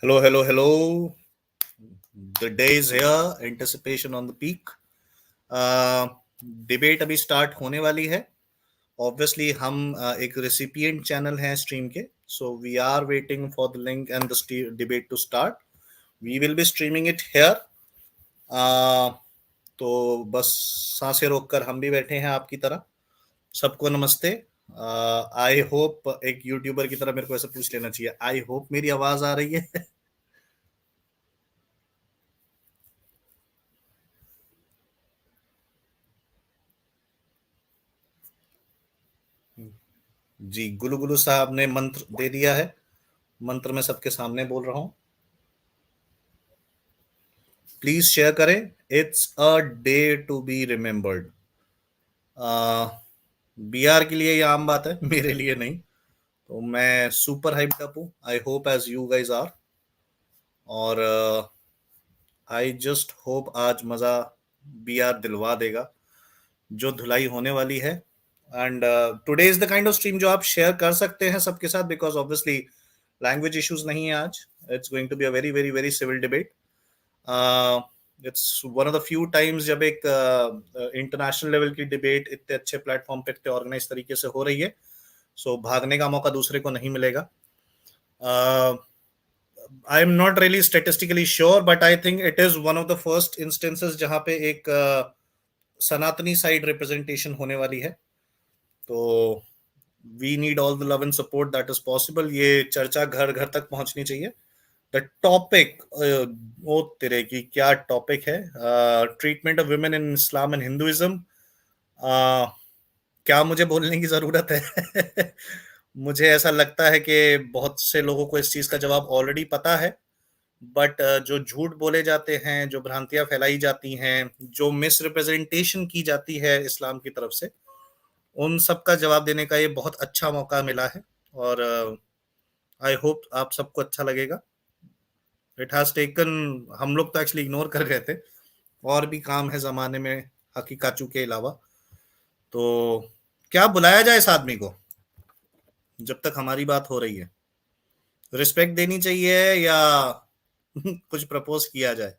Hello, hello, hello. The day is here. Anticipation on the peak. Debate अभी start होने वाली है. Obviously हम एक रेसिपिएंट चैनल हैं स्ट्रीम के, so we are waiting for the link and the debate to start. We will be streaming it here. तो बस सांसें रोककर हम भी बैठे हैं आपकी तरह. सबको नमस्ते. आई होप एक यूट्यूबर की तरह मेरे को ऐसे पूछ लेना चाहिए. आई होप मेरी आवाज आ रही है. जी, गुलू गुलू साहब ने मंत्र दे दिया है. मंत्र में सबके सामने बोल रहा हूं. प्लीज शेयर करें. It's a day to be remembered. BR के लिए ये आम बात है, मेरे लिए नहीं. तो मैं सुपर हाइप्ड अप हूँ. I hope as you guys are. और आई जस्ट होप आज मजा बीआर दिलवा देगा जो धुलाई होने वाली है. And today is the kind of stream जो आप शेयर कर सकते हैं सबके साथ, बिकॉज ऑब्वियसली लैंग्वेज इश्यूज नहीं है आज. It's going to be a very very very civil debate. It's one of the few times जब एक इंटरनेशनल लेवल की डिबेट इतने अच्छे प्लेटफॉर्म पे इतने ऑर्गेनाइज तरीके से हो रही है. सो भागने का मौका दूसरे को नहीं मिलेगा. आई am not really statistically sure, but I think it is one of the first instances जहां पे एक सनातनी साइड रिप्रेजेंटेशन होने वाली है. तो we need all the love and support that is possible. ये चर्चा घर घर तक पहुंचनी चाहिए. द टॉपिक, ओ तेरे की क्या टॉपिक है. Treatment of women in Islam and Hinduism. क्या मुझे बोलने की जरूरत है? मुझे ऐसा लगता है कि बहुत से लोगों को इस चीज का जवाब ऑलरेडी पता है. बट जो झूठ बोले जाते हैं, जो भ्रांतियां फैलाई जाती हैं, जो मिस रिप्रेजेंटेशन की जाती है इस्लाम की तरफ से, उन सब का जवाब देने का ये बहुत अच्छा मौका मिला है. और आई होप आप सबको अच्छा लगेगा. इट हैज टेकन, हम लोग तो एक्चुअली इग्नोर कर गए थे, और भी काम है जमाने में हकीकाचू के अलावा. तो क्या बुलाया जाए इस आदमी को जब तक हमारी बात हो रही है? रिस्पेक्ट देनी चाहिए या कुछ प्रपोज किया जाए?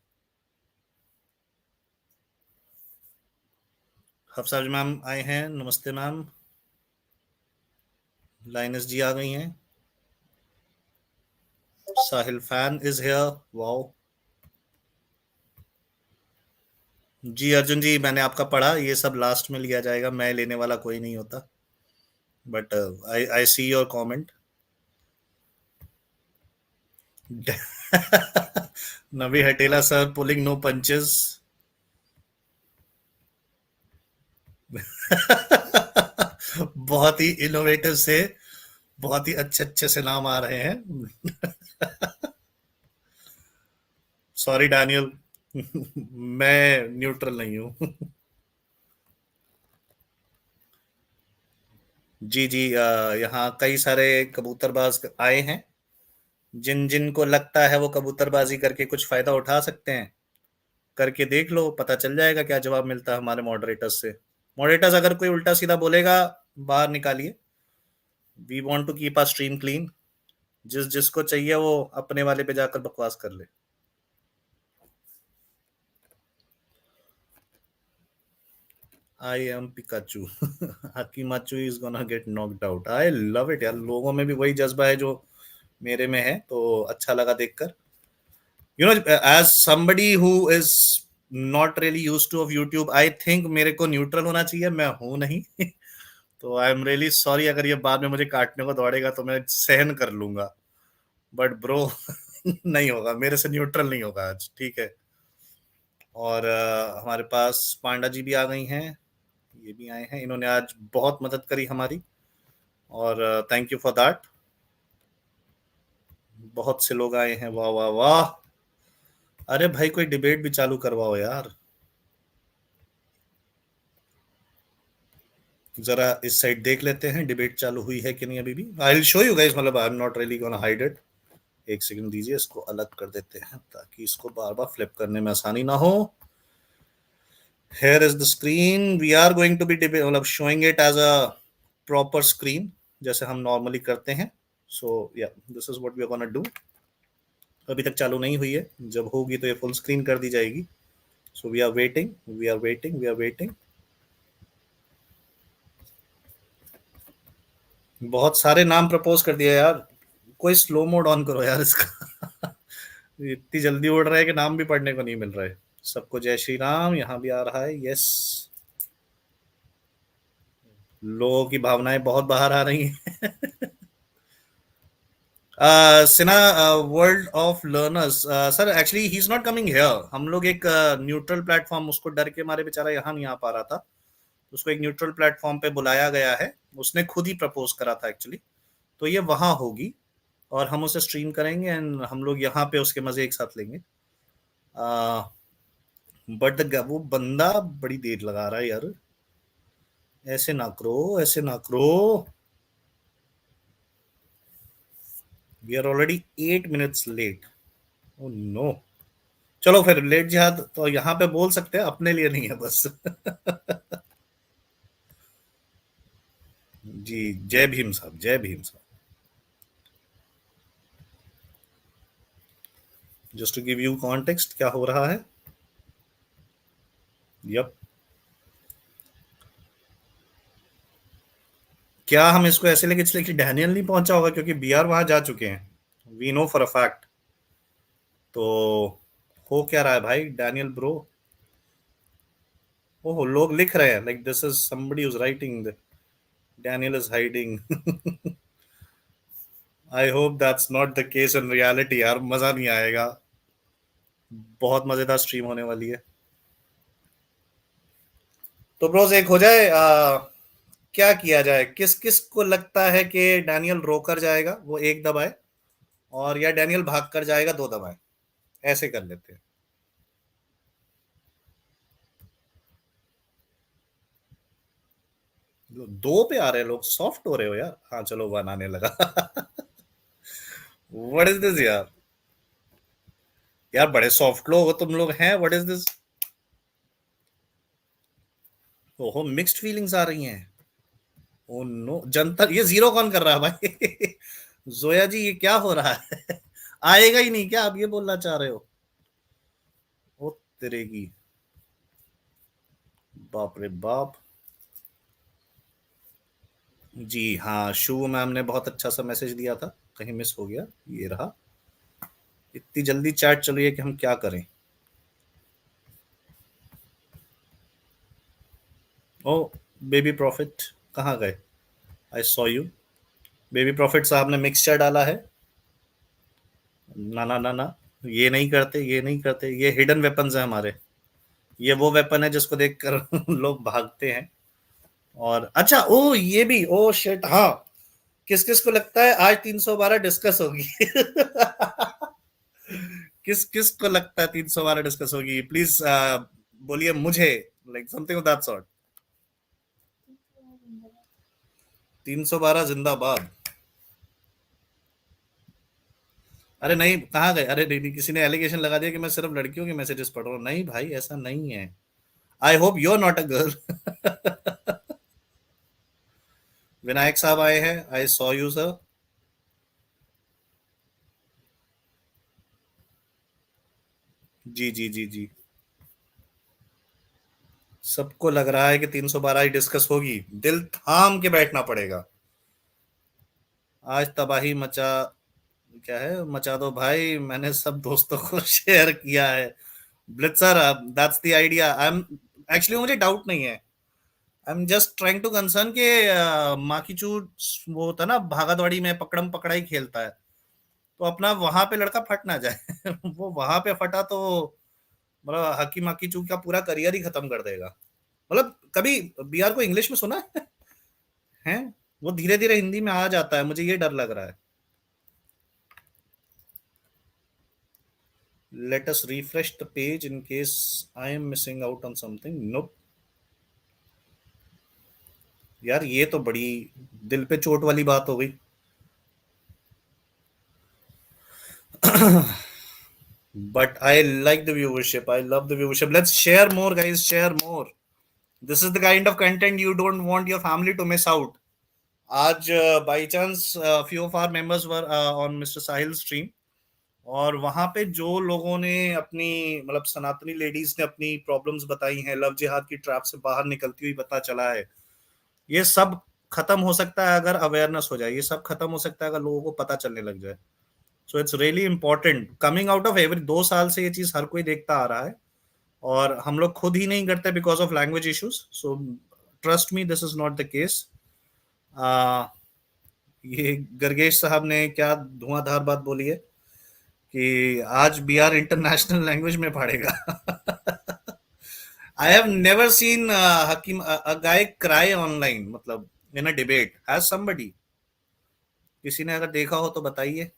हफ्साज मैम आए हैं. नमस्ते मैम. लाइनस जी आ गई हैं. साहिल फैन इज हियर. वाओ. जी अर्जुन जी, मैंने आपका पढ़ा. ये सब लास्ट में लिया जाएगा. मैं लेने वाला कोई नहीं होता. But I see your comment. नबी हटेला सर पुलिंग नो पंचेस. बहुत ही इनोवेटिव से, बहुत ही अच्छे अच्छे से नाम आ रहे हैं. Sorry Daniel. मैं न्यूट्रल नहीं हूँ. जी जी. यहाँ कई सारे कबूतरबाज आए हैं. जिन जिन को लगता है वो कबूतरबाजी करके कुछ फायदा उठा सकते हैं, करके देख लो. पता चल जाएगा क्या जवाब मिलता है हमारे मॉडरेटर्स से. मॉडरेटर्स अगर कोई उल्टा सीधा बोलेगा, बाहर निकालिए. We want to keep our stream clean. जिस जिसको चाहिए वो अपने वाले पे जाकर बकवास कर ले. I am Pikachu. Hakimachu is gonna get knocked out. I love it यार. लोगों में भी वही जज्बा है जो मेरे में है, तो अच्छा लगा देखकर. You know, as somebody who is not really used to of YouTube, I think मेरे को न्यूट्रल होना चाहिए. मैं हूं नहीं. तो आई एम रियली सॉरी. अगर ये बाद में मुझे काटने को दौड़ेगा तो मैं सहन कर लूंगा. बट ब्रो, नहीं होगा मेरे से. न्यूट्रल नहीं होगा आज. ठीक है. और हमारे पास पांडा जी भी आ गई हैं. ये भी आए हैं. इन्होंने आज बहुत मदद करी हमारी, और थैंक यू फॉर दैट. बहुत से लोग आए हैं. वाह वाह वाह. अरे भाई, कोई डिबेट भी चालू करवाओ यार. जरा इस साइड देख लेते हैं डिबेट चालू हुई है कि नहीं अभी भी. I will show you guys. मतलब I am not really gonna hide it. एक सेकंड दीजिए. इसको अलग कर देते हैं ताकि इसको बार बार फ्लिप करने में आसानी ना हो. Here is the screen. We are going to be मतलब showing it as a proper screen जैसे हम normally करते हैं. So yeah, this is what we are gonna do. अभी तक चालू नहीं हुई है, जब होगी तो ये फुल स्क्रीन कर दी जाएगी। So we are waiting, we are waiting, we are waiting. बहुत सारे नाम प्रपोज कर दिया यार, कोई स्लो मोड ऑन करो यार इसका। इतनी जल्दी उड़ रहा है कि नाम भी पढ़ने को नहीं मिल रहा है। सबको जय श्री राम, यहाँ भी आ रहा है, यस। लोगों की भावनाएं बहुत बाहर आ रही हैं। Sinha, world of learners, sir actually he is not coming here. हम लोग एक न्यूट्रल प्लेटफॉर्म, उसको डर के मारे बेचारा यहाँ नहीं आ पा रहा था, उसको एक न्यूट्रल प्लेटफॉर्म पे बुलाया गया है। उसने खुद ही प्रपोज करा था एक्चुअली। तो ये वहां होगी और हम उसे स्ट्रीम करेंगे एंड हम लोग यहाँ पे उसके मजे एक साथ लेंगे। बट वो बंदा बड़ी देर लगा रहा है यार, ऐसे ना करो, ऐसे ना करो। We are already 8 minutes late. Oh no. चलो फिर लेट जिहाद तो यहाँ पे बोल सकते हैं, अपने लिए नहीं है बस। जी, जय भीम साहब, जय भीम साहब। Just to give you context क्या हो रहा है। यप। क्या हम इसको ऐसे लेके चले कि डैनियल नहीं पहुंचा होगा, क्योंकि बीआर वहां जा चुके हैं, we know for a fact. तो हो क्या रहा है भाई, डैनियल ब्रो। ओह, लोग लिख रहे हैं like this is somebody is writing, Daniel is hiding. I hope that's not the case in reality यार, मजा नहीं आएगा। बहुत मजेदार स्ट्रीम होने वाली है। तो ब्रोज एक हो जाए, क्या किया जाए, किस किस को लगता है कि डैनियल रोकर जाएगा, वो एक दबाए, और या डैनियल भाग कर जाएगा, दो दबाए। ऐसे कर लेते हैं। दो पे आ रहे हैं लोग, सॉफ्ट हो रहे हो यार। हाँ चलो, वन आने लगा। व्हाट इज दिस यार। यार बड़े सॉफ्ट लोग हो तुम लोग हैं, व्हाट इज दिस। ओहो, मिक्स्ड फीलिंग्स आ रही हैं। ओ नो, जनता ये जीरो कौन कर रहा है भाई। जोया जी ये क्या हो रहा है। आएगा ही नहीं क्या, आप ये बोलना चाह रहे हो। ओ तेरे की, बाप रे बाप। जी हाँ, शु मैम ने बहुत अच्छा सा मैसेज दिया था, कहीं मिस हो गया, ये रहा। इतनी जल्दी चैट चल रही है कि हम क्या करें। ओ, बेबी प्रॉफिट कहाँ गए। आई सॉ यू। बेबी प्रॉफिट साहब ने मिक्सचर डाला है। ना ना ना ना, ये नहीं करते, ये नहीं करते, ये हिडन वेपन्स है हमारे। ये वो वेपन है जिसको देखकर लोग भागते हैं। और अच्छा, ओ ये भी, ओ शिट, हाँ। किस किस को लगता है आज 312 डिस्कस होगी। किस किस को लगता है 312 डिस्कस होगी, प्लीज बोलिए मुझे, like something of that sort. 312 जिंदाबाद। अरे नहीं, कहाँ गए, अरे नहीं, नहीं, किसी ने एलिगेशन लगा दिया कि मैं सिर्फ लड़कियों के मैसेजेस पढ़ रहा हूँ। नहीं भाई, ऐसा नहीं है। I hope you are not a girl. Vinayak साहब आए हैं, आई सॉ यू सर। जी जी जी जी। सबको लग रहा है कि 312 ही डिस्कस होगी, दिल थाम के बैठना पड़ेगा। आज तबाही मचा, क्या है, मचा दो भाई, मैंने सब दोस्तों को शेयर किया है। Blitzer, that's the idea. I am actually, मुझे डाउट नहीं है, I am just trying to concern के माकी चूर, वो होता है ना भागा दौड़ी में पकड़म पकड़ाई खेलता है, तो अपना वहां पे लड़का फट ना जाए। वो वहां पे फटा तो मतलब हकी माकी चू का पूरा करियर ही खत्म कर देगा। मतलब कभी बीआर को इंग्लिश में सुना है। वो धीरे धीरे हिंदी में आ जाता है, मुझे ये डर लग रहा है। Let us refresh the page in case I am missing out on something. Nope. यार ये तो बड़ी दिल पे चोट वाली बात हो गई। But I like the viewership. I love the viewership. Let's share more, guys. Share more. This is the kind of content you don't want your family to miss out. आज by chance few of our members were on Mr. Sahil's stream, और वहां पे जो लोगों ने अपनी मतलब सनातनी लेडीज ने अपनी प्रॉब्लम्स बताई हैं, लव जिहाद की ट्रैप से बाहर निकलती हुई पता चला है, ये सब खत्म हो सकता है अगर अवेयरनेस हो जाए, ये सब खत्म हो सकता है अगर लोगों को पता चलने लग जाए। So it's really important coming out of every 2 साल से ये चीज हर कोई देखता आ रहा है, और हम लोग खुद ही नहीं करते because of language issues. So trust me, this is not the case. ये गर्गेश साहब ने क्या धुआंधार बात बोली है कि आज बिहार इंटरनेशनल लैंग्वेज में पढ़ेगा। I have never seen Hakim a guy cry online, मतलब in a debate, has somebody, किसी ने अगर देखा हो तो बताइए।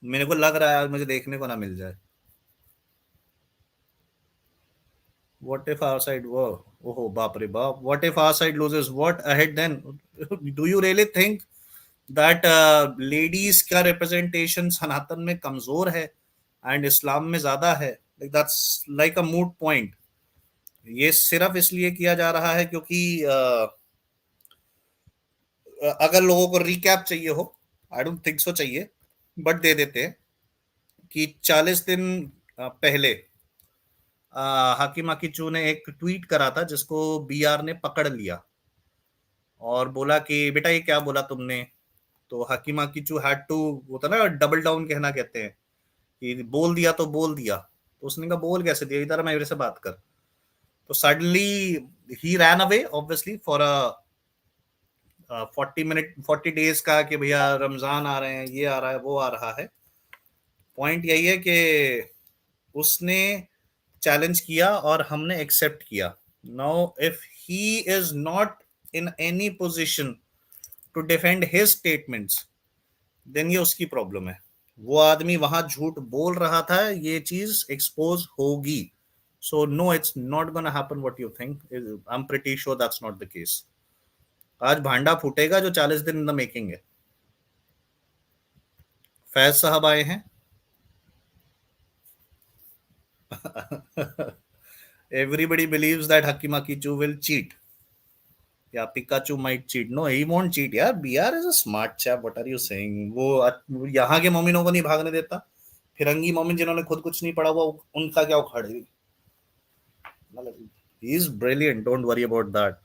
मेरे को लग रहा है आज मुझे देखने को ना मिल जाए। What if our side were? Oh, बाप रे बाप. What if our side loses? What ahead then? Do you really think that ladies का representation सनातन में कमजोर है and इस्लाम में ज्यादा है? Like that's like a moot point. ये सिर्फ इसलिए किया जा रहा है क्योंकि अगर लोगों को रिकैप चाहिए हो, आई डोंट थिंक सो चाहिए, बट दे देते हैं कि 40 दिन पहले हाकिम आकिचू ने एक ट्वीट करा था जिसको बीआर ने पकड़ लिया और बोला कि बेटा ये क्या बोला तुमने। तो हकीमा किचू हैड टू, वो था ना डबल डाउन कहना कहते हैं, कि बोल दिया तो बोल दिया। तो उसने कहा बोल कैसे दिया, इधर मेरे से बात कर। तो suddenly he ran away obviously for a 40 minute 40 days का, कि भैया रमजान आ रहे हैं, ये आ रहा है, वो आ रहा है। पॉइंट यही है कि उसने चैलेंज किया और हमने एक्सेप्ट किया। Now if he is not in any position to defend his statements, then ये उसकी प्रॉब्लम है। वो आदमी वहां झूठ बोल रहा था, ये चीज एक्सपोज होगी। So no, it's not gonna happen what you think. I am pretty sure that's not the case. आज भांडा फूटेगा जो 40 दिन इन द मेकिंग है। फैज साहब आए हैं। Everybody believes that Hakima Kichu will cheat या Pikachu might cheat. No, he won't cheat यार, BR is a smart chap, what are you saying. वो यहाँ के मोमिनों को नहीं भागने देता, फिरंगी मोमिन जिन्होंने खुद कुछ नहीं पढ़ा हुआ उनका क्या उखाड़ेगी। He is brilliant, don't worry about that.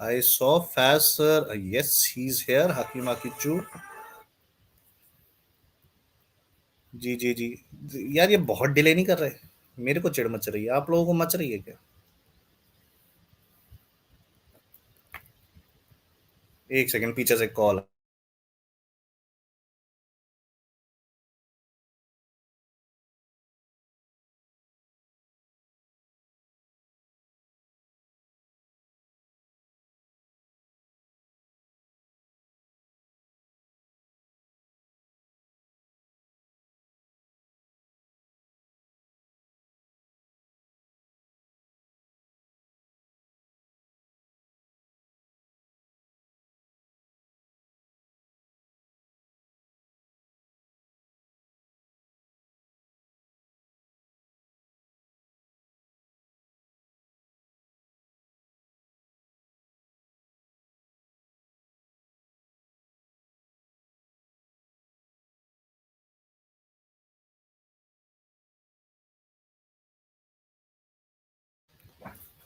I saw Faiz sir, yes he is here, Hakima Kichu. जी जी जी। यार ये बहुत डिले नहीं कर रहे, मेरे को चिढ़ मच रही है, आप लोगों को मच रही है क्या? एक सेकंड, पीछे से call.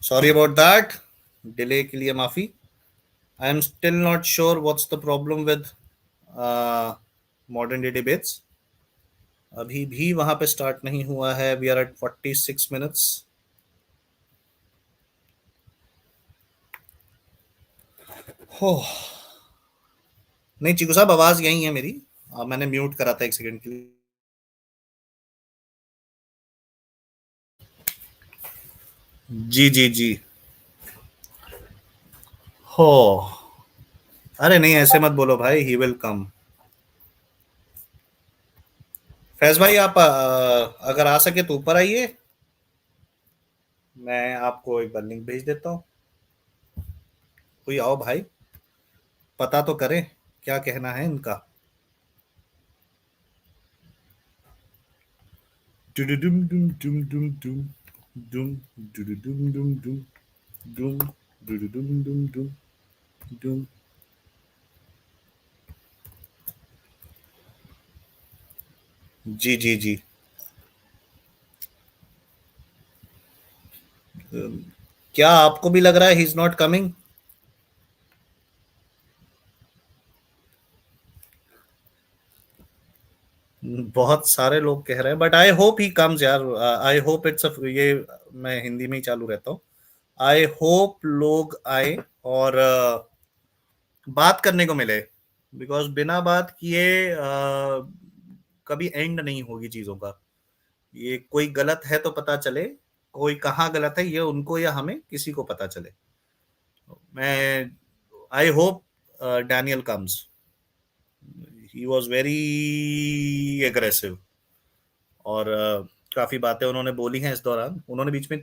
Sorry about that, delay के लिए माफी। I am still not sure what's the problem with modern day debates. अभी भी वहां पे स्टार्ट नहीं हुआ है। We are at 46 minutes. हो, नहीं चीकू साहब, आवाज यही है मेरी। मैंने म्यूट करा था एक सेकंड के लिए। जी जी जी। हो, अरे नहीं ऐसे मत बोलो भाई, ही विल कम। फैज भाई आप अगर आ सके तो ऊपर आइए, मैं आपको एक बार लिंक भेज देता हूँ। कोई आओ भाई, पता तो करें क्या कहना है इनका। डुडुडुम डुम डुम डुम डुम डुम डुडुडुम डुम डुम डुम डुडुडुम डुम डुम डुम। जी, जी, जी। क्या आपको भी लग रहा है ही इज़ नॉट कमिंग? बहुत सारे लोग कह रहे हैं, but I hope he comes यार। आई होप इट्स ये, मैं हिंदी में ही चालू रहता हूँ। आई होप लोग आए और बात करने को मिले, बिकॉज बिना बात किए कभी एंड नहीं होगी चीजों का। ये कोई गलत है तो पता चले, कोई कहाँ गलत है ये उनको या हमें किसी को पता चले। मैं I hope Daniel comes. He was very aggressive, और काफी बातें उन्होंने बोली हैं इस दौरान। उन्होंने बीच में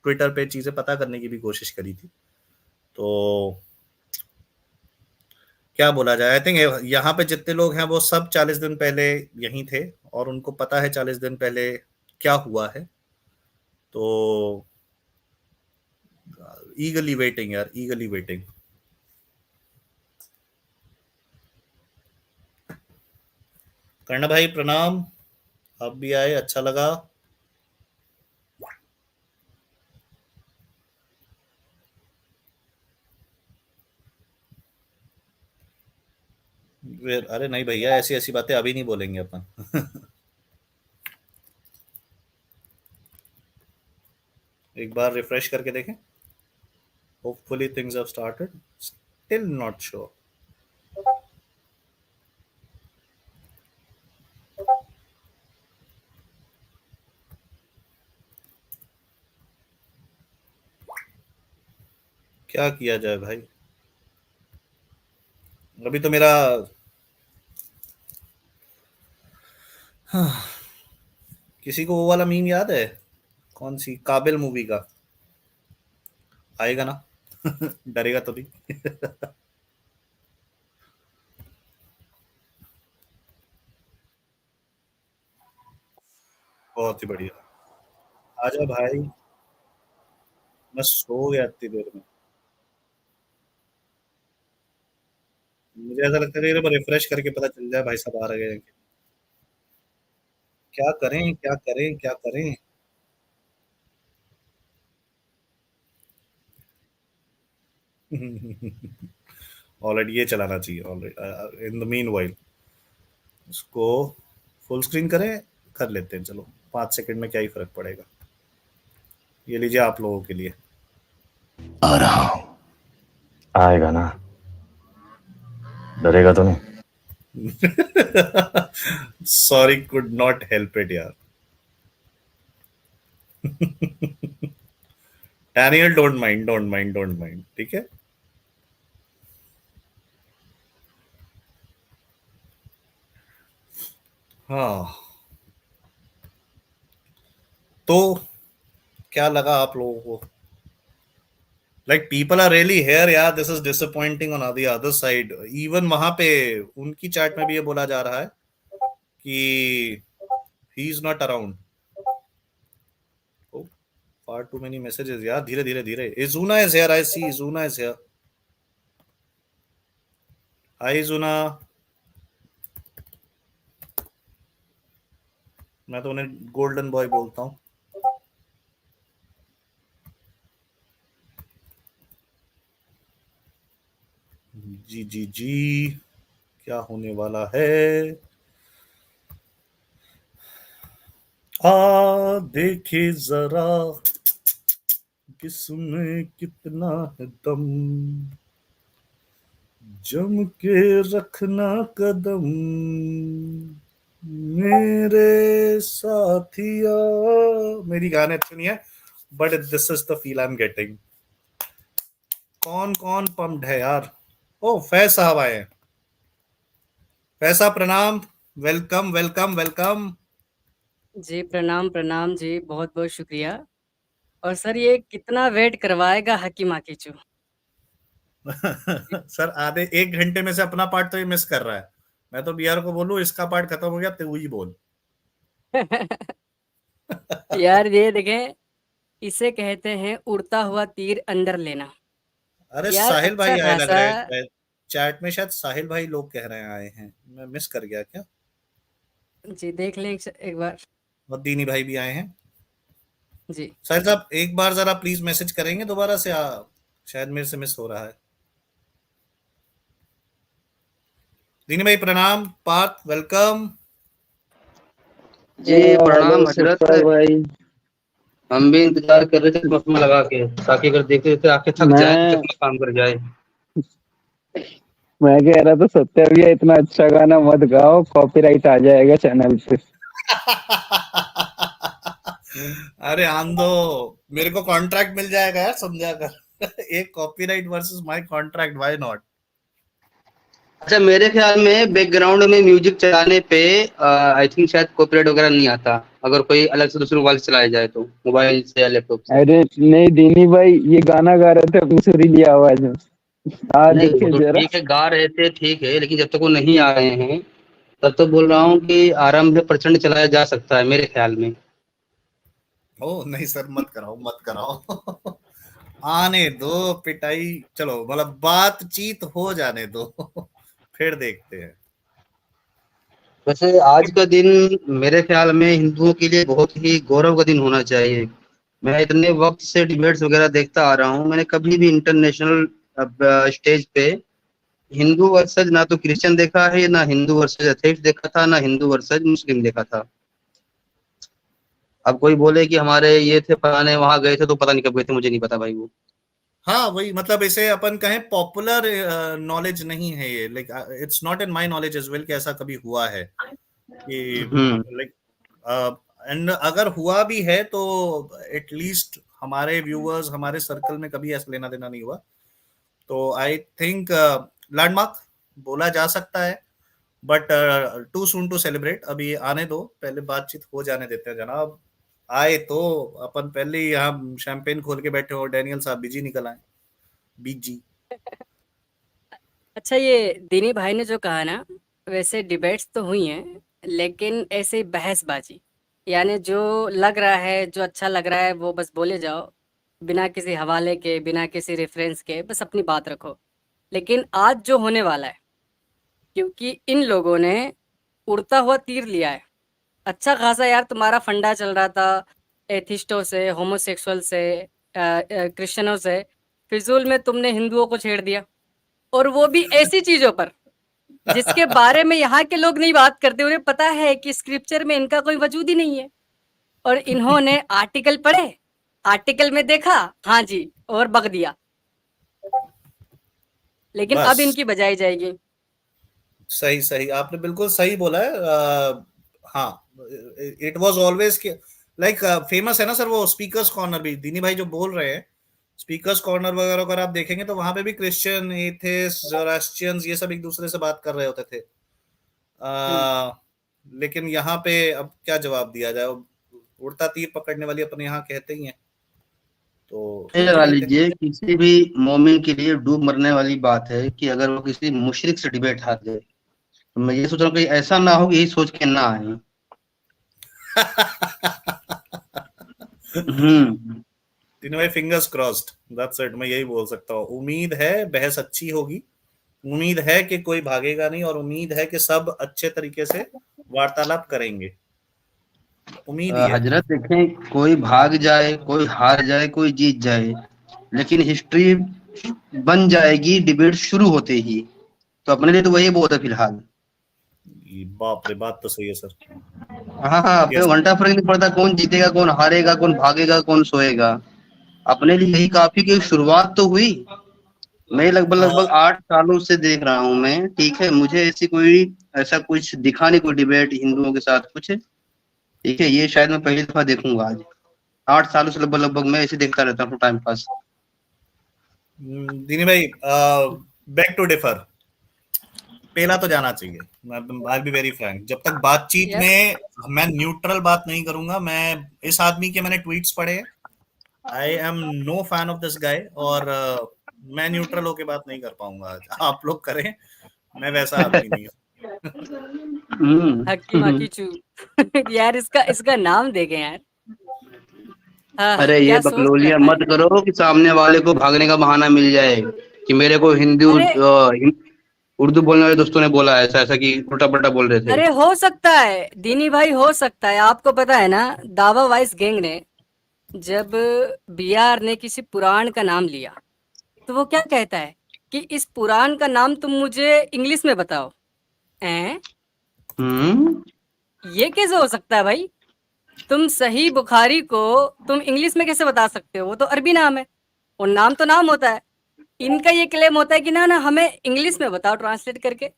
ट्विटर पे चीजें पता करने की भी कोशिश करी थी। तो क्या बोला जाए, आई थिंक यहाँ पे जितने लोग हैं वो सब 40 दिन पहले यहीं थे, और उनको पता है 40 दिन पहले क्या हुआ है। तो ईगली वेटिंग यार, ईगली वेटिंग। कर्ण भाई प्रणाम, आप भी आए, अच्छा लगा। अरे नहीं भैया, ऐसी ऐसी बातें अभी नहीं बोलेंगे अपन। एक बार रिफ्रेश करके देखें। Hopefully things have started, still not sure. क्या किया जाए भाई, अभी तो मेरा। हाँ, किसी को वो वाला मीम याद है, कौन सी काबिल मूवी का? आएगा ना? डरेगा तो भी। बहुत ही बढ़िया। आजा भाई, मैं सो गया इतनी देर में। मुझे ऐसा लगता है कि रिफ्रेश करके पता चल जाए भाई साहब आ रहे हैं। क्या करें, क्या करें, क्या करें? ऑलरेडी ये चलाना चाहिए already. In the mean while उसको फुल स्क्रीन करें, कर लेते हैं चलो। 5 सेकंड में क्या ही फर्क पड़ेगा। ये लीजिए आप लोगों के लिए। आ रहा हूं। आएगा ना? डरेगा तो नहीं? Sorry, could not help it यार। Daniel, don't mind, don't mind, don't mind, ठीक है। हाँ, तो क्या लगा आप लोगों को? Like people are really here यार, this is disappointing on the other side. Even वहां पे उनकी चैट में भी ये बोला जा रहा है कि he is not around. Far too many messages यार, धीरे धीरे धीरे। Izuna is here, I see Izuna is here. Hi Izuna. मैं तो उन्हें गोल्डन बॉय बोलता हूँ। जी जी जी। क्या होने वाला है? देखे जरा किसमें कितना है दम, जम के रखना कदम मेरे साथिया। मेरी गाने अच्छे नहीं है, but this is the feel I am getting. कौन कौन पम्प्ड है यार? ओ फैज साहब आए हैं। फैज साहब प्रणाम। Welcome welcome welcome. जी, प्रणाम, प्रणाम जी, बहुत-बहुत शुक्रिया। और सर ये कितना वेट करवाएगा हकीम हाकिचू? सर आधे 1 घंटे में से अपना पार्ट तो ये मिस कर रहा है। मैं तो बीआर को बोलूं इसका पार्ट खत्म हो गया, तू ही बोल। यार ये देखें, इसे कहते हैं उड़ता हुआ तीर अंदर लेना। अरे यार साहिल भाई आए लग अच्छा-खासा रहे हैं चैट में, शायद साहिल भाई लोग कह रहे हैं आए हैं। मैं मिस कर गया क्या? जी, देख लें एक बार। और दीनी भाई भी आए हैं। जी। साहिर साहब एक बार जरा प्लीज मैसेज करेंगे दोबारा से, शायद मेरे से मिस हो रहा है। दीनी भाई प्रणाम, पार्थ वेलकम। जी प्रणाम हजरत। सुखपाल भाई। हम भी इंतजार कर रहे थे चश्मा लगा के, ताकि अगर देखते थे आंखें थक जाए तो मैं चश्मा काम कर जाए। मैं कह रहा था सत्या भैया इतना अच्छा गाना मत गाओ, कॉपीराइट आ जाएगा चैनल पे। अरे आंदो, मेरे को कॉन्ट्रैक्ट मिल जाएगा यार, समझा कर। एक copyright versus my contract, why not. अच्छा, मेरे ख्याल में बैकग्राउंड में म्यूजिक चलाने पे आई थिंक शायद कॉपीराइट वगैरह नहीं आता, अगर कोई अलग से दूसरे मोबाइल से चलाया जाए तो, मोबाइल से या लैपटॉप से। अरे नहीं दीनी भाई, ये गाना गा रहे थे अपनी सुरीली आवाज में। नहीं वो देखिए तो जरा। ठीक है, गा रहे थे ठीक है, लेकिन जब तक वो नहीं आ रहे हैं तब तो बोल रहा हूँ कि आराम से प्रचंड चलाया जा सकता है मेरे ख्याल में। ओ नहीं सर, मत कराओ मत कराओ। आने दो पिटाई, चलो मतलब बातचीत हो जाने दो। फिर देखते हैं। वैसे आज का दिन मेरे ख्याल में हिंदुओं के लिए बहुत ही गौरव का दिन होना चाहिए। मैं इतने वक्त से डिबेट्स वगैरह देखता आ रहा हूँ, मैंने कभी भी इंटरनेशनल स्टेज पे हिंदू वर्सेस ना तो क्रिश्चियन देखा है, ना हिंदू वर्सेस एथेइस्ट देखा था, ना हिंदू वर्सेस मुस्लिम देखा था। अब कोई बोले कि हमारे ये थे फलाने वहां गए थे, तो पता नहीं कब गए थे, मुझे नहीं पता भाई वो। हाँ वही, मतलब इसे अपन कहें पॉपुलर नॉलेज नहीं है ये, like it's not in my knowledge as well कि ऐसा कभी हुआ है कि, हम्म। लाइक, एंड अगर हुआ भी है तो एटलीस्ट हमारे व्यूअर्स, हमारे सर्कल में कभी ऐसा लेना देना नहीं हुआ। तो आई थिंक लैंडमार्क बोला जा सकता है, but too soon to celebrate. अभी आने दो, पहले बातचीत हो जाने देते हैं जनाब। आए तो अपन पहले ही यहाँ शैंपेन खोल के बैठे हो, डैनियल साहब बिजी निकल आए, बीजी। अच्छा, ये दीनी भाई ने जो कहा ना, वैसे डिबेट्स तो हुई हैं, लेकिन ऐसे ही बहसबाजी, यानी जो लग रहा है, जो अच्छा लग रहा है वो बस बोले जाओ, बिना किसी हवाले के, बिना किसी रेफरेंस के, बस अपनी बात रखो। लेकिन आज जो होने वाला है, क्योंकि इन लोगों ने उड़ता हुआ तीर लिया है। अच्छा खासा यार तुम्हारा फंडा चल रहा था एथिस्टों से, होमोसेक्सुअल से, क्रिश्चियनों से, फिजूल में तुमने हिंदुओं को छेड़ दिया, और वो भी ऐसी चीजों पर जिसके बारे में यहाँ के लोग नहीं बात करते। उन्हें पता है कि स्क्रिप्चर में इनका कोई वजूद ही नहीं है, और इन्होंने आर्टिकल पढ़े, आर्टिकल में देखा, हाँ जी, और बक दिया। लेकिन अब बस इनकी बजाई जाएगी। सही सही, आपने बिल्कुल सही बोला है। हाँ, it was always, like famous है ना सर वो स्पीकर्स कॉर्नर भी, दीनी भाई जो बोल रहे हैं, स्पीकर्स कॉर्नर वगैरह अगर आप देखेंगे तो वहां पे भी क्रिश्चियन, एथिस्ट, जोरास्ट्रियंस ये सब एक दूसरे से बात कर रहे होते थे। हम्म। लेकिन यहाँ पे अब क्या जवाब दिया जाए, उड़ता तीर पकड़ने वाली अपने यहाँ कहते ही हैं, तो ये समझ लगा लेते हैं। लीजिए, किसी भी मोमिन के लिए डूब मरने वाली बात है कि अगर वो किसी मुशरिक से डिबेट हार जाए, तो मैं ये सोच रहा हूँ कि ऐसा ना हो, यही सोच के ना आए। हम्म। तीनों भाई फिंगर्स क्रॉस्ड, दैट्स इट, मैं यही बोल सकता हूँ। उम्मीद है बहस अच्छी होगी, उम्मीद है कि कोई भागेगा नहीं, और उम्मीद है कि सब अच्छे तरीके से वार्तालाप करेंगे, उम्मीद ही है। हजरत देखें, कोई भाग जाए, कोई हार जाए, कोई जीत जाए, लेकिन हिस्ट्री बन जाएगी डिबेट शुरू होते ही। तो अपने लिए तो वही बहुत है फिलहाल। बाप रे, बात तो सही है सर। हाँ हाँ, अपने को यस। घंटा फर्क नहीं पड़ता कौन जीतेगा, कौन हारेगा, कौन भागेगा, कौन सोएगा। अपने लिए यही काफी कि शुरुआत तो हुई। मैं लगभग हाँ, लगभग 8 सालों से देख रहा हूँ मैं, ठीक है, मुझे ऐसा कुछ दिखा नहीं, कोई डिबेट हिंदुओं के साथ कुछ, ठीक है, ये शायद मैं पहली दफा देखूंगा आज। 8 सालों से लगभग लगभग मैं ऐसे देखता रहता हूँ टाइम पास। दीनी भाई, बैक टू डिफर, पेला तो जाना चाहिए। आई बी वेरी फ्रैंक, जब तक बातचीत यार, में मैं न्यूट्रल बात नहीं करूंगा। मैं इस आदमी के मैंने ट्वीट्स पढ़े, I am no fan of this guy, और मैं न्यूट्रल होके बात नहीं कर पाऊंगा आज। आप लोग करें, मैं वैसा आदमी नहीं हूँ। हक्की माकी चू। यार, इसका इसका नाम देखें यार। अरे ये क्या सोच बकलोलियां रखा मत है। करो कि सामने वाले को भागने का बहाना मिल जाए कि मेरे को हिंदू अरे उर्दू बोलने वाले दोस्तों ने बोला है ऐसा ऐसा कि उल्टा पल्टा बोल रहे थे। अरे हो सकता है दीनी भाई, हो सकता है। आपको पता है ना, दावा वाइस गैंग ने जब बीआर ने किसी पुराण का नाम लिया तो वो क्या कहता है कि इस पुराण का नाम तुम मुझे इंग्लिश में बताओ। हैं? ये कैसे हो सकता है भाई? तुम सही बुखारी को तुम इंग्लिश में कैसे बता सकते हो? वो तो अरबी नाम है, और नाम तो नाम होता है। इनका ये क्लेम होता है कि ना ना हमें इंग्लिश में बताओ ट्रांसलेट करके।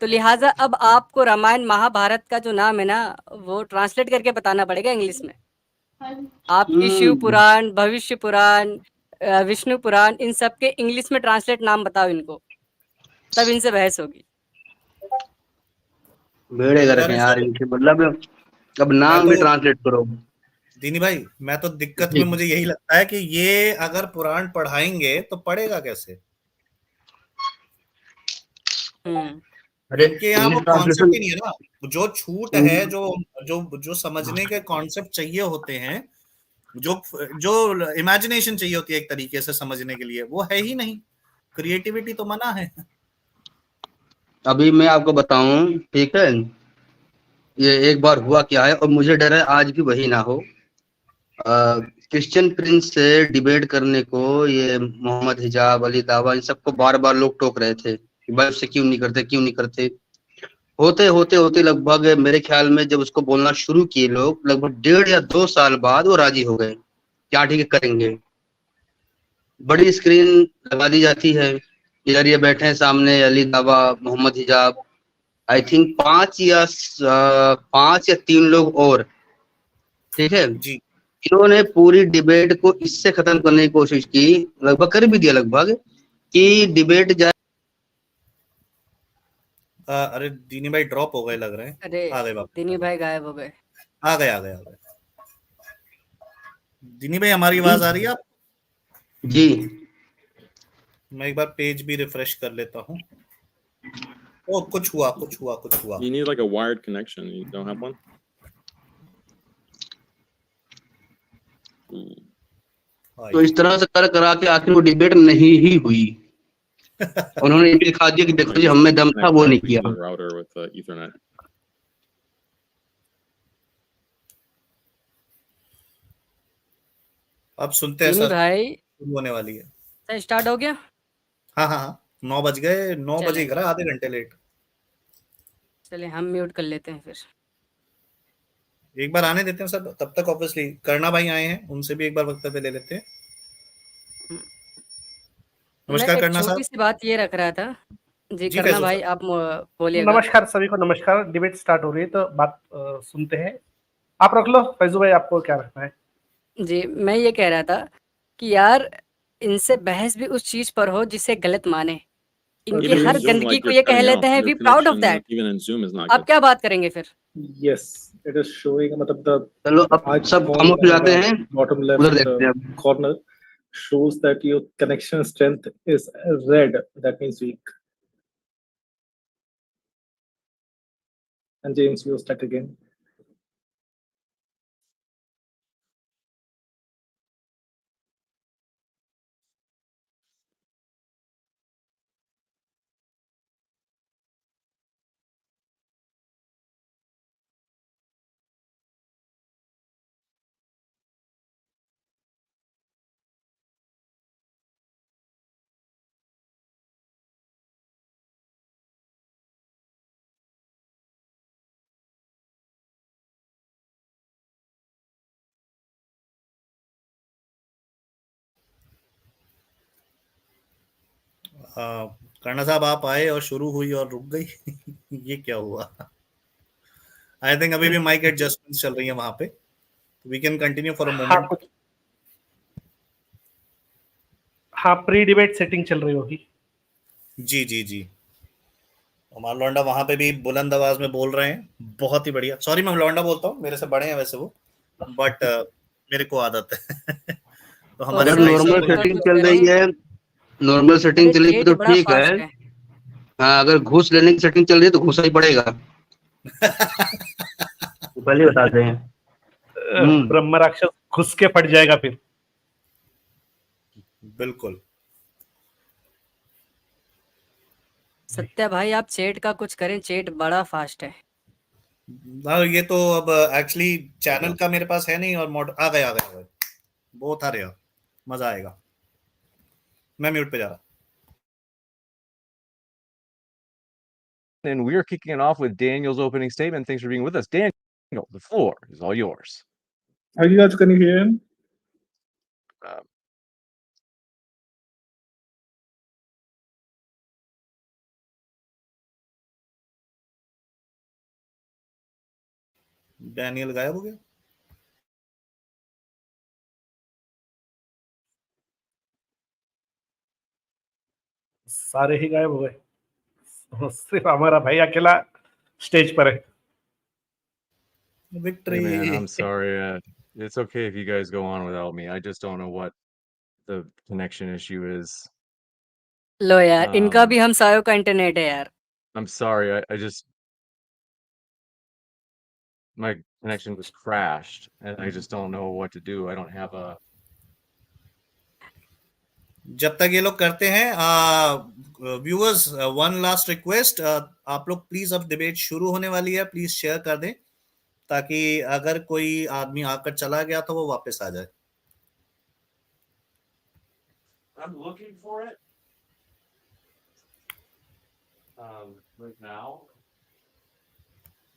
तो लिहाजा अब आपको रामायण महाभारत का जो नाम है ना, वो ट्रांसलेट करके बताना पड़ेगा इंग्लिश में। आपकी शिव पुराण, भविष्य पुराण, विष्णु पुराण, इन सब के इंग्लिश में ट्रांसलेट नाम बताओ इनको, तब इनसे बहस होगी। भेड़े कर रखे अरे यार सर, इनके, मतलब अब मैं नाम भी तो ट्रांसलेट करो। दीनी भाई, मैं तो दिक्कत में जी। मुझे यही लगता है कि ये अगर पुराण पढ़ाएंगे तो पढ़ेगा कैसे? हम्म। अरे इनके यहाँ वो इंग्लिश कॉन्सेप्ट ट्रांसलेशन। ही नहीं है ना। जो छूट है, जो जो जो समझने के कॉन्सेप्ट चाहिए होते हैं, जो जो इमेजिनेशन चाहिए होती है एक तरीके से समझने के लिए, वो है ही नहीं। क्रिएटिविटी तो मना है। अभी मैं आपको बताऊं, ठीक है, ये एक बार हुआ क्या है और मुझे डर है आज भी वही ना हो। क्रिश्चियन प्रिंस से डिबेट करने को ये मोहम्मद हिजाब, अली दावा, इन सबको बार बार लोग टोक रहे थे कि भाई उससे क्यों नहीं करते, क्यों नहीं करते। होते होते होते लगभग मेरे ख्याल में जब उसको बोलना शुरू किए लोग, लगभग 1.5 या 2 साल बाद वो राजी हो गए, क्या ठीक है करेंगे। बड़ी स्क्रीन लगा दी जाती है, इधर ये बैठे हैं सामने अली दावा, मोहम्मद हिजाब, आई थिंक 5 या 3 लोग और, ठीक है। जी। इन्होंने पूरी डिबेट को इससे खत्म करने की कोशिश की, लगभग कर भी दिया लगभग, कि डिबेट जाए। अरे दीनी भाई ड्रॉप हो गए लग रहे हैं। अरे आ गए वापस, दीनी भाई गायब हो गए। आ गए, आ गए, आ गए। दीनी भाई हमारी आवाज आ रही है आप? जी। मैं एक बार पेज भी रिफ्रेश कर लेता हूँ। ओ, कुछ हुआ, कुछ हुआ, कुछ हुआ। You need like a wired connection. You don't have one? तो इस तरह से कर करा के आखिर वो डिबेट नहीं ही हुई। उन्होंने ये भी दिखा दिया कि देखो जी Maybe हमें दम था, connect वो नहीं directly to किया। the router with Ethernet. अब सुनते हैं दीनी सर, भाई, शुरू होने वाली है। सर स्टार्ट हो गया? हाँ, हाँ, हाँ, 9 बज गए, 9 बजे चलें, करा, आधे घंटे लेट। चलें हम म्यूट कर लेते हैं फिर। एक बार आने देते हैं सर, तब तक ऑब्वियसली करना भाई आए हैं, उनसे भी एक बार वक्तव्य ले लेते हैं। हुँ। मैं नमस्कार एक करना साहब। छोटी-सी बात ये रख रहा था। जी, जी करना फैजल भाई साहब। आप बोलिएगा। नमस्कार सभी को, नमस्कार। डिबेट स्टार्ट हो रही है तो बात सुनते हैं। आप रख लो फैजू भाई, आपको क्या रखना है? जी, मैं ये कह रहा था कि यार इनसे बहस भी उस चीज़ पर हो जिसे गलत माने। इनकी Even in हर Zoom, गंदगी like को you're ये कह cutting लेते out. हैं, Your we proud of connection, that. even in Zoom, is not आप good. क्या बात करेंगे फिर? यस, इट इज शोइंग, मतलब द चलो अब सब खामोश हो जाते हैं, बॉटम उधर लेफ्ट देखते हैं अब। Corner shows that your connection strength is red, that means weak. And James, you start again. करना साहब आप आए और शुरू हुई और रुक गई। ये क्या हुआ? आई थिंक अभी भी माइक एडजस्टमेंट चल रही है वहां पे। We can continue for a हाँ, मोमेंट। कुछ हाँ, प्री डिबेट सेटिंग चल रही होगी। जी, जी, जी। हमारा लौंडा वहां पे भी बुलंद आवाज में बोल रहे हैं, बहुत ही बढ़िया। सॉरी मैं लौंडा बोलता हूँ, मेरे से बड़े हैं वैसे वो, बट मेरे को आदत है। तो ओह हमारे अगर भाई सर, साहब नॉर्मल को ऐसा सेटिंग क्यों चल कह रहे रही हैं? है, नॉर्मल सेटिंग अरे चल रही है तेज तो बड़ा ठीक है। फास्ट है। हाँ, अगर घूस लेने की सेटिंग चल रही है तो घूसा ही पड़ेगा, तो पहले बता दें। ब्रह्मराक्षस घुस के फट जाएगा फिर। बिल्कुल। सत्या भाई आप चैट का कुछ करें, चैट बड़ा फास्ट है। हाँ, ये तो अब एक्चुअली चैनल का मेरे पास है नहीं, और आ गया बहुत आ रहा, मजा आएगा। मैं म्यूट पे जा रहा। And we are kicking it off with Daniel's opening statement. Thanks for being with us. Daniel, the floor is all yours. Haqiqatjou, can you hear him? Daniel गायब हो गया। सारे ही गायब हो गए, सिर्फ हमारा भाई अकेला स्टेज पर है। Victory. Hey man, I'm sorry. It's okay if you guys go on without me. I just don't know what the connection issue is. लो यार, इनका Um, भी हम सायों का इंटरनेट है यार। I'm sorry. I just my connection was crashed, and I just don't know what to do. I don't have a. जब तक ये लोग करते हैं, व्यूअर्स, वन लास्ट रिक्वेस्ट, आप लोग प्लीज, अब डिबेट शुरू होने वाली है, प्लीज शेयर कर दें, ताकि अगर कोई आदमी आकर चला गया तो वो वापस आ जाए। I'm looking for it. Right now,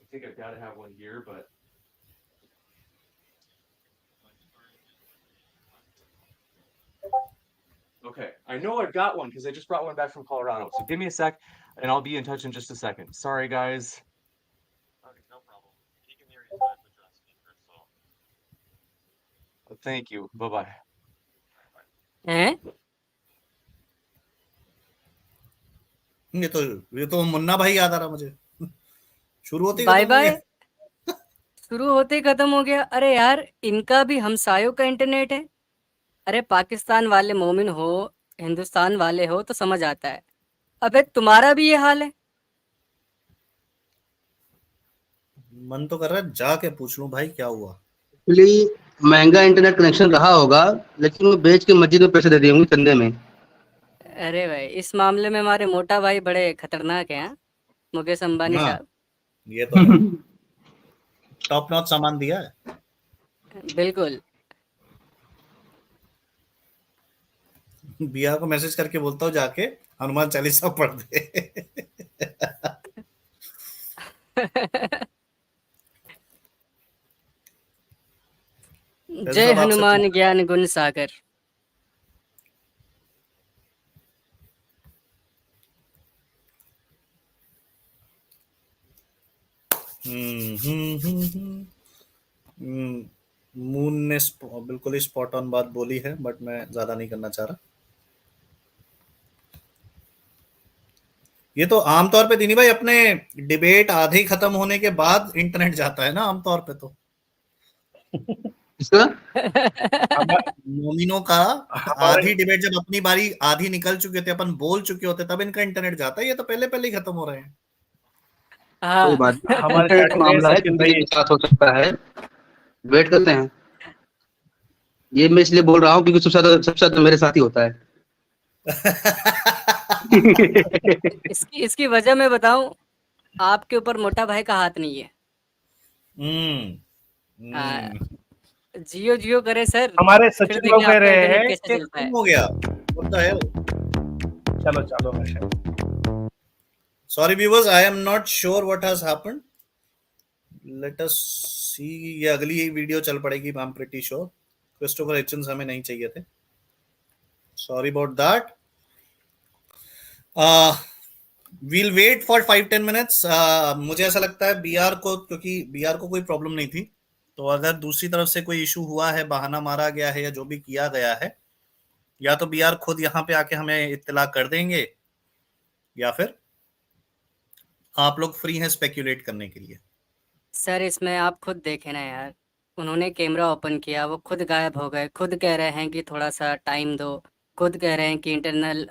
I think I've got to have one here, but. Okay, I know I've got one because I just brought one back from Colorado. So give me a sec, and I'll be in touch in just a second. Sorry, guys. Okay, no problem. He can hear you guys with the speaker, so. Thank you. Bye-bye. हैं? ये तो मुन्ना भाई याद आ रहा मुझे। शुरू होते ही bye खत्म हो बाय। गया। शुरू होते ही खत्म हो गया। अरे यार, इनका भी हमसायों का इंटरनेट है। अरे पाकिस्तान वाले मोमिन हो, हिंदुस्तान वाले हो तो समझ आता है। अबे तुम्हारा भी ये हाल है। मन तो कर रहा है जाके पूछ लूं भाई क्या हुआ। एक्चुअली महंगा इंटरनेट कनेक्शन रहा होगा, लेकिन वो बेच के मस्जिद में पैसे दे दिए होंगे चंदे में। अरे भाई, इस मामले में हमारे मोटा भाई बड़े खतरनाक हैं, हाँ? मुकेश अंबानी हाँ, साहब। ये तो है। टॉप नॉच सामान दिया है। बिल्कुल। बिया को मैसेज करके बोलता हूँ जाके हनुमान चालीसा पढ़ दे। जय हनुमान ज्ञान गुण सागर। मून ने बिल्कुल ही स्पॉट ऑन बात बोली है, बट मैं ज्यादा नहीं करना चाह रहा। ये तो आमतौर पे दीनी भाई अपने डिबेट आधे खत्म होने के बाद इंटरनेट जाता है ना, आमतौर पे तो इसका मोमिनों का आधी डिबेट जब अपनी बारी आधी निकल चुके थे, अपन बोल चुके होते, तब इनका इंटरनेट जाता है। ये तो पहले पहले ही खत्म हो रहे हैं। कोई बात नहीं, हमारे इंटरनेट चैट में मामला है, सचिन किसी भाई के साथ हो सकता है। वेट करते हैं। ये मैं इसलिए बोल रहा हूँ क्योंकि सबसे ज्यादा मेरे साथ ही होता है। इसकी वजह मैं बताऊं, आपके ऊपर मोटा भाई का हाथ नहीं है। जियो जियो करे सर। हमारे फिर सचिन देखें लोग कह आपका रहे इंटरनेट हैं कैसे कि चलता है। हो गया, what the hell? चलो Harshad. Sorry viewers, I am not sure what has happened. Let us see. ये अगली वीडियो चल पड़ेगी, I'm pretty sure. क्रिस्टोफर हिचन्स हमें नहीं चाहिए थे। Sorry about that. We'll wait for 5-10 minutes. मुझे ऐसा लगता है बीआर को, क्योंकि बीआर को कोई प्रॉब्लम नहीं थी, तो अगर दूसरी तरफ से कोई इशू हुआ है, बहाना मारा गया है या जो भी किया गया है, या तो बीआर खुद यहाँ पे आके हमें इत्तला कर देंगे, या फिर आप लोग फ्री हैं स्पेक्यूलेट करने के लिए। सर इसमें आप खुद देखें ना यार, उन्होंने कैमरा ओपन किया, वो खुद गायब हो गए, खुद कह रहे हैं कि थोड़ा सा टाइम दो, खुद कह रहे हैं कि इंटरनल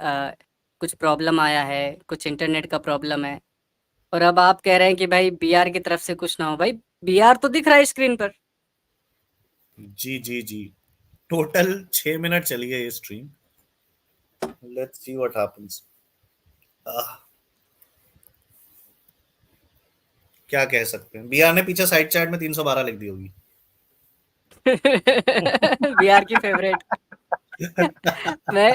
कुछ प्रॉब्लम आया है, कुछ इंटरनेट का प्रॉब्लम है, और अब आप कह रहे हैं कि भाई बीआर की तरफ से कुछ ना हो। भाई बीआर तो दिख रहा है स्क्रीन पर। जी टोटल 6 मिनट चली है ये stream. Let's see what happens. क्या कह सकते हैं। बीआर ने पीछे साइड चैट में 312 लिख दी होगी। बिहार की फेवरेट। मैं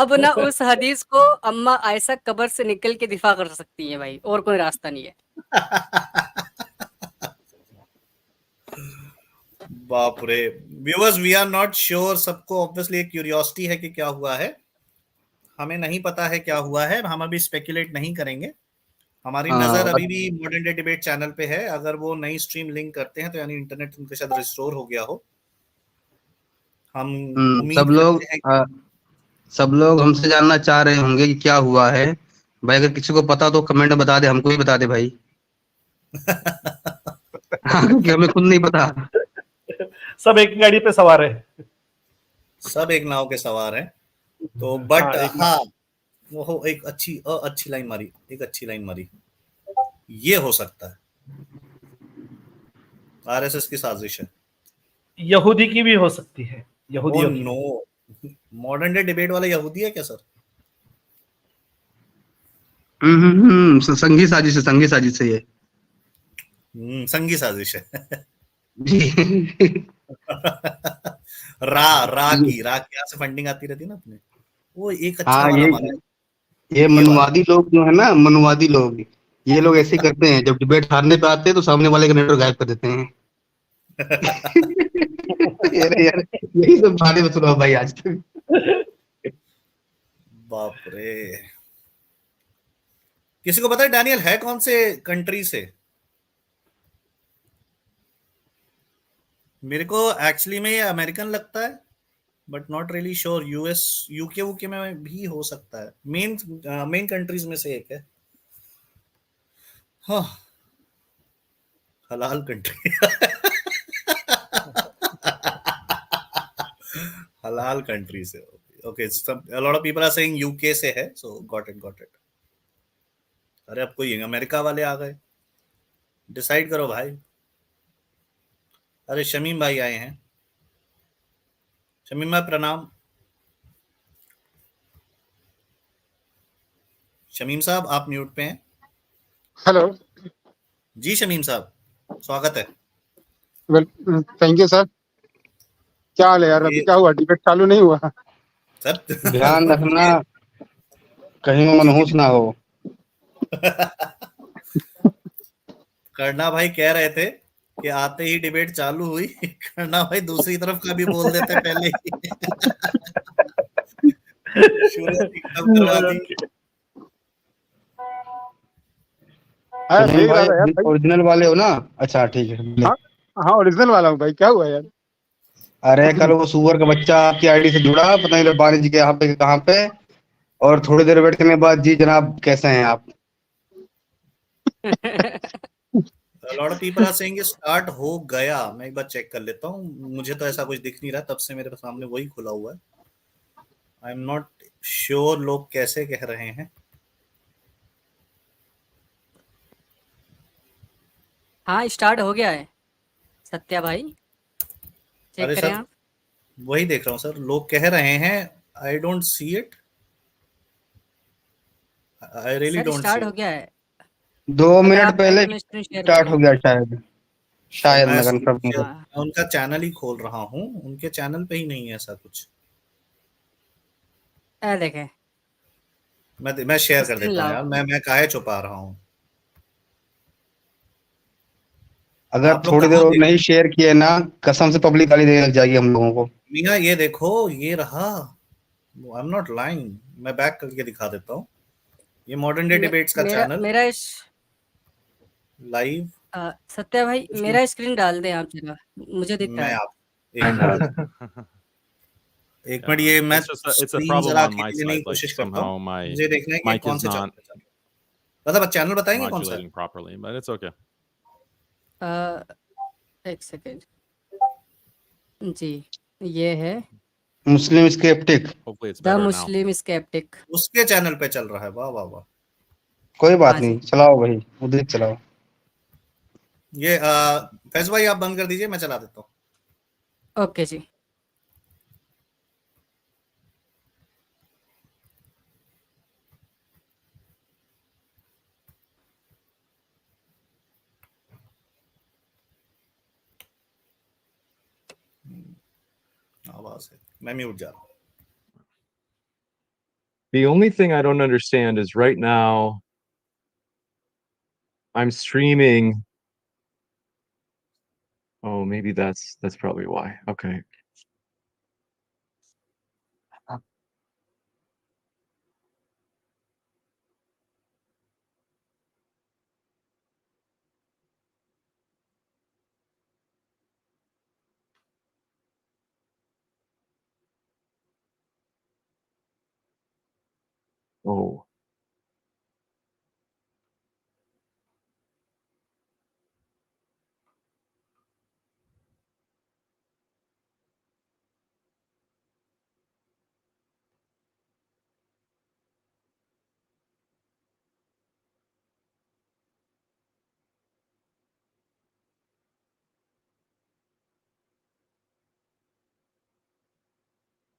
अब ना उस हदीस को अम्मा आयशा कब्र से निकल के दिफा कर सकती हैं भाई, और कोई रास्ता नहीं है। बाप रे। Viewers, we are not sure. सबको ऑब्वियसली एक क्यूरियोसिटी है कि क्या हुआ है। हमें नहीं पता है क्या हुआ है, हम अभी स्पेकुलेट नहीं करेंगे। हमारी नजर अभी भी मॉडर्न डे डिबेट चैनल पे है। अगर वो नई स्ट्रीम लिंक करते हैं तो यानी इंटरनेट उनके साथ रिस्टोर हो गया हो। हम सब उम्मीद लोग करते हैं। सब लोग हमसे जानना चाह रहे होंगे कि क्या हुआ है। भाई अगर किसी को पता तो कमेंट में बता दे, हमको भी बता दे भाई। हाँ, क्योंकि हमें खुद नहीं पता। सब एक गाड़ी पे सवार है। सब एक नाव के सवार हैं। तो बट हाँ, एक हाँ, वो एक अच्छी लाइन मारी, एक अच्छी लाइन मारी। ये हो सकता है आरएसएस की साजिश है। यहूदी की भी हो सकती है, ओ यहूदियों की। नो, मॉडर्न डे डिबेट वाला यहूदी है क्या सर? संगी साजिश है, संगी साजिश है ये। संगी साजिश है। जी। रा की यहाँ से फंडिंग आती रहती है ना अपने। वो एक अच्छा हाँ, वाला माना ये ये वाला। मनुवादी लोग जो है ना, मनुवादी लोग, ये लोग ऐसे ही करते हैं। जब डिबेट हारने पे आते हैं तो सामने वाले का नेटवर्क गायब कर देते हैं। यार यार, यही सब बातें में सुना भाई आज तक। बाप रे। किसी को पता है डैनियल है कौन से कंट्री से? मेरे को एक्चुअली में ये अमेरिकन लगता है, but not really sure. US, UK वूके में भी हो सकता है। मेन कंट्रीज में से एक है। हाँ, हलाल कंट्री। हलाल कंट्री से। Okay, a lot of people are saying UK से है, so got it। अरे अब कोई अमेरिका वाले आ गए। डिसाइड करो भाई। अरे शमीम भाई आए हैं। शमीम भाई प्रणाम। शमीम साहब आप म्यूट पे हैं। हेलो। जी शमीम साहब, स्वागत है। Well, thank you sir. क्या हाल है यार? अभी ये क्या हुआ? डिबेट चालू नहीं हुआ? सब ध्यान रखना, ये कहीं वो जी जी मनहूस ना हो। करना भाई कह रहे थे कि आते ही डिबेट चालू हुई। करना भाई दूसरी तरफ का भी बोल देते पहले ही। शुरुआत एकदम करवा दी। हाँ, सुनील देख रहा भाई, था यार भाई। ओरिजिनल वाले हो ना? अच्छा ठीक है, बोले। हाँ हाँ, ओरिजिनल वाला हूँ भाई। क्या हुआ यार? अरे कल वो सुअर का बच्चा आपकी आईडी से जुड़ा, पता नहीं बानी जी के यहाँ पे कहाँ पे, और थोड़ी देर वेट करने के बाद, जी जनाब कैसे हैं आप? A lot of people are saying start हो गया। मैं एक बार चेक कर लेता हूँ। मुझे तो ऐसा कुछ दिख नहीं रहा, तब से मेरे सामने वही खुला हुआ है। आई एम नॉट श्योर लोग कैसे कह रहे हैं। हाँ, स्टार्ट हो गया है सत्या भाई, चेक अरे करें सर, आप। वही देख रहा हूँ सर, लोग कह रहे हैं। I don't see it. I really sir don't see start हो इट। गया है। 2 मिनट आप कहें पहले तो मैं स्क्रीन शेयर कर स्टार्ट हो दूँ। गया शायद। तो शायद मैं मैं कंफर्म नहीं हूँ। हाँ, उनका चैनल ही खोल रहा हूँ। उनके चैनल पे ही नहीं है ऐसा कुछ। देखें, मैं शेयर कर स्क्रीन देता हूँ लाओ। यार। मैं काहे छुपा रहा हूँ। अगर आप लोग थोड़ी देर कहाँ और देख रहे नहीं शेयर किए ना, कसम से पब्लिक गाली देने लग जाएगी हम लोगों को। हो? मीना ये देखो, ये रहा। आई एम नॉट लाइंग। मैं बैक करके दिखा देता हूँ। ये मॉडर्न डे मे, डिबेट्स का मेरा चैनल मेरा इस लाइव। सत्या भाई मेरा स्क्रीन डाल दें आप जरा, मुझे दिख रहा मैं है। आप एक मिनट डाल देता हूँ। एक मिनट, ये मैं It's a स्क्रीन problem जरा on my अकेले लेने side. की Like कोशिश करता हूँ। somehow my मुझे देखना है कि mic कौन is से not चैनल। मतलब चैनल बताएंगे कौन सा है? modulating properly, but it's okay. अ, एक सेकेंड जी, ये है Muslim sceptic. Hopefully it's the better now. Muslim sceptic. उसके चैनल पे चल रहा है। वाह वाह वाह। कोई हाँ बात जी, नहीं, चलाओ भाई, उधर ही चलाओ। ये फैज भाई आप बंद कर दीजिए, मैं चला देता हूँ। ओके जी। आवाज है, मैं म्यूट जा रहा हूँ। The only thing I don't understand is right now I'm streaming. Oh, maybe that's probably why. Okay. Oh.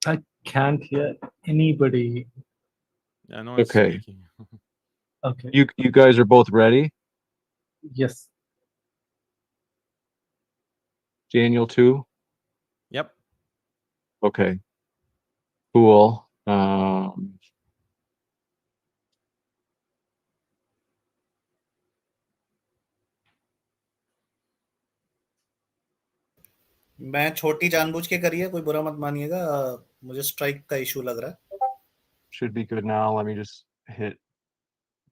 I can't hear anybody. Yeah, no one's Okay. speaking. Okay. You guys are both ready? Yes. Daniel too? Yep. Okay. Cool. मैं छोटी जानबूझ के करी है, कोई बुरा मत मानिएगा, मुझे स्ट्राइक का इशू लग रहा है। Should be good now. Let me just hit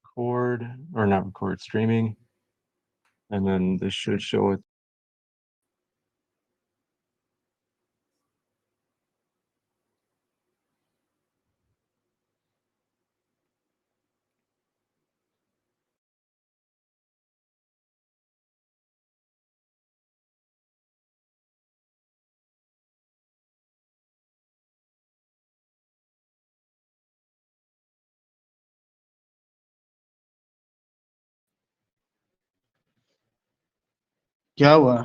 record, or not record, streaming. And then this should show it. क्या हुआ?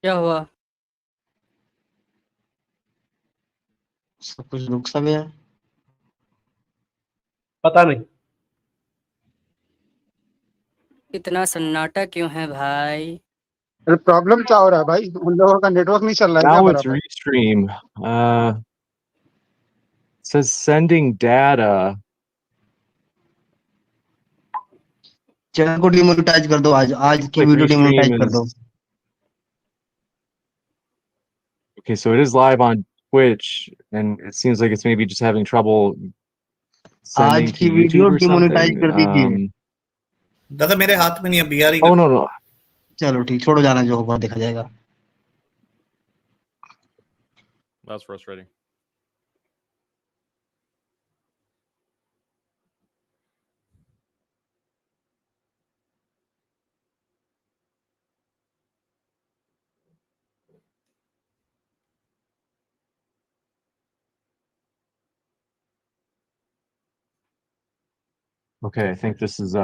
क्या हुआ? सब कुछ रुक सा गया। पता नहीं। इतना सन्नाटा क्यों है भाई? अरे प्रॉब्लम क्या हो रहा है भाई? उन लोगों का नेटवर्क नहीं चल रहा है क्या Now it's बराबर? restream. It says sending data. Channel को डिमोनेटाइज कर दो, आज की Like वीडियो डिमोनेटाइज restream कर दो। is okay, so it is live on Twitch, and it seems like it's maybe just having trouble sending आज to की YouTube video or demonetize something. कर दीजिए। दादा मेरे हाथ में नहीं है, बीआर ही Oh कर। no. चलो ठीक, छोड़ो, जाना जो होगा देखा जाएगा। That's frustrating. Okay, I think this is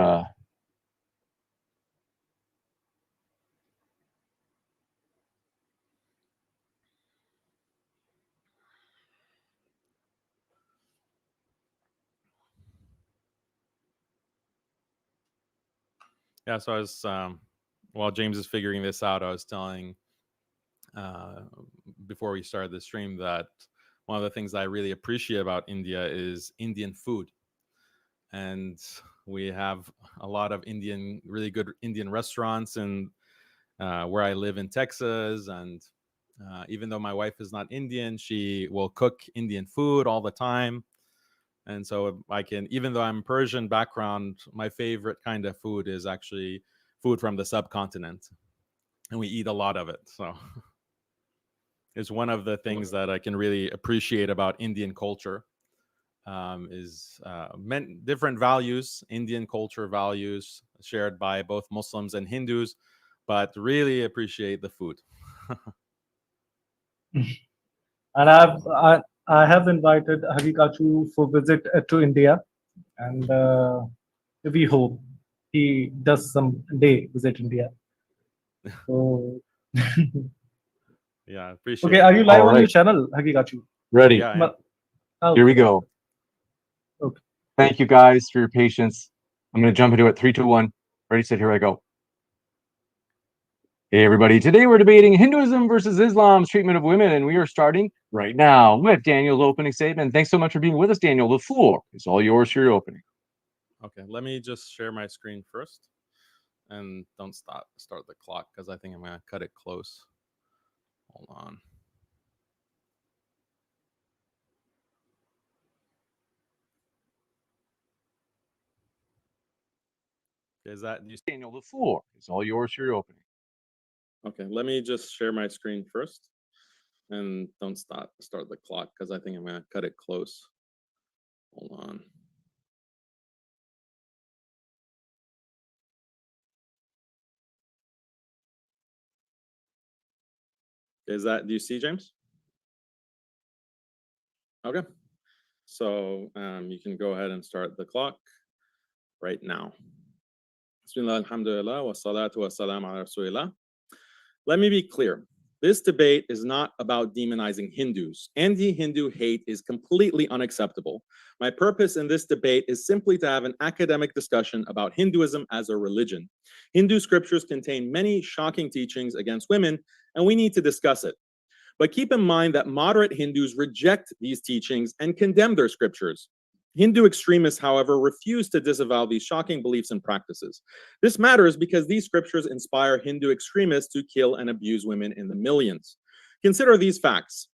Yeah, so I was while James is figuring this out, I was telling before we started the stream that one of the things I really appreciate about India is Indian food. And we have a lot of really good Indian restaurants and where I live in Texas. And even though my wife is not Indian, she will cook Indian food all the time. And so I can, even though I'm Persian background, my favorite kind of food is actually food from the subcontinent. And we eat a lot of it. So it's one of the things that I can really appreciate about Indian culture. Is different values, Indian culture values shared by both Muslims and Hindus, but really appreciate the food. And I have invited Haqiqatjou for visit to India, and we hope he does some day visit India. So Yeah, appreciate okay, it. are you live All on your right. channel, Haqiqatjou? ready. Yeah, yeah. Okay. Here we go. Okay. Thank you guys for your patience. I'm going to jump into it. 3, 2, 1. Ready, set, here I go. Hey everybody, today we're debating Hinduism versus Islam's treatment of women, and we are starting right now with Daniel's opening statement. Thanks so much for being with us, Daniel. The floor is all yours for your opening. Okay, let me just share my screen first, and don't start the clock because I think I'm going to cut it close. Hold on. Is that Daniel? The floor is all yours for your opening. Okay, let me just share my screen first, and don't start the clock because I think I'm going to cut it close. Hold on. Is that, do you see, James? Okay, so you can go ahead and start the clock right now. Bismillah, alhamdulillah, wa salatu wa salam ala rasulillah. Let me be clear. This debate is not about demonizing Hindus. Anti-Hindu hate is completely unacceptable. My purpose in this debate is simply to have an academic discussion about Hinduism as a religion. Hindu scriptures contain many shocking teachings against women, and we need to discuss it. But keep in mind that moderate Hindus reject these teachings and condemn their scriptures. Hindu extremists, however, refuse to disavow these shocking beliefs and practices. This matters because these scriptures inspire Hindu extremists to kill and abuse women in the millions. Consider these facts.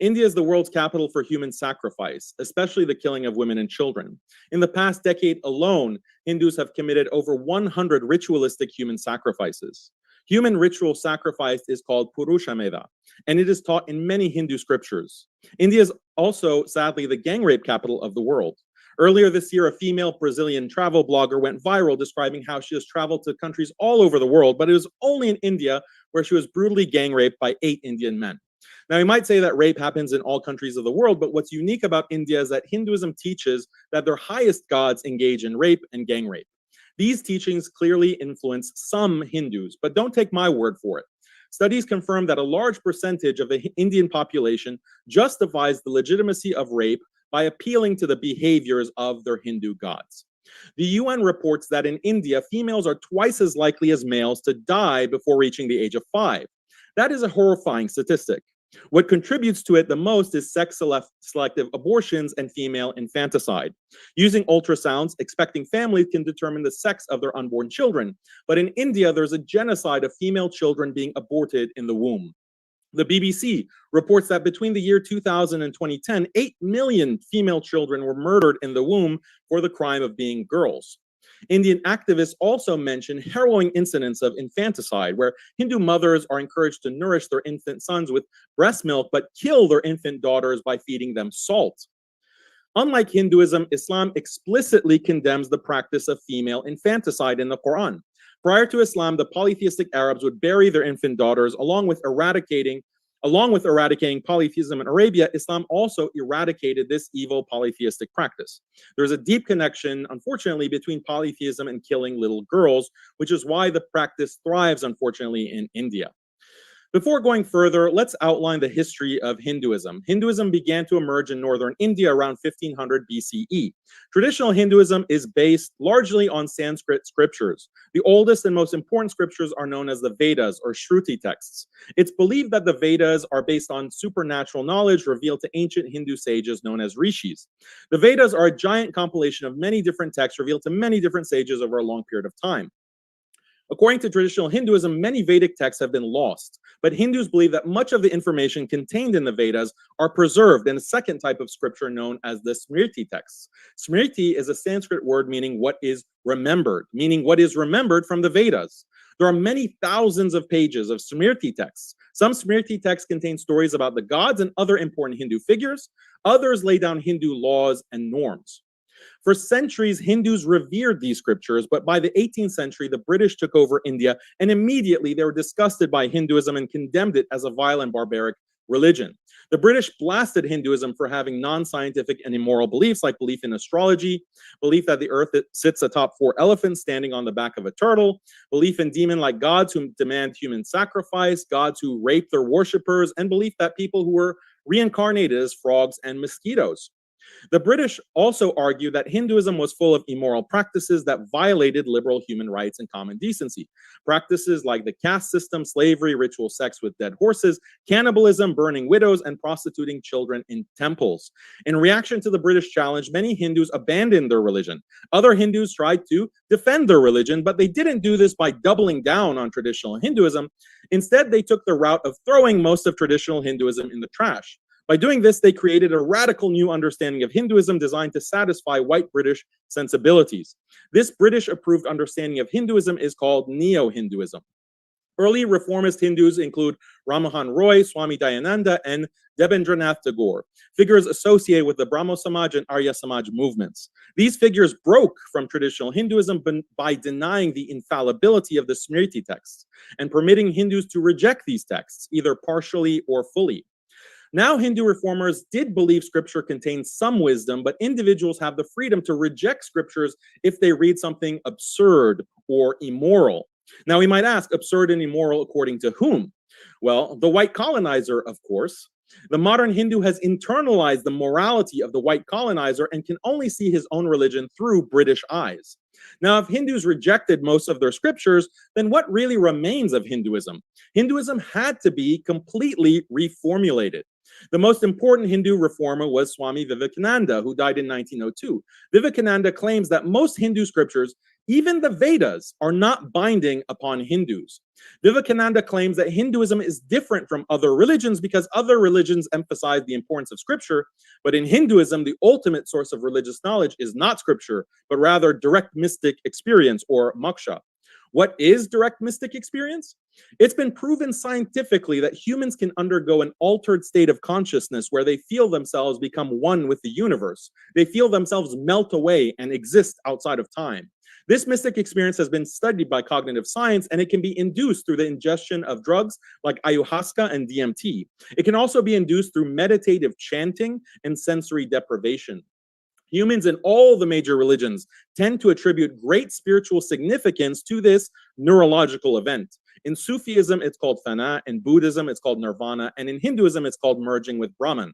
India is the world's capital for human sacrifice, especially the killing of women and children. In the past decade alone, Hindus have committed over 100 ritualistic human sacrifices. Human ritual sacrifice is called Purushameda, and it is taught in many Hindu scriptures. India is also, sadly, the gang rape capital of the world. Earlier this year, a female Brazilian travel blogger went viral describing how she has traveled to countries all over the world, but it was only in India where she was brutally gang raped by 8 Indian men. Now, you might say that rape happens in all countries of the world, but what's unique about India is that Hinduism teaches that their highest gods engage in rape and gang rape. These teachings clearly influence some Hindus, but don't take my word for it. Studies confirm that a large percentage of the Indian population justifies the legitimacy of rape by appealing to the behaviors of their Hindu gods. The UN reports that in India, females are twice as likely as males to die before reaching the age of 5. That is a horrifying statistic. What contributes to it the most is sex-selective abortions and female infanticide. Using ultrasounds, expecting families can determine the sex of their unborn children. But in India, there's a genocide of female children being aborted in the womb. The BBC reports that between the year 2000 and 2010, 8 million female children were murdered in the womb for the crime of being girls. Indian activists also mention harrowing incidents of infanticide, where Hindu mothers are encouraged to nourish their infant sons with breast milk, but kill their infant daughters by feeding them salt. Unlike Hinduism, Islam explicitly condemns the practice of female infanticide in the Quran. Prior to Islam, the polytheistic Arabs would bury their infant daughters along with eradicating polytheism in Arabia. Islam also eradicated this evil polytheistic practice. There's a deep connection, unfortunately, between polytheism and killing little girls, which is why the practice thrives, unfortunately, in India. Before going further, let's outline the history of Hinduism. Hinduism began to emerge in northern India around 1500 BCE. Traditional Hinduism is based largely on Sanskrit scriptures. The oldest and most important scriptures are known as the Vedas, or Shruti texts. It's believed that the Vedas are based on supernatural knowledge revealed to ancient Hindu sages known as rishis. The Vedas are a giant compilation of many different texts revealed to many different sages over a long period of time. According to traditional Hinduism, many Vedic texts have been lost, but Hindus believe that much of the information contained in the Vedas are preserved in a second type of scripture known as the Smriti texts. Smriti is a Sanskrit word meaning what is remembered, from the Vedas. There are many thousands of pages of Smriti texts. Some Smriti texts contain stories about the gods and other important Hindu figures. Others lay down Hindu laws and norms. For centuries, Hindus revered these scriptures, but by the 18th century, the British took over India, and immediately they were disgusted by Hinduism and condemned it as a vile and barbaric religion. The British blasted Hinduism for having non-scientific and immoral beliefs, like belief in astrology, belief that the earth sits atop 4 elephants standing on the back of a turtle, belief in demon-like gods who demand human sacrifice, gods who rape their worshippers, and belief that people who were reincarnated as frogs and mosquitoes. The British also argued that Hinduism was full of immoral practices that violated liberal human rights and common decency. Practices like the caste system, slavery, ritual sex with dead horses, cannibalism, burning widows, and prostituting children in temples. In reaction to the British challenge, many Hindus abandoned their religion. Other Hindus tried to defend their religion, but they didn't do this by doubling down on traditional Hinduism. Instead, they took the route of throwing most of traditional Hinduism in the trash. By doing this, they created a radical new understanding of Hinduism designed to satisfy white British sensibilities. This British-approved understanding of Hinduism is called Neo-Hinduism. Early reformist Hindus include Rammohan Roy, Swami Dayananda, and Debendranath Tagore, figures associated with the Brahmo Samaj and Arya Samaj movements. These figures broke from traditional Hinduism by denying the infallibility of the Smriti texts and permitting Hindus to reject these texts, either partially or fully. Now, Hindu reformers did believe scripture contains some wisdom, but individuals have the freedom to reject scriptures if they read something absurd or immoral. Now, we might ask, absurd and immoral according to whom? Well, the white colonizer, of course. The modern Hindu has internalized the morality of the white colonizer and can only see his own religion through British eyes. Now, if Hindus rejected most of their scriptures, then what really remains of Hinduism? Hinduism had to be completely reformulated. The most important Hindu reformer was Swami Vivekananda, who died in 1902. Vivekananda claims that most Hindu scriptures, even the Vedas, are not binding upon Hindus. Vivekananda claims that Hinduism is different from other religions because other religions emphasize the importance of scripture, but in Hinduism, the ultimate source of religious knowledge is not scripture, but rather direct mystic experience, or moksha. What is direct mystic experience? It's been proven scientifically that humans can undergo an altered state of consciousness where they feel themselves become one with the universe. They feel themselves melt away and exist outside of time. This mystic experience has been studied by cognitive science, and it can be induced through the ingestion of drugs like ayahuasca and DMT. It can also be induced through meditative chanting and sensory deprivation. Humans in all the major religions tend to attribute great spiritual significance to this neurological event. In Sufism, it's called fana. In Buddhism, it's called nirvana. And in Hinduism, it's called merging with Brahman.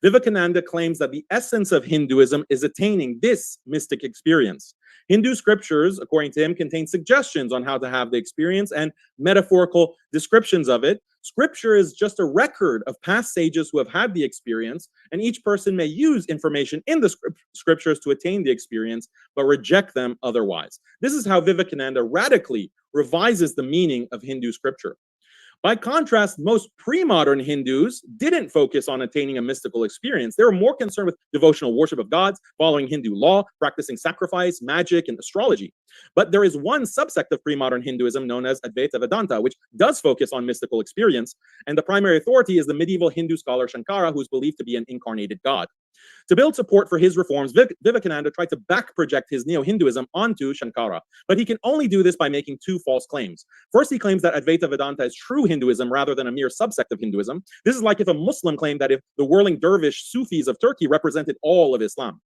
Vivekananda claims that the essence of Hinduism is attaining this mystic experience. Hindu scriptures, according to him, contain suggestions on how to have the experience and metaphorical descriptions of it. Scripture is just a record of past sages who have had the experience, and each person may use information in the scriptures to attain the experience, but reject them otherwise. This is how Vivekananda radically revises the meaning of Hindu scripture. By contrast, most pre-modern Hindus didn't focus on attaining a mystical experience. They were more concerned with devotional worship of gods, following Hindu law, practicing sacrifice, magic, and astrology. But there is one subsect of pre-modern Hinduism known as Advaita Vedanta, which does focus on mystical experience, and the primary authority is the medieval Hindu scholar Shankara, who is believed to be an incarnated god. To build support for his reforms, Vivekananda tried to back-project his neo-Hinduism onto Shankara, but he can only do this by making two false claims. First, he claims that Advaita Vedanta is true Hinduism rather than a mere subsect of Hinduism. This is like if a Muslim claimed that if the whirling dervish Sufis of Turkey represented all of Islam.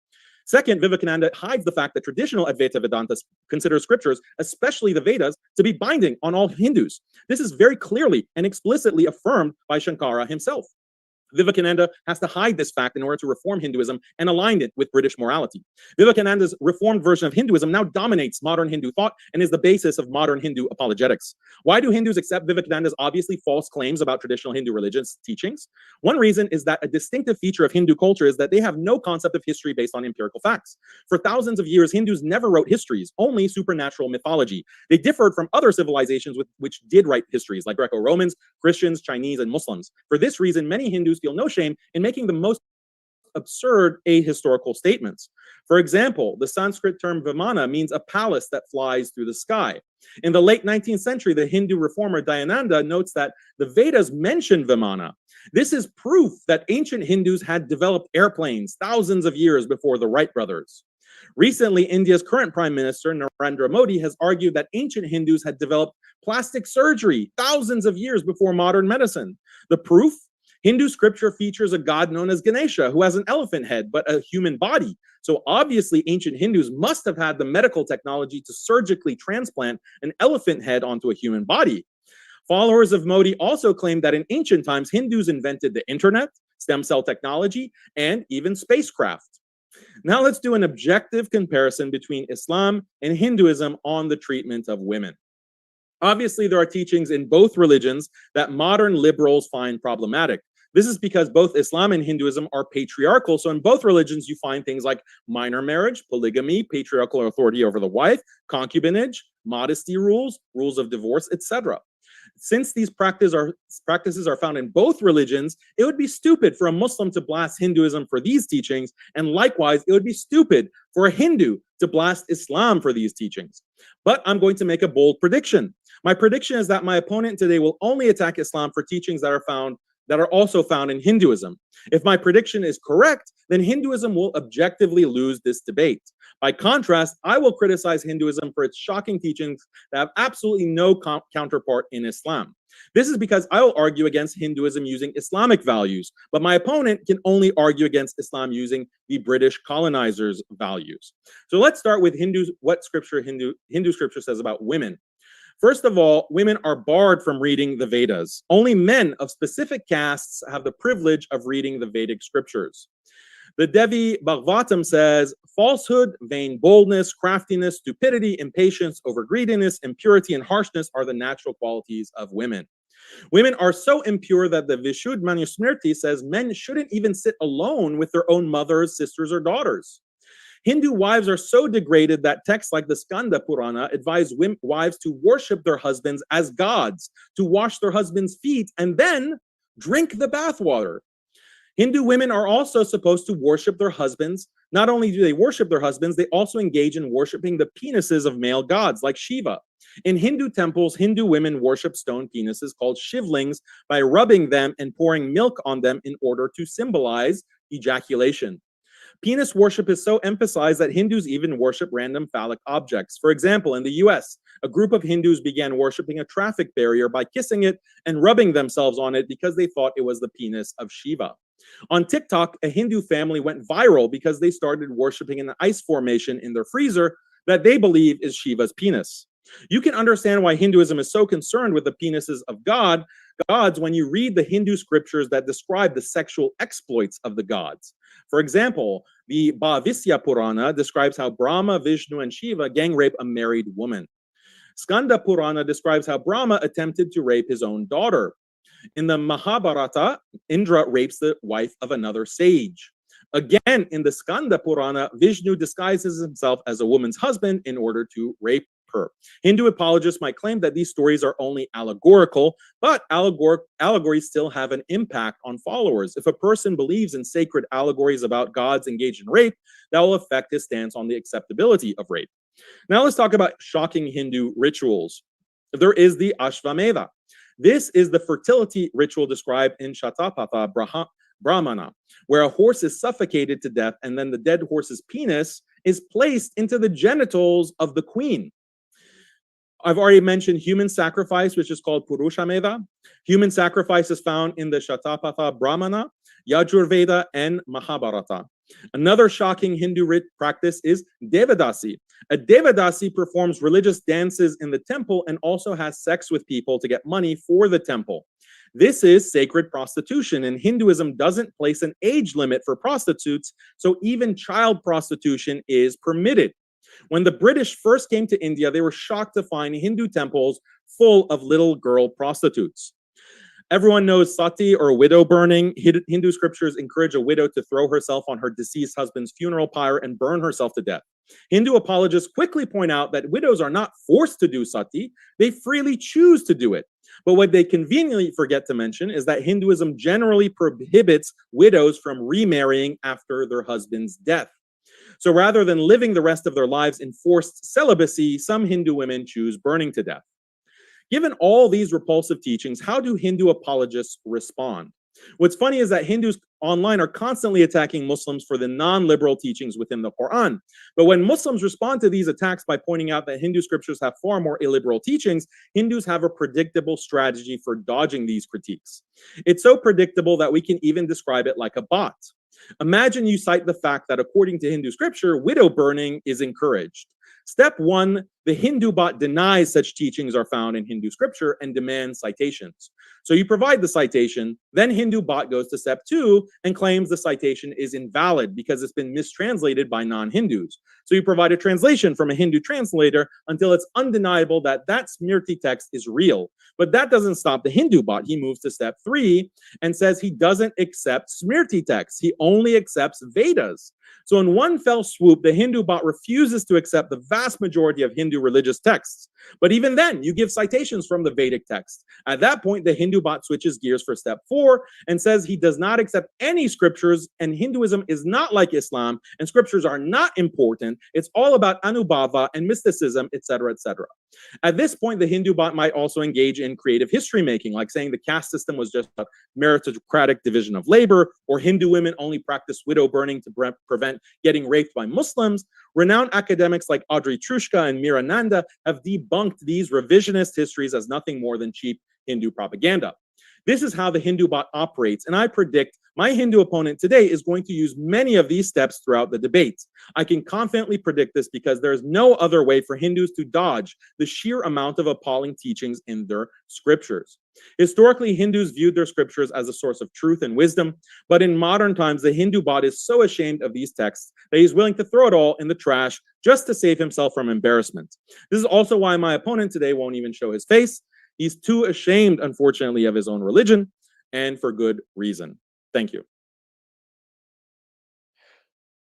Second, Vivekananda hides the fact that traditional Advaita Vedanta considers scriptures, especially the Vedas, to be binding on all Hindus. This is very clearly and explicitly affirmed by Shankara himself. Vivekananda has to hide this fact in order to reform Hinduism and align it with British morality. Vivekananda's reformed version of Hinduism now dominates modern Hindu thought and is the basis of modern Hindu apologetics. Why do Hindus accept Vivekananda's obviously false claims about traditional Hindu religious teachings? One reason is that a distinctive feature of Hindu culture is that they have no concept of history based on empirical facts. For thousands of years, Hindus never wrote histories, only supernatural mythology. They differed from other civilizations which did write histories, like Greco-Romans, Christians, Chinese, and Muslims. For this reason, many Hindus feel no shame in making the most absurd ahistorical statements. For example, the Sanskrit term Vimana means a palace that flies through the sky. In the late 19th century, the Hindu reformer Dayananda notes that the Vedas mention Vimana. This is proof that ancient Hindus had developed airplanes thousands of years before the Wright brothers. Recently, India's current Prime Minister, Narendra Modi, has argued that ancient Hindus had developed plastic surgery thousands of years before modern medicine. The proof? Hindu scripture features a god known as Ganesha, who has an elephant head, but a human body. So obviously, ancient Hindus must have had the medical technology to surgically transplant an elephant head onto a human body. Followers of Modi also claim that in ancient times, Hindus invented the internet, stem cell technology, and even spacecraft. Now let's do an objective comparison between Islam and Hinduism on the treatment of women. Obviously, there are teachings in both religions that modern liberals find problematic. This is because both Islam and Hinduism are patriarchal. So in both religions, you find things like minor marriage, polygamy, patriarchal authority over the wife, concubinage, modesty rules, rules of divorce, etc. Since these practices are found in both religions, it would be stupid for a Muslim to blast Hinduism for these teachings, and likewise, it would be stupid for a Hindu to blast Islam for these teachings. But I'm going to make a bold prediction. My prediction is that my opponent today will only attack Islam for teachings that are also found in Hinduism. If my prediction is correct, then Hinduism will objectively lose this debate. By contrast, I will criticize Hinduism for its shocking teachings that have absolutely no counterpart in Islam. This is because I will argue against Hinduism using Islamic values, but my opponent can only argue against Islam using the British colonizers' values. So let's start with what Hindu scripture says about women. First of all, women are barred from reading the Vedas. Only men of specific castes have the privilege of reading the Vedic scriptures. The Devi Bhagavatam says, falsehood, vain boldness, craftiness, stupidity, impatience, overgreediness, impurity, and harshness are the natural qualities of women. Women are so impure that the Vishuddha Manusmriti says men shouldn't even sit alone with their own mothers, sisters, or daughters. Hindu wives are so degraded that texts like the Skanda Purana advise wives to worship their husbands as gods, to wash their husbands' feet, and then drink the bathwater. Hindu women are also supposed to worship their husbands. Not only do they worship their husbands, they also engage in worshiping the penises of male gods like Shiva. In Hindu temples, Hindu women worship stone penises called shivlings by rubbing them and pouring milk on them in order to symbolize ejaculation. Penis worship is so emphasized that Hindus even worship random phallic objects. For example, in the US, a group of Hindus began worshiping a traffic barrier by kissing it and rubbing themselves on it because they thought it was the penis of Shiva. On TikTok, a Hindu family went viral because they started worshiping an ice formation in their freezer that they believe is Shiva's penis. You can understand why Hinduism is so concerned with the penises of gods when you read the Hindu scriptures that describe the sexual exploits of the gods. For example, the Bhavisya Purana describes how Brahma, Vishnu, and Shiva gang rape a married woman. Skanda Purana describes how Brahma attempted to rape his own daughter. In the Mahabharata, Indra rapes the wife of another sage. Again, in the Skanda Purana, Vishnu disguises himself as a woman's husband in order to rape her. Hindu apologists might claim that these stories are only allegorical, but allegories still have an impact on followers. If a person believes in sacred allegories about gods engaged in rape, that will affect his stance on the acceptability of rape. Now let's talk about shocking Hindu rituals. There is the Ashvamedha. This is the fertility ritual described in Shatapatha Brahmana, where a horse is suffocated to death and then the dead horse's penis is placed into the genitals of the queen. I've already mentioned human sacrifice, which is called Purushamedha. Human sacrifice is found in the Shatapatha Brahmana, Yajurveda, and Mahabharata. Another shocking Hindu practice is Devadasi. A Devadasi performs religious dances in the temple and also has sex with people to get money for the temple. This is sacred prostitution, and Hinduism doesn't place an age limit for prostitutes, so even child prostitution is permitted. When the British first came to India, they were shocked to find Hindu temples full of little girl prostitutes. Everyone knows sati, or widow burning. Hindu scriptures encourage a widow to throw herself on her deceased husband's funeral pyre and burn herself to death. Hindu apologists quickly point out that widows are not forced to do sati, they freely choose to do it. But what they conveniently forget to mention is that Hinduism generally prohibits widows from remarrying after their husband's death. So rather than living the rest of their lives in forced celibacy, some Hindu women choose burning to death. Given all these repulsive teachings, how do Hindu apologists respond? What's funny is that Hindus online are constantly attacking Muslims for the non-liberal teachings within the Quran. But when Muslims respond to these attacks by pointing out that Hindu scriptures have far more illiberal teachings, Hindus have a predictable strategy for dodging these critiques. It's so predictable that we can even describe it like a bot. Imagine you cite the fact that according to Hindu scripture, widow burning is encouraged. Step one, the Hindu bot denies such teachings are found in Hindu scripture and demands citations. So you provide the citation, Then Hindu bot goes to step 2 and claims the citation is invalid because it's been mistranslated by non-Hindus. So you provide a translation from a Hindu translator until it's undeniable that that Smriti text is real. But that doesn't stop the Hindu bot. He moves to step 3 and says he doesn't accept Smriti texts. He only accepts Vedas. So in one fell swoop, the Hindu bot refuses to accept the vast majority of Hindu religious texts. But even then, you give citations from the Vedic text. At that point, the Hindu bot switches gears for step 4 and says he does not accept any scriptures, and Hinduism is not like Islam, and scriptures are not important. It's all about anubhava and mysticism, etc., etc. At this point, the Hindu bot might also engage in creative history making, like saying the caste system was just a meritocratic division of labor, or Hindu women only practice widow burning to prevent getting raped by Muslims. Renowned academics like Audrey Trushka and Meera Nanda have debunked these revisionist histories as nothing more than cheap Hindu propaganda. This is how the Hindu bot operates, and I predict my Hindu opponent today is going to use many of these steps throughout the debate. I can confidently predict this because there is no other way for Hindus to dodge the sheer amount of appalling teachings in their scriptures. Historically, Hindus viewed their scriptures as a source of truth and wisdom, but in modern times, the Hindu bot is so ashamed of these texts that he's willing to throw it all in the trash just to save himself from embarrassment. This is also why my opponent today won't even show his face. He's too ashamed, unfortunately, of his own religion, and for good reason. Thank you.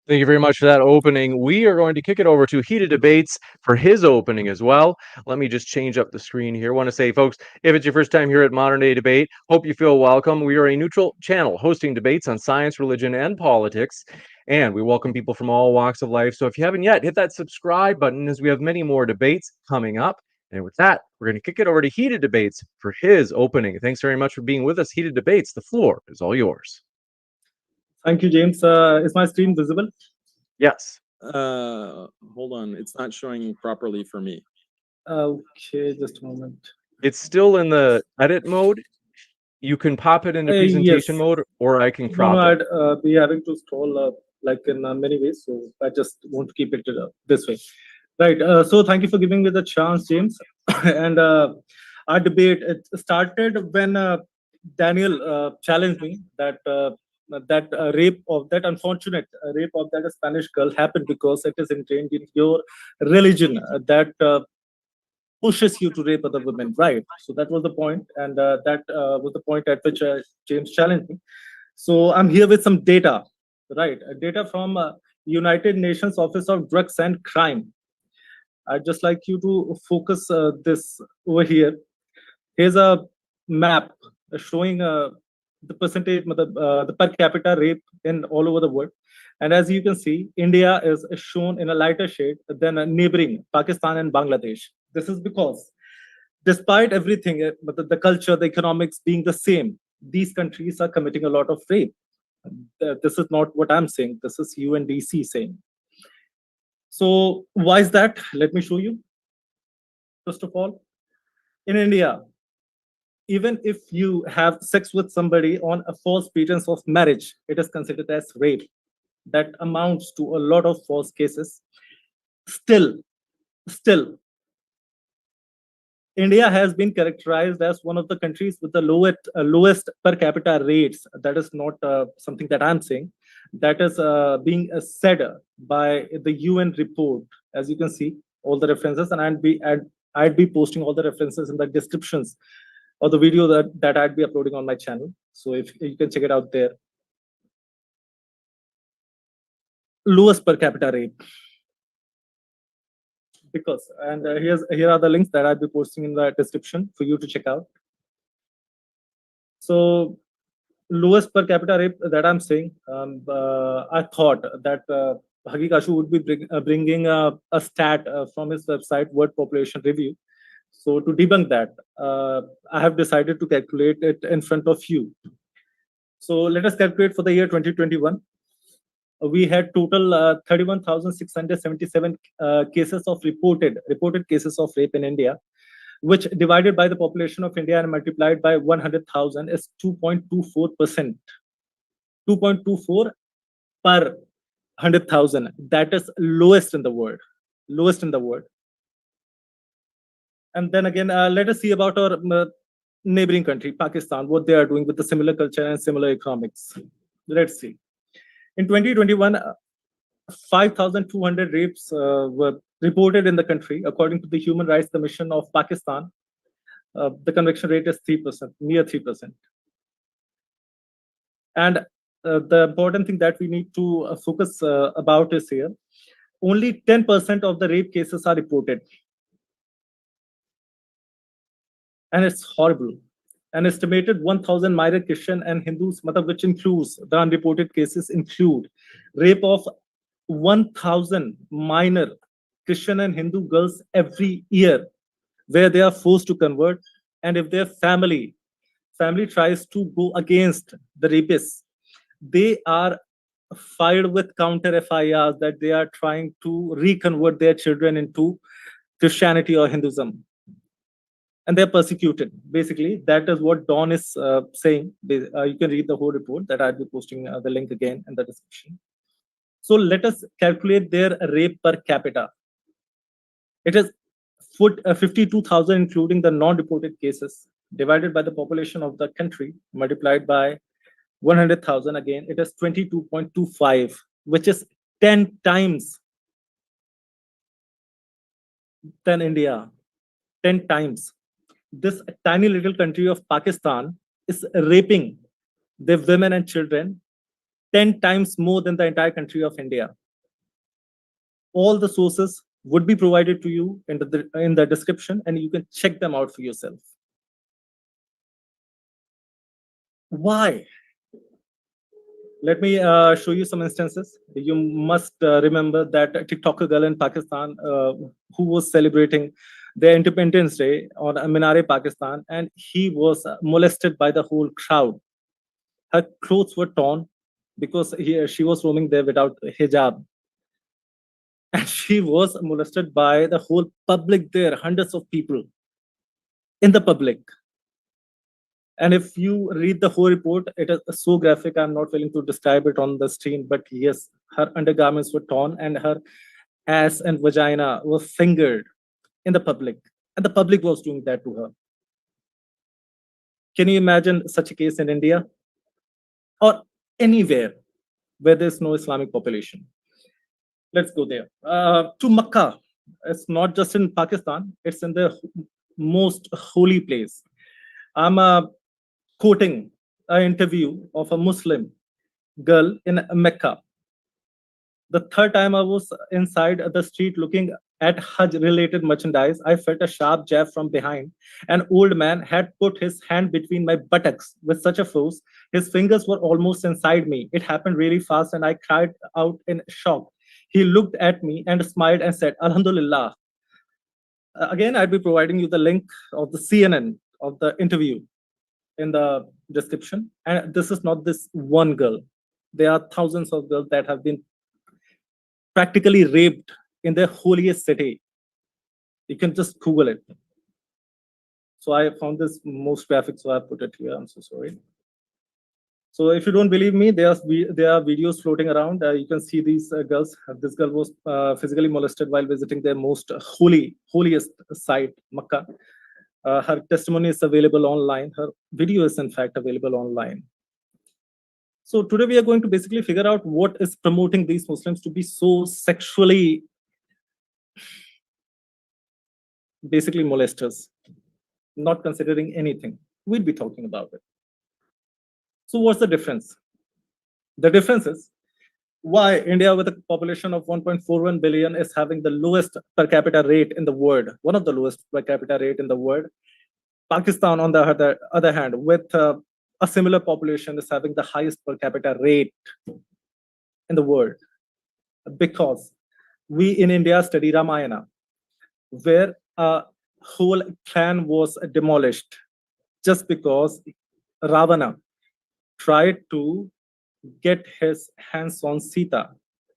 Thank you very much for that opening. We are going to kick it over to Heated Debates for his opening as well. Let me just change up the screen here. I want to say, folks, if it's your first time here at Modern Day Debate, hope you feel welcome. We are a neutral channel hosting debates on science, religion, and politics, and we welcome people from all walks of life. So if you haven't yet, hit that subscribe button as we have many more debates coming up. And with that, we're going to kick it over to Heated Debates for his opening. Thanks very much for being with us. Heated Debates, the floor is all yours. Thank you, James. Is my screen visible? Yes. Hold on. It's not showing properly for me. Okay, just a moment. It's still in the edit mode. You can pop it into presentation yes. mode, or I can crop it. I'd be having to scroll like in many ways, so I just want to keep it this way. Right. So thank you for giving me the chance, James. And our debate, it started when Daniel challenged me that rape of that unfortunate rape of that Spanish girl happened because it is ingrained in your religion that pushes you to rape other women, right? So that was the point, and that was the point at which James challenged me. So I'm here with some data, right? Data from United Nations Office of Drugs and Crime. I'd just like you to focus this over here. Here's a map showing the percentage, the per capita rape in all over the world. And as you can see, India is shown in a lighter shade than neighboring Pakistan and Bangladesh. This is because despite everything, the culture, the economics being the same, these countries are committing a lot of rape. This is not what I'm saying. This is UNDC saying. So why is that? Let me show you. First of all, in India, even if you have sex with somebody on a false pretense of marriage, it is considered as rape. That amounts to a lot of false cases. Still, India has been characterized as one of the countries with the lowest per capita rates. That is not something that I'm saying. That is being said by the UN report. As you can see, all the references, and I'd be posting all the references in the descriptions of the video that I'd be uploading on my channel. So if you can check it out there. Lowest per capita rape. Because, and here are the links that I'll be posting in the description for you to check out. So lowest per capita rape that I'm saying, I thought that Haqiqatjou would be bringing a stat from his website, World Population Review. So to debunk that, I have decided to calculate it in front of you. So let us calculate for the year 2021. We had total 31,677 cases of reported cases of rape in India, which divided by the population of India and multiplied by 100,000 is 2.24%. 2.24 per 100,000. That is lowest in the world. Lowest in the world. And then again, let us see about our neighboring country, Pakistan, what they are doing with the similar culture and similar economics. Let's see. In 2021, 5,200 rapes were reported in the country, according to the Human Rights Commission of Pakistan. The conviction rate is 3%, near 3%. And the important thing that we need to focus about is here, only 10% of the rape cases are reported. And it's horrible. An estimated 1,000 minor Christian and Hindus, which includes the unreported cases, include rape of 1,000 minor Christian and Hindu girls every year, where they are forced to convert. And if their family tries to go against the rapists, they are filed with counter FIRs that they are trying to reconvert their children into Christianity or Hinduism. And they're persecuted. Basically, that is what Dawn is saying. You can read the whole report that I'll be posting the link again in the description. So let us calculate their rape per capita. It is 52,000, including the non-reported cases, divided by the population of the country, multiplied by 100,000. Again, it is 22.25, which is 10 times than India. 10 times. This tiny little country of Pakistan is raping their women and children 10 times more than the entire country of India. All the sources would be provided to you in the description, and you can check them out for yourself. Why? Let me show you some instances. You must remember that a TikToker girl in Pakistan who was celebrating their Independence Day on Minare, Pakistan, and he was molested by the whole crowd. Her clothes were torn because she was roaming there without hijab. And she was molested by the whole public there, hundreds of people in the public. And if you read the whole report, it is so graphic, I'm not willing to describe it on the screen, but yes, her undergarments were torn and her ass and vagina were fingered in the public. And the public was doing that to her. Can you imagine such a case in India? Or anywhere where there's no Islamic population? Let's go there. To Makkah. It's not just in Pakistan, it's in the most holy place. I'm quoting an interview of a Muslim girl in Mecca. The third time I was inside the street looking at Hajj-related merchandise, I felt a sharp jab from behind. An old man had put his hand between my buttocks with such a force, his fingers were almost inside me. It happened really fast and I cried out in shock. He looked at me and smiled and said, Alhamdulillah. Again, I'd be providing you the link of the CNN of the interview in the description. And this is not this one girl. There are thousands of girls that have been practically raped in their holiest city. You can just Google it. So I found this most graphic, so I put it here. I'm so sorry. So if you don't believe me, there are videos floating around. You can see these girls. This girl was physically molested while visiting their most holiest site, Makkah. Her testimony is available online. Her video is in fact available online. So today we are going to basically figure out what is promoting these Muslims to be so sexually, basically molesters, not considering anything. We'll be talking about it. So what's the difference? The difference is why India, with a population of 1.41 billion, is having the lowest per capita rate in the world, one of the lowest per capita rate in the world. Pakistan, on the other hand, with a similar population, is having the highest per capita rate in the world. Because we in India study Ramayana, where a whole clan was demolished just because Ravana tried to get his hands on Sita,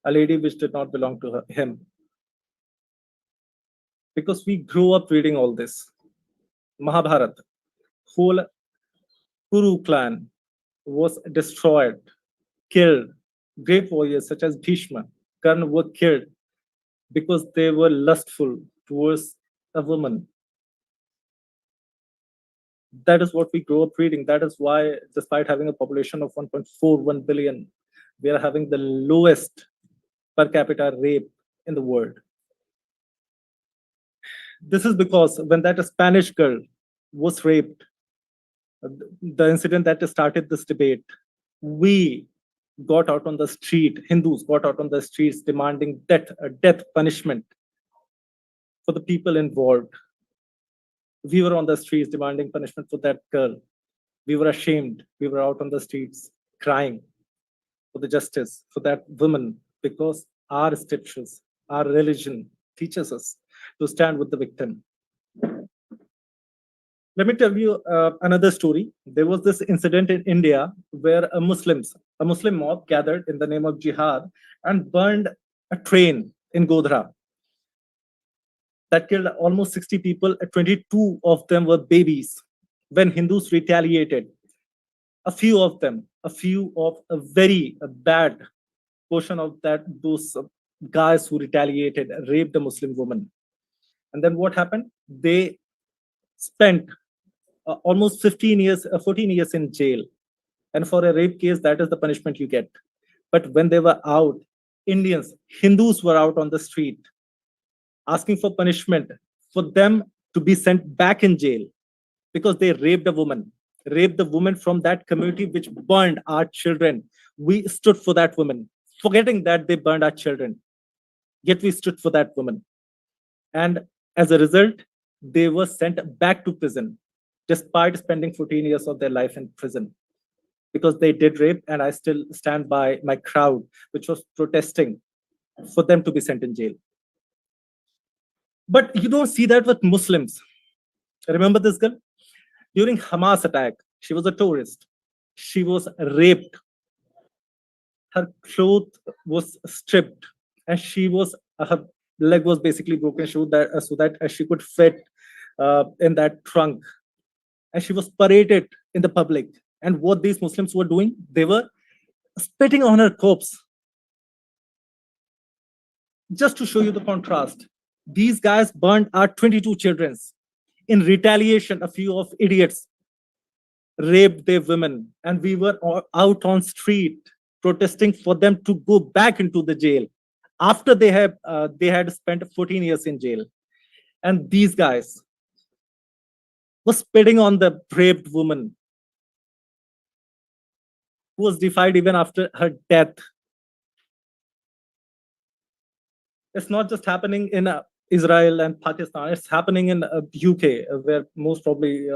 a lady which did not belong to him. Because we grew up reading all this. Mahabharata, whole Kuru clan was destroyed, killed. Great warriors such as Bhishma, Karna were killed because they were lustful towards a woman. That is what we grow up reading. That is why, despite having a population of 1.41 billion, we are having the lowest per capita rape in the world. This is because when that Spanish girl was raped, the incident that started this debate, we got out on the street, Hindus got out on the streets demanding death punishment for the people involved. We were on the streets demanding punishment for that girl. We were ashamed. We were out on the streets crying for the justice for that woman, because our scriptures, our religion teaches us to stand with the victim. Let me tell you another story. There was this incident in India where a Muslim mob gathered in the name of jihad and burned a train in Godhra. That killed almost 60 people. 22 of them were babies. When Hindus retaliated, a few of a very bad portion of those guys who retaliated raped a Muslim woman. And then what happened? They spent almost 14 years in jail. And for a rape case, that is the punishment you get. But when they were out, Hindus were out on the street asking for punishment for them to be sent back in jail because they raped the woman from that community which burned our children. We stood for that woman, forgetting that they burned our children. Yet we stood for that woman. And as a result, they were sent back to prison, despite spending 14 years of their life in prison, because they did rape. And I still stand by my crowd, which was protesting for them to be sent in jail. But you don't see that with Muslims. Remember this girl? During Hamas attack, she was a tourist. She was raped. Her clothes was stripped, and her leg was basically broken so that she could fit in that trunk. And she was paraded in the public. And what these Muslims were doing, they were spitting on her corpse. Just to show you the contrast, these guys burned our 22 children. In retaliation, a few of idiots raped their women, and we were out on street protesting for them to go back into the jail after they had spent 14 years in jail. And these guys were spitting on the raped woman, who was defied even after her death. It's not just happening in Israel and Pakistan. It's happening in UK, where most probably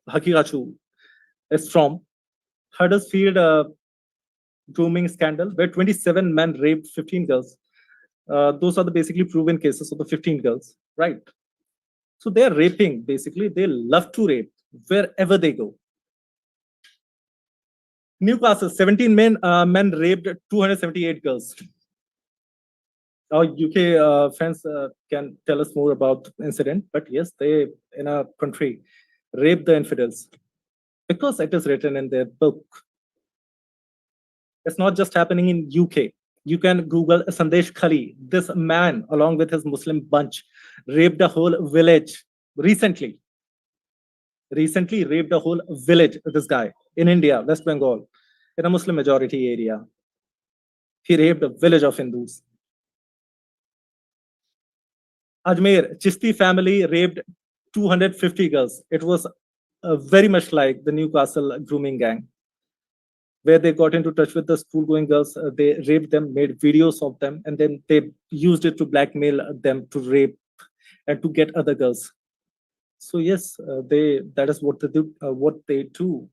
Haqiqatjou is from. Huddersfield grooming scandal, where 27 men raped 15 girls. Those are the basically proven cases of the 15 girls, right? So they're raping, basically. They love to rape wherever they go. Newcastle, 17 men raped 278 girls. Our UK friends can tell us more about the incident, but yes, they, in a country, rape the infidels because it is written in their book. It's not just happening in UK. You can Google Sandesh Khali. This man, along with his Muslim bunch, raped a whole village recently. Recently raped a whole village, this guy, in India, West Bengal, in a Muslim majority area. He raped a village of Hindus. Ajmer, Chishti family raped 250 girls. It was very much like the Newcastle grooming gang, where they got into touch with the school-going girls. They raped them, made videos of them, and then they used it to blackmail them to rape and to get other girls. So yes, that is what they do.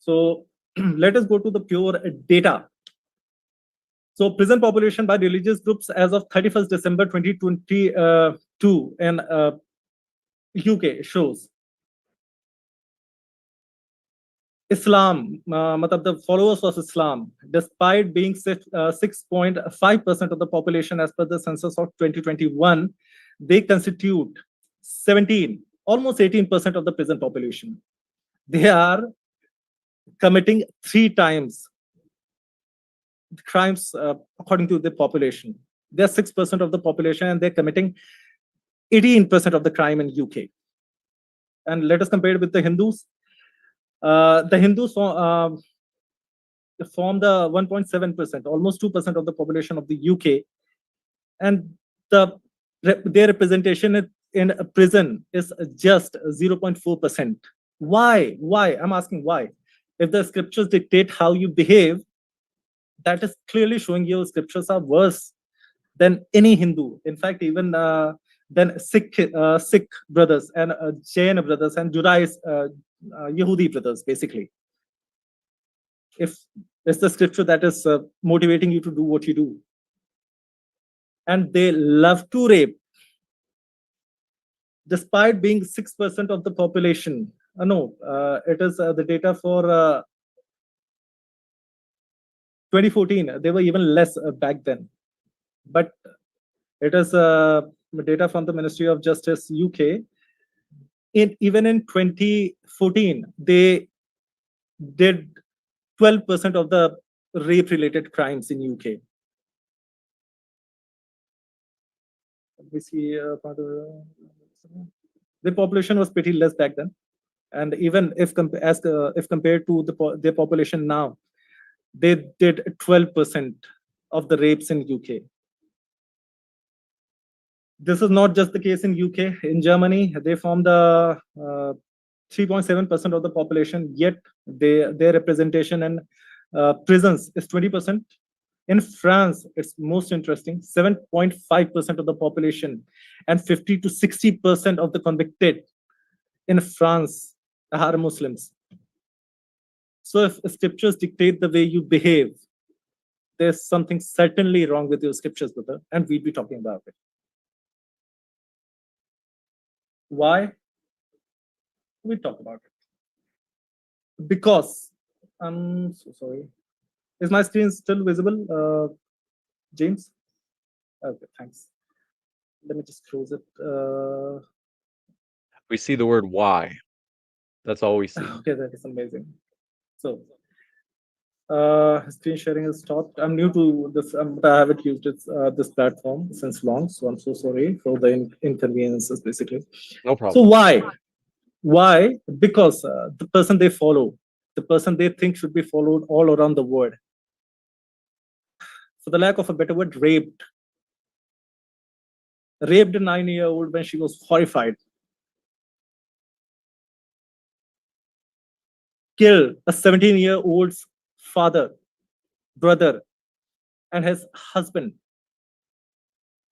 So let us go to the pure data. So prison population by religious groups as of 31st December 2022 in UK shows Islam, the followers of Islam, despite being 6.5% of the population as per the census of 2021, they constitute almost 18% of the prison population. They are committing 3 times crimes according to the population. They're 6% of the population, and they're committing 18% of the crime in UK. And let us compare it with the Hindus. The Hindus form the 1.7%, almost 2% of the population of the UK, and their representation in a prison is just 0.4%. Why? I'm asking why. If the scriptures dictate how you behave, that is clearly showing you scriptures are worse than any Hindu. In fact, even than Sikh brothers and Jain brothers and Yehudi brothers, basically. If it's the scripture that is motivating you to do what you do. And they love to rape, despite being 6% of the population. It is the data for 2014. They were even less back then. But it is data from the Ministry of Justice UK. Even in 2014, they did 12% of the rape-related crimes in UK. We see the population was pretty less back then, and even if compared to their population now, they did 12% of the rapes in UK. This is not just the case in UK. In Germany, they form the 3.7% of the population, yet their representation in prisons is 20%. In France, it's most interesting, 7.5% of the population and 50 to 60% of the convicted in France are Muslims. So if scriptures dictate the way you behave, there's something certainly wrong with your scriptures, brother, and we'll be talking about it. Why? We'll talk about it. Because, I'm so sorry. Is my screen still visible, James? Okay, thanks. Let me just close it. We see the word why. That's all we see. Okay, that is amazing. So, screen sharing is stopped. I'm new to this, but I haven't used this platform since long, so I'm so sorry for the inconveniences, basically. No problem. So why? Why? Because the person they follow, the person they think should be followed all around the world, for the lack of a better word, raped a 9-year-old when she was horrified, killed a 17-year-old's father, brother, and his husband,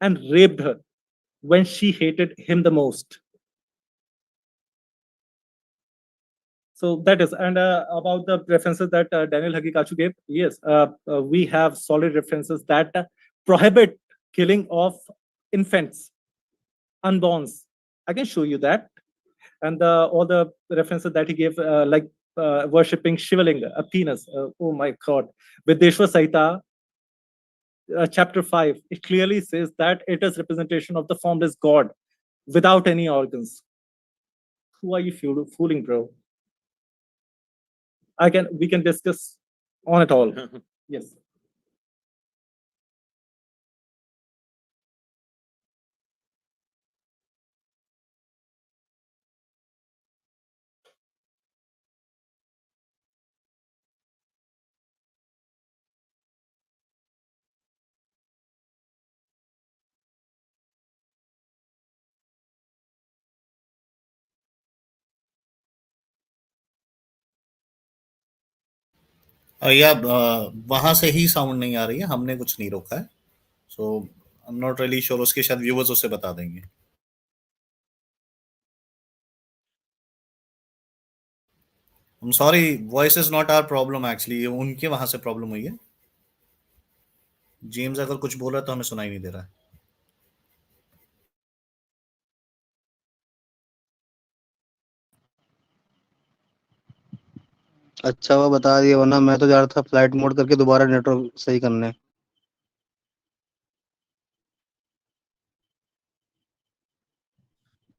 and raped her when she hated him the most. So that is, and about the references that Daniel Haqiqatjou gave, yes, we have solid references that prohibit killing of infants, unborns. I can show you that. And all the references that he gave, like worshipping Shivalinga, a penis. Oh my God. Videshwar Sahita, chapter 5, it clearly says that it is representation of the formless God without any organs. Who are you fooling, bro? We can discuss on it all. Yes. या वहां से ही sound नहीं आ रही है, हमने कुछ नहीं रोका है, so I am not really sure, उसके शायद व्यूअर्स उसे बता देंगे. I'm sorry, voice is not our problem actually, ये उनके वहां से प्रॉब्लम हुई है. जेम्स अगर कुछ बोल रहा है तो हमें सुनाई नहीं दे रहा है. अच्छा वो बता दिया, वरना मैं तो जा रहा था फ्लाइट मोड करके दोबारा नेटवर्क सही करने.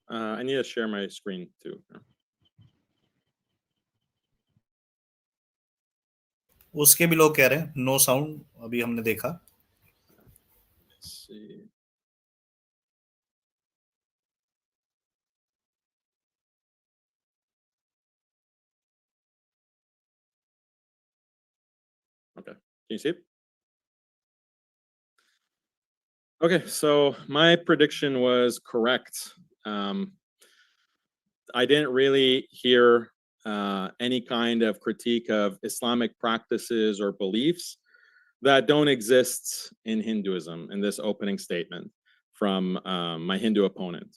I need to share my screen too. उसके भी लोग कह रहे हैं नो साउंड, अभी हमने देखा. Let's see. Okay, can you see it? Okay, so my prediction was correct. I didn't really hear any kind of critique of Islamic practices or beliefs that don't exist in Hinduism in this opening statement from my Hindu opponent.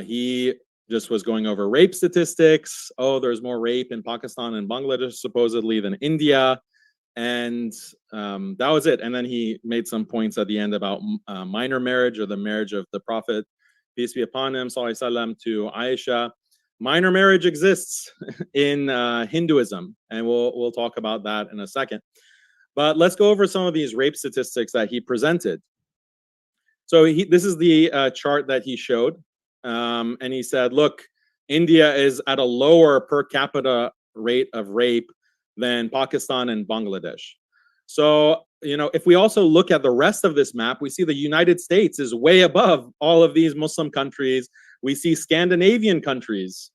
He just was going over rape statistics. Oh, there's more rape in Pakistan and Bangladesh supposedly than India. And that was it. And then he made some points at the end about minor marriage, or the marriage of the Prophet, peace be upon him, sallallahu alaihi wasallam, to Aisha. Minor marriage exists in Hinduism, and we'll talk about that in a second. But let's go over some of these rape statistics that he presented. So this is the chart that he showed, and he said, look, India is at a lower per capita rate of rape than Pakistan and Bangladesh. So, you know, if we also look at the rest of this map, we see the United States is way above all of these Muslim countries. We see Scandinavian countries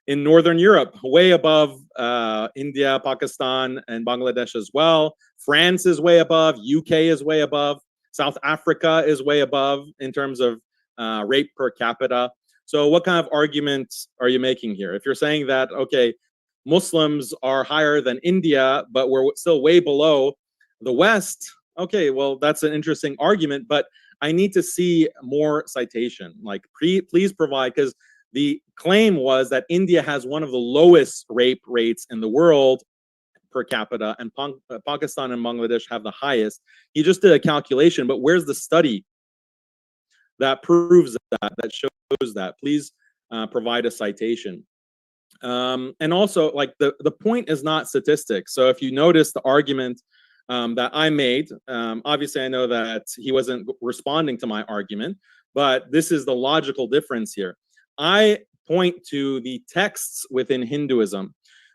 in Northern Europe way above India, Pakistan, and Bangladesh as well. France is way above. UK is way above. South Africa is way above in terms of rape per capita. So what kind of arguments are you making here? If you're saying that, okay, Muslims are higher than India, but we're still way below the West, okay, well, that's an interesting argument, but I need to see more citation. Like, please provide, because the claim was that India has one of the lowest rape rates in the world per capita, and Pakistan and Bangladesh have the highest. He just did a calculation, but where's the study that proves that shows that? Please provide a citation. And also, like, the point is not statistics. So if you notice the argument that I made, obviously I know that he wasn't responding to my argument, but this is the logical difference here. I point to the texts within Hinduism,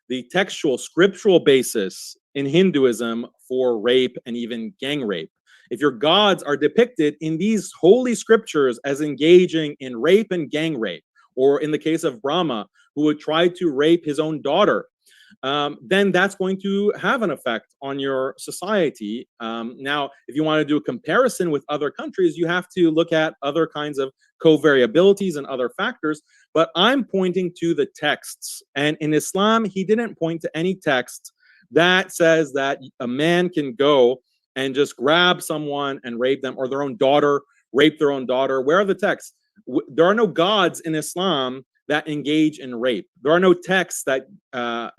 the textual, scriptural basis in Hinduism for rape and even gang rape. If your gods are depicted in these holy scriptures as engaging in rape and gang rape, or in the case of Brahma, who would try to rape his own daughter, then that's going to have an effect on your society. Now, if you want to do a comparison with other countries, you have to look at other kinds of covariabilities and other factors, but I'm pointing to the texts. And in Islam, he didn't point to any text that says that a man can go and just grab someone and rape them, or their own daughter, rape their own daughter. Where are the texts? There are no gods in Islam that engage in rape. There are no texts that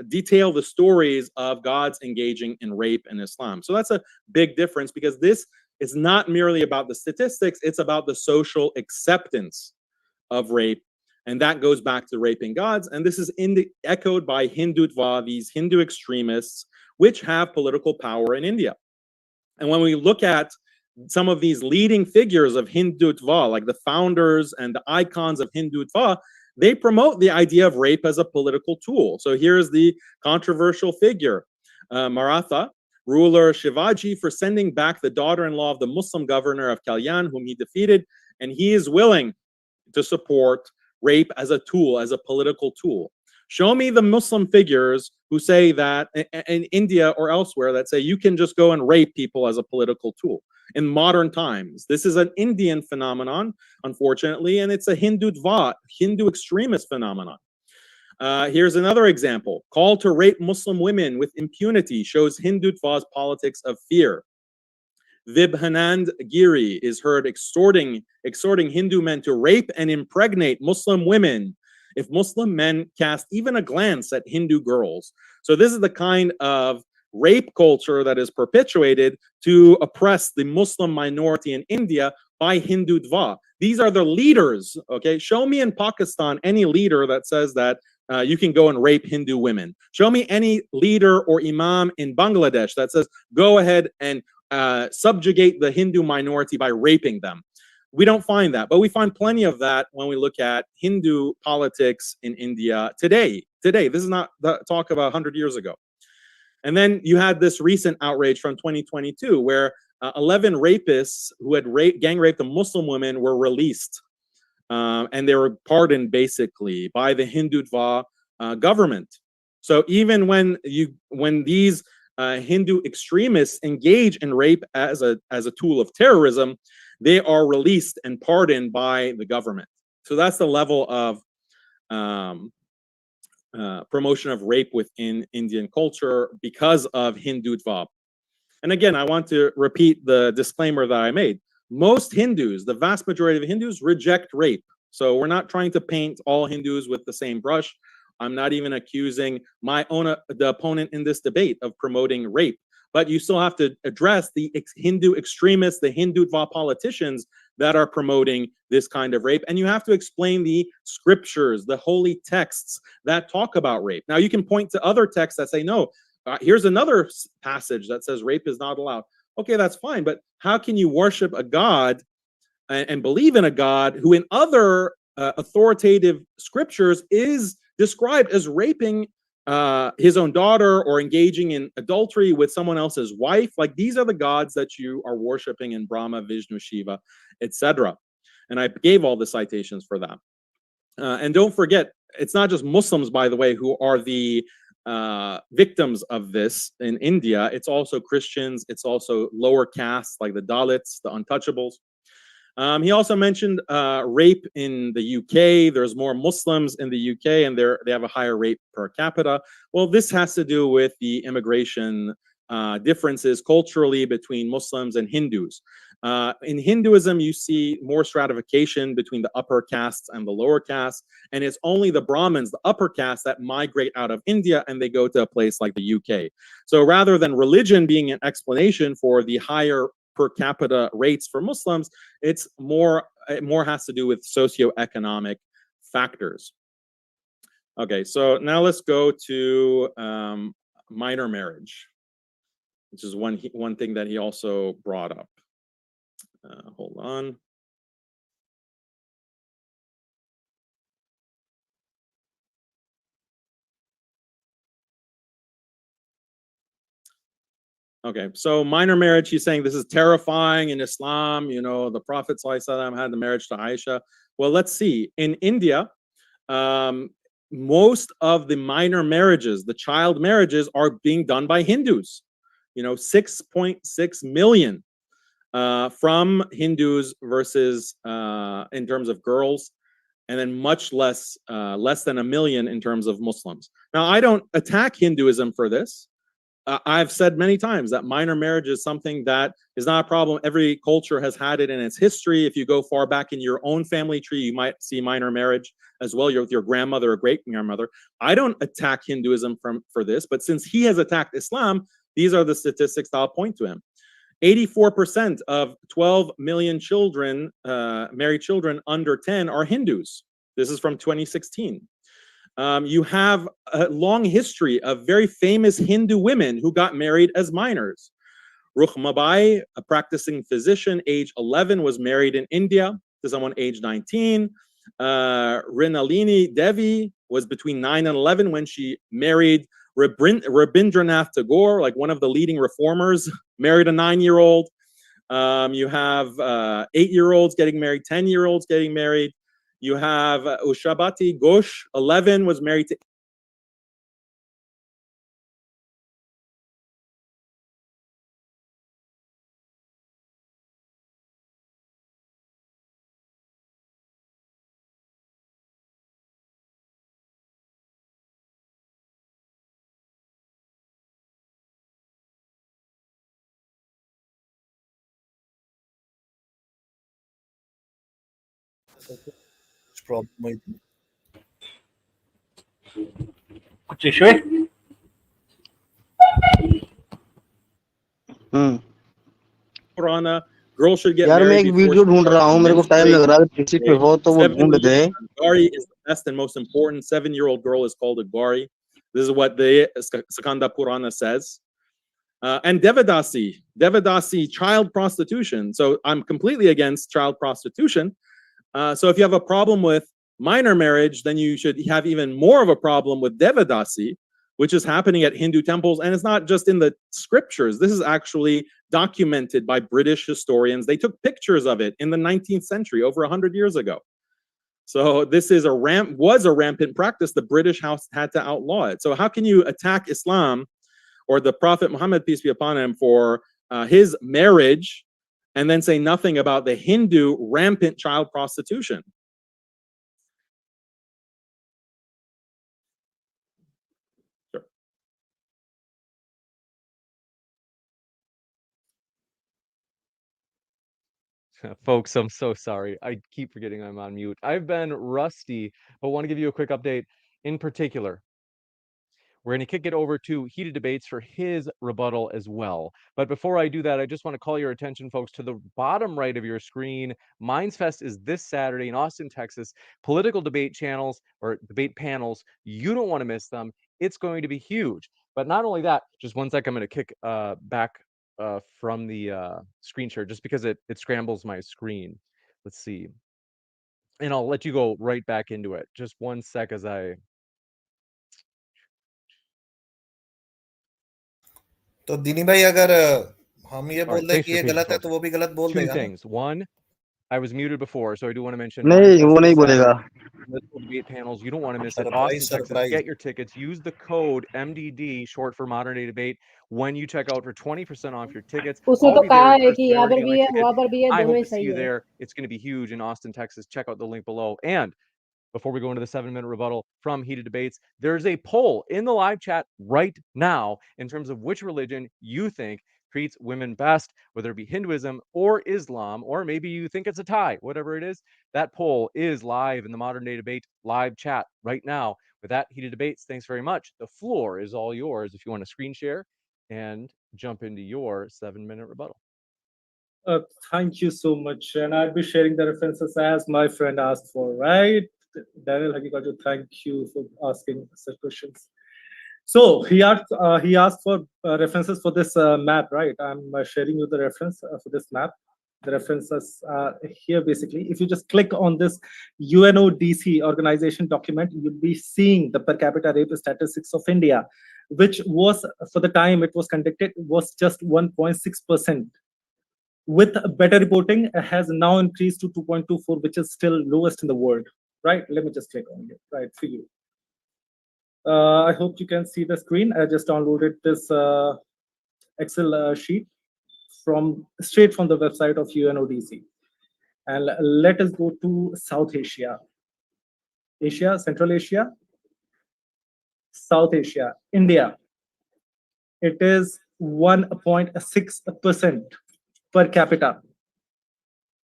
detail the stories of gods engaging in rape in Islam. So that's a big difference, because this is not merely about the statistics, it's about the social acceptance of rape. And that goes back to raping gods. And this is echoed by Hindutva, these Hindu extremists, which have political power in India. And when we look at some of these leading figures of Hindutva, like the founders and the icons of Hindutva, they promote the idea of rape as a political tool. So here's the controversial figure, Maratha ruler Shivaji, for sending back the daughter-in-law of the Muslim governor of Kalyan, whom he defeated, and he is willing to support rape as a tool, as a political tool. Show me the Muslim figures who say that in India or elsewhere, that say you can just go and rape people as a political tool. In modern times, this is an Indian phenomenon, unfortunately, and it's a Hindutva, Hindu extremist phenomenon. Here's another example. Call to rape Muslim women with impunity shows Hindutva's politics of fear. Vibhanand Giri is heard exhorting Hindu men to rape and impregnate Muslim women if Muslim men cast even a glance at Hindu girls. So this is the kind of rape culture that is perpetuated to oppress the Muslim minority in India by Hindutva. These are the leaders, okay? Show me in Pakistan any leader that says that you can go and rape Hindu women. Show me any leader or imam in Bangladesh that says, go ahead and subjugate the Hindu minority by raping them. We don't find that, but we find plenty of that when we look at Hindu politics in India today. This is not the talk of 100 years ago. And then you had this recent outrage from 2022 where 11 rapists who had gang raped a Muslim woman were released. And they were pardoned basically by the Hindutva government. So even when these Hindu extremists engage in rape as a tool of terrorism, they are released and pardoned by the government. So that's the level of promotion of rape within Indian culture because of Hindutva. And again, I want to repeat the disclaimer that I made. Most Hindus, the vast majority of Hindus, reject rape. So we're not trying to paint all Hindus with the same brush. I'm not even accusing the opponent in this debate of promoting rape. But you still have to address the Hindu extremists, the Hindutva politicians that are promoting this kind of rape. And you have to explain the scriptures, the holy texts that talk about rape. Now, you can point to other texts that say, no, here's another passage that says rape is not allowed. Okay, that's fine. But how can you worship a God and believe in a God who in other authoritative scriptures is described as raping his own daughter or engaging in adultery with someone else's wife? Like, these are the gods that you are worshiping in Brahma, Vishnu, Shiva, etc. And I gave all the citations for that. And don't forget, it's not just Muslims, by the way, who are the victims of this in India. It's also Christians. It's also lower castes like the Dalits, the untouchables. He also mentioned rape in the UK. There's more Muslims in the UK, and they have a higher rate per capita. Well, this has to do with the immigration differences culturally between Muslims and Hindus. In Hinduism, you see more stratification between the upper castes and the lower castes, and it's only the Brahmins, the upper castes, that migrate out of India and they go to a place like the UK. So rather than religion being an explanation for the higher per capita rates for Muslims, it more has to do with socioeconomic factors. Okay, so now let's go to minor marriage, which is one thing that he also brought up. Hold on. Okay, so minor marriage, he's saying this is terrifying in Islam. You know, the Prophet ﷺ had the marriage to Aisha. Well, let's see. In India, most of the minor marriages, the child marriages, are being done by Hindus. You know, 6.6 million from Hindus versus in terms of girls, and then much less than 1 million in terms of Muslims. Now, I don't attack Hinduism for this. I've said many times that minor marriage is something that is not a problem. Every culture has had it in its history. If you go far back in your own family tree, you might see minor marriage as well. You're with your grandmother or great-grandmother. I don't attack Hinduism for this, but since he has attacked Islam, these are the statistics that I'll point to him. 84% of 12 million children, married children under 10, are Hindus. This is from 2016. You have a long history of very famous Hindu women who got married as minors. Rukhmabai, a practicing physician, age 11, was married in India to someone age 19. Rinalini Devi was between 9 and 11 when she married Rabindranath Tagore, like one of the leading reformers, married a 9-year-old. You have 8-year-olds getting married, 10-year-olds getting married. You have Ushabati Ghosh, 11, was married to कुछ issue है? Purana. Girls should get यार मैं married एक before video ढूंढ रहा हूँ, मेरे को टाइम लग रहा है, किसी पे हो तो वो ढूंढ दे. Gari is the best and most important. 7-year-old girl is called a Gari. This is what the Skanda Purana says. And Devadasi, child prostitution. So I'm completely against child prostitution. So if you have a problem with minor marriage, then you should have even more of a problem with Devadasi, which is happening at Hindu temples. And it's not just in the scriptures. This is actually documented by British historians. They took pictures of it in the 19th century, over 100 years ago. So this is was a rampant practice. The British House had to outlaw it. So how can you attack Islam or the Prophet Muhammad, peace be upon him, for his marriage, and then say nothing about the Hindu rampant child prostitution. Sure. Folks, I'm so sorry. I keep forgetting I'm on mute. I've been rusty, but want to give you a quick update. In particular, we're going to kick it over to Heated Debates for his rebuttal as well. But before I do that, I just want to call your attention, folks, to the bottom right of your screen. Minds Fest is this Saturday in Austin, Texas. Political debate channels or debate panels. You don't want to miss them. It's going to be huge. But not only that, just one sec, I'm going to kick back from the screen share just because it scrambles my screen. Let's see. And I'll let you go right back into it. Just one sec as I... तो दीनी भाई अगर हम ये All right, बोल दें thanks कि for ये your patience, गलत है folks. तो वो भी गलत बोल 2 देगा ना? things. One, I was muted before, so I do want to mention नहीं Minds Fest वो this नहीं बोलेगा. Saturday. Political debate panels. You don't want to miss it. Surprise Austin, Texas. Surprise Get your tickets. Use the code MDD, short for Modern Day Debate, when you check out for 20% off your tickets. उसने I'll तो be there कहा in है person. कि I यहाँ already पर got भी my है ticket. वहाँ पर भी है I दोनों hope ही to see सही you है there. It's going to be huge in Austin, Texas. Check out the link below. And before we go into the 7-minute rebuttal from Heated Debates, there's a poll in the live chat right now in terms of which religion you think treats women best, whether it be Hinduism or Islam, or maybe you think it's a tie, whatever it is. That poll is live in the Modern Day Debate live chat right now. With that, Heated Debates, thanks very much. The floor is all yours if you want to screen share and jump into your 7-minute rebuttal. Thank you so much. And I'll be sharing the references as my friend asked for, right? Daniel Haqiqatjou, thank you for asking such questions. So he asked for references for this map, right? I'm sharing you the reference for this map. The references are here basically. If you just click on this UNODC organization document, you'll be seeing the per capita rape statistics of India, which was, for the time it was conducted, was just 1.6%. With better reporting, has now increased to 2.24, which is still lowest in the world, right? Let me just click on it, right, for you. I hope you can see the screen. I just downloaded this Excel sheet straight from the website of UNODC. And let us go to South Asia. Asia, Central Asia, South Asia, India. It is 1.6% per capita.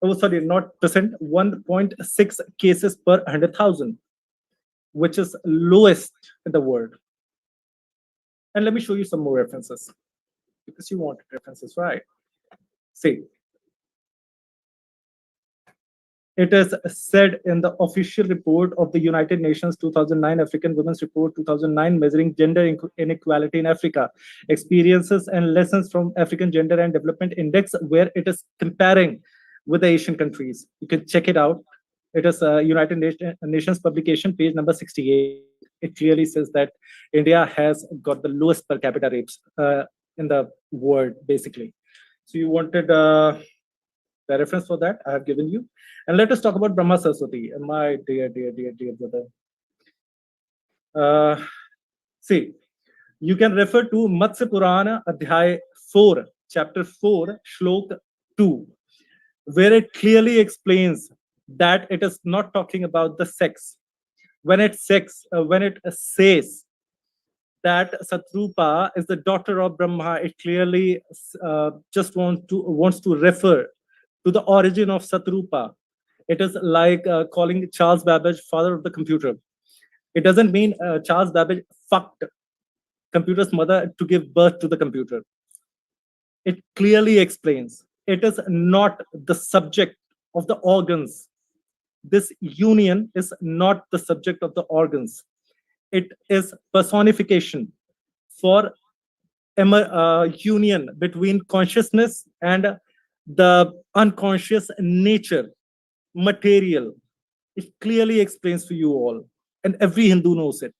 Oh, sorry, not percent, 1.6 cases per 100,000, which is lowest in the world. And let me show you some more references, because you wanted references, right? See, it is said in the official report of the United Nations 2009 African Women's Report 2009 measuring gender inequality in Africa, experiences and lessons from African Gender and Development Index, where it is comparing with the Asian countries. You can check it out. It is a United Nations publication, page number 68. It clearly says that India has got the lowest per capita rapes in the world, basically. So you wanted the reference for that, I have given you. And let us talk about Brahma Saraswati, my dear brother. See, you can refer to Matsya Purana, Adhyay 4, chapter 4, Shlok 2, where it clearly explains that it is not talking about the sex. When it says that Satrupa is the daughter of Brahma, it clearly just wants to refer to the origin of Satrupa. It is like calling Charles Babbage father of the computer. It doesn't mean Charles Babbage fucked computer's mother to give birth to the computer. It clearly explains it is not the subject of the organs. This union is not the subject of the organs. It is personification for union between consciousness and the unconscious nature, material. It clearly explains to you all, and every Hindu knows it.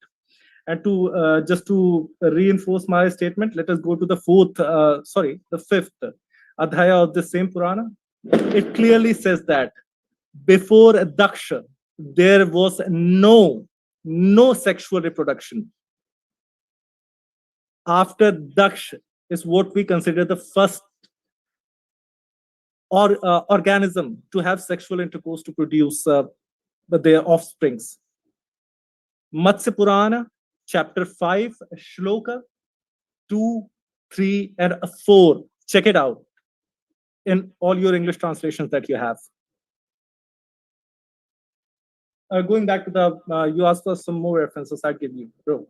And to just to reinforce my statement, let us go to the fifth Adhyaya of the same Purana. It clearly says that before Daksha, there was no sexual reproduction. after Daksh is what we consider the first organism to have sexual intercourse to produce their offsprings. Matsya Purana, chapter 5, shloka 2, 3, and 4. Check it out in all your English translations that you have. Going back to the, you asked for some more references. I'll give you, bro.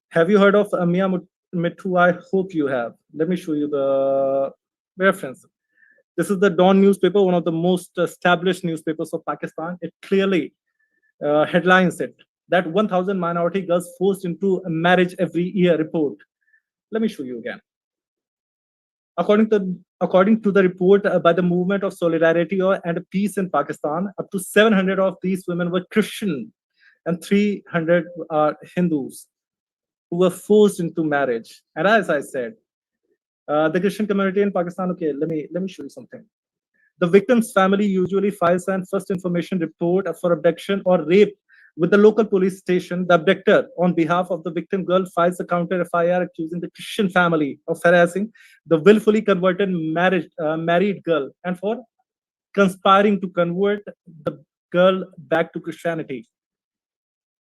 Have you heard of Mia Mithu? I hope you have. Let me show you the reference. This is the Dawn newspaper, one of the most established newspapers of Pakistan. It clearly headlines it that 1,000 minority girls forced into marriage every year report. Let me show you again. According to the report by the Movement of Solidarity and Peace in Pakistan, up to 700 of these women were Christian and 300 are Hindus who were forced into marriage. And as I said, the Christian community in Pakistan, okay, let me show you something. The victim's family usually files an first information report for abduction or rape with the local police station. The abductor, on behalf of the victim girl, files a counter FIR accusing the Christian family of harassing the willfully converted married girl and for conspiring to convert the girl back to Christianity.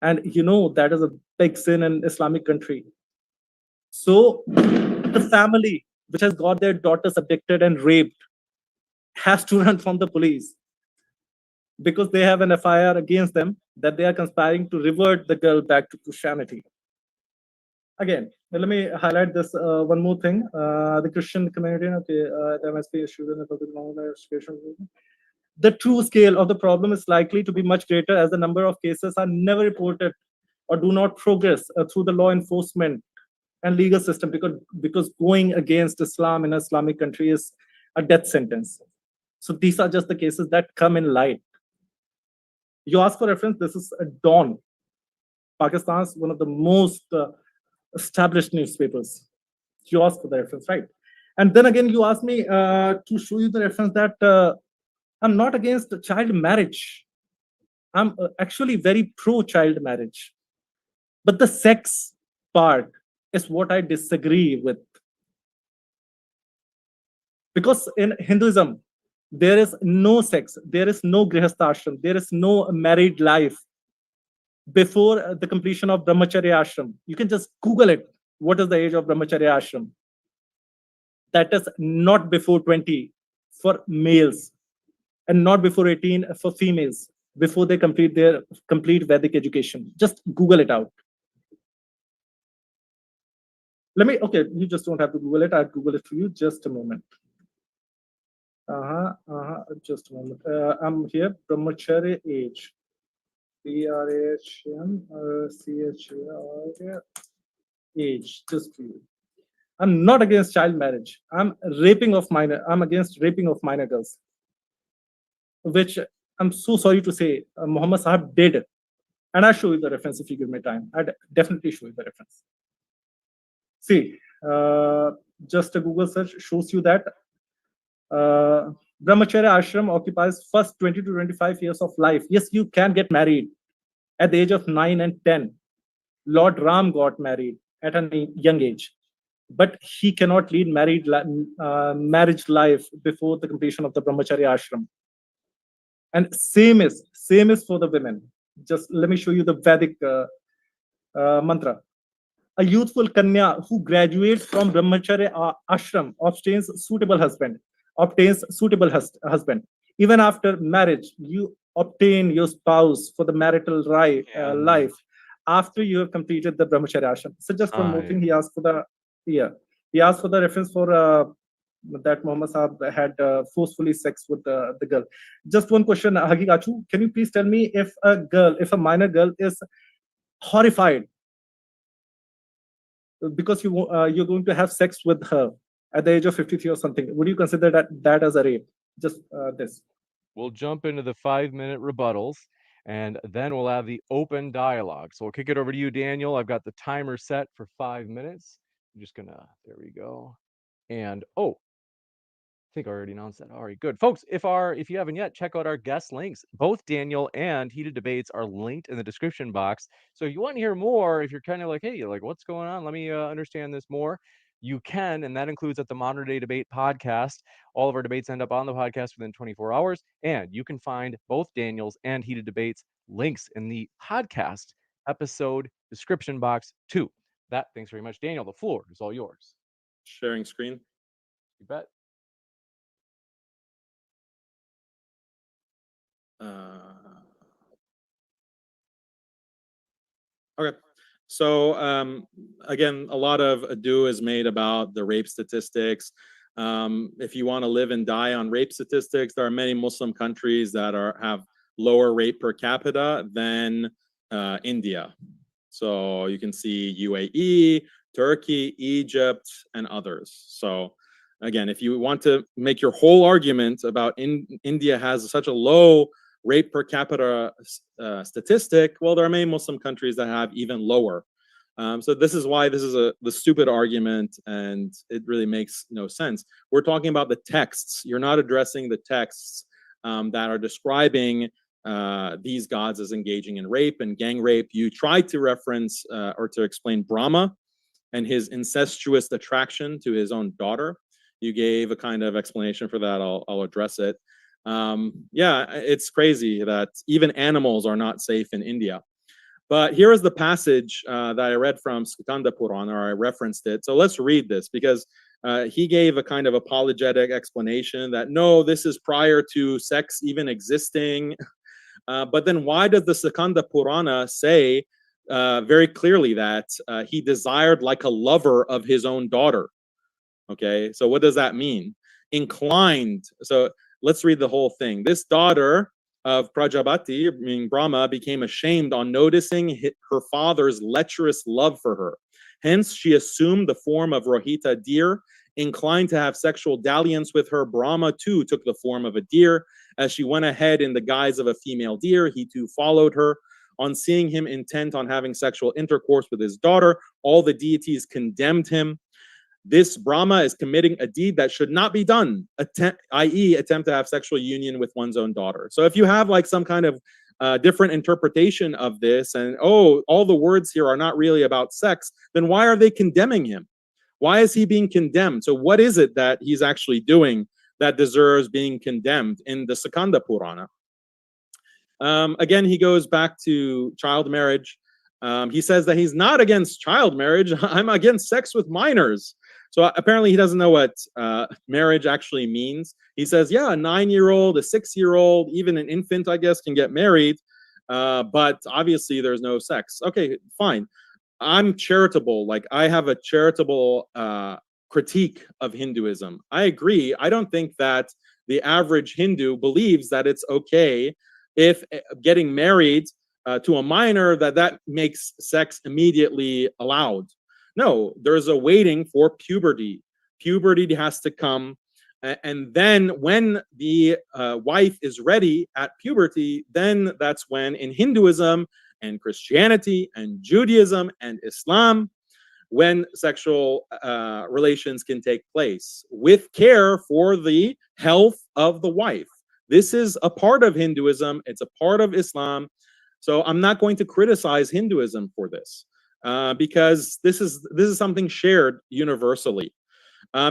And you know that is a big sin in Islamic country. So the family which has got their daughters abducted and raped has to run from the police because they have an FIR against them that they are conspiring to revert the girl back to Christianity. Again, let me highlight this one more thing. The Christian community, okay, there must be a student about the the true scale of the problem is likely to be much greater as the number of cases are never reported or do not progress through the law enforcement and legal system because going against Islam in an Islamic country is a death sentence. So these are just the cases that come in light. You ask for reference, this is a Dawn, Pakistan's one of the most established newspapers. You ask for the reference, right? And then again, you ask me to show you the reference that I'm not against child marriage. I'm actually very pro-child marriage. But the sex part is what I disagree with. Because in Hinduism, there is no sex, there is no grihastha, there is no married life before the completion of Brahmacharya ashram. You can just Google it. What is the age of Brahmacharya ashram? That is not before 20 for males and not before 18 for females, before they complete their complete Vedic education. Just Google it out. Okay, you just don't have to Google it. I'll Google it for you. Just a moment. Just a moment. I'm here. Brahmacharya age. BRAHMCHARA age. Just for you. I'm not against child marriage. I'm against raping of minor girls, which I'm so sorry to say Muhammad Sahab did. And I'll show you the reference if you give me time. I'd definitely show you the reference. See, just a Google search shows you that Brahmacharya ashram occupies first 20 to 25 years of life. Yes, you can get married at the age of 9 and 10. Lord Ram got married at a young age, but he cannot lead marriage life before the completion of the Brahmacharya ashram. And same is for the women. Just let me show you the Vedic mantra. A youthful Kanya who graduates from Brahmacharya ashram obtains suitable husband. Even after marriage, you obtain your spouse for the marital life after you have completed the Brahmacharya ashram. So just one more thing, he asked for the reference for that Muhammad Sahab had forcefully sex with the girl. Just one question, Haqiqatjou, can you please tell me if a minor girl is horrified because you're going to have sex with her at the age of 53 or something, would you consider that as a rape? Just this. We'll jump into the 5-minute rebuttals, and then we'll have the open dialogue. So we'll kick it over to you, Daniel. I've got the timer set for 5 minutes. I'm just gonna, there we go. And think I already announced that. All right, good. Folks, if you haven't yet, check out our guest links. Both Daniel and Heated Debates are linked in the description box. So if you want to hear more, if you're kind of like, hey, like, what's going on? Let me understand this more. You can, and that includes at the Modern Day Debate podcast. All of our debates end up on the podcast within 24 hours. And you can find both Daniel's and Heated Debates links in the podcast episode description box too. That, thanks very much, Daniel. The floor is all yours. Sharing screen. You bet. Okay. So again, a lot of ado is made about the rape statistics. If you want to live and die on rape statistics, there are many Muslim countries that have lower rape per capita than India. So you can see UAE, Turkey, Egypt, and others. So again, if you want to make your whole argument about India has such a low rape per capita statistic, well, there are many Muslim countries that have even lower. So this is why this is the stupid argument, and it really makes no sense. We're talking about the texts. You're not addressing the texts that are describing these gods as engaging in rape and gang rape. You tried to reference or to explain Brahma and his incestuous attraction to his own daughter. You gave a kind of explanation for that. I'll address it. Yeah, it's crazy that even animals are not safe in India. But here is the passage that I read from Skanda Purana, or I referenced it. So let's read this, because he gave a kind of apologetic explanation that no, this is prior to sex even existing. But then why does the Skanda Purana say very clearly that he desired like a lover of his own daughter? Okay, so what does that mean? Inclined. So let's read the whole thing. This daughter of Prajapati, meaning Brahma, became ashamed on noticing her father's lecherous love for her. Hence, she assumed the form of Rohita deer. Inclined to have sexual dalliance with her, Brahma too took the form of a deer. As she went ahead in the guise of a female deer, he too followed her. On seeing him intent on having sexual intercourse with his daughter, all the deities condemned him. This Brahma is committing a deed that should not be done, i.e. attempt to have sexual union with one's own daughter. So if you have like some kind of different interpretation of this, and oh, all the words here are not really about sex, then why are they condemning him? Why is he being condemned? So what is it that he's actually doing that deserves being condemned in the Skanda Purana? Again, he goes back to child marriage. He says that he's not against child marriage. I'm against sex with minors. So apparently he doesn't know what marriage actually means. He says, yeah, a 9-year-old, a 6-year-old, even an infant, I guess, can get married. But obviously there's no sex. Okay, fine. I'm charitable. Like, I have a charitable critique of Hinduism. I agree. I don't think that the average Hindu believes that it's okay if getting married to a minor, that makes sex immediately allowed. No, there's a waiting for puberty. Puberty has to come. And then when the wife is ready at puberty, then that's when in Hinduism and Christianity and Judaism and Islam, when sexual relations can take place with care for the health of the wife. This is a part of Hinduism. It's a part of Islam. So I'm not going to criticize Hinduism for this because this is something shared universally.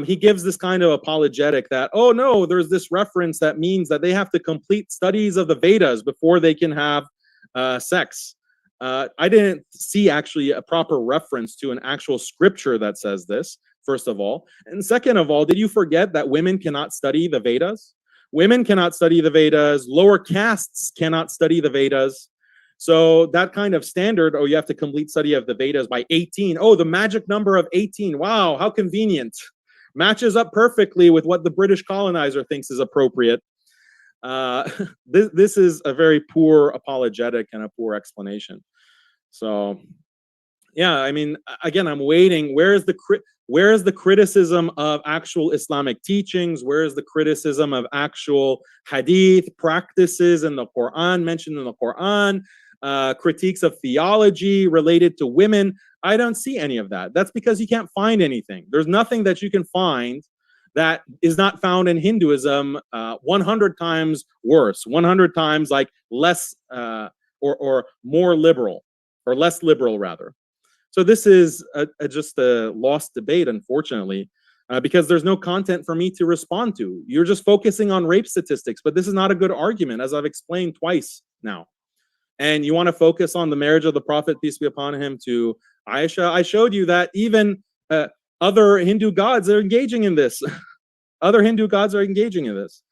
He gives this kind of apologetic that, oh no, there's this reference that means that they have to complete studies of the Vedas before they can have sex. I didn't see actually a proper reference to an actual scripture that says this, first of all. And second of all, did you forget that women cannot study the Vedas? Women cannot study the Vedas. Lower castes cannot study the Vedas. So that kind of standard, oh, you have to complete study of the Vedas by 18. Oh, the magic number of 18. Wow, how convenient. Matches up perfectly with what the British colonizer thinks is appropriate. This is a very poor apologetic and a poor explanation. So, yeah, I mean, again, I'm waiting. Where is the criticism of actual Islamic teachings? Where is the criticism of actual hadith practices in the Quran, mentioned in the Quran? Critiques of theology related to women. I don't see any of that. That's because you can't find anything. There's nothing that you can find that is not found in Hinduism 100 times worse, 100 times like less or more liberal, or less liberal rather. So this is just a lost debate, unfortunately, because there's no content for me to respond to. You're just focusing on rape statistics, but this is not a good argument, as I've explained twice now. And you want to focus on the marriage of the Prophet, peace be upon him, to Aisha. I showed you that even other Hindu gods are engaging in this. Other Hindu gods are engaging in this.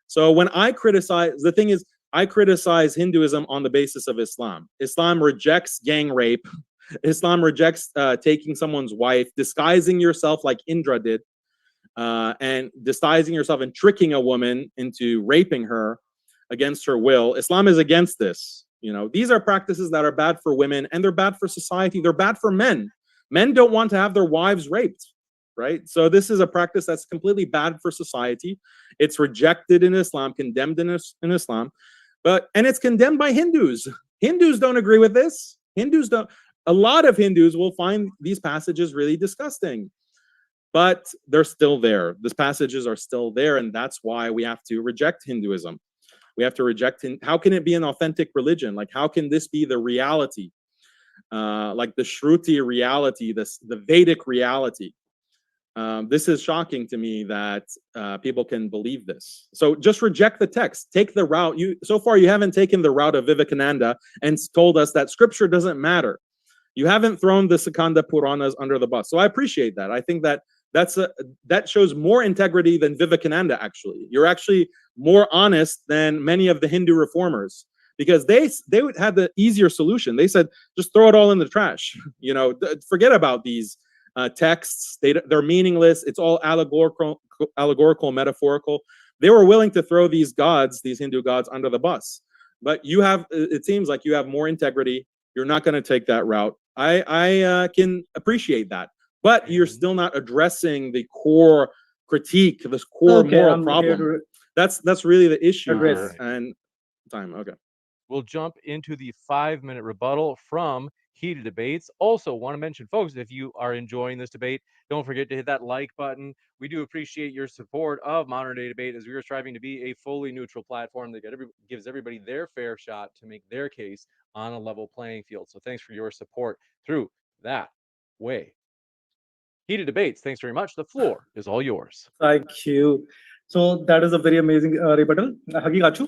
So when I criticize, the thing is, I criticize Hinduism on the basis of Islam. Islam rejects gang rape. Islam rejects taking someone's wife, disguising yourself like Indra did, and disguising yourself and tricking a woman into raping her against her will. Islam is against this. You know, these are practices that are bad for women, and they're bad for society. They're bad for men. Men don't want to have their wives raped, right? So this is a practice that's completely bad for society. It's rejected in Islam, condemned in Islam, and it's condemned by Hindus. Hindus don't agree with this. Hindus don't. A lot of Hindus will find these passages really disgusting, but they're still there. These passages are still there, and that's why we have to reject Hinduism. We have to reject. How can it be an authentic religion? Like, how can this be the reality? Like the Shruti reality, the Vedic reality. This is shocking to me that people can believe this. So just reject the text. Take the route. So far, you haven't taken the route of Vivekananda and told us that scripture doesn't matter. You haven't thrown the Sakanda Puranas under the bus. So I appreciate that. I think that that shows more integrity than Vivekananda, actually. You're actually more honest than many of the Hindu reformers, because they had the easier solution. They said, just throw it all in the trash. You know, forget about these texts. They're meaningless. It's all allegorical, metaphorical. They were willing to throw these gods, these Hindu gods, under the bus. But it seems like you have more integrity. You're not going to take that route. I can appreciate that. But you're still not addressing the core critique, this core moral problem. That's really the issue here. And time, okay. We'll jump into the 5-minute rebuttal from Heated Debates. Also, want to mention, folks, if you are enjoying this debate, don't forget to hit that like button. We do appreciate your support of Modern Day Debate, as we are striving to be a fully neutral platform that gives everybody their fair shot to make their case on a level playing field. So thanks for your support through that way. Heated Debates, thanks very much. The floor is all yours. Thank you. So that is a very amazing rebuttal. Haqiqatjou,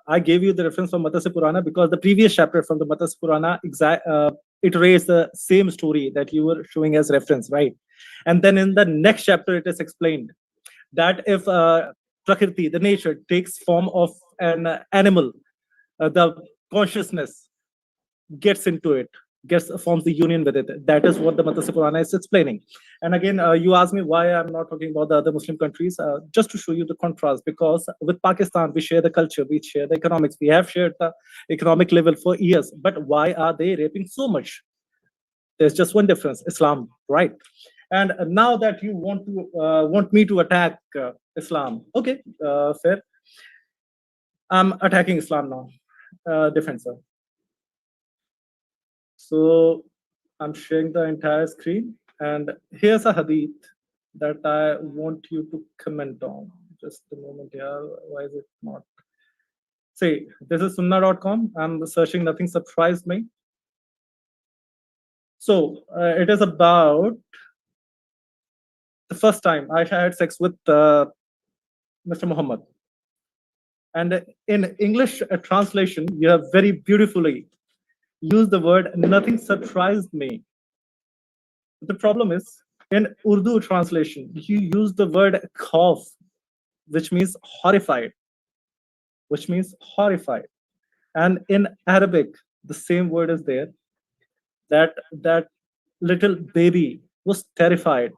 I gave you the reference from Matsya Purana because the previous chapter from the Matsya Purana iterates the same story that you were showing as reference, right? And then in the next chapter, it is explained that if Prakriti, the nature, takes form of an animal, the consciousnness gets into it, forms the union with it. That is what the Matsya Purana is explaining. And again, you asked me why I'm not talking about the other Muslim countries, just to show you the contrast, because with Pakistan, we share the culture, we share the economics, we have shared the economic level for years, but why are they raping so much? There's just one difference, Islam, right? And now that you want me to attack Islam, okay, fair. I'm attacking Islam now, different, sir. So I'm sharing the entire screen, and here's a hadith that I want you to comment on. Just a moment here. Why is it not? See, this is sunnah.com. I'm searching, nothing surprised me. So it is about the first time Aisha had sex with Mr. Muhammad. And in English translation, you have very beautifully used the word, nothing surprised me. The problem is, in Urdu translation, you use the word khauf, which means horrified. And in Arabic, the same word is there, that little baby was terrified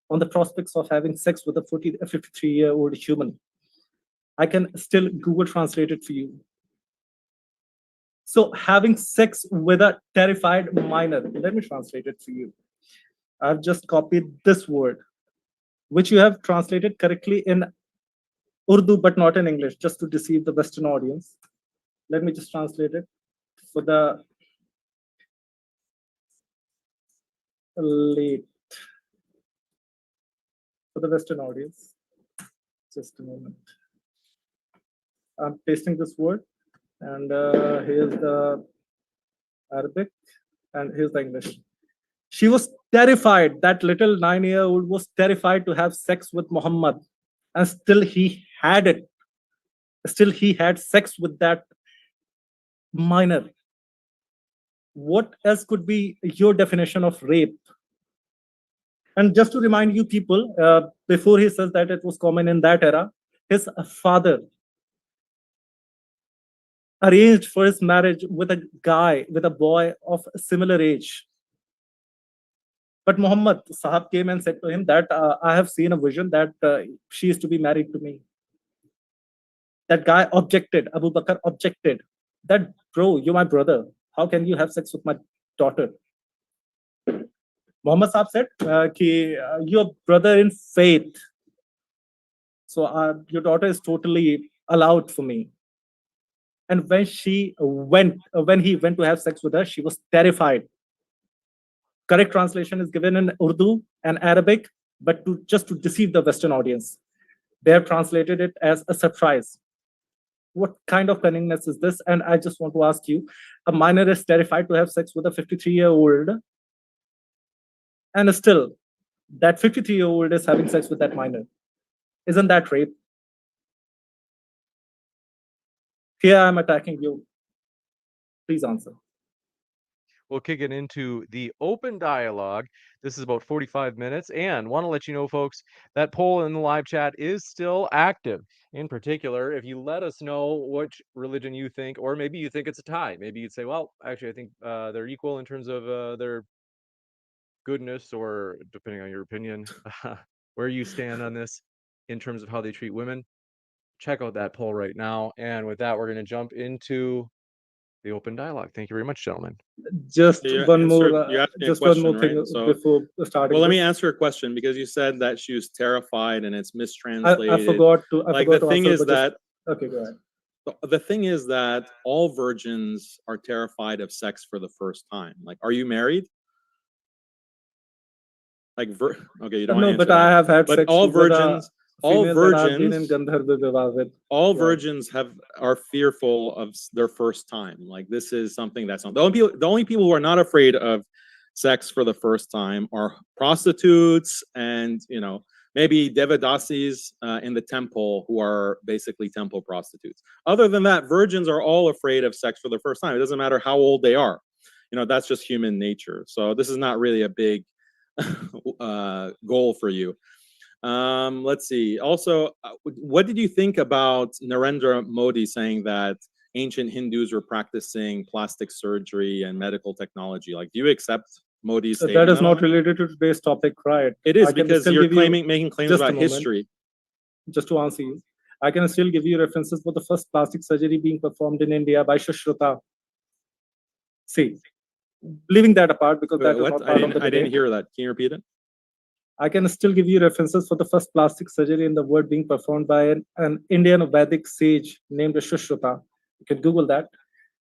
on the prospects of having sex with a 53-year-old human. I can still Google translate it for you. So having sex with a terrified minor, let me translate it for you. I've just copied this word, which you have translated correctly in Urdu, but not in English, just to deceive the Western audience. Let me just translate it for the for the Western audience. Just a moment. I'm pasting this word, and here's the Arabic, and here's the English. She was terrified. That little 9-year-old was terrified to have sex with Muhammad, and still he had it. Still he had sex with that minor. What else could be your definition of rape? And just to remind you people, before he says that it was common in that era, his father arranged for his marriage with a boy of a similar age. But Muhammad Sahab came and said to him that I have seen a vision that she is to be married to me. That guy objected, Abu Bakr objected. That, bro, you're my brother. How can you have sex with my daughter? Muhammad Sahab said, your brother in faith. So your daughter is totally allowed for me. And when he went to have sex with her, she was terrified. Correct translation is given in Urdu and Arabic, but just to deceive the Western audience. They have translated it as a surprise. What kind of cunningness is this? And I just want to ask you, a minor is terrified to have sex with a 53-year-old, and still that 53-year-old is having sex with that minor. Isn't that rape? Here I'm attacking you. Please answer. We'll kick it into the open dialogue. This is about 45 minutes, and want to let you know, folks, that poll in the live chat is still active. In particular, if you let us know which religion you think, or maybe you think it's a tie. Maybe you'd say, well, actually, I think they're equal in terms of their goodness, or depending on your opinion, where you stand on this in terms of how they treat women. Check out that poll right now. And with that, we're going to jump into the open dialogue. Thank you very much, gentlemen. Just You one answered- more, you asked me a just one question, more thing right? So- before starting. Well, let me this. answer a question, because you said that she was terrified and it's mistranslated. I forgot to. I Like, forgot the to thing answer, is but just- that okay, go ahead. the thing is that all virgins are terrified of sex for the first time. Like, are you married? Like, okay, you don't want No, to but answer I that. have had But sex all with a virgins, all female that I've been in virgins, Gandharva Vivah with. all Yeah. virgins are fearful of their first time. Like, this is something that's not the only people who are not afraid of sex for the first time are prostitutes and, you know, maybe devadasis in the temple, who are basically temple prostitutes. Other than that, virgins are all afraid of sex for the first time. It doesn't matter how old they are. You know, that's just human nature. So this is not really a big goal for you. Let's see. Also, what did you think about Narendra Modi saying that ancient Hindus were practicing plastic surgery and medical technology? Like, do you accept Modi's statement? That is at not all? related to today's topic, right? It is, I can because still you're give you- making claims just a about moment. history. Just to answer you, I can still give you references for the first plastic surgery being performed in India by Shushruta. See, leaving that apart, because that is What? not part of the I didn't debate. hear that. Can you repeat it? I can still give you references for the first plastic surgery in the world being performed by an Indian Vedic sage named Shushruta. You can Google that.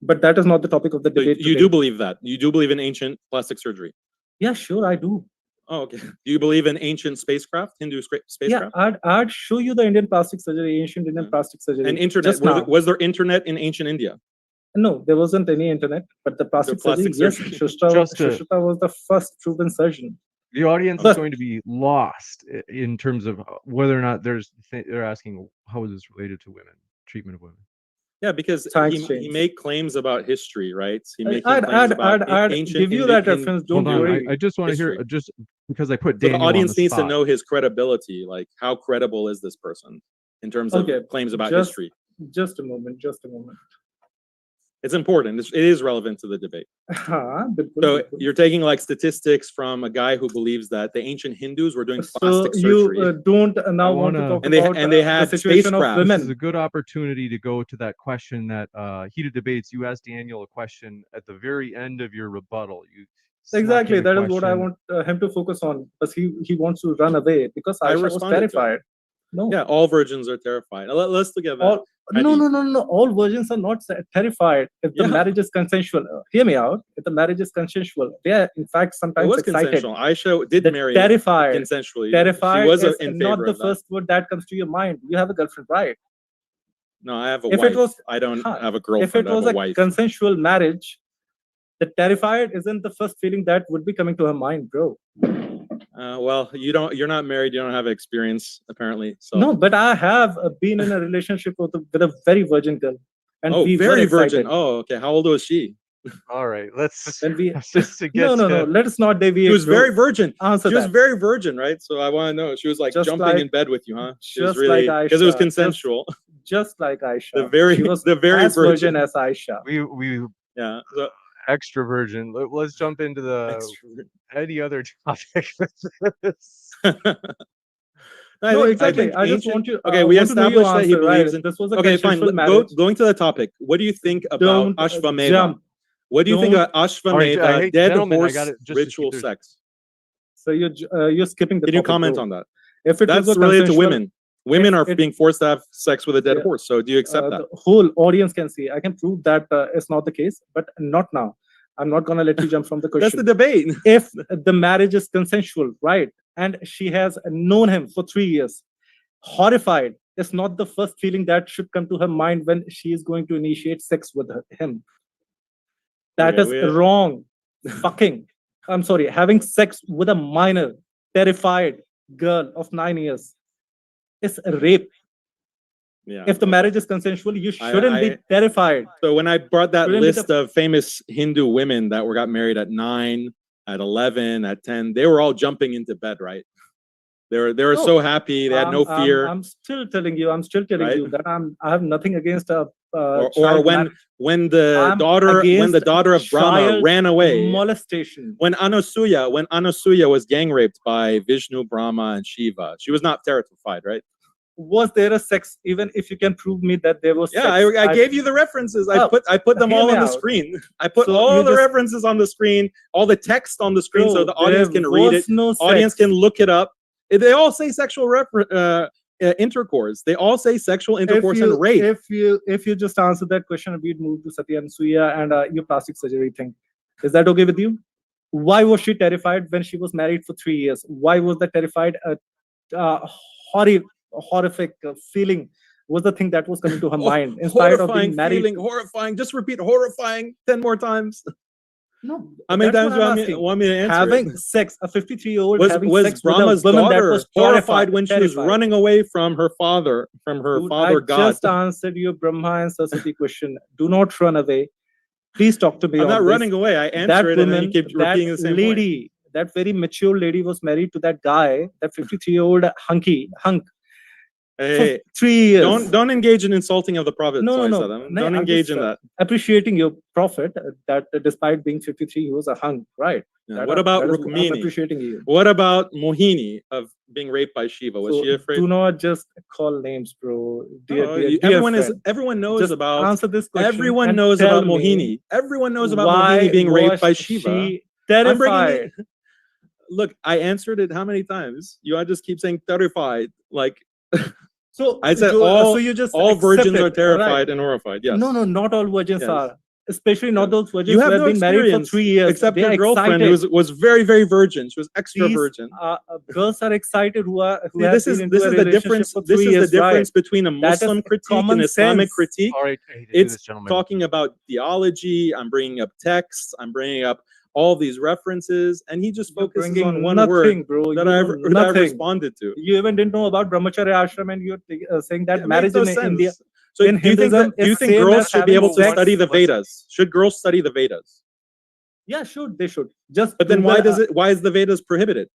But that is not the topic of the So debate you today. do believe that? You do believe in ancient plastic surgery? Yeah, sure, I do. Oh, okay. Do you believe in ancient spacecraft, Hindu spacecraft? Yeah, I'd show you the Indian plastic surgery, ancient Indian plastic surgery. And internet? Just now. Was there internet in ancient India? No, there wasn't any internet, but the plastic, plastic surgery, yes, surgery. Shushruta was the first proven surgeon. The audience But- is going to be lost in terms of whether or not they're asking how is this related to women, treatment of women. Yeah, because Science he change. made claims about history, right? He making I'd claims about I'd ancient give you Hindu- that reference. Don't Hold on, worry. I just want to hear, history. just because I put So the Daniel audience on the needs to spot. know his credibility. Like, how credible is this person in terms of Okay, claims about just- history? Just a moment. Just a moment. It's important. It is relevant to the debate. हाँ, बिल्कुल, So बिल्कुल. you're taking like statistics from a guy who believes that the ancient Hindus were doing So plastic you surgery. don't now I want to wanna- talk And they- about and they the had situation of spacecraft. This women. is a good opportunity to go to that question that heated debates. You asked Daniel a question at the very end of your rebuttal. You snuck Exactly, in a that is what I question. want him to focus on, because he wants to run away because I Aisha was responded to it. terrified. No, Yeah, all virgins are terrified. Let's look at that. No. All virgins are not terrified if the marriage is consensual. Hear me out. If the marriage is consensual, they are in fact sometimes it was excited. consensual. Aisha did marry terrified consensually. Terrified she was is in not favor the of first word that comes to your mind. You have a girlfriend, right? No, I have a If wife. it was, I don't have a if girlfriend. it I was have a a wife. consensual marriage, the terrified isn't the first feeling that would be coming to her mind, bro. Well, you're not married. You don't have experience, apparently. So no, but I have been in a relationship with a very virgin girl, and oh, we very were virgin. excited. Oh, okay. How old was she? All right, let's And we just to get no. Let us not deviate. She was bro. very virgin. Answer She was that. very virgin, right? So I want to know. She was like Just jumping like- in bed with you, huh? She was just really like because it was Aisha, consensual. Just like Aisha. She was the very as virgin virgin. as Aisha. we Yeah. So, extra virgin. Let's jump into the any other topic. No, exactly. I just want you. Okay, I we want to know your established that he answer, believes right? in. This was a Okay, fine. consensual marriage. Going to the topic. What do you think about Don't Ashvamedha? jump. What do you think about Ashvamedha, hey, dead gentlemen, I horse got it. Just ritual there's- sex? So you're skipping the. Can you topic, comment bro. on that? If it That's was a related to consensual- women. Women are it- being forced to have sex with a dead Yeah. horse. So do you accept that? The whole audience can see. I can prove that it's not the case, but not now. I'm not gonna let you jump from the question. That's the debate. If the marriage is consensual, right, and she has known him for 3 years, horrified is not the first feeling that should come to her mind when she is going to initiate sex with him. That Okay, is wrong. Fucking, I'm sorry, having sex with a minor, terrified girl of 9 years is rape. Yeah. If the marriage is consensual, you shouldn't be terrified. So when I brought that Shouldn't be list of famous Hindu women that got married at 9, at 11, at 10, they were all jumping into bed, right? They were No, so happy. They had no fear. I'm still telling you Right? you that I have nothing against a or child when the I'm daughter against of Brahma child ran away, molestation. when Anasuya was gang raped by Vishnu, Brahma, and Shiva, she was not terrified, right? Was there a sex? Even if you can prove me that there was. Yeah, sex, I gave you the references. I put them hear all me on the out. screen. I put So all you the just- references on the screen, all the text on the screen, Bro, so the audience there can read was it. no Audience sex. can look it up. They all say sexual intercourse. They all say sexual intercourse and rape. If you just answer that question, we'd move to Satya and Suya and your plastic surgery thing. Is that okay with you? Why was she terrified when she was married for 3 years? Why was that terrified? Horrific feeling was the thing that was coming to her mind in spite of being married. Feeling, horrifying. Just repeat horrifying 10 more times. No, How many that's times what I'm do asking. you want me to answer Having it? sex, a 53-year-old Was having was sex Brahma's with a woman that daughter was horrified when she was terrified. running away from her father, Dude, father I God? just answered your Brahma and Saraswati question. Do not run away. Please talk to me. I'm on not this. running away. I answer it and then you keep repeating the same point. lady, that very mature lady was married to that guy, that 53-year-old hunk. Hey, 3 years. don't engage in insulting of the prophet. No. Don't I'm engage just, in that. Appreciating your prophet that despite being 53, he was a hunk, right? Yeah. What about I'm Rukmini? appreciating you. What about Mohini of being raped by Shiva? Was So she afraid? do not just call names, bro. Dear Everyone knows just about answer this question. everyone and knows tell about me Mohini. Everyone knows about why Mohini being raped was by Shiva. she I'm bringing terrified? Look, I answered it how many times? You just keep saying terrified. Like So I said, you just all accept virgins it, are terrified right? and horrified. Yes. No, not all virgins Yes. are. Especially not those virgins You who have have no been married for experience 3 years. except They're your girlfriend who excited. was very, very virgin. She was extra These, virgin. Girls are excited who have This is been into a the relationship difference. for This 3 is years, the difference right? between a That is Muslim critique common and Islamic sense. critique. All right, I hate to do It's this, gentlemen. talking about theology. I'm bringing up texts. I'm bringing up all these references, and he just focuses on Bringing one nothing, word bro. that You I know nothing. responded to. You even didn't know about Brahmacharya ashram, and you're saying that It marriage makes no in sense. India. So in Hinduism do you is think same girls as should be having able to sex. study the Vedas? Should girls study the Vedas? Yeah, they should. Just But then Google, why is the Vedas prohibited?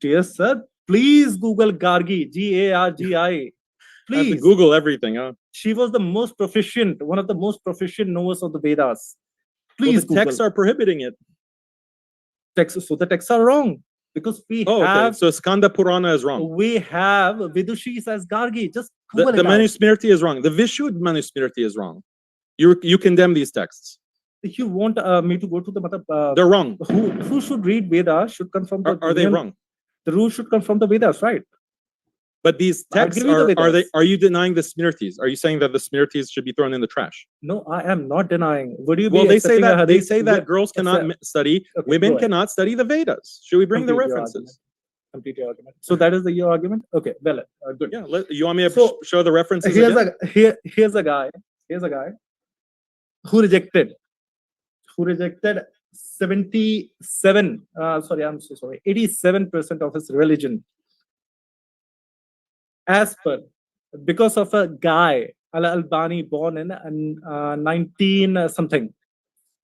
Dear sir, please Google Gargi, Gargi. I have to Please. Google everything, huh? She was the most proficient, one of the most proficient knowers of the Vedas. Well, Please the texts are prohibiting it. So the texts are wrong because we have. So Skanda Purana is wrong. We have Vidushis as Gargi. Just The Google it out. Manusmriti is wrong. The Vishud Manusmriti is wrong. You condemn these texts. If you want me to go to the They're wrong. Who should read Vedas should come from the. Are they wrong? The rule should come from the Vedas, right? But these I'll texts give you the are they? Vedas. Are you denying the Smritis? Are you saying that the Smritis should be thrown in the trash? No, I am not denying. Would you Well, be they say accepting a that hadith? girls cannot study, Okay, women go ahead. cannot study the Vedas. Should we bring the Complete your argument. references? Complete your argument. So that is your argument. Okay, well, good. Yeah, you want me to So, show the references Here's again? here's a guy who rejected 77. Sorry, I'm so sorry. 87% of his religion, as per, because of a guy Al-Albani, born in 19 something,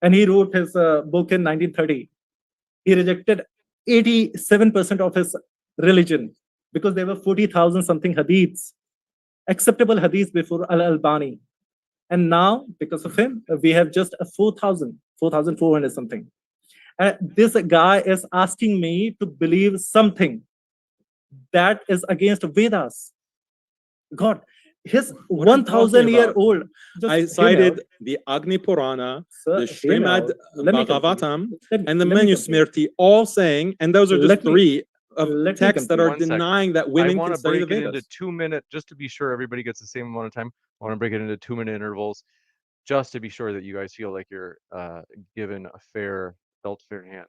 and he wrote his book in 1930. He rejected 87% of his religion because there were 40,000 something hadiths, acceptable hadiths before Al-Albani. And now, because of him, we have just 4,400 something. This guy is asking me to believe something that is against Vedas. God, his 1,000-year-old. I cited the Agni Purana, the Srimad Bhagavatam, and the Manusmriti, all saying, and those are just three of texts that are denying that women can study the Vedas. I want to break it into 2 minutes, just to be sure everybody gets the same amount of time. I want to break it into 2-minute intervals, just to be sure that you guys feel like you're given a fair hand.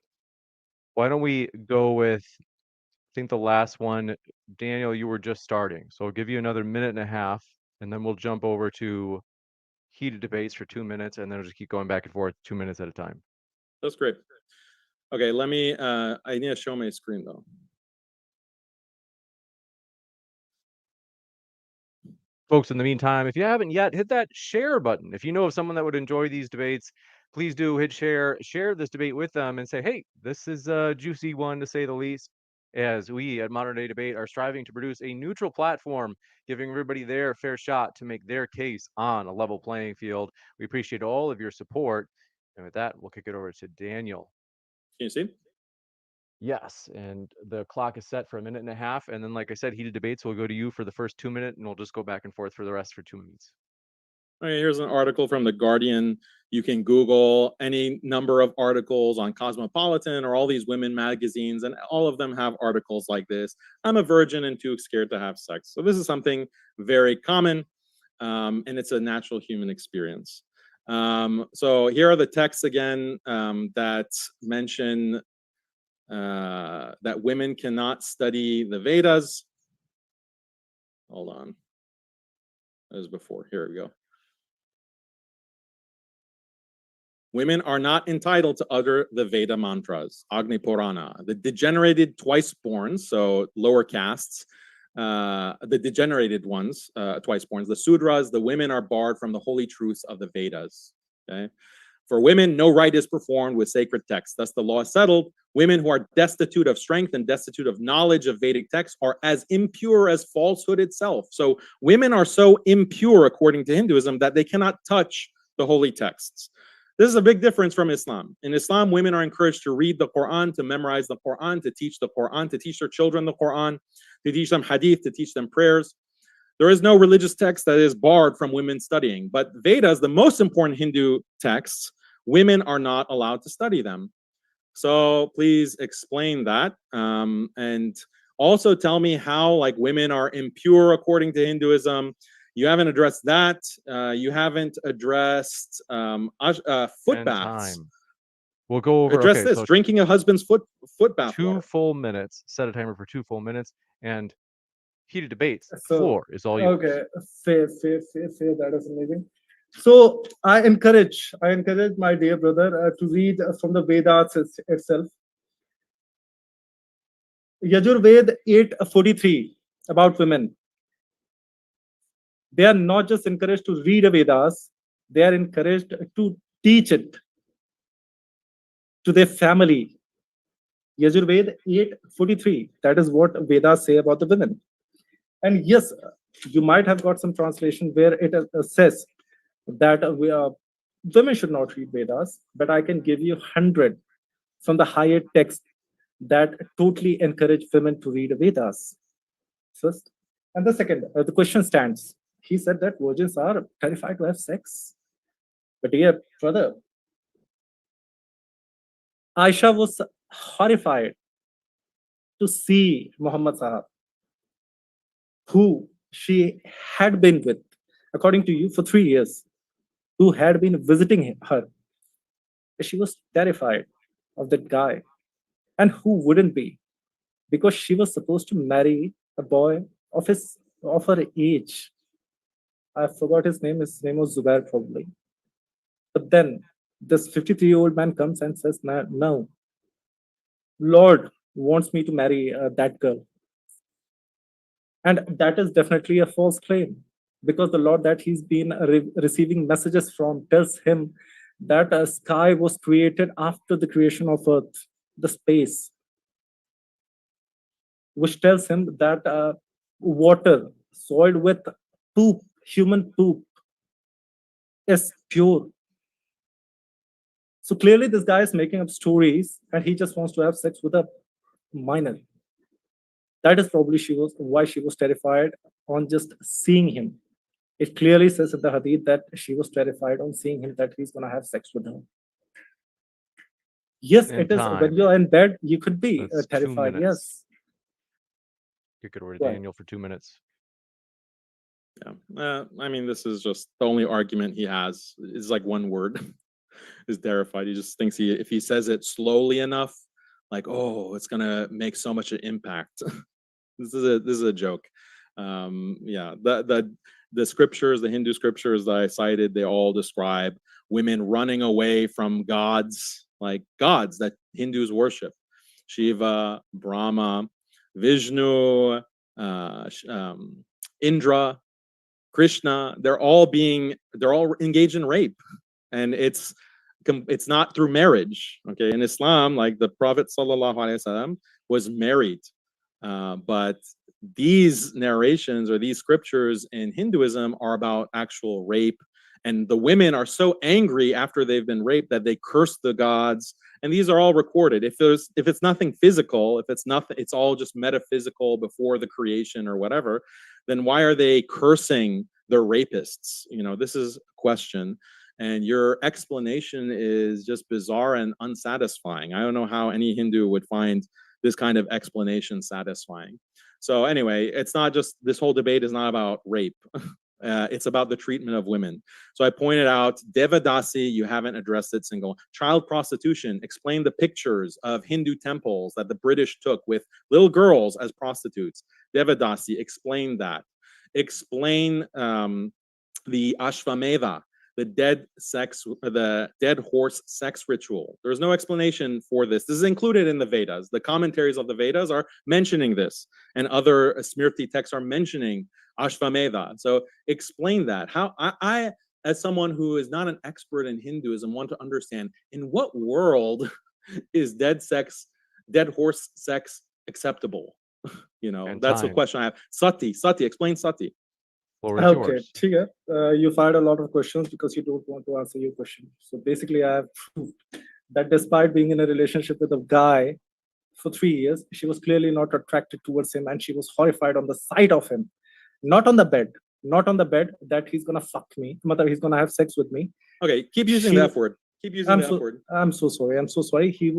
Why don't we go with, I think the last one, Daniel, you were just starting. So I'll give you another minute and a half, and then we'll jump over to heated debates for 2 minutes, and then we'll just keep going back and forth 2 minutes at a time. That's great. Okay, let me, I need to show my screen though. Folks, in the meantime, if you haven't yet, hit that share button. If you know of someone that would enjoy these debates, please do hit share this debate with them and say, hey, this is a juicy one, to say the least, as we at Modern Day Debate are striving to produce a neutral platform, giving everybody their fair shot to make their case on a level playing field. We appreciate all of your support. And with that, we'll kick it over to Daniel. Can you see? Yes, and the clock is set for 1.5 minutes, and then, like I said, heated debates will go to you for the first 2 minutes, and we'll just go back and forth for the rest for 2 minutes. Okay, here's an article from The Guardian. You can Google any number of articles on Cosmopolitan or all these women magazines, and all of them have articles like this. I'm a virgin and too scared to have sex. So this is something very common, and it's a natural human experience. So here are the texts again that mention that women cannot study the Vedas. Hold on. That was before. Here we go. Women are not entitled to utter the Veda mantras, Agni Purana. The degenerated twice-born, so lower castes, the degenerated ones, twice-borns, the Sudras, the women are barred from the holy truths of the Vedas. Okay? For women, no rite is performed with sacred texts. Thus, the law is settled. Women who are destitute of strength and destitute of knowledge of Vedic texts are as impure as falsehood itself. So women are so impure, according to Hinduism, that they cannot touch the holy texts. This is a big difference from Islam. In Islam, women are encouraged to read the Quran, to memorize the Quran, to teach the Quran, to teach their children the Quran, to teach them hadith, to teach them prayers. There is no religious text that is barred from women studying, but Vedas, the most important Hindu texts, women are not allowed to study them. So please explain that, and also tell me how, like, women are impure according to Hinduism. You haven't addressed that. You haven't addressed foot baths. We'll go over. Address this: so drinking a husband's foot bath. 2 full minutes. Set a timer for 2 full minutes, and heated debates. The floor is all yours. Okay, fair. That is amazing. So I encourage my dear brother to read from the Vedas itself. Yajurved 8:43 about women. They are not just encouraged to read the Vedas; they are encouraged to teach it to their family. Yajurved 8:43. That is what Vedas say about the women. And yes, you might have got some translation where it says that women should not read Vedas, but I can give you 100 from the higher text that totally encourage women to read Vedas. First. And the second, the question stands. He said that virgins are terrified to have sex. But dear brother, Aisha was horrified to see Muhammad Sahab. who she had been with, according to you, for 3 years, who had been visiting her. She was terrified of that guy. And who wouldn't be? Because she was supposed to marry a boy of her age. I forgot his name. His name was Zubair, probably. But then this 53-year-old man comes and says, no, Lord wants me to marry that girl. And that is definitely a false claim, because the Lord that he's been receiving messages from tells him that a sky was created after the creation of earth, the space, which tells him that water soiled with poop, human poop, is pure. So clearly this guy is making up stories and he just wants to have sex with a minor. That is probably why she was terrified on just seeing him. It clearly says in the hadith that she was terrified on seeing him, that he's going to have sex with her. Yes, In it is. time. When you're in bed, you could be That's 2 terrified. minutes. Yes. Kick it over to Go ahead. Daniel for 2 minutes. Yeah. I mean, this is just the only argument he has is like one word is terrified. He just thinks if he says it slowly enough, like, oh, it's gonna make so much an impact. This is a joke. Yeah, the scriptures, the Hindu scriptures that I cited, they all describe women running away from gods, like gods that Hindus worship. Shiva, Brahma, Vishnu, Indra, Krishna, they're all engaged in rape, and it's not through marriage. Okay, in Islam, like the Prophet sallallahu alaihi wasallam was married, but these narrations or these scriptures in Hinduism are about actual rape, and the women are so angry after they've been raped that they curse the gods, and these are all recorded. If it's nothing physical, if it's all just metaphysical before the creation or whatever, then why are they cursing their rapists? You know, this is a question, and your explanation is just bizarre and unsatisfying. I don't know how any Hindu would find this kind of explanation satisfying. So anyway, it's not just, this whole debate is not about rape. It's about the treatment of women. So I pointed out Devadasi, you haven't addressed it single. Child prostitution, explain the pictures of Hindu temples that the British took with little girls as prostitutes. Devadasi, explain that. Explain the Ashvamedha, the dead horse sex ritual. There's no explanation for this. This is included in the Vedas. The commentaries of the Vedas are mentioning this, and other Smriti texts are mentioning Ashvamedha. So explain that. How I, as someone who is not an expert in Hinduism, want to understand in what world is dead horse sex acceptable? You know, And that's the time. question I have. Sati, explain Sati. Floor is Okay, yours. Tia, you fired a lot of questions because you don't want to answer your question. So basically, I have proved that despite being in a relationship with a guy for 3 years, she was clearly not attracted towards him, and she was horrified on the sight of him, not on the bed, that he's gonna fuck me, mother, he's gonna have sex with me. Okay, keep using the F word. Keep using the F word. I'm so sorry.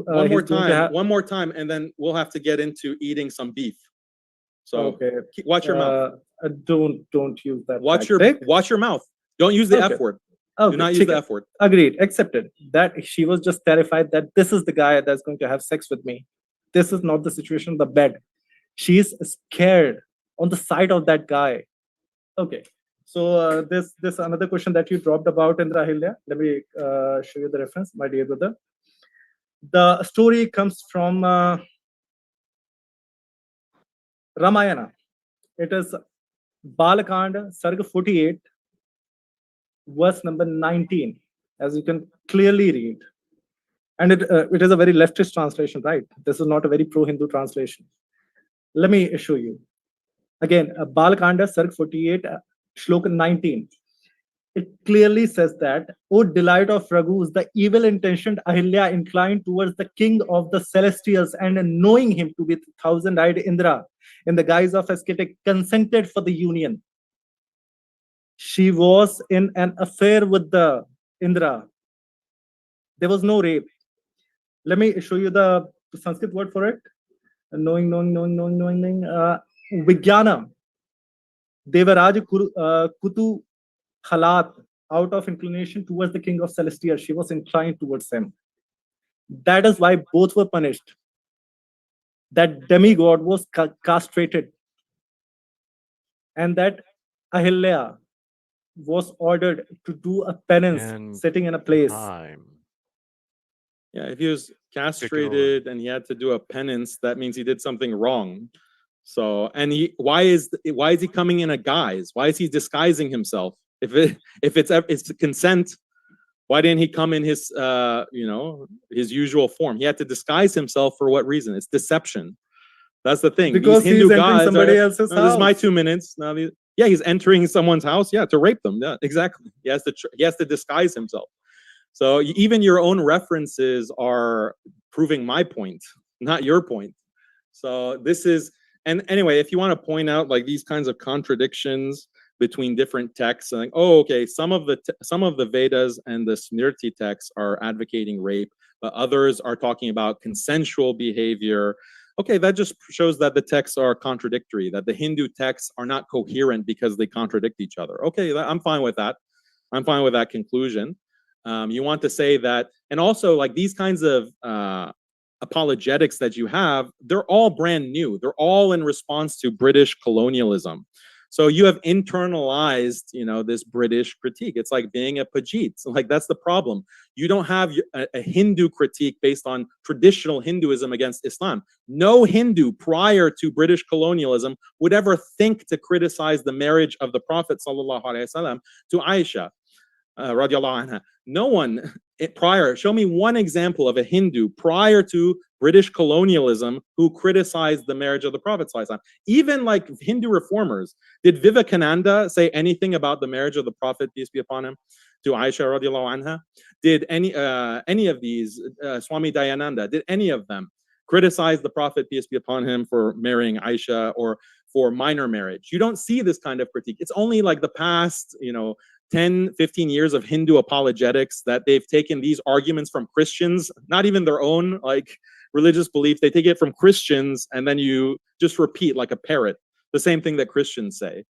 One more time, and then we'll have to get into eating some beef. So okay, watch your mouth. Don't use that. Watch your mouth. Don't use the F word. Okay, do not use the F word. Agreed, accepted. That she was just terrified that this is the guy that's going to have sex with me. This is not the situation of the bed. She is scared on the side of that guy. Okay. So this another question that you dropped about Indra Hilya. Let me show you the reference, my dear brother. The story comes from Ramayana. It is Balakanda, Sarga 48, verse number 19, as you can clearly read. And it is a very leftist translation, right? This is not a very pro-Hindu translation. Let me show you. Again, Balakanda, Sarg 48, Shloka 19. It clearly says that, O delight of Raghus, the evil-intentioned Ahilya inclined towards the king of the celestials, and knowing him to be thousand-eyed Indra, in the guise of ascetic, consented for the union. She was in an affair with the Indra. There was no rape. Let me show you the Sanskrit word for it. Knowing, Vijnana. Devaraj Kutu Halat, out of inclination towards the king of Celestia, she was inclined towards him. That is why both were punished. That demigod was castrated, and that Ahilya was ordered to do a penance, And sitting in a place. Yeah, if he was castrated and he had to do a penance, that means he did something wrong. So, and why is he coming in a guise? Why is he disguising himself? If it's consent, why didn't he come in his his usual form? He had to disguise himself for what reason? It's deception. That's the thing. Because these Hindu he's entering guys somebody else's This is my house. 2 minutes. Now, yeah, he's entering someone's house. Yeah, to rape them. Yeah, exactly. He has to disguise himself. So even your own references are proving my point, not your point. So this is, and anyway, if you want to point out like these kinds of contradictions between different texts, and like, oh, okay, some of the Vedas and the Smriti texts are advocating rape, but others are talking about consensual behavior. Okay, that just shows that the texts are contradictory, that the Hindu texts are not coherent because they contradict each other. Okay, I'm fine with that. I'm fine with that conclusion. You want to say that, and also like these kinds of apologetics that you have, they're all brand new. They're all in response to British colonialism. So you have internalized, this British critique. It's like being a Pajit. So like that's the problem. You don't have a Hindu critique based on traditional Hinduism against Islam. No Hindu prior to British colonialism would ever think to criticize the marriage of the Prophet sallallahu alaihi wasallam to Aisha. Radiallahu anha. No one prior, show me one example of a Hindu prior to British colonialism who criticized the marriage of the Prophet sallallahu alaihi wasallam. Even like Hindu reformers, did Vivekananda say anything about the marriage of the Prophet, peace be upon him, to Aisha radiallahu anha? Did any of these, Swami Dayananda, did any of them criticize the Prophet, peace be upon him, for marrying Aisha or for minor marriage? You don't see this kind of critique. It's only like the past, 10, 15 years of Hindu apologetics that they've taken these arguments from Christians, not even their own like religious belief. They take it from Christians and then you just repeat like a parrot the same thing that Christians say.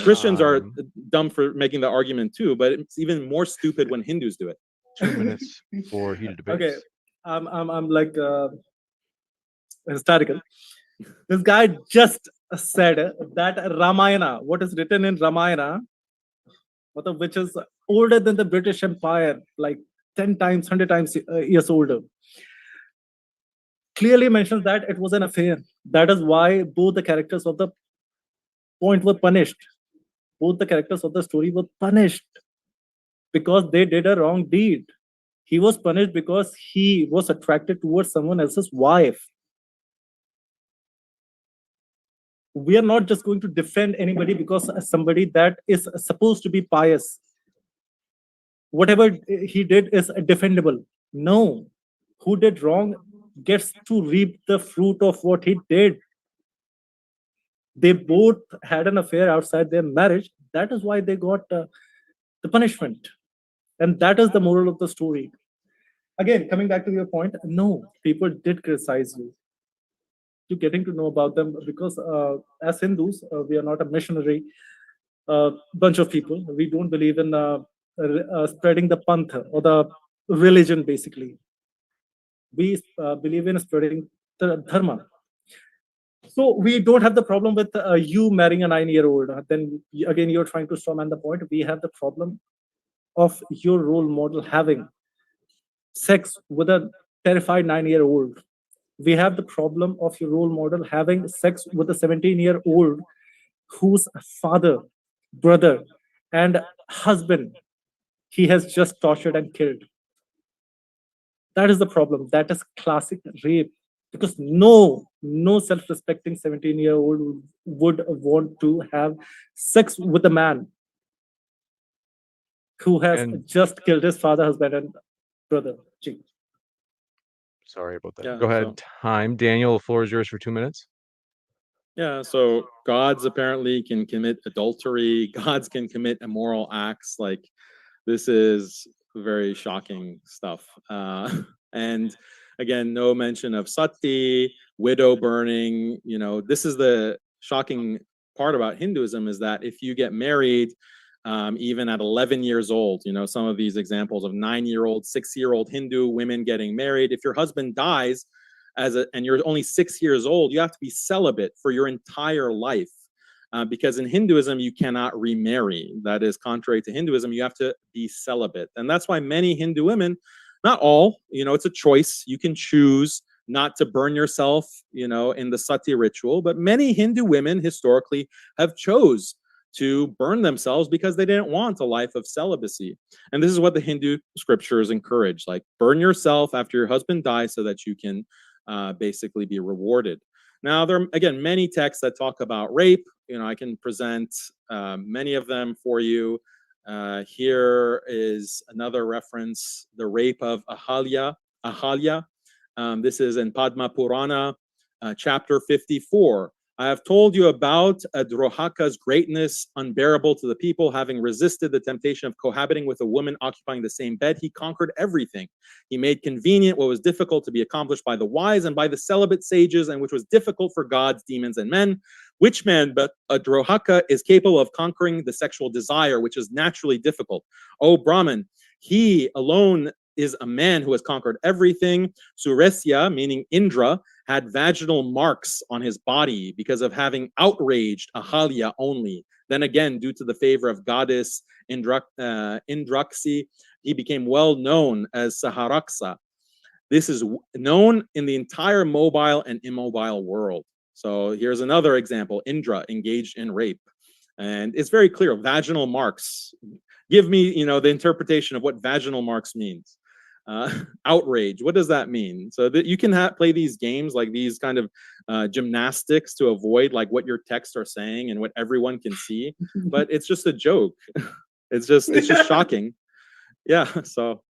Christians are dumb for making the argument too, but it's even more stupid when Hindus do it. 2 minutes for heated debates. Okay, I'm like hysterical. This guy just said that Ramayana, what is written in Ramayana, which is older than the British Empire, like 10 times, 100 times years older, clearly mentions that it was an affair. That is why both the characters of the point were punished. Both the characters of the story were punished because they did a wrong deed. He was punished because he was attracted towards someone else's wife. We are not just going to defend anybody because somebody that is supposed to be pious, whatever he did is defendable. No, who did wrong gets to reap the fruit of what he did. They both had an affair outside their marriage. That is why they got the punishment. And that is the moral of the story. Again, coming back to your point, no, people did criticize you. You're getting to know about them because as Hindus, we are not a missionary bunch of people. We don't believe in spreading the pantha or the religion, basically. We believe in spreading the dharma. So we don't have the problem with you marrying a 9-year-old. Then again, you're trying to strawman the point. We have the problem of your role model having sex with a terrified 9-year-old. We have the problem of your role model having sex with a 17-year-old whose father, brother, and husband he has just tortured and killed. That is the problem. That is classic rape. Because no self-respecting 17-year-old would want to have sex with a man who has just killed his father, husband, and brother. Gee. Sorry about that. Yeah, Go ahead. Time. Daniel, the floor is yours for 2 minutes. Yeah, so gods apparently can commit adultery. Gods can commit immoral acts. Like, this is very shocking stuff. And again, no mention of sati, widow burning. This is the shocking part about Hinduism is that if you get married, even at 11 years old, you know, some of these examples of 9-year-old, 6-year-old Hindu women getting married, if your husband dies and you're only 6 years old, you have to be celibate for your entire life. Because in Hinduism, you cannot remarry. That is contrary to Hinduism. You have to be celibate. And that's why many Hindu women, not all, you know, it's a choice. You can choose not to burn yourself, you know, in the sati ritual. But many Hindu women historically have chose to burn themselves because they didn't want a life of celibacy. And this is what the Hindu scriptures encourage, like burn yourself after your husband dies so that you can basically be rewarded. Now, there are, again, many texts that talk about rape. You know, I can present many of them for you. Here is another reference, the rape of Ahalya. This is in Padma Purana, chapter 54. I have told you about Adrohaka's greatness, unbearable to the people, having resisted the temptation of cohabiting with a woman occupying the same bed. He conquered everything. He made convenient what was difficult to be accomplished by the wise and by the celibate sages, and which was difficult for gods, demons, and men. Which man but Adrohaka is capable of conquering the sexual desire, which is naturally difficult? O Brahman, he alone is a man who has conquered everything. Suresya, meaning Indra, had vaginal marks on his body because of having outraged Ahalya only. Then again, due to the favor of goddess Indraksi, he became well known as Saharaksa. This is known in the entire mobile and immobile world. So here's another example, Indra engaged in rape. And it's very clear, vaginal marks. Give me, you know, the interpretation of what vaginal marks means. Outrage, what does that mean? So that you can play these games, like these kind of gymnastics, to avoid like what your texts are saying and what everyone can see, but it's just a joke. it's just shocking. Yeah, so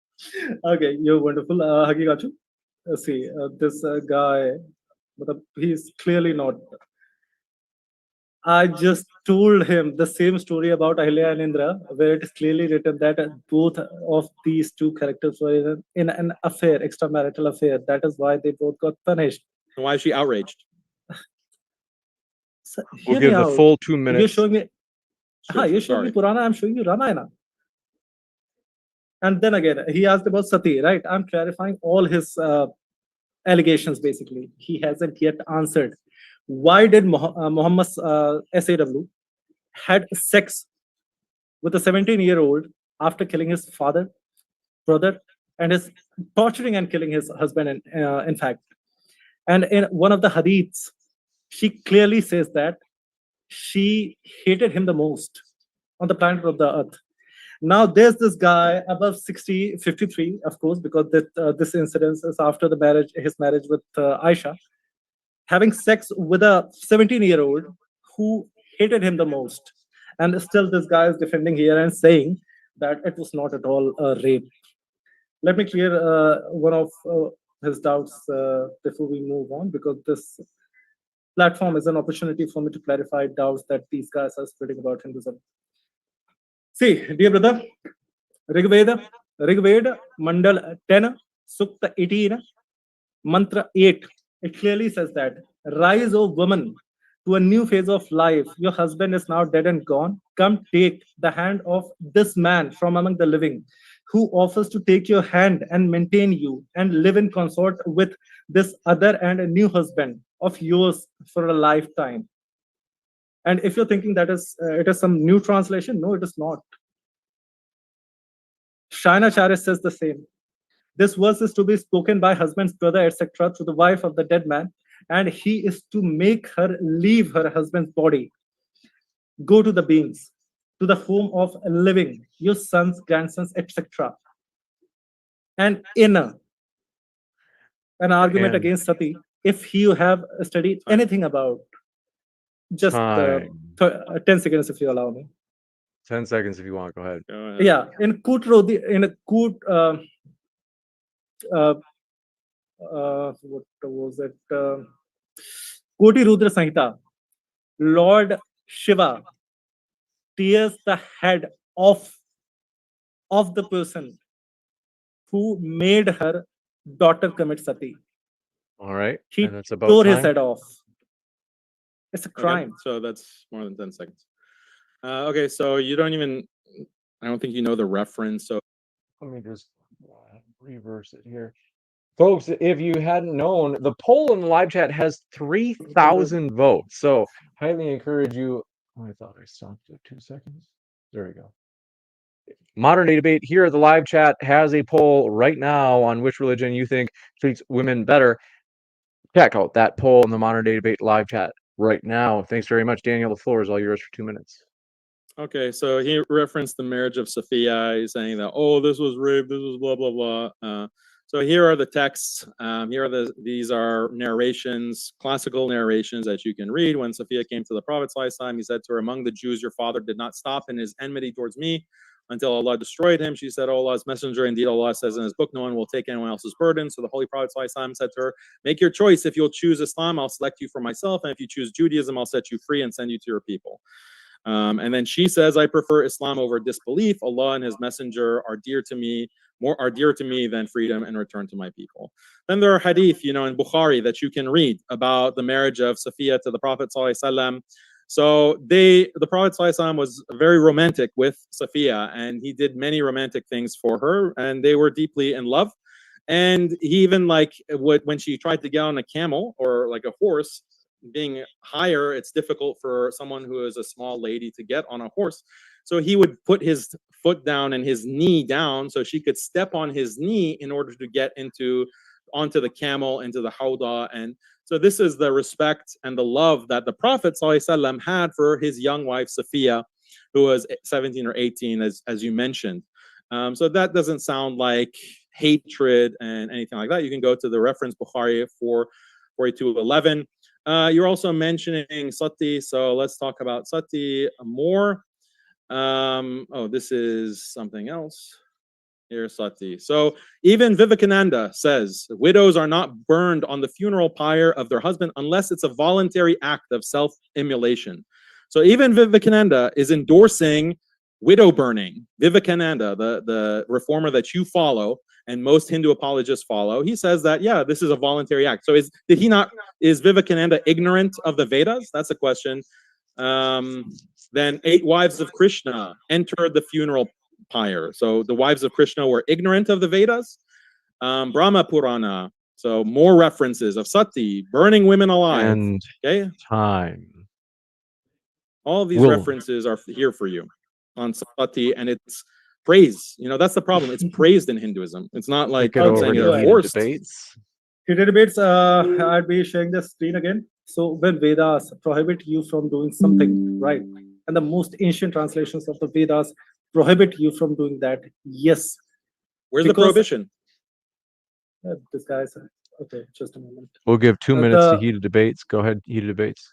Okay, you're wonderful. Haqiqatjou, see, this guy, he's clearly not. I just told him the same story about Ahilya and Indra, where it is clearly written that both of these two characters were in an affair, extramarital affair. That is why they both got punished. And why is she outraged? So, we'll give the full 2 minutes. You're showing me, Sure, you're showing me Purana, I'm showing you Ramayana. And then again, he asked about Sati, right? I'm clarifying all his allegations, basically. He hasn't yet answered. Why did Muhammad's SAW had sex with a 17-year-old after killing his father, brother, and is torturing and killing his husband, in fact. And in one of the hadiths, she clearly says that she hated him the most on the planet of the earth. Now there's this guy above 60, 53, of course, because this incident is after the marriage, his marriage with Aisha, having sex with a 17-year-old who hated him the most. And still this guy is defending here and saying that it was not at all a rape. Let me clear one of his doubts before we move on, because this platform is an opportunity for me to clarify doubts that these guys are spreading about Hinduism. See, dear brother, Rigveda, Mandal 10, Sukta 18, Mantra 8, it clearly says that, rise, O woman, to a new phase of life. Your husband is now dead and gone. Come take the hand of this man from among the living, who offers to take your hand and maintain you and live in consort with this other and a new husband of yours for a lifetime. And if you're thinking that it is some new translation, no, it is not. Shainacharya says the same. This verse is to be spoken by husband's brother, etc., to the wife of the dead man, and he is to make her leave her husband's body, go to the beings, to the home of living, your sons, grandsons, etc. And in an argument against Sati, if you have studied anything about, just 10 seconds if you allow me. 10 seconds if you want, go ahead. Yeah, in Kutrodi, in a Kut, what was it? Koti Rudra Samhita, Lord Shiva tears the head off the person who made her daughter commit sati. All right. He and that's about tore time. his head off. It's a Okay, crime. so that's more than 10 seconds. Okay, so you don't even, I don't think you know the reference. So Let me just reverse it here. Folks, if you hadn't known, the poll in the live chat has 3,000 votes. So highly encourage you. Oh, I thought I stopped at 2 seconds. There we go. Modern Day Debate here at the live chat has a poll right now on which religion you think treats women better. Check out that poll in the Modern Day Debate live chat right now. Thanks very much, Daniel. The floor is all yours for 2 minutes. okay, so he referenced the marriage of Sophia. He's saying that, oh, this was rape, this was blah blah blah. So here are the texts. These are narrations, classical narrations that you can read. When Sophia came to the Prophet ﷺ, he said to her, "Among the Jews, your father did not stop in his enmity towards me until Allah destroyed him." She said, "Oh, Allah's messenger, indeed Allah says in his book, no one will take anyone else's burden." So the Holy Prophet ﷺ said to her, "Make your choice. If you'll choose Islam, I'll select you for myself. And if you choose Judaism, I'll set you free and send you to your people." And then she says, "I prefer Islam over disbelief. Allah and his messenger are dear to me, than freedom and return to my people." Then there are hadith, in Bukhari that you can read about the marriage of Safiya to the Prophet ﷺ. So the Prophet ﷺ was very romantic with Safiya, and he did many romantic things for her, and they were deeply in love. And he even when she tried to get on a camel or like a horse, being higher, it's difficult for someone who is a small lady to get on a horse. So he would put his foot down and his knee down so she could step on his knee in order to get onto the camel, into the hawda. And so this is the respect and the love that the Prophet ﷺ had for his young wife Safiya, who was 17 or 18, as you mentioned. So that doesn't sound like hatred and anything like that. You can go to the reference Bukhari 44211. You're also mentioning sati, so let's talk about sati more. This is something else. Here's sati. So even Vivekananda says widows are not burned on the funeral pyre of their husband unless it's a voluntary act of self-immolation. So even Vivekananda is endorsing widow burning. Vivekananda, the reformer that you follow and most Hindu apologists follow, he says that, yeah, this is a voluntary act. So is Vivekananda ignorant of the Vedas? That's a question. Then 8 wives of Krishna entered the funeral pyre. So the wives of Krishna were ignorant of the Vedas. Brahma Purana. So more references of sati, burning women alive. And okay, time. All of these references are here for you on sati, and it's praise. That's the problem. It's praised in Hinduism. It's not like saying it's forced. Heated debates. I'd be sharing the screen again. So when Vedas prohibit you from doing something, right, and the most ancient translations of the Vedas prohibit you from doing that, yes. Where's the prohibition? This guy's okay. Just a moment. We'll give 2 minutes to heated debates. Go ahead, heated debates.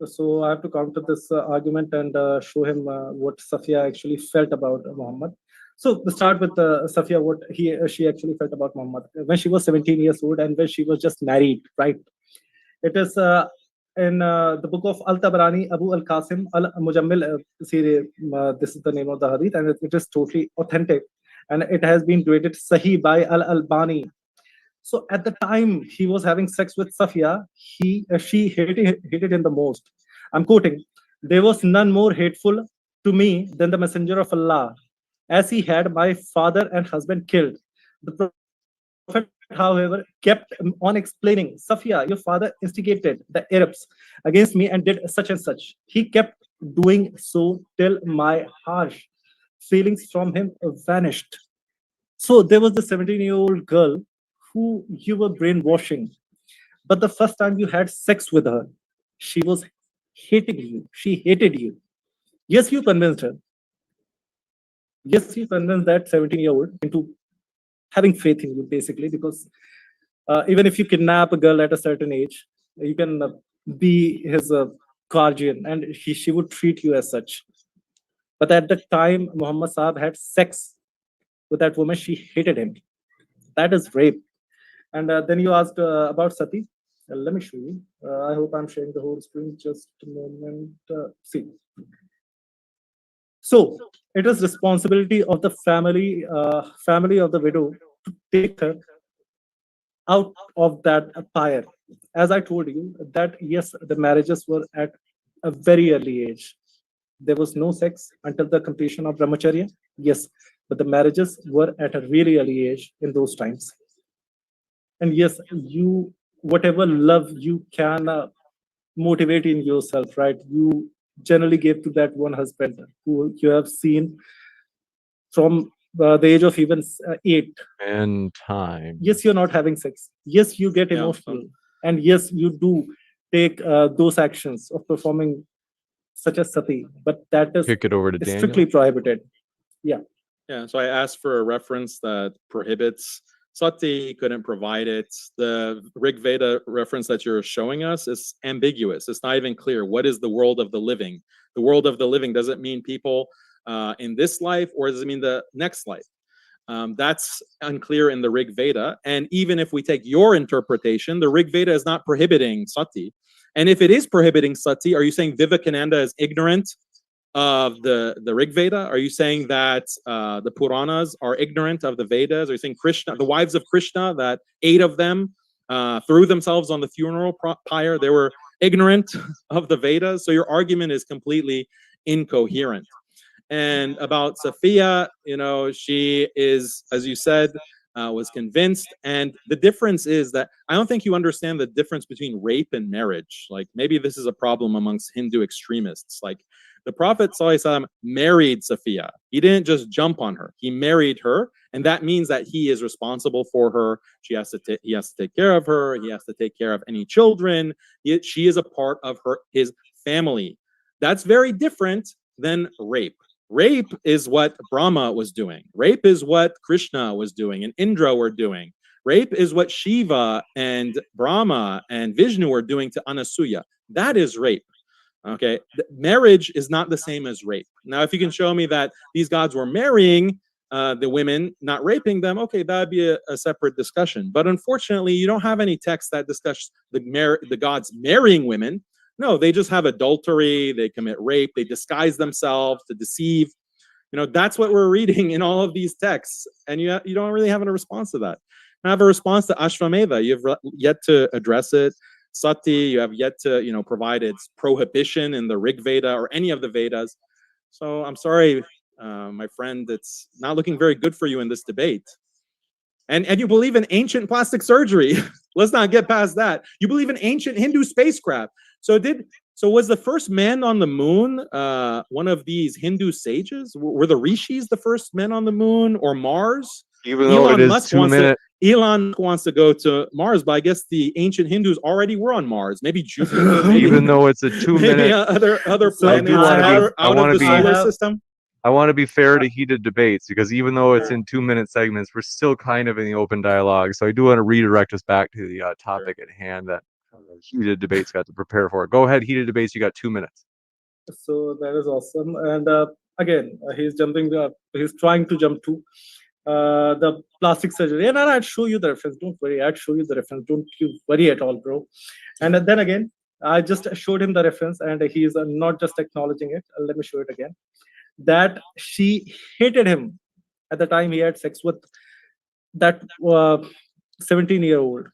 So I have to counter this argument and show him what Safiya actually felt about Muhammad. So let's start with Safiya, what she actually felt about Muhammad when she was 17 years old and when she was just married, right? It is in the book of Al-Tabarani, Abu Al-Qasim Al-Mujammil series. This is the name of the hadith, and it is totally authentic, and it has been graded Sahih by Al-Albani. So at the time he was having sex with Safiya, she hated him the most. I'm quoting, "There was none more hateful to me than the messenger of Allah, as he had my father and husband killed." The Prophet, however, kept on explaining, "Safiya, your father instigated the Arabs against me and did such and such. He kept doing so till my harsh feelings from him vanished." So there was the 17-year-old girl who you were brainwashing, but the first time you had sex with her, she was hating you. She hated you. Yes, you convinced her. Yes, you convinced that 17-year-old into having faith in you, basically, because even if you kidnap a girl at a certain age, you can be his guardian, and she would treat you as such. But at the time Muhammad Saab had sex with that woman, she hated him. That is rape. And then you asked about sati. Let me show you. I hope I'm sharing the whole screen. Just a moment. See. So it is responsibility of the family of the widow to take her out of that pyre. as I told you, that yes, the marriages were at a very early age. There was no sex until the completion of Brahmacharya. Yes, but the marriages were at a really early age in those times. And yes, you, whatever love you can motivate in yourself, right? You generally gave to that one husband who you have seen from the age of even 8. And time. Yes, you're not having sex. Yes, you get emotional. And yes, you do take those actions of performing such as sati, but that is Kick it over to Daniel. strictly prohibited. Yeah. Yeah, so I asked for a reference that prohibits sati, couldn't provide it. The Rig Veda reference that you're showing us is ambiguous. It's not even clear. What is the world of the living? The world of the living, does it mean people in this life, or does it mean the next life? That's unclear in the Rig Veda. And even if we take your interpretation, the Rig Veda is not prohibiting sati. And if it is prohibiting sati, are you saying Vivekananda is ignorant of the Rig Veda? Are you saying that the Puranas are ignorant of the Vedas? Are you saying Krishna, the wives of Krishna, that 8 of them threw themselves on the funeral pyre, they were ignorant of the Vedas? So your argument is completely incoherent. And about Safiya, you know, she is, as you said, was convinced. And the difference is that I don't think you understand the difference between rape and marriage. Like, maybe this is a problem amongst Hindu extremists. Like, the Prophet ﷺ married Safiya. He didn't just jump on her. He married her, and that means that he is responsible for her. He has to take care of her. He has to take care of any children. She is a part of his family. That's very different than rape. Rape is what Brahma was doing. Rape is what Krishna was doing and Indra were doing. Rape is what Shiva and Brahma and Vishnu were doing to Anasuya. That is rape. Okay, marriage is not the same as rape. Now, if you can show me that these gods were marrying the women, not raping them, okay, that'd be a separate discussion. But unfortunately, you don't have any text that discuss the gods marrying women. No, they just have adultery, they commit rape, they disguise themselves to deceive. You know, that's what we're reading in all of these texts, and you don't really have a response to that. I have a response to Ashvamedha. You've yet to address it. Sati, you have yet to, you know, provide its prohibition in the Rig Veda or any of the Vedas. So I'm sorry, my friend, it's not looking very good for you in this debate. And you believe in ancient plastic surgery. Let's not get past that. You believe in ancient Hindu spacecraft. So was the first man on the moon one of these Hindu sages? Were the rishis the first men on the moon, or Mars? Even though it is 2 minutes. Elon wants to go to Mars, but I guess the ancient Hindus already were on Mars. Maybe Jupiter. Maybe, even though it's a 2 minute. Other planets out of the solar system. I want to be fair to heated debates, because even though it's in 2 minute segments, we're still kind of in the open dialogue. So I do want to redirect us back to the topic at hand that heated debates got to prepare for. Go ahead, heated debates. You got 2 minutes. So that is awesome. And again, he's trying to jump to the plastic surgery. And I'd show you the reference. Don't worry. I'd show you the reference. Don't you worry at all, bro. And then again, I just showed him the reference, and he's not just acknowledging it. Let me show it again. That she hated him at the time he had sex with that 17-year-old.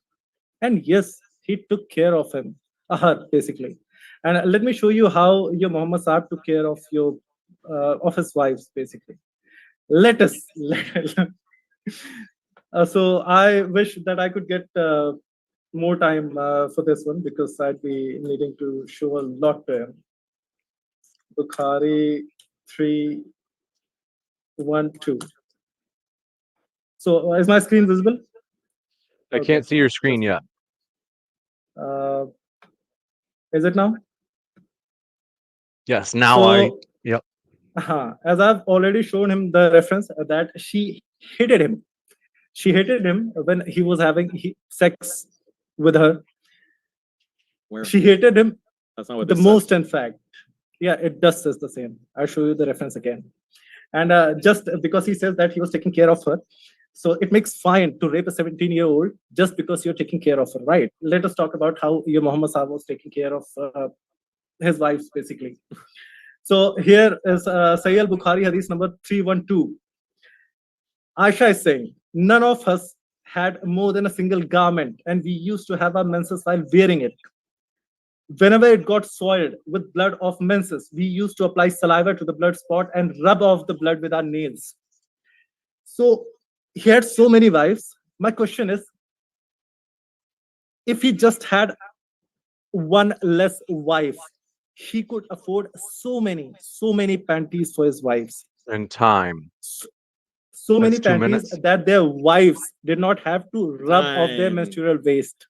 And yes, he took care of him, her basically. And let me show you how your Muhammad Sahib took care of his wives basically. So I wish that I could get more time for this one, because I'd be needing to show a lot to him. Bukhari 3:1-2. So is my screen visible? I can't see your screen yet. Is it now? Yes, now yep. As I've already shown him the reference, that she hated him. She hated him when he was having sex with her. Where? She hated him That's not what the this most, says. in fact. Yeah, it does says the same. I'll show you the reference again. And just because he says that he was taking care of her, so it makes fine to rape a 17-year-old just because you're taking care of her, right? Let us talk about how your Muhammad Sahib was taking care of his wives, basically. So here is Sahih al-Bukhari, hadith number 312. Aisha is saying, none of us had more than a single garment, and we used to have our menses while wearing it. Whenever it got soiled with blood of menses, we used to apply saliva to the blood spot and rub off the blood with our nails. So he had so many wives. My question is, if he just had one less wife, he could afford so many panties for his wives. And time. So many That's 2 panties minutes. that their wives did not have to rub off their Time. menstrual waste.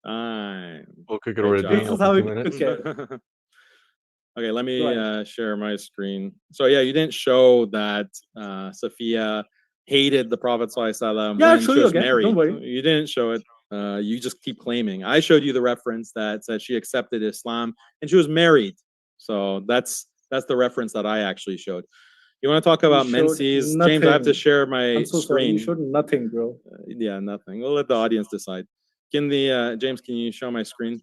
Time. We'll kick it Great over to job. Daniel This is for how 2 it minutes. took care. Okay, let Go me ahead. share my screen. So yeah, you didn't show that Sophia hated the Prophet ﷺ Yeah, I'll when show she you was again. married. Don't worry. You didn't show it. You just keep claiming. I showed you the reference that said she accepted Islam and she was married. So that's the reference that I actually showed. You want to talk You about showed menses? James, I have to nothing. share my I'm so sorry. You screen. showed nothing, bro. Yeah, nothing. We'll let the audience decide. Can the James, can you show my screen?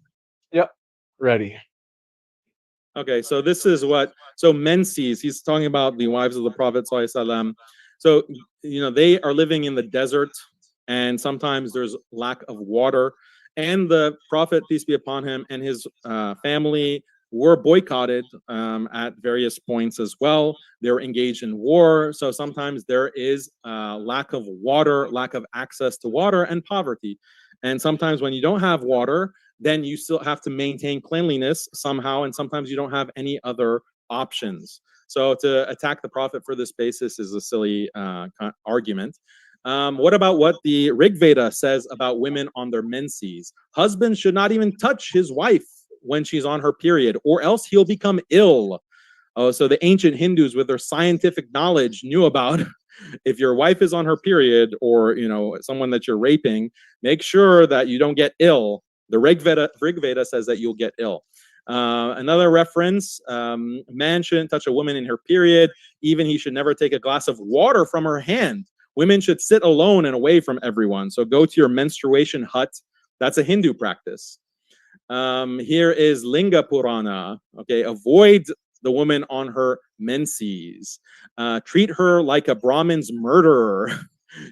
Yep. Ready. Okay, so this is what, so menses, he's talking about the wives of the Prophet ﷺ. So, you know, they are living in the desert and sometimes there's lack of water. And the Prophet, peace be upon him, and his family were boycotted at various points as well. They were engaged in war. So sometimes there is lack of water, lack of access to water, and poverty. And sometimes when you don't have water, then you still have to maintain cleanliness somehow, and sometimes you don't have any other options. So to attack the Prophet for this basis is a silly argument. What about what the Rig Veda says about women on their menses? Husband should not even touch his wife when she's on her period, or else he'll become ill. Oh, so the ancient Hindus, with their scientific knowledge, knew about if your wife is on her period, or you know someone that you're raping, make sure that you don't get ill. The Rig Veda says that you'll get ill. Another reference, man shouldn't touch a woman in her period. Even he should never take a glass of water from her hand. Women should sit alone and away from everyone. So go to your menstruation hut. That's a Hindu practice. Here is Linga Purana. Okay, avoid the woman on her menses. Treat her like a Brahmin's murderer.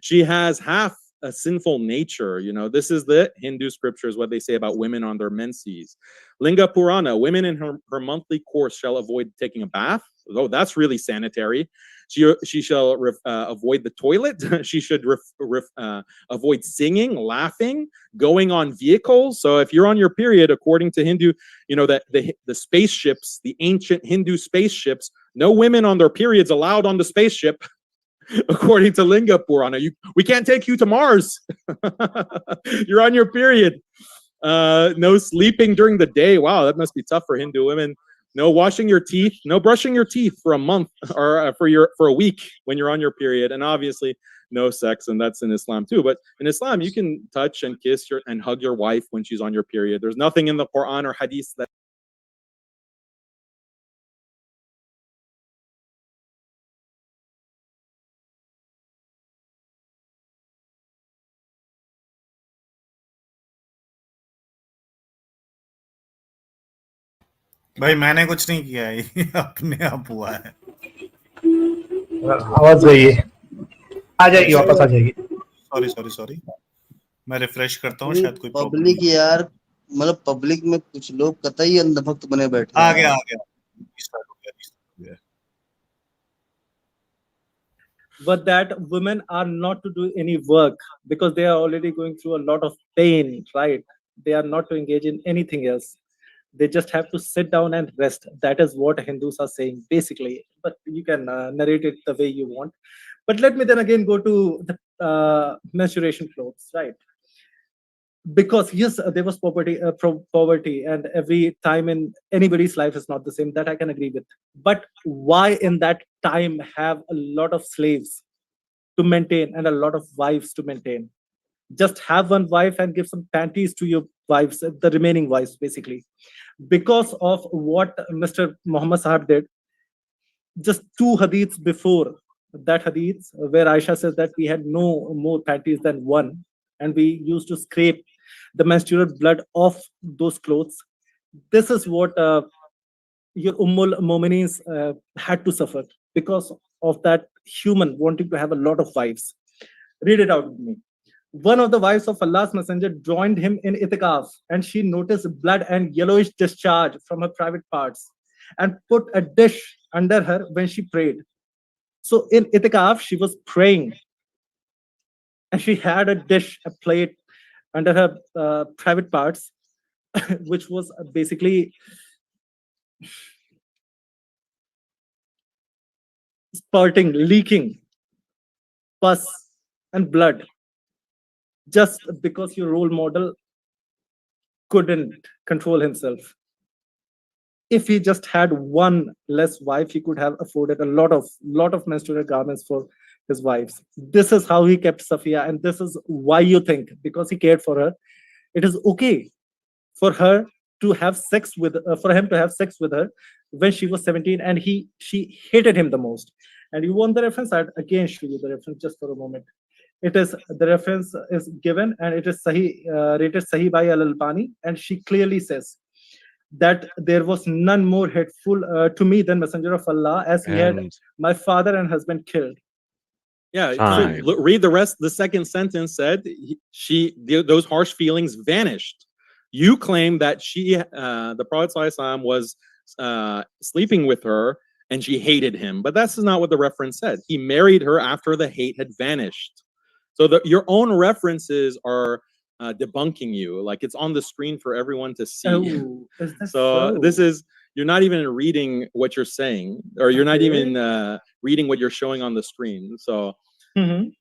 She has half a sinful nature. You know, this is the Hindu scriptures, what they say about women on their menses. Linga Purana, women in her monthly course shall avoid taking a bath. Oh, that's really sanitary. She shall avoid the toilet. She should avoid singing, laughing, going on vehicles. So if you're on your period, according to Hindu, you know that the spaceships, the ancient Hindu spaceships, no women on their periods allowed on the spaceship. According to Linga Purana, we can't take you to Mars. You're on your period. No sleeping during the day. Wow, that must be tough for Hindu women. No washing your teeth. No brushing your teeth for a month or for a week when you're on your period. And obviously, no sex, and that's in Islam too. But in Islam, you can touch and kiss and hug your wife when she's on your period. There's nothing in the Quran or Hadith that. भाई मैंने कुछ नहीं किया है, ये अपने आप हुआ है। आवाज गई है, आ जाएगी, वापस आ जाएगी। सॉरी मैं रिफ्रेश करता हूँ, शायद कोई पब्लिक यार, मतलब पब्लिक में कुछ लोग कतई अंधभक्त बने बैठे हैं। आ गया But that women are not to do any work because they are already going through a lot of pain, right? They are not to engage in anything else. They just have to sit down and rest. That is what Hindus are saying, basically. But you can narrate it the way you want. But let me then again go to the menstruation clothes, right? Because yes, there was poverty, and every time in anybody's life is not the same. That I can agree with. But why in that time have a lot of slaves to maintain and a lot of wives to maintain? Just have one wife and give some panties to your wives, the remaining wives, basically. Because of what Mr. Muhammad Sahab did, just 2 hadiths before that hadith, where Aisha says that we had no more panties than one, and we used to scrape the menstrual blood off those clothes. This is what your Ummul Mu'minins had to suffer because of that human wanting to have a lot of wives. Read it out with me. One of the wives of Allah's Messenger joined him in itikaf, and she noticed blood and yellowish discharge from her private parts and put a dish under her when she prayed. So in itikaf, she was praying, and she had a dish, a plate under her private parts, which was basically spurting, leaking pus and blood, just because your role model couldn't control himself. If he just had one less wife, he could have afforded a lot of menstrual garments for his wives. This is how he kept Safiya, and this is why you think, because he cared for her, it is okay for her to have sex with, for him to have sex with her when she was 17, and she hated him the most. And you want the reference? I'd again show you the reference just for a moment. It is, the reference is given, and it is rated Sahih by Al-Albani, and she clearly says that there was none more hateful to me than Messenger of Allah, as he had my father and husband killed. Yeah, so read the rest. The second sentence said those harsh feelings vanished. You claim that the Prophet ﷺ was sleeping with her and she hated him, but that's not what the reference said. He married her after the hate had vanished. So your own references are debunking you. Like, it's on the screen for everyone to see. Oh, so this is, you're not even reading what you're saying, or you're not even reading what you're showing on the screen. So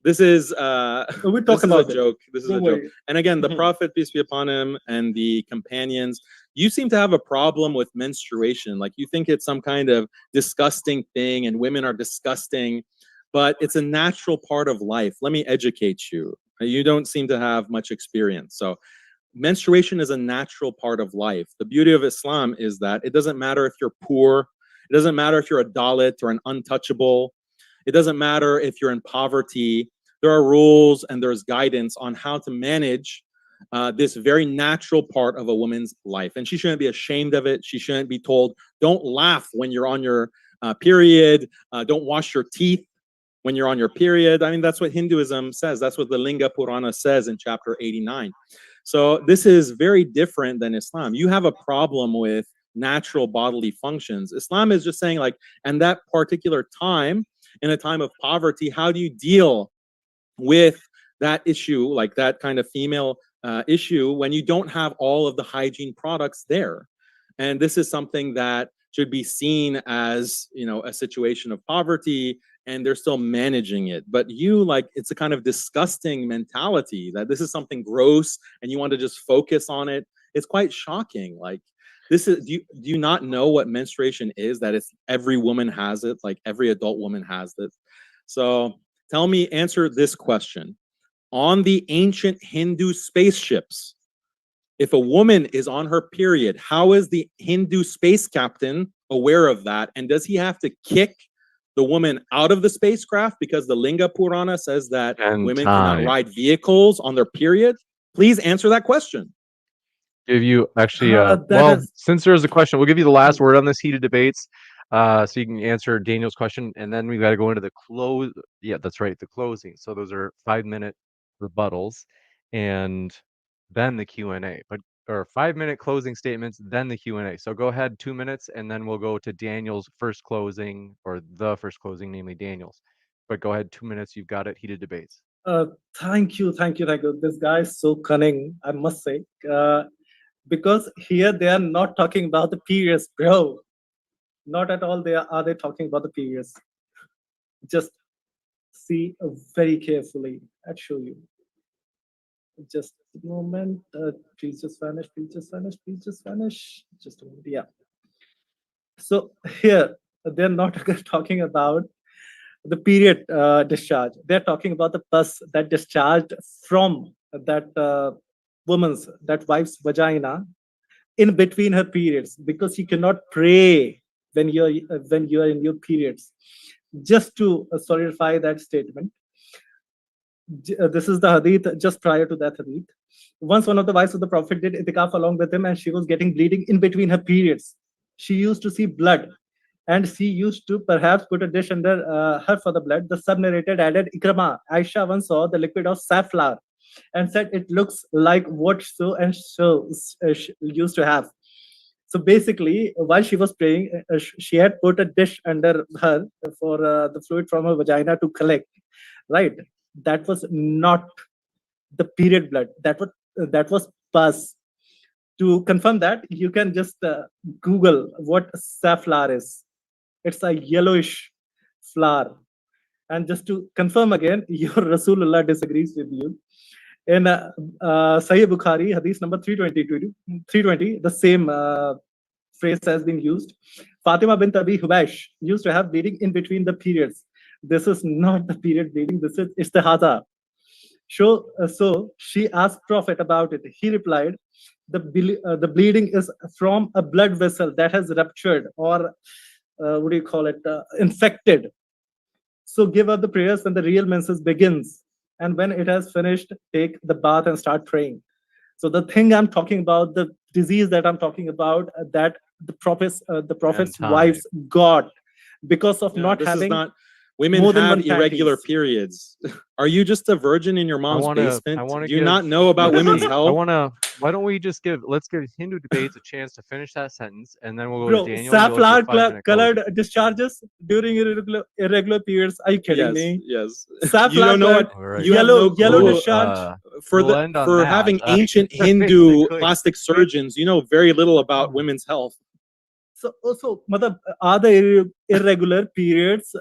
this is we talk about a joke. This is a joke. And again, the Prophet, peace be upon him, and the companions, you seem to have a problem with menstruation. Like, you think it's some kind of disgusting thing, and women are disgusting, but it's a natural part of life. Let me educate you. You don't seem to have much experience. So menstruation is a natural part of life. The beauty of Islam is that it doesn't matter if you're poor. It doesn't matter if you're a Dalit or an untouchable. It doesn't matter if you're in poverty. There are rules and there's guidance on how to manage this very natural part of a woman's life. And she shouldn't be ashamed of it. She shouldn't be told, don't laugh when you're on your period. Don't wash your teeth when you're on your period. I mean, that's what Hinduism says. That's what the Linga Purana says in chapter 89. So this is very different than Islam. You have a problem with natural bodily functions. Islam is just saying, like, and that particular time, in a time of poverty, how do you deal with that issue, like that kind of female issue, when you don't have all of the hygiene products there? And this is something that should be seen as, you know, a situation of poverty, and they're still managing it. But you, like, it's a kind of disgusting mentality that this is something gross and you want to just focus on it. It's quite shocking. Like, this is, do you not know what menstruation is? That it's, every woman has it, like every adult woman has it. So tell me, answer this question. On the ancient Hindu spaceships, if a woman is on her period, how is the Hindu space captain aware of that? And does he have to kick the woman out of the spacecraft because the Linga Purana says that women cannot ride vehicles on their period? Please answer that question. Give you actually, well, since there's a question, we'll give you the last word on this heated debates, so you can answer Daniel's question, and then we've got to go into the close. Yeah, that's right, the closing. So those are 5-minute rebuttals, and then the Q&A. But or 5-minute closing statements, then the Q&A. So go ahead, 2 minutes, and then we'll go to Daniel's first closing, or the first closing, namely Daniel's. But go ahead, 2 minutes. You've got it. Heated debates. Thank you. This guy is so cunning, I must say. Because here they are not talking about the periods, bro. Not at all. Are they talking about the periods? Just see very carefully. I'll show you. Just a moment. Please just vanish. Just a moment. Yeah. So here they're not talking about the period discharge. They're talking about the pus that discharged from that that wife's vagina in between her periods, because you cannot pray when you're in your periods. Just to solidify that statement, this is the hadith just prior to that hadith. Once one of the wives of the Prophet did itikaf along with him, and she was getting bleeding in between her periods. She used to see blood, and she used to perhaps put a dish under her for the blood. The sub-narrated added, Ikrama, Aisha once saw the liquid of safflower and said it looks like what so and so used to have. So basically, while she was praying, she had put a dish under her for the fluid from her vagina to collect. Right? That was not the period blood. That was pus. To confirm that, you can just Google what safflower is. It's a yellowish flower. And just to confirm again, your Rasulullah disagrees with you. In Sahih Bukhari, Hadith number 320, the same phrase has been used. Fatima bint Abi Hubaysh used to have bleeding in between the periods. This is not the period bleeding, this is istihada. So she asked Prophet about it. He replied, the bleeding is from a blood vessel that has ruptured or what do you call it, infected. So give up the prayers when the real menses begins. And when it has finished, take the bath and start praying. So the thing I'm talking about, the disease that I'm talking about, that the prophet's wives got because of not having women more than have one irregular panties. periods. Are you just a virgin in your mom's basement? Do you not know about let's women's see, health? why don't we just let's give Hindu debates a chance to finish that sentence, and then we'll go Bro, to Daniel. safflower colored discharges during irregular periods. Are you kidding me? Yes. Safflower You don't know what colored, you have no yellow clue, discharge. for having ancient Hindu plastic surgeons. You know very little about women's health. So also, are the irregular periods,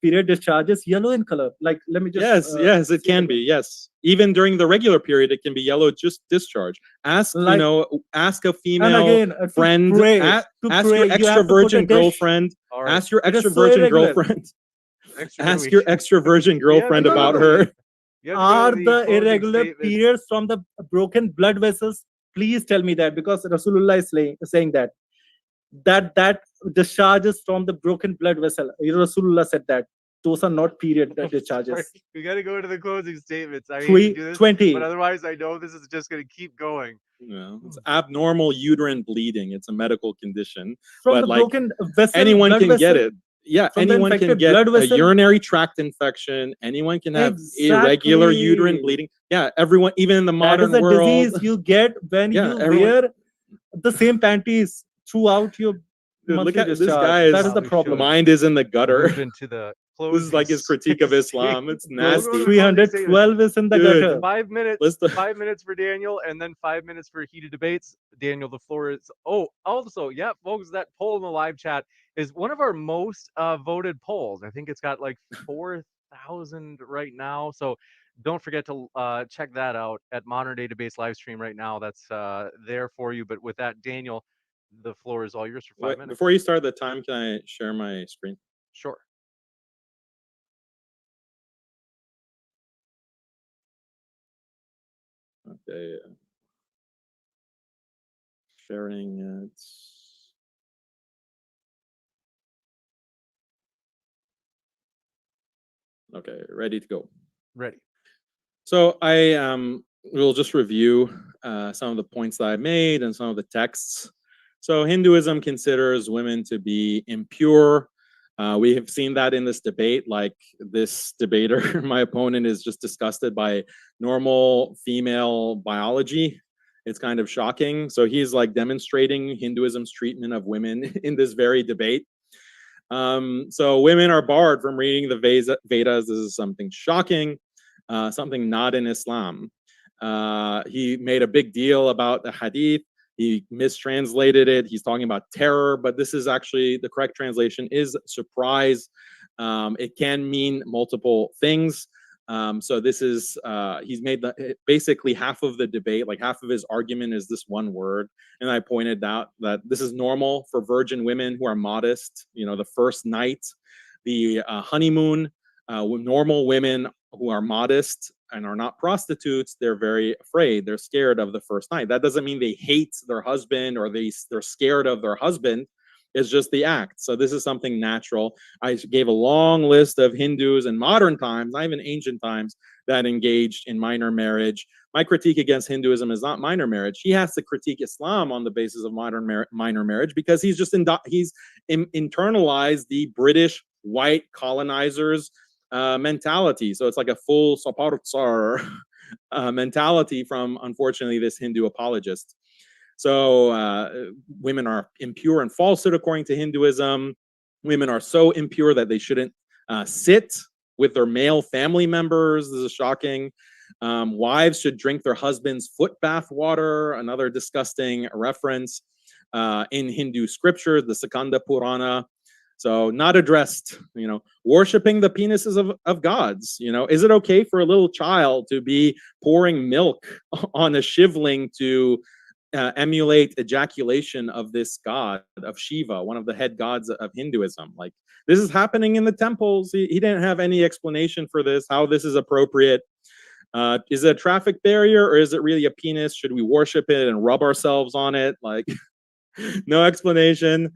period discharges yellow in color? Like, let me just. Yes, it can be. Yes, even during the regular period, it can be yellow just discharge. Ask ask a female friend. Ask your extra virgin girlfriend. Ask your extra virgin girlfriend. Ask your extra virgin girlfriend about her. Are the irregular periods from the broken blood vessels? Please tell me that, because Rasulullah is saying that discharges from the broken blood vessel. Rasulullah said that those are not period discharges. We got to go to the closing statements. I hate to do this, 20. but otherwise I know this is just going to keep going. Yeah, it's abnormal uterine bleeding. It's a medical condition. From but the like broken vessel, anyone blood can vessel, get it. Yeah, from the anyone can infected get blood a vessel. urinary tract infection. Anyone can have irregular uterine bleeding. Yeah, everyone, even in the modern that is a world. disease you get when you wear the same panties throughout your Look at this discharge. guy. That is the problem. Mind is in the gutter. Move into the This is like his critique of Islam. It's nasty. 312 is in the gutter. 5 minutes. 5 minutes for Daniel, and then 5 minutes for heated debates. Daniel, the floor is. Oh, also, yeah, folks, that poll in the live chat is one of our most voted polls. I think it's got like 4,000 right now. So don't forget to check that out at Modern Day Debates live stream right now. That's there for you. But with that, Daniel, the floor is all yours for 5 minutes. Before you start the time, can I share my screen? Sure. Okay. Sharing it. Okay, ready to go. Ready. So I will just review some of the points that I made and some of the texts. So Hinduism considers women to be impure. We have seen that in this debate. Like this debater, my opponent, is just disgusted by normal female biology. It's kind of shocking. So he's like demonstrating Hinduism's treatment of women in this very debate. So women are barred from reading the Vedas. This is something shocking, something not in Islam. He made a big deal about the hadith. He mistranslated it. He's talking about terror, but this is actually, the correct translation is surprise. It can mean multiple things. So this is, he's made basically half of the debate, like half of his argument is this one word. And I pointed out that this is normal for virgin women who are modest, you know, the first night, the honeymoon, normal women who are modest and are not prostitutes, they're very afraid. They're scared of the first night. That doesn't mean they hate their husband or they're scared of their husband. It's just the act. So this is something natural. I gave a long list of Hindus in modern times, not even ancient times, that engaged in minor marriage. My critique against Hinduism is not minor marriage. He has to critique Islam on the basis of minor marriage because he's just internalized the British white colonizers mentality. So it's like a full sapartsar mentality from, unfortunately, this Hindu apologist. So women are impure and falsehood according to Hinduism. Women are so impure that they shouldn't sit with their male family members. This is shocking. Wives should drink their husband's foot bath water, another disgusting reference in Hindu scripture, the Skanda Purana. So not addressed, worshiping the penises of gods. Is it okay for a little child to be pouring milk on a shivling to emulate ejaculation of this god, of Shiva, one of the head gods of Hinduism? Like, this is happening in the temples. He didn't have any explanation for this, how this is appropriate. Is it a traffic barrier, or is it really a penis? Should we worship it and rub ourselves on it? Like, no explanation.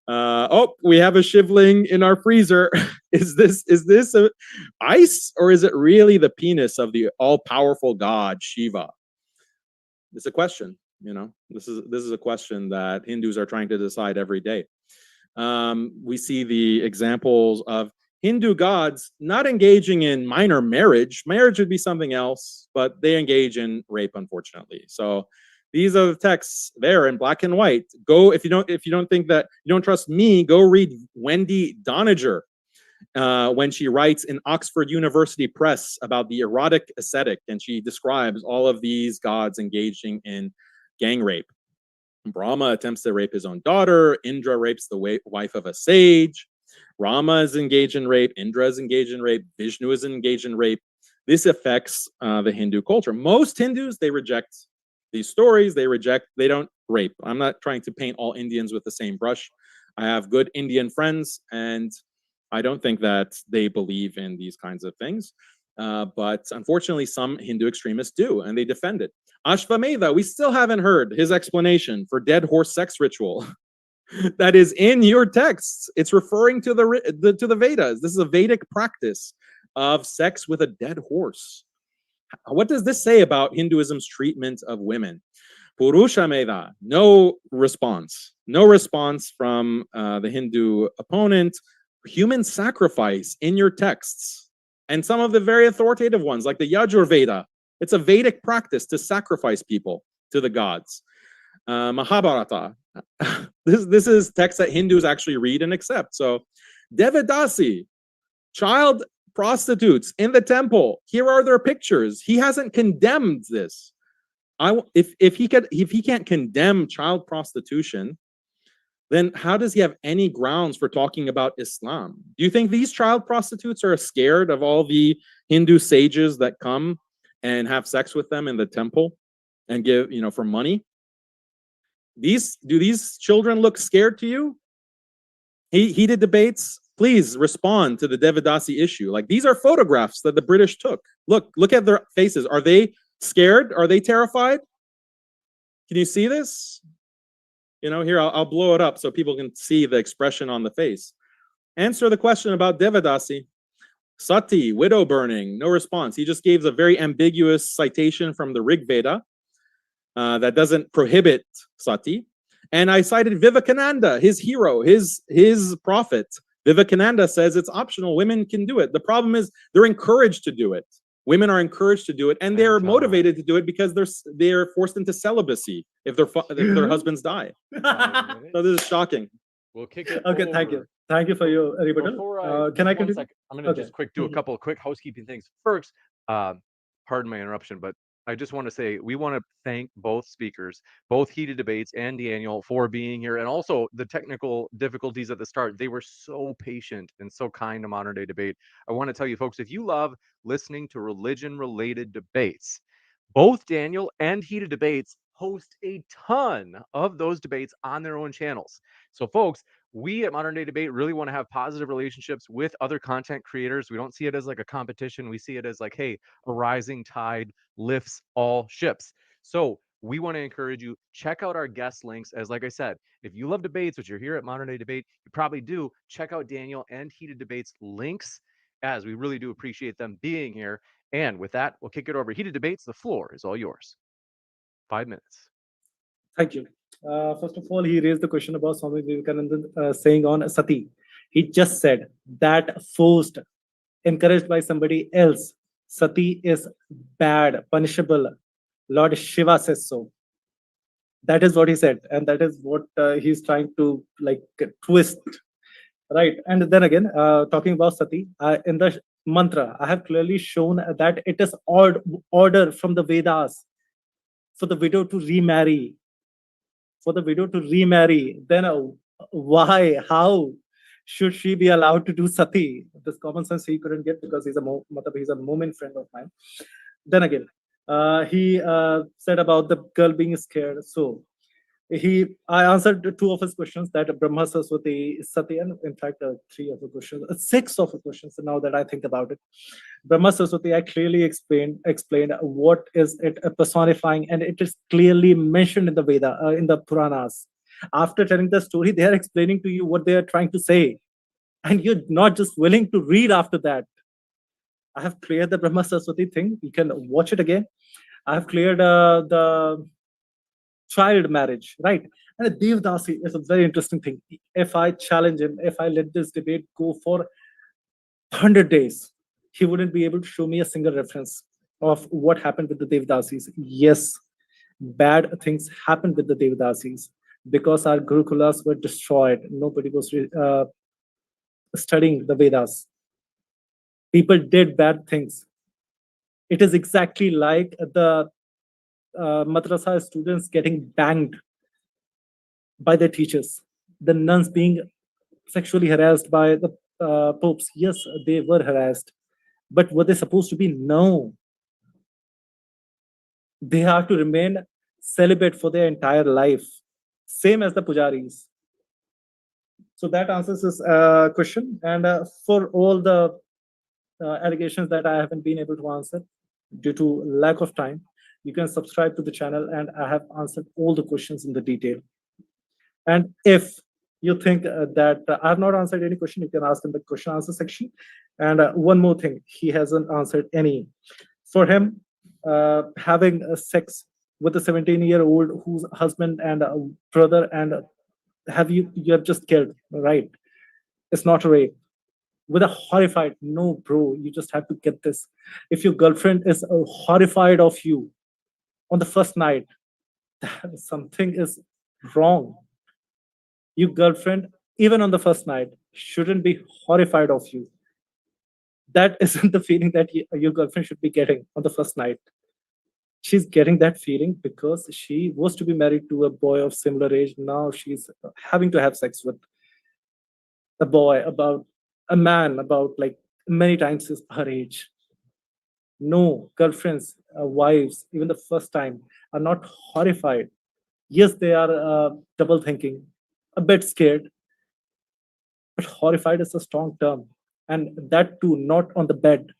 We have a shivling in our freezer. Is this ice, or is it really the penis of the all-powerful god Shiva? It's a question. This is a question that Hindus are trying to decide every day. We see the examples of Hindu gods not engaging in minor marriage. Marriage would be something else, but they engage in rape, unfortunately. So these are the texts there in black and white. Go, if you don't think that, you don't trust me, go read Wendy Doniger when she writes in Oxford University Press about the erotic ascetic, and she describes all of these gods engaging in gang rape. Brahma attempts to rape his own daughter. Indra rapes the wife of a sage. Rama is engaged in rape. Indra is engaged in rape. Vishnu is engaged in rape. This affects the Hindu culture. Most Hindus, they reject these stories. They don't rape. I'm not trying to paint all Indians with the same brush. I have good Indian friends, and I don't think that they believe in these kinds of things. But unfortunately, some Hindu extremists do, and they defend it. Ashvamedha, we still haven't heard his explanation for dead horse sex ritual. That is in your texts. It's referring to the Vedas. This is a Vedic practice of sex with a dead horse. What does this say about Hinduism's treatment of women? Purushamedha, no response. No response from the Hindu opponent. Human sacrifice in your texts. And some of the very authoritative ones, like the Yajurveda. It's a Vedic practice to sacrifice people to the gods. Mahabharata. This is text that Hindus actually read and accept. So, Devidasi, child prostitutes in the temple. Here are their pictures. He hasn't condemned this. If he can't condemn child prostitution, then how does he have any grounds for talking about Islam? Do you think these child prostitutes are scared of all the Hindu sages that come and have sex with them in the temple and give, for money? Do these children look scared to you? Heated debates, please respond to the Devidasi issue. Like, these are photographs that the British took. Look at their faces. Are they scared? Are they terrified? Can you see this? Here, I'll blow it up so people can see the expression on the face. Answer the question about Devidasi. Sati, widow burning, no response. He just gave a very ambiguous citation from the Rig Veda that doesn't prohibit sati. And I cited Vivekananda, his hero, his prophet. Vivekananda says it's optional. Women can do it. The problem is they're encouraged to do it. Women are encouraged to do it, and they're motivated to do it because they're forced into celibacy if their husbands die. So this is shocking. We'll kick it. Okay, thank you for your rebuttal. Can I continue? I'm going to just do a couple of quick housekeeping things. First, pardon my interruption, but I just want to say we want to thank both speakers, both Heated Debates and Daniel, for being here, and also the technical difficulties at the start. They were so patient and so kind to Modern Day Debate. I want to tell you folks, if you love listening to religion-related debates, both Daniel and Heated Debates host a ton of those debates on their own channels. So folks, we at Modern Day Debate really want to have positive relationships with other content creators. We don't see it as like a competition. We see it as like, hey, a rising tide lifts all ships. So we want to encourage you, check out our guest links. As like I said, if you love debates, which you're here at Modern Day Debate, you probably do, check out Daniel and Heated Debates links, as we really do appreciate them being here. And with that, we'll kick it over. Heated Debates, the floor is all yours. 5 minutes. Thank you. First of all, he raised the question about Swami Vivekananda saying on sati. He just said that forced, encouraged by somebody else, Sati is bad, punishable. Lord Shiva says so. That is what he said, and that is what he's trying to like twist, right? And then again, talking about Sati, in the mantra, I have clearly shown that it is order from the Vedas for the widow to remarry. For the widow to remarry, then why, how should she be allowed to do Sati? This common sense he couldn't get because he's a Moomin friend of mine. Then again, he said about the girl being scared. So I answered 2 of his questions, that Brahma, Saraswati, Sati, and in fact 3 of the questions, 6 of the questions. Now that I think about it, Brahma, Saraswati, I clearly explained what is it personifying, and it is clearly mentioned in the Veda, in the Puranas. After telling the story, they are explaining to you what they are trying to say, and you're not just willing to read after that. I have cleared the Brahma Saraswati thing. You can watch it again. I have cleared the child marriage, right? And Devdasi is a very interesting thing. If I challenge him, if I let this debate go for 100 days, he wouldn't be able to show me a single reference of what happened with the Devdasis. Yes, bad things happened with the Devdasis because our Gurukulas were destroyed. Nobody was studying the Vedas. People did bad things. It is exactly like the madrasa students getting banged by their teachers, the nuns being sexually harassed by the popes. Yes, they were harassed, but were they supposed to be? No. They have to remain celibate for their entire life, same as the pujaris. So that answers this question. And for all the allegations that I haven't been able to answer due to lack of time, you can subscribe to the channel, and I have answered all the questions in the detail. And if you think that I have not answered any question, you can ask in the question answer section. And one more thing, he hasn't answered any. For him, having sex with a 17-year-old whose husband and brother and you have just killed, right? It's not rape. With a horrified, no, bro, you just have to get this. If your girlfriend is horrified of you on the first night, something is wrong. Your girlfriend, even on the first night, shouldn't be horrified of you. That isn't the feeling that your girlfriend should be getting on the first night. She's getting that feeling because she was to be married to a boy of similar age. Now she's having to have sex with a boy about a man about like many times her age. No, girlfriends, wives, even the first time, are not horrified. Yes, they are double thinking, a bit scared, but horrified is a strong term. And that too, not on the bed,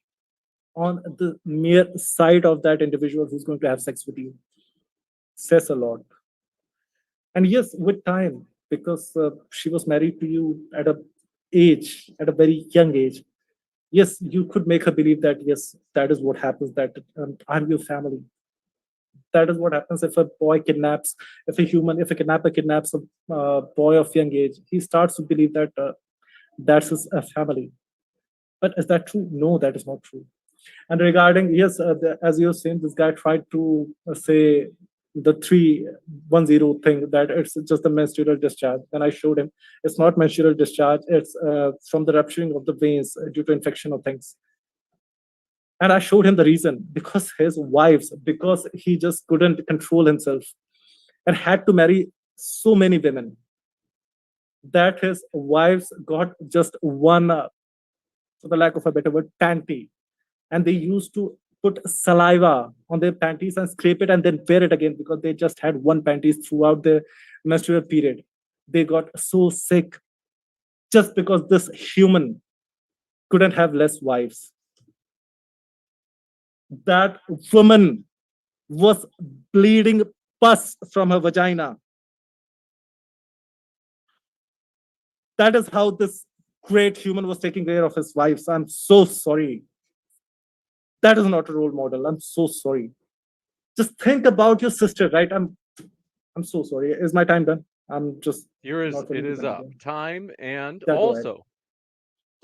on the mere side of that individual who's going to have sex with you. Says a lot. And yes, with time, because she was married to you at a very young age, yes, you could make her believe that, yes, that is what happens, that I'm your family. That is what happens if a boy kidnaps, if a kidnapper kidnaps a boy of young age, he starts to believe that that's his family. But is that true? No, that is not true. And regarding, yes, as you're saying, this guy tried to say the 310 thing, that it's just the menstrual discharge. Then I showed him it's not menstrual discharge, it's from the rupturing of the veins due to infection of things. And I showed him the reason, because he just couldn't control himself and had to marry so many women, that his wives got just one, for the lack of a better word, panty. And they used to put saliva on their panties and scrape it and then wear it again, because they just had one panties throughout the menstrual period. They got so sick just because this human couldn't have less wives. That woman was bleeding pus from her vagina. That is how this great human was taking care of his wives. I'm so sorry. That is not a role model. I'm so sorry. Just think about your sister, right? I'm so sorry. Is my time done? I'm just. It is up. Time, and Yeah, also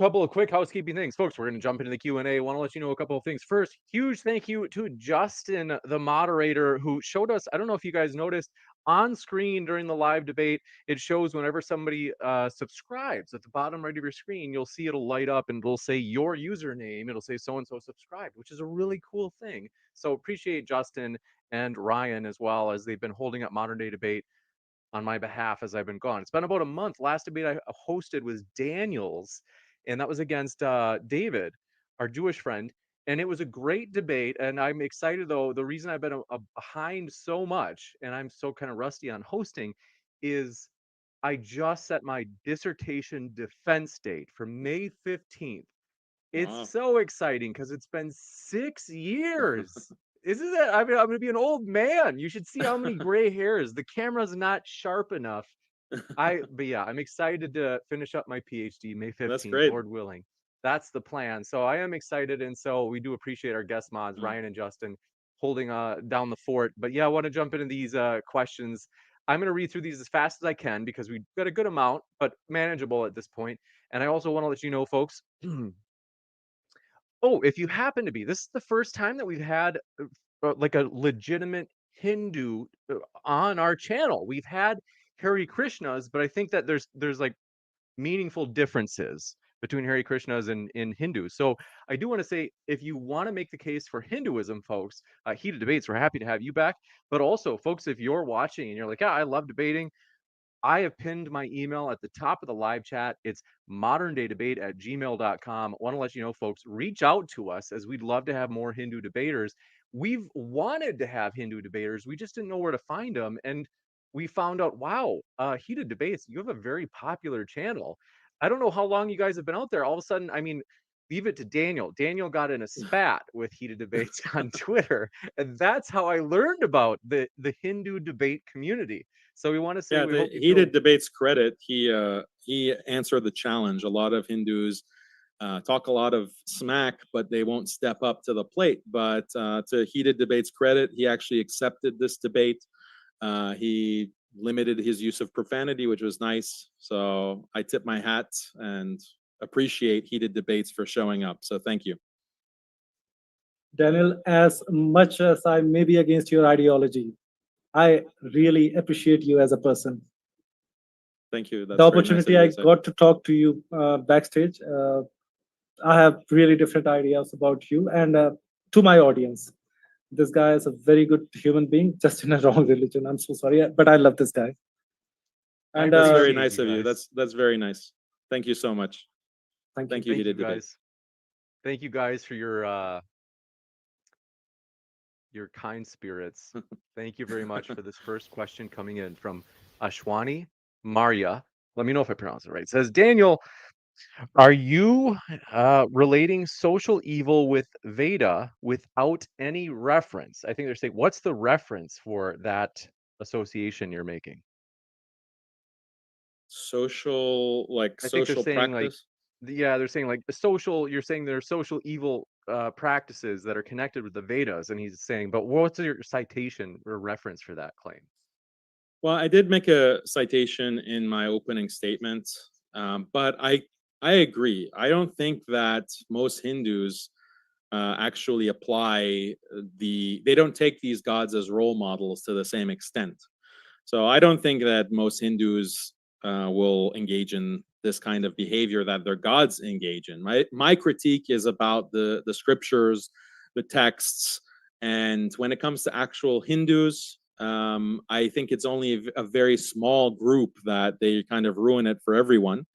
couple of quick housekeeping things, folks. We're going to jump into the Q&A. I want to let you know a couple of things. First, huge thank you to Justin, the moderator, who showed us, I don't know if you guys noticed, on screen during the live debate, it shows whenever somebody subscribes at the bottom right of your screen, you'll see it'll light up and it'll say your username. It'll say so-and-so subscribed, which is a really cool thing. So appreciate Justin and Ryan as well, as they've been holding up Modern Day Debate on my behalf as I've been gone. It's been about a month. Last debate I hosted was Daniel's, and that was against David, our Jewish friend. And it was a great debate. And I'm excited, though. The reason I've been behind so much, and I'm so kind of rusty on hosting, is I just set my dissertation defense date for May 15th. It's Wow. so exciting because it's been 6 years. Isn't it? I mean, I'm going to be an old man. You should see how many gray hairs. The camera's not sharp enough. But yeah, I'm excited to finish up my PhD May 15th, That's great. Lord willing. That's the plan. So I am excited. And so we do appreciate our guest mods, Mm. Ryan and Justin, holding down the fort. But yeah, I want to jump into these questions. I'm going to read through these as fast as I can because we've got a good amount, but manageable at this point. And I also want to let you know, folks, oh, if you happen to be, this is the first time that we've had like a legitimate Hindu on our channel. We've had Hare Krishnas, but I think that there's like meaningful differences between Hare Krishnas and in Hindu. So I do want to say, if you want to make the case for Hinduism, folks, Heated Debates, we're happy to have you back. But also, folks, if you're watching and you're like, yeah, I love debating, I have pinned my email at the top of the live chat. It's moderndaydebate@gmail.com. I want to let you know, folks, reach out to us, as we'd love to have more Hindu debaters. We've wanted to have Hindu debaters. We just didn't know where to find them. And we found out, wow, Heated Debates, you have a very popular channel. I don't know how long you guys have been out there. All of a sudden, I mean, leave it to Daniel. Daniel got in a spat with Heated Debates on Twitter. And that's how I learned about the Hindu debate community. So we want to say, Yeah, we hope you Heated feel... Debates credit. He answered the challenge. A lot of Hindus talk a lot of smack, but they won't step up to the plate. But to Heated Debates credit, he actually accepted this debate. He limited his use of profanity, which was nice. So I tip my hat and appreciate Heated Debates for showing up. So thank you. Daniel, as much as I may be against your ideology, I really appreciate you as a person. Thank you. That's The very nice of opportunity you I to say. got to talk to you backstage, I have really different ideas about you. And to my audience, this guy is a very good human being, just in a wrong religion. I'm so sorry, but I love this guy. And That's very appreciate nice you of you. guys. That's very nice. Thank you so much. thank Thank you. you, Thank you Heated Debates. guys. Thank you guys for your kind spirits. Thank you very much for this first question coming in from Ashwani Maria. Let me know if I pronounce it right. It says, Daniel, are you relating social evil with Veda without any reference? I think they're saying, what's the reference for that association you're making? Social, like I think they're social saying like, practice. yeah, they're saying like social, you're saying there are social evil practices that are connected with the Vedas. And he's saying, but what's your citation or reference for that claim? Well, I did make a citation in my opening statement, but I agree. I don't think that most Hindus actually apply they don't take these gods as role models to the same extent. So I don't think that most Hindus will engage in this kind of behavior that their gods engage in. My critique is about the scriptures, the texts, and when it comes to actual Hindus, I think it's only a very small group that they kind of ruin it for everyone.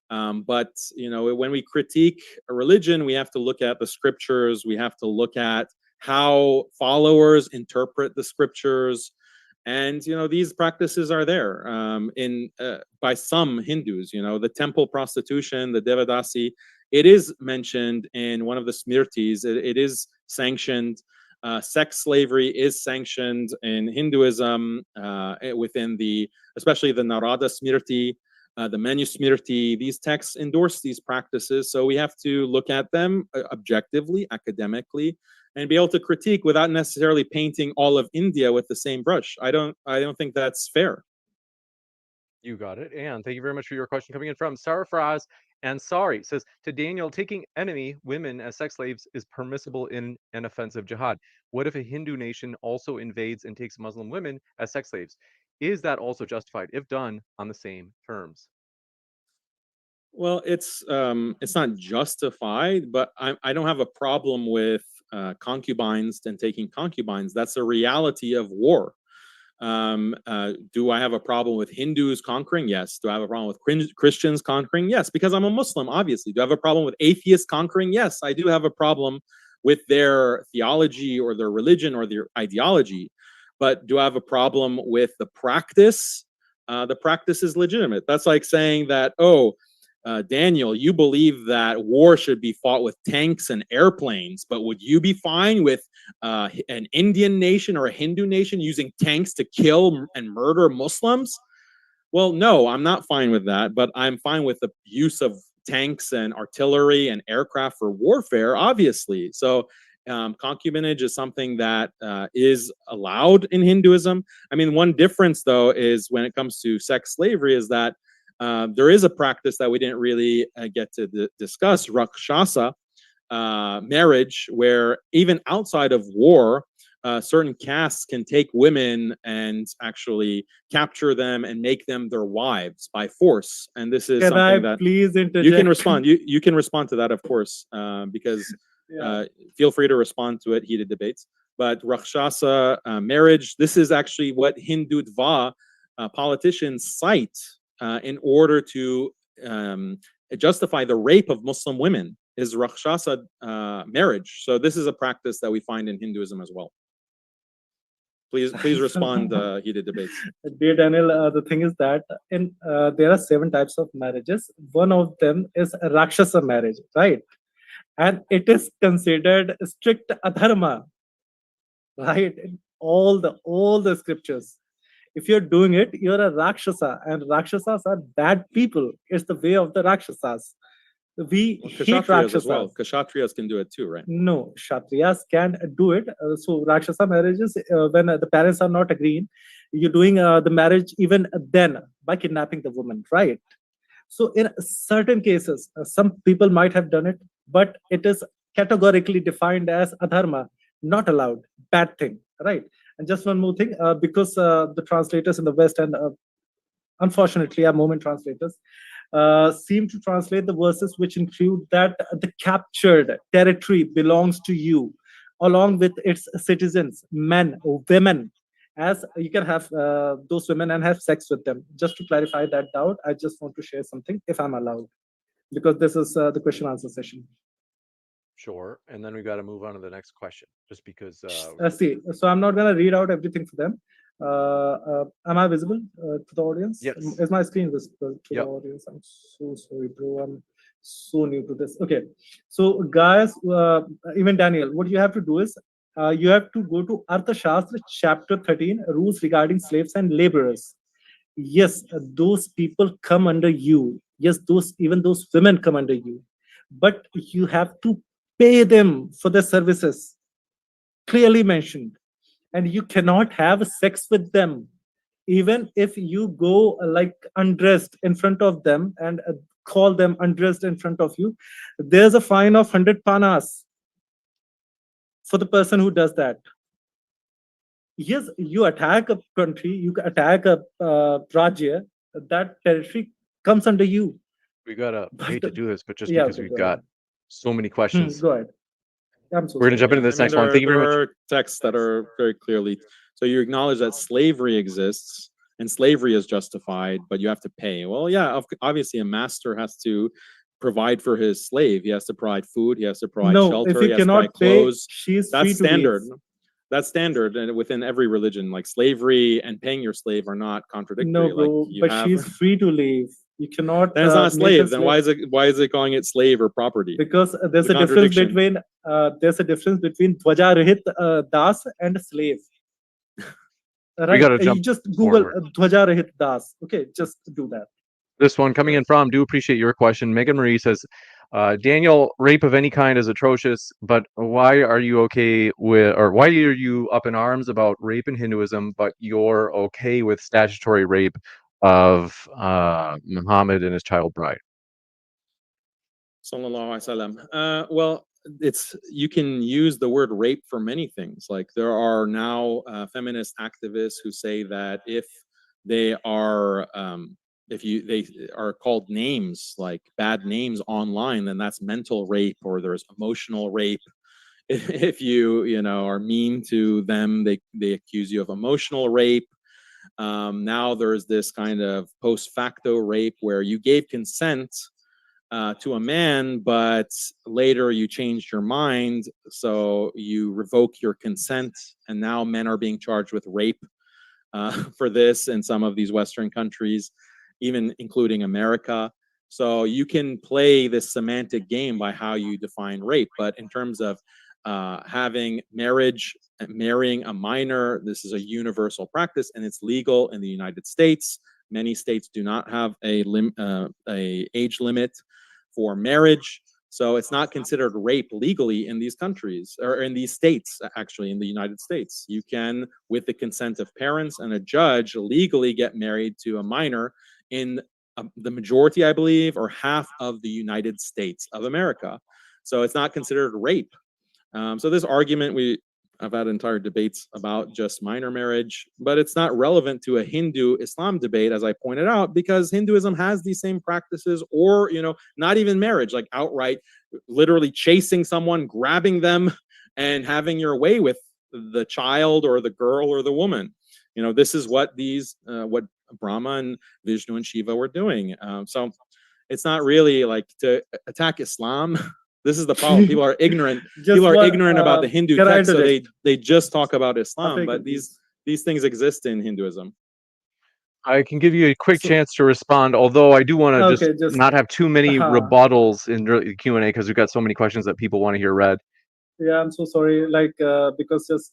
But you know, when we critique a religion, we have to look at the scriptures. We have to look at how followers interpret the scriptures, and you know, these practices are there by some Hindus. You know, the temple prostitution, the devadasi, it is mentioned in one of the smrtis. It is sanctioned. Sex slavery is sanctioned in Hinduism within especially the Narada Smriti. The Manusmriti, these texts endorse these practices, so we have to look at them objectively, academically, and be able to critique without necessarily painting all of India with the same brush. I don't think that's fair. You got it. And thank you very much for your question coming in from Sarfraz Ansari. Says, to Daniel, taking enemy women as sex slaves is permissible in an offensive jihad. What if a Hindu nation also invades and takes Muslim women as sex slaves? Is that also justified if done on the same terms? Well, it's not justified, but I don't have a problem with concubines and taking concubines. That's a reality of war. Do I have a problem with Hindus conquering? Yes. Do I have a problem with Christians conquering? Yes, because I'm a Muslim, obviously. Do I have a problem with atheists conquering? Yes, I do have a problem with their theology or their religion or their ideology. But do I have a problem with the practice? The practice is legitimate. That's like saying that, Daniel, you believe that war should be fought with tanks and airplanes, but would you be fine with an Indian nation or a Hindu nation using tanks to kill and murder Muslims? Well, no, I'm not fine with that, but I'm fine with the use of tanks and artillery and aircraft for warfare, obviously. So concubinage is something that is allowed in Hinduism. I mean, one difference, though, is when it comes to sex slavery is that there is a practice that we didn't really get to discuss, Rakshasa marriage, where even outside of war, certain castes can take women and actually capture them and make them their wives by force. And this is something that please interject? You can respond. You can respond to that, of course, because feel free to respond to it. Heated debates. But Rakshasa marriage, this is actually what Hindutva politicians cite in order to justify the rape of Muslim women, is Rakshasa marriage. So this is a practice that we find in Hinduism as well. Please respond, heated debates. Dear Daniel, the thing is that there are 7 types of marriages. One of them is a Rakshasa marriage, right? And it is considered strict adharma, right? In all the scriptures. If you're doing it, you're a Rakshasa, and Rakshasas are bad people. It's the way of the Rakshasas. We hate Rakshasas. As well. Kshatriyas can do it too, right? No, Kshatriyas can do it. So Rakshasa marriages, when the parents are not agreeing, you're doing the marriage even then by kidnapping the woman, right? So in certain cases, some people might have done it, but it is categorically defined as adharma, not allowed, bad thing, right? And just one more thing, because the translators in the West and unfortunately our Mormon translators seem to translate the verses which include that the captured territory belongs to you, along with its citizens, men or women, as you can have those women and have sex with them. Just to clarify that doubt, I just want to share something, if I'm allowed, because this is the question answer session. Sure. And then we got to move on to the next question, just because. See, so I'm not going to read out everything for them. Am I visible to the audience? Yes. Is my screen visible to the audience? I'm so sorry, bro. I'm so new to this. Okay. So, guys, even Daniel, what you have to do is you have to go to Arthashastra, chapter 13, rules regarding slaves and laborers. Yes, those people come under you. Yes, even those women come under you. But you have to pay them for their services, clearly mentioned, and you cannot have sex with them, even if you go like undressed in front of them and call them undressed in front of you. There's a fine of 100 panas for the person who does that. Yes, you attack a country, you attack a Rajya, that territory comes under you. We gotta hate to do this, but just because we've got so many questions. Go ahead. I'm so We're going to jump into this next one. Thank you very much. There are texts that are very clearly. So you acknowledge that slavery exists and slavery is justified, but you have to pay. Well, yeah, obviously a master has to provide for his slave. He has to provide food. He has to provide shelter. He has to provide clothes. That's standard. That's standard, and within every religion, like slavery and paying your slave are not contradictory. No, bro, but she's free to leave. You cannot. Then it's not a slave. Then why is it calling it slave or property? Because there's a difference between Dwaja Rahit Das and a slave. Right? We gotta jump. You just Google Dwaja Rahit Das. Okay, just do that. This one coming in from, do appreciate your question. Megan Marie says, Daniel, rape of any kind is atrocious, but why are you okay with, or why are you up in arms about rape in Hinduism, but you're okay with statutory rape of Muhammad and his child bride? Sallallahu Alaihi Wasallam. Well, you can use the word rape for many things. Like there are now feminist activists who say that if they are they are called names, like bad names online, then that's mental rape, or there's emotional rape. If you are mean to them, they accuse you of emotional rape. Now there's this kind of post facto rape where you gave consent to a man, but later you changed your mind, so you revoke your consent, and now men are being charged with rape for this in some of these Western countries, even including America. So you can play this semantic game by how you define rape, but in terms of having marriage, marrying a minor, this is a universal practice, and it's legal in the United States. Many states do not have a age limit for marriage, so it's not considered rape legally in these countries, or in these states. Actually, in the United States, you can, with the consent of parents and a judge, legally get married to a minor in the majority, I believe, or half of the United States of America. So it's not considered rape. So this argument, I've had entire debates about just minor marriage, but it's not relevant to a Hindu-Islam debate, as I pointed out, because Hinduism has these same practices, or, not even marriage, like outright, literally chasing someone, grabbing them, and having your way with the child or the girl or the woman. This is what what Brahma and Vishnu and Shiva were doing. So it's not really like to attack Islam. This is the problem. People are ignorant. People are ignorant about the Hindu text, so they just talk about Islam. But these things exist in Hinduism. I can give you a quick chance to respond, although I do want to just not have too many rebuttals in the Q&A, because we've got so many questions that people want to hear read. Yeah, I'm so sorry. Because this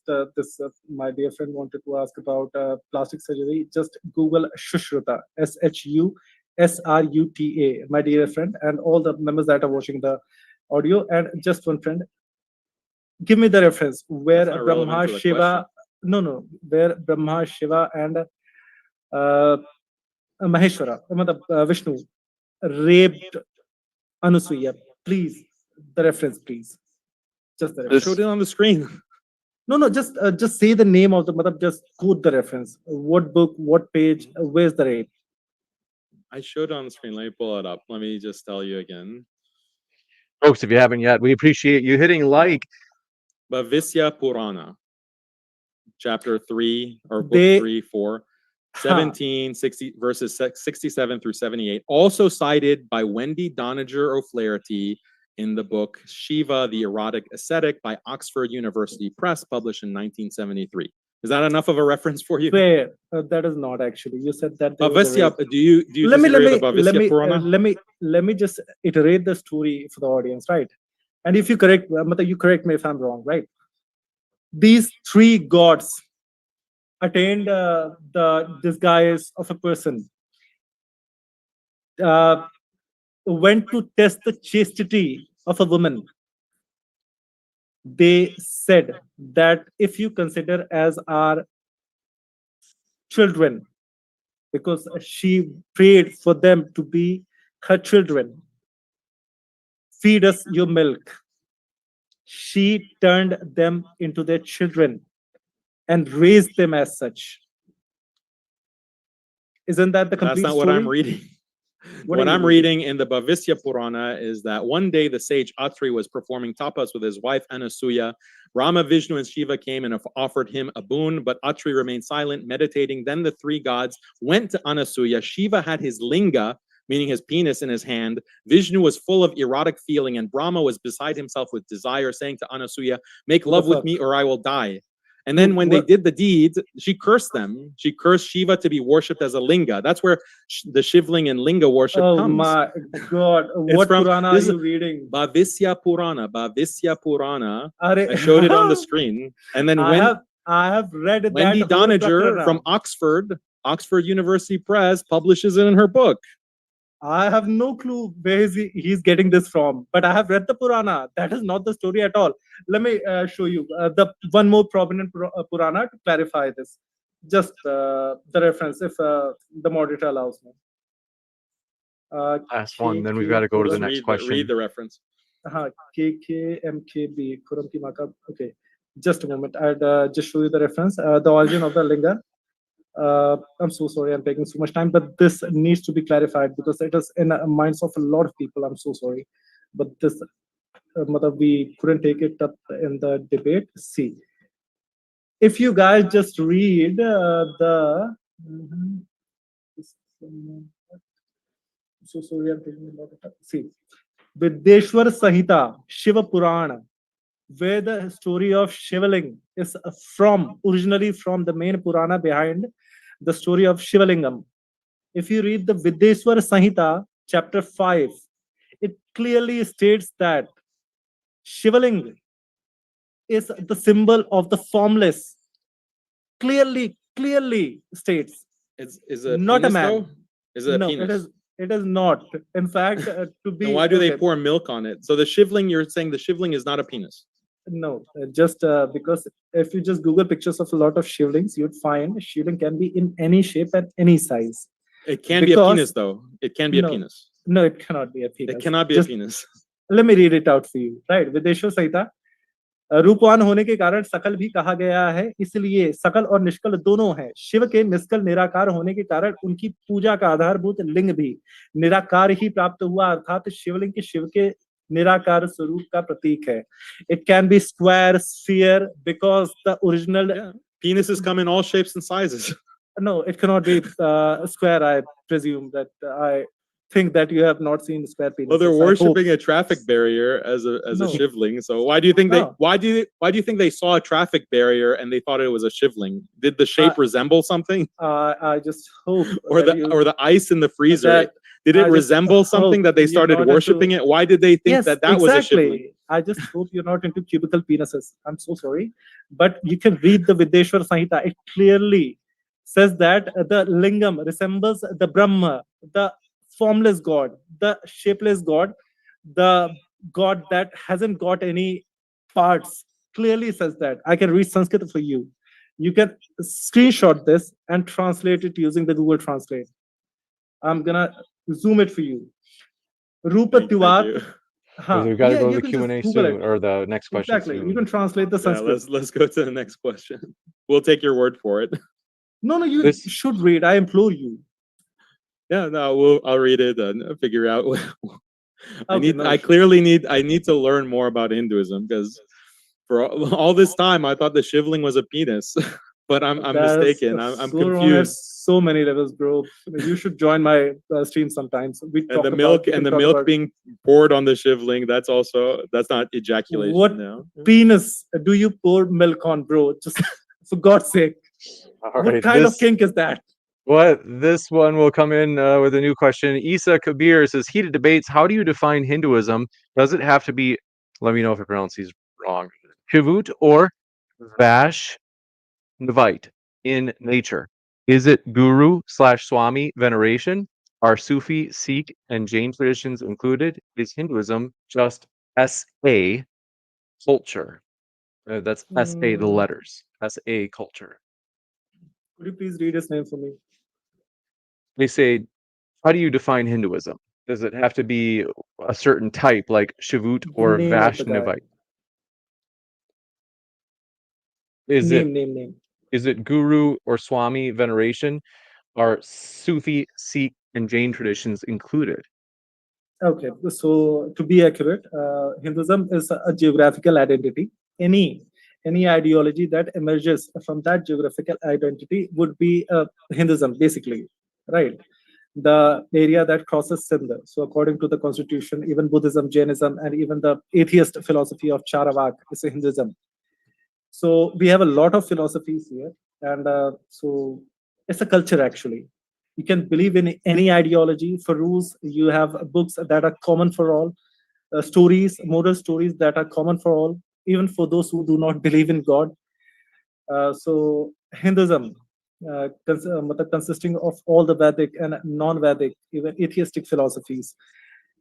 my dear friend wanted to ask about plastic surgery. Just Google Shushruta, SHUSRUTA, my dear friend, and all the members that are watching the audio. And just one friend, give me the reference where Brahma, Shiva, where Brahma, Shiva, and Maheshwara, Vishnu, raped Anusuya. Please, the reference, please. Just the reference. Showed it on the screen. No, just say the name of the, just quote the reference. What book, what page, where's the rape? I showed it on the screen. Let me pull it up. Let me just tell you again. Folks, if you haven't yet, we appreciate you hitting like. Bhavisya Purana, chapter 3, or book 3, 4, 17, 60, verses 67 through 78. Also cited by Wendy Doniger O'Flaherty in the book Shiva, the Erotic Ascetic by Oxford University Press, published in 1973. Is that enough of a reference for you? Fair. That is not actually. You said that. Bhavisya, do you disagree with the Bhavisya Purana? Let me just iterate the story for the audience, right? And if you correct me if I'm wrong, right? These three gods attained the disguise of a person, went to test the chastity of a woman. They said that if you consider as our children, because she prayed for them to be her children, feed us your milk. She turned them into their children and raised them as such. Isn't that the complete story? That's not what I'm reading. What I'm reading in the Bhavisya Purana is that one day the sage Atri was performing tapas with his wife Anasuya. Brahma, Vishnu, and Shiva came and offered him a boon, but Atri remained silent, meditating. Then the three gods went to Anasuya. Shiva had his linga, meaning his penis, in his hand. Vishnu was full of erotic feeling, and Brahma was beside himself with desire, saying to Anasuya, "Make love with me or I will die." And then when they did the deed, she cursed them. She cursed Shiva to be worshipped as a linga. That's where the Shivling and linga worship comes. Oh my God. What Purana are you reading? Bhavisya Purana. Bhavisya Purana. I showed it on the screen. And then I have read Wendy Doniger from Oxford University Press publishes it in her book. I have no clue where he's getting this from, but I have read the Purana. That is not the story at all. Let me show you the one more prominent Purana to clarify this. Just the reference, if the moderator allows me. Last one, then we've got to go to the next question. Read the reference. KKMKB, Kuram ki Maka. Okay, just a moment. I'd just show you the reference. The origin of the linga. I'm so sorry I'm taking so much time, but this needs to be clarified because it is in the minds of a lot of people. I'm so sorry, but this we couldn't take it up in the debate. See, if you guys just read so sorry I'm taking a lot of time. See, Vidyeshwar Samhita, Shiva Purana, where the story of Shivaling is originally from the main Purana behind the story of Shivalingam. If you read the Vidyeshwar Samhita, chapter 5, it clearly states that Shivaling is the symbol of the formless. Clearly states. Is it not penis, a man? Though? Is it a No, penis? it is not. In fact, to be. Then why do they pour milk on it? So the shivling, you're saying the shivling is not a penis? No, just because if you just Google pictures of a lot of shivlings, you'd find shivling can be in any shape and any size. It can be a penis, though. It can be a penis. No, it cannot be a penis. It cannot be a penis. Let me read it out for you. Right, Vidyeshwar Samhita. रूपवान होने के कारण सकल भी कहा गया है, इसलिए सकल और निष्कल दोनों हैं। शिव के निष्कल निराकार होने के कारण उनकी पूजा का आधारभूत लिंग भी निराकार ही प्राप्त हुआ, अर्थात शिवलिंग के शिव के निराकार स्वरूप का प्रतीक है. It can be square, sphere, because the original penises come in all shapes and sizes. No, it cannot be square. I presume that I think that you have not seen square penises. Well, they're worshiping a traffic barrier as a shivling. So why do you think why do you think they saw a traffic barrier and they thought it was a shivling? Did the shape resemble something? I just hope. Or the ice in the freezer. Did it resemble something that they started worshiping it? Why did they think that was a shivling? I just hope you're not into cubical penises. I'm so sorry. But you can read the Vidyeshwar Samhita. It clearly says that the lingam resembles the Brahma, the formless God, the shapeless God, the God that hasn't got any parts. Clearly says that. I can read Sanskrit for you. You can screenshot this and translate it using the Google Translate. I'm gonna zoom it for you. Rupa Tiwar. We've got to go to the Q&A soon, or the next question. Exactly. Soon. You can translate the Sanskrit. Let's go to the next question. We'll take your word for it. No, you should read. I implore you. Yeah, no, I'll read it and figure out. I need to learn more about Hinduism, because for all this time I thought the shivling was a penis, but I'm mistaken. I'm confused. So many levels, bro. You should join my stream sometimes. And the milk being poured on the shivling, that's not ejaculation. What penis do you pour milk on, bro? Just for God's sake. What kind of kink is that? This one will come in with a new question. Isa Kabir says, heated debates. How do you define Hinduism? Does it have to be, let me know if I pronounce these wrong, Shivut or Vaishnavite in nature? Is it Guru/Swami veneration? Are Sufi, Sikh, and Jain traditions included? Is Hinduism just SA culture? That's SA, the letters. SA culture. Could you please read his name for me? They say, how do you define Hinduism? Does it have to be a certain type, like Shivut or Vaishnavite? Is it Guru or Swami veneration? Are Sufi, Sikh, and Jain traditions included? Okay, so to be accurate, Hinduism is a geographical identity. Any ideology that emerges from that geographical identity would be Hinduism, basically, right? The area that crosses Sindh. So according to the constitution, even Buddhism, Jainism, and even the atheist philosophy of Charavak is Hinduism. So we have a lot of philosophies here, and so it's a culture, actually. You can believe in any ideology. For rules, you have books that are common for all, stories, moral stories that are common for all, even for those who do not believe in God. So Hinduism, consisting of all the Vedic and non-Vedic, even atheistic philosophies,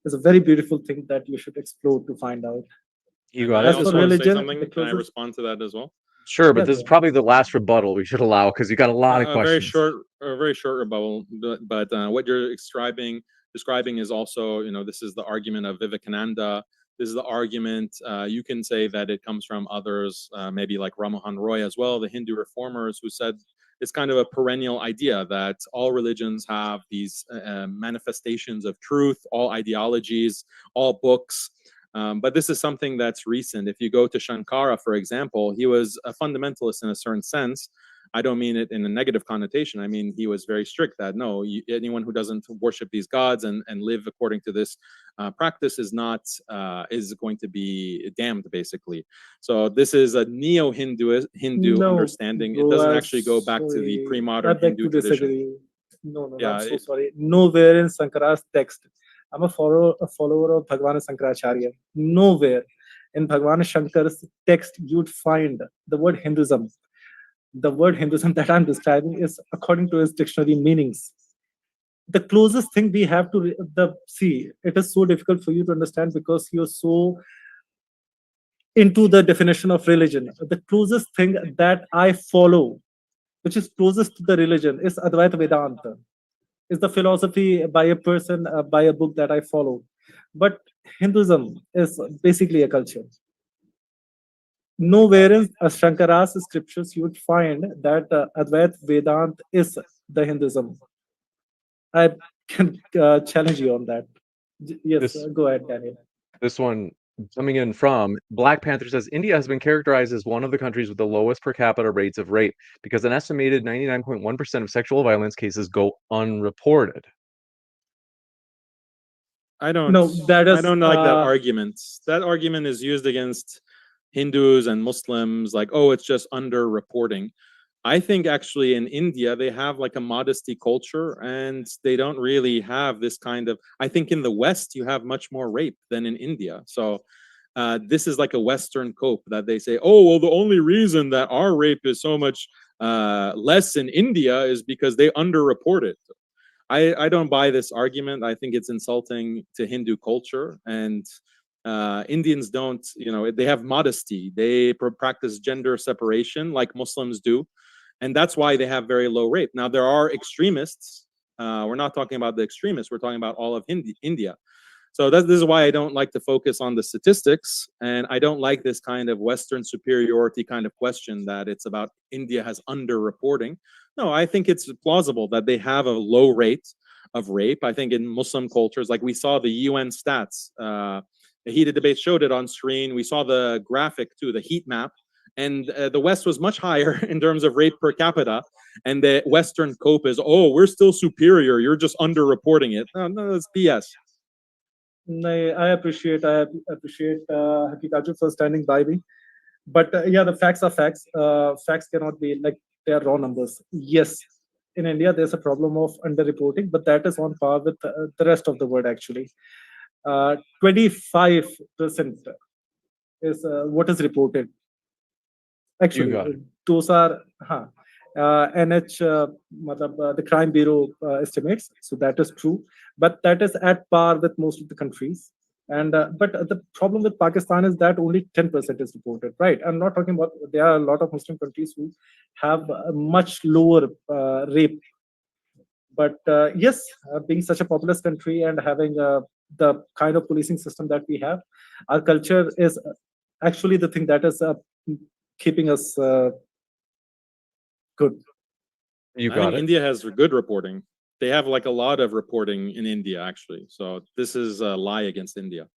is a very beautiful thing that you should explore to find out. You got it. Can I respond to that as well? Sure, but Yeah, this is go probably the last rebuttal we should allow because you got a lot of A very questions. short rebuttal. But what you're describing is also, this is the argument of Vivekananda. This is the argument. You can say that it comes from others, maybe like Rammohan Roy as well, the Hindu reformers, who said it's kind of a perennial idea that all religions have these manifestations of truth, all ideologies, all books. But this is something that's recent. If you go to Shankara, for example, he was a fundamentalist in a certain sense. I don't mean it in a negative connotation. I mean, he was very strict that no, anyone who doesn't worship these gods and live according to this practice is going to be damned, basically. So this is a neo-Hindu No, understanding. It bro, doesn't I'm actually go back to the sorry. I pre-modern beg Hindu to tradition. disagree. No, Yeah, I'm so sorry. Nowhere in Sankara's text. I'm a follower of Bhagwan Sankaracharya. Nowhere in Bhagwan Shankar's text you'd find the word Hinduism. The word Hinduism that I'm describing is according to his dictionary meanings. The closest thing we have to see, it is so difficult for you to understand because you're so into the definition of religion. The closest thing that I follow, which is closest to the religion, is Advaita Vedanta. Is the philosophy by a person, by a book that I follow. But Hinduism is basically a culture. Nowhere in Shankara's scriptures you would find that Advaita Vedanta is the Hinduism. I can challenge you on that. Yes, go ahead, Daniel. This one coming in from Black Panther says India has been characterized as one of the countries with the lowest per capita rates of rape because an estimated 99.1% of sexual violence cases go unreported. I don't like that argument. That argument is used against Hindus and Muslims, like, oh, it's just under-reporting. I think actually in India, they have like a modesty culture and they don't really have this kind of, I think in the West, you have much more rape than in India. So this is like a Western cope that they say, oh, well, the only reason that our rape is so much less in India is because they underreport it. I don't buy this argument. I think it's insulting to Hindu culture, and Indians don't, they have modesty. They practice gender separation like Muslims do, and that's why they have very low rape. Now, there are extremists. We're not talking about the extremists. We're talking about all of India. So this is why I don't like to focus on the statistics, and I don't like this kind of Western superiority kind of question that it's about India has underreporting. No, I think it's plausible that they have a low rate of rape. I think in Muslim cultures, like we saw the UN stats, the heated debate showed it on screen. We saw the graphic too, the heat map, and the West was much higher in terms of rape per capita. And the Western cope is, oh, we're still superior. You're just underreporting it. No, that's BS. I appreciate Haqiqatjou for standing by me. But yeah, the facts are facts. Facts cannot be like they are raw numbers. Yes, in India there's a problem of underreporting, but that is on par with the rest of the world actually. 25% is what is reported. Actually, those are the Crime Bureau estimates, so that is true. But that is at par with most of the countries. And but the problem with Pakistan is that only 10% is reported, right? I'm not talking about, there are a lot of Muslim countries who have a much lower rape. But yes, being such a populous country and having the kind of policing system that we have, our culture is actually the thing that is keeping us good. I think India has good reporting. They have like a lot of reporting in India, actually. So this is a lie against India.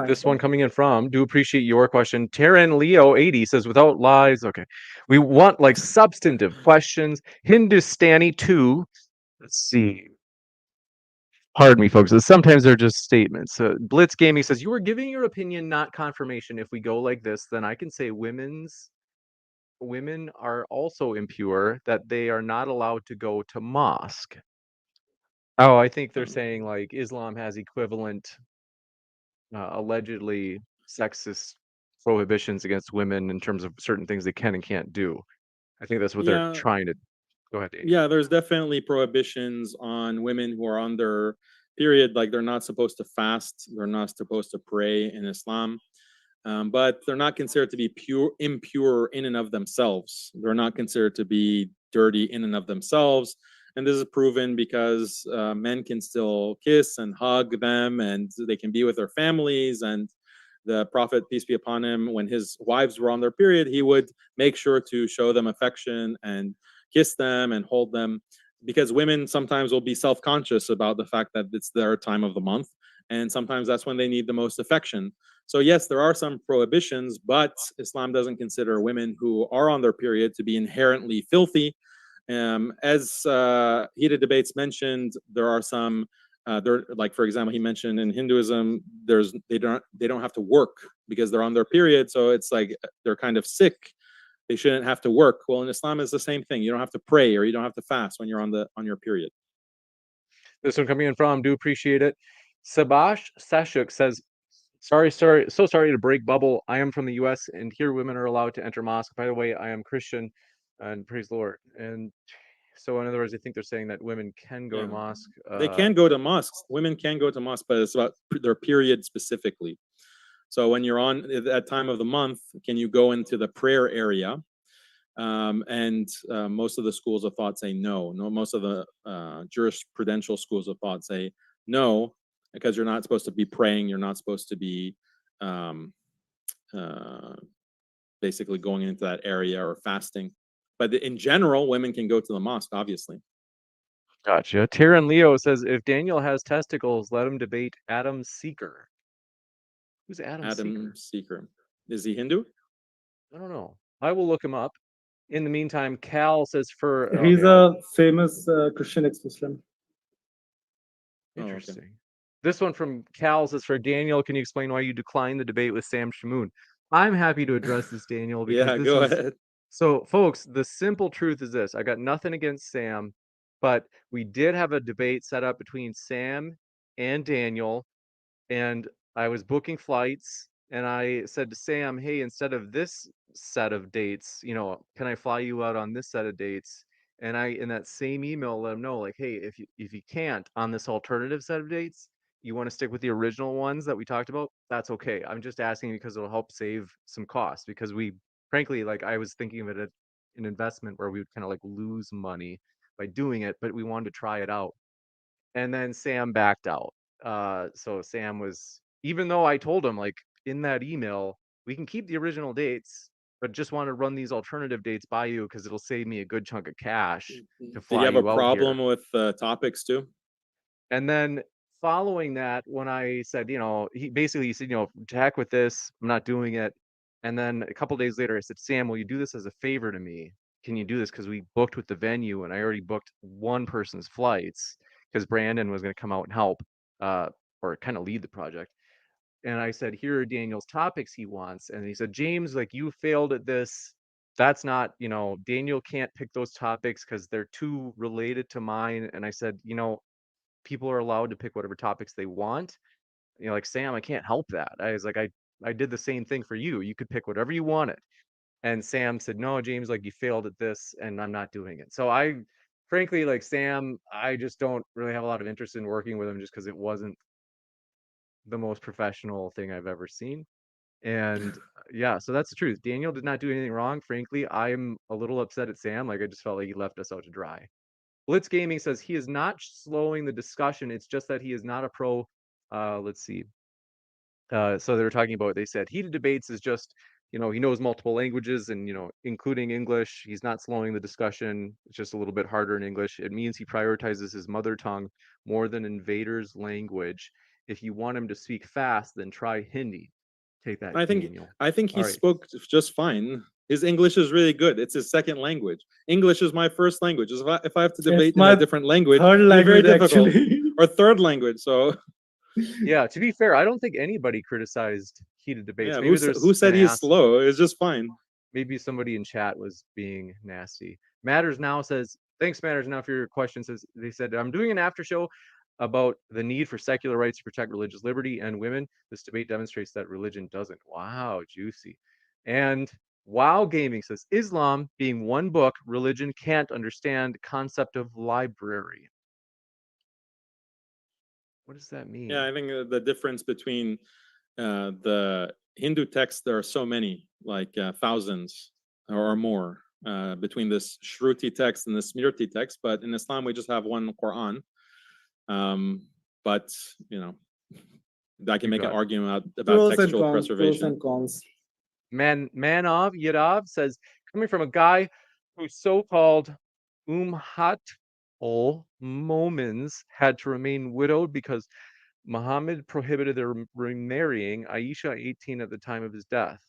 This one coming in from, do appreciate your question. Taryn Leo 80 says, without lies, okay. We want like substantive questions. Hindustani 2. Let's see. Pardon me, folks. Sometimes they're just statements. Blitz Gaming says, you are giving your opinion, not confirmation. If we go like this, then I can say women are also impure, that they are not allowed to go to mosque. Oh, I think they're saying like Islam has equivalent, allegedly sexist prohibitions against women in terms of certain things they can and can't do. I think that's what they're trying to. Go ahead, Dave. Yeah, there's definitely prohibitions on women who are on their period, like they're not supposed to fast, they're not supposed to pray in Islam. but they're not considered to be impure in and of themselves. They're not considered to be dirty in and of themselves. And this is proven because men can still kiss and hug them, and they can be with their families. And the Prophet, peace be upon him, when his wives were on their period, he would make sure to show them affection and kiss them and hold them, because women sometimes will be self-conscious about the fact that it's their time of the month, and sometimes that's when they need the most affection. So yes, there are some prohibitions, but Islam doesn't consider women who are on their period to be inherently filthy. As Heated Debates mentioned, there are some like, for example, he mentioned in Hinduism, they don't have to work because they're on their period, so it's like they're kind of sick. They shouldn't have to work. Well, in Islam, it's the same thing. You don't have to pray or you don't have to fast when you're on your period. This one coming in from, do appreciate it. Sabash Sashuk says, so sorry to break bubble. I am from the US and here women are allowed to enter mosque. By the way, I am Christian and praise the Lord. And so in other words, I think they're saying that women can go to mosque. They can go to mosques. Women can go to mosque, but it's about their period specifically. So when you're on at that time of the month, can you go into the prayer area? Most of the schools of thought say no. Most of the jurisprudential schools of thought say no, because you're not supposed to be praying. You're not supposed to be basically going into that area or fasting. But in general, women can go to the mosque, obviously. Gotcha. Taryn Leo says, if Daniel has testicles, let him debate Adam Seeker. Who's Adam Seeker? Is he Hindu? I don't know. I will look him up. In the meantime, Cal says He's a famous Christian ex-Muslim. Interesting. Oh, okay. This one from Cal says, for Daniel, can you explain why you declined the debate with Sam Shamoon? I'm happy to address this, Daniel. Because yeah, go ahead. So, folks, the simple truth is this. I got nothing against Sam, but we did have a debate set up between Sam and Daniel, and I was booking flights, and I said to Sam, hey, instead of this set of dates, can I fly you out on this set of dates? And I, in that same email, let him know, like, hey, if you can't on this alternative set of dates, you want to stick with the original ones that we talked about, that's okay. I'm just asking because it'll help save some costs, because we, frankly, like, I was thinking of it as an investment where we would kind of like lose money by doing it, but we wanted to try it out. And then Sam backed out. So Sam was, even though I told him, like, in that email, we can keep the original dates, but just want to run these alternative dates by you because it'll save me a good chunk of cash to fly you out here. Did you have a problem with topics too? And then following that, when I said, he said, to heck with this, I'm not doing it. And then a couple days later, I said, Sam, will you do this as a favor to me? Can you do this? Because we booked with the venue and I already booked one person's flights because Brandon was going to come out and help or kind of lead the project. And I said, here are Daniel's topics he wants. And he said, James, like, you failed at this. That's not, Daniel can't pick those topics because they're too related to mine. And I said, people are allowed to pick whatever topics they want. Like, Sam, I can't help that. I was like, I did the same thing for you. You could pick whatever you wanted. And Sam said, no, James, like, you failed at this and I'm not doing it. So I, frankly, like, Sam, I just don't really have a lot of interest in working with him just because it wasn't the most professional thing I've ever seen. And yeah, so that's the truth. Daniel did not do anything wrong. Frankly, I'm a little upset at Sam. Like, I just felt like he left us out to dry. Blitz Gaming says he is not slowing the discussion. It's just that he is not a pro. Let's see. So they were talking about, they said Heated Debates is just, he knows multiple languages and, including English. He's not slowing the discussion. It's just a little bit harder in English. It means he prioritizes his mother tongue more than invaders' language. If you want him to speak fast, then try Hindi. Take that, Daniel. I think he spoke just fine. His English is really good. It's his second language. English is my first language. If I have to debate in a different language, third language, very difficult. Actually. Or third language. So yeah, to be fair, I don't think anybody criticized Heated Debates. Yeah, who said he's slow? It's just fine. Maybe somebody in chat was being nasty. Matters Now says, thanks, Matters Now, for your question. They said, I'm doing an after show about the need for secular rights to protect religious liberty and women. This debate demonstrates that religion doesn't. Wow, juicy. And Wow Gaming says, Islam being one book, religion can't understand the concept of library. What does that mean? Yeah, I think the difference between the Hindu texts, there are so many, like thousands or more, between this Shruti text and the Smriti text. But in Islam, we just have one Quran. But you know, I can make an argument about Pros and textual cons. Pros preservation. and cons. Manov Yadav says, coming from a guy whose so-called Umhat-ul Momins had to remain widowed because Muhammad prohibited their remarrying Aisha 18 at the time of his death.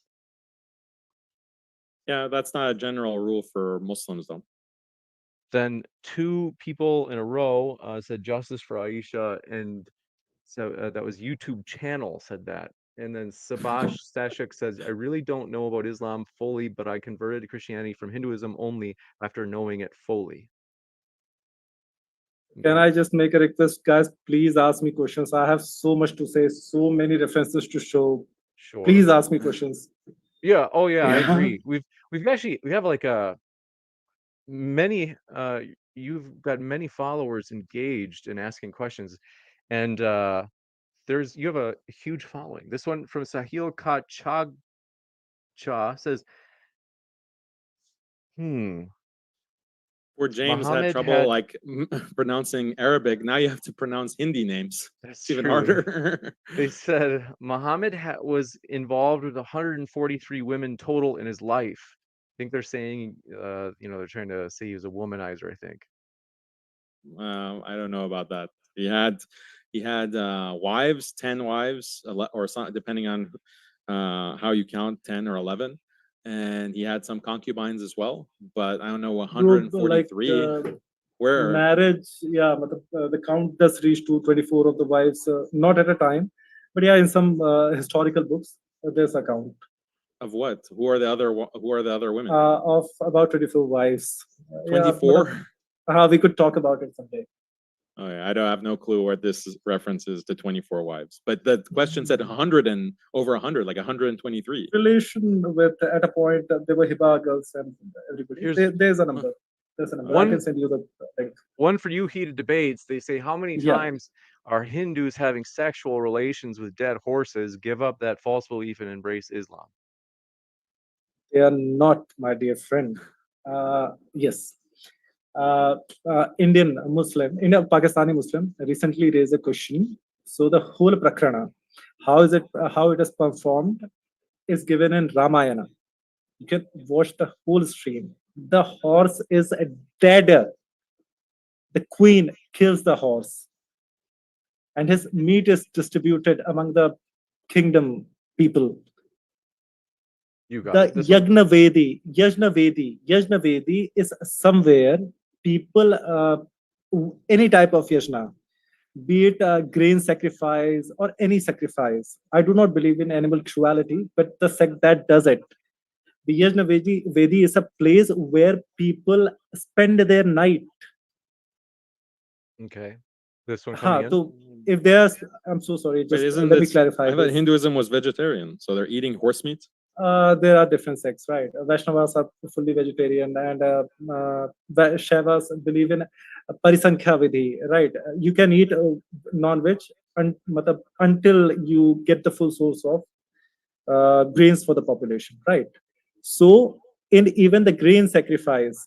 Yeah, that's not a general rule for Muslims, though. Then two people in a row said justice for Aisha, and so that was YouTube channel said that. And then Sabash Stashik says, I really don't know about Islam fully, but I converted to Christianity from Hinduism only after knowing it fully. Can I just make a request, guys? Please ask me questions. I have so much to say, so many references to show. Sure. Please ask me questions. Yeah. Oh yeah, I agree. We have like many you've got many followers engaged in asking questions, and you have a huge following. This one from Sahil Kachagcha says, Where James Muhammad had trouble like pronouncing Arabic, now you have to pronounce Hindi names. That's even true. harder. They said Muhammad was involved with 143 women total in his life. I think they're saying, they're trying to say he was a womanizer, I think. I don't know about that. He had wives, 10 wives, or some, depending on how you count, 10 or 11. And he had some concubines as well, but I don't know, 143. Where marriage, the count does reach to 24 of the wives, not at a time, but yeah, in some historical books, there's a count. Of what? Who are the other women? Of about 24 wives. 24? We could talk about it someday. Okay, I don't have no clue where this references to 24 wives, but the question said 100 and over 100, like 123. Relation with, at a point, there were Hiba girls and everybody. There's a number. There's a number. I can send you the link. One for you, Heated Debates. They say, how many times are Hindus having sexual relations with dead horses? Give up that false belief and embrace Islam. They are not, my dear friend. Yes. Indian Pakistani Muslim recently raised a question. So the whole prakrana, how it is performed, is given in Ramayana. You can watch the whole stream. The horse is dead. The queen kills the horse, and his meat is distributed among the kingdom people. You got the Yajna Vedi is somewhere people, any type of yajna, be it grain sacrifice or any sacrifice. I do not believe in animal cruelty, but the sect that does it. The Yajna Vedi is a place where people spend their night. Okay. This one coming in? So if there's, I'm so sorry, just let me clarify. I thought Hinduism was vegetarian, so they're eating horse meat? There are different sects, right? Vaishnavas are fully vegetarian, and Shaivas believe in Parisankhya Vidhi, right? You can eat non-veg until you get the full source of grains for the population, right? So in even the grain sacrifice,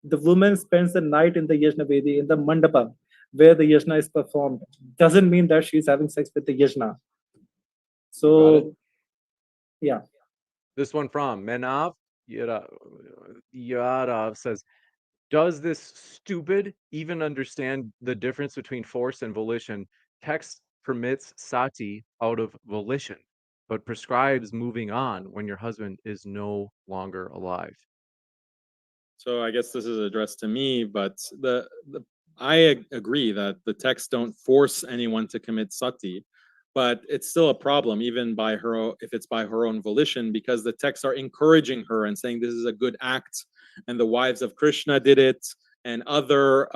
the woman spends the night in the Yajna Vedi, in the mandapa, where the yajna is performed. Doesn't mean that she's having sex with the yajna. So, yeah. This one from Menav Yadav says, does this stupid even understand the difference between force and volition? Text permits sati out of volition, but prescribes moving on when your husband is no longer alive. So I guess this is addressed to me, but I agree that the texts don't force anyone to commit sati, but it's still a problem, even by her, if it's by her own volition, because the texts are encouraging her and saying this is a good act, and the wives of Krishna did it, and other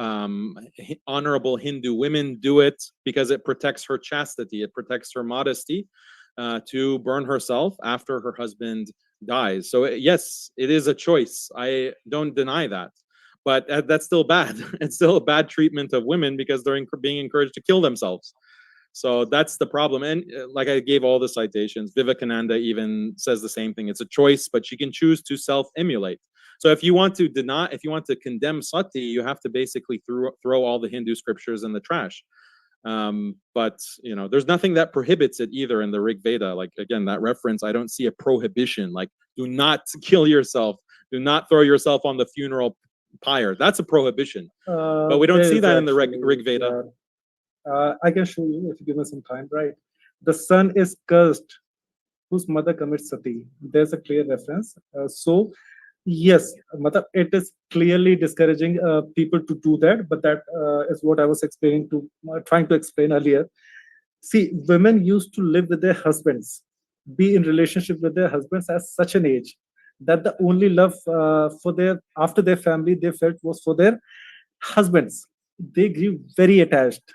honorable Hindu women do it because it protects her chastity, it protects her modesty to burn herself after her husband dies. So yes, it is a choice. I don't deny that. But that's still bad. It's still a bad treatment of women because they're being encouraged to kill themselves. So that's the problem. And like I gave all the citations, Vivekananda even says the same thing. It's a choice, but she can choose to self-emulate. So if you want to condemn sati, you have to basically throw all the Hindu scriptures in the trash. But there's nothing that prohibits it either in the Rig Veda. Like again, that reference, I don't see a prohibition. Like, do not kill yourself, do not throw yourself on the funeral pyre. That's a prohibition. But we don't see that in the Rig Veda. I can show you if you give me some time. Right, the son is cursed whose mother commits sati. There's a clear reference. So yes, it is clearly discouraging people to do that, but that is what I was trying to explain earlier. See, women used to live with their husbands, be in relationship with their husbands at such an age that the only love after their family they felt was for their husbands. They grew very attached.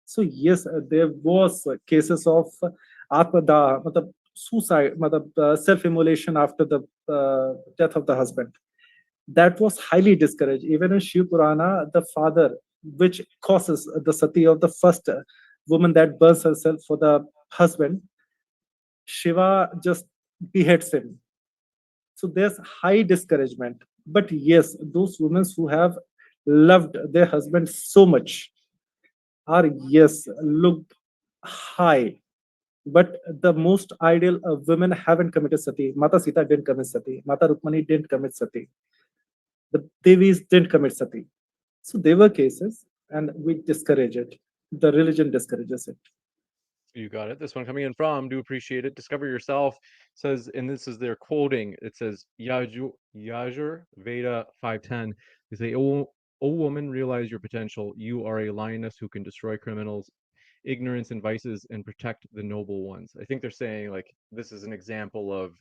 So yes, there was cases of atmada, suicide, self-immolation after the death of the husband. That was highly discouraged. Even in Shiv Purana, the father, which causes the sati of the first woman that burns herself for the husband, Shiva just beheads him. So there's high discouragement. But yes, those women who have loved their husband so much are, yes, looked high. But the most ideal women haven't committed sati. Mata Sita didn't commit sati. Mata Rukmani didn't commit sati. The Devis didn't commit sati. So there were cases, and we discourage it. The religion discourages it. You got it. This one coming in from, do appreciate it. Discover Yourself says, and this is their quoting. It says, Yajur Veda 5:10. They say, "O woman, realize your potential. You are a lioness who can destroy criminals, ignorance and vices, and protect the noble ones." I think they're saying like this is an example of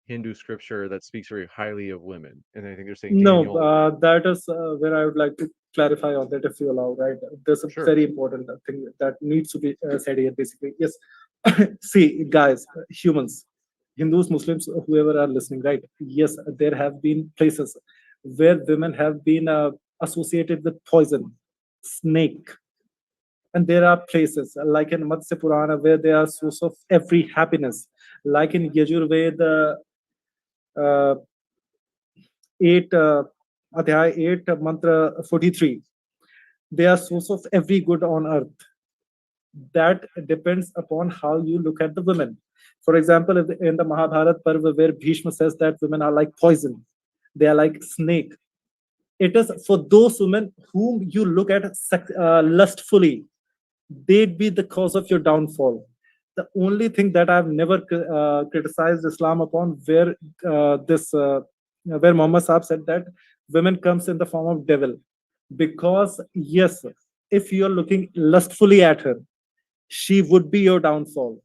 Hindu scripture that speaks very highly of women, and I think they're saying Daniel. That is where I would like to clarify on that, if you allow. Right, there's a very important thing that needs to be said here. Basically, yes. See, guys, humans, Hindus, Muslims, whoever are listening, right? Yes, there have been places where women have been associated with poison, snake. And there are places like in Matsya Purana where they are source of every happiness. Like in Yajurveda 8, Adhyay 8, Mantra 43, they are source of every good on earth. That depends upon how you look at the women. For example, in the Mahabharata Parva, where Bhishma says that women are like poison, they are like snake. It is for those women whom you look at lustfully, they'd be the cause of your downfall. The only thing that I've never criticized Islam upon, where Muhammad Sahib said that women comes in the form of devil, because yes, if you're looking lustfully at her, she would be your downfall.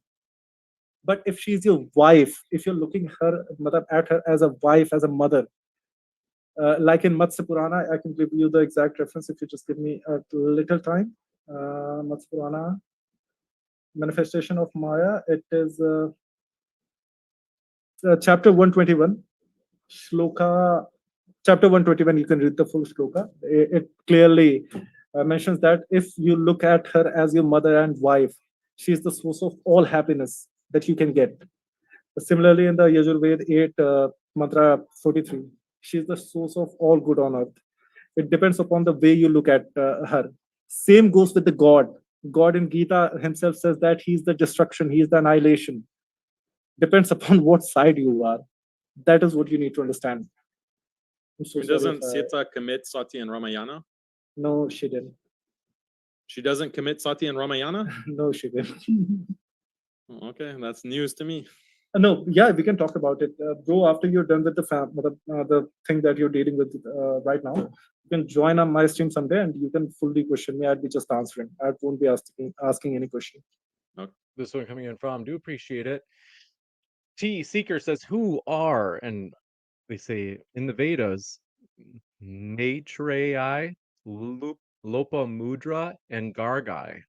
But if she's your wife, if you're looking at her as a wife, as a mother, like in Matsya Purana, I can give you the exact reference if you just give me a little time. Matsya Purana, Manifestation of Maya, it is chapter 121, shloka, chapter 121, you can read the full shloka. It clearly mentions that if you look at her as your mother and wife, she is the source of all happiness that you can get. Similarly, in the Yajurveda 8, Mantra 43, she is the source of all good on earth. It depends upon the way you look at her. Same goes with the God. God in Gita himself says that he's the destruction, he's the annihilation. Depends upon what side you are. That is what you need to understand. Doesn't Sita commit sati in Ramayana? No, she didn't. She doesn't commit sati in Ramayana? No, she didn't. Okay, that's news to me. No, yeah, we can talk about it. Bro, after you're done with the thing that you're dealing with right now, you can join on my stream someday and you can fully question me. I'd be just answering. I won't be asking any question. Okay. This one coming in from, do appreciate it. T Seeker says, who are, and they say in the Vedas, Maitreyi, Lopamudra, and Gargai.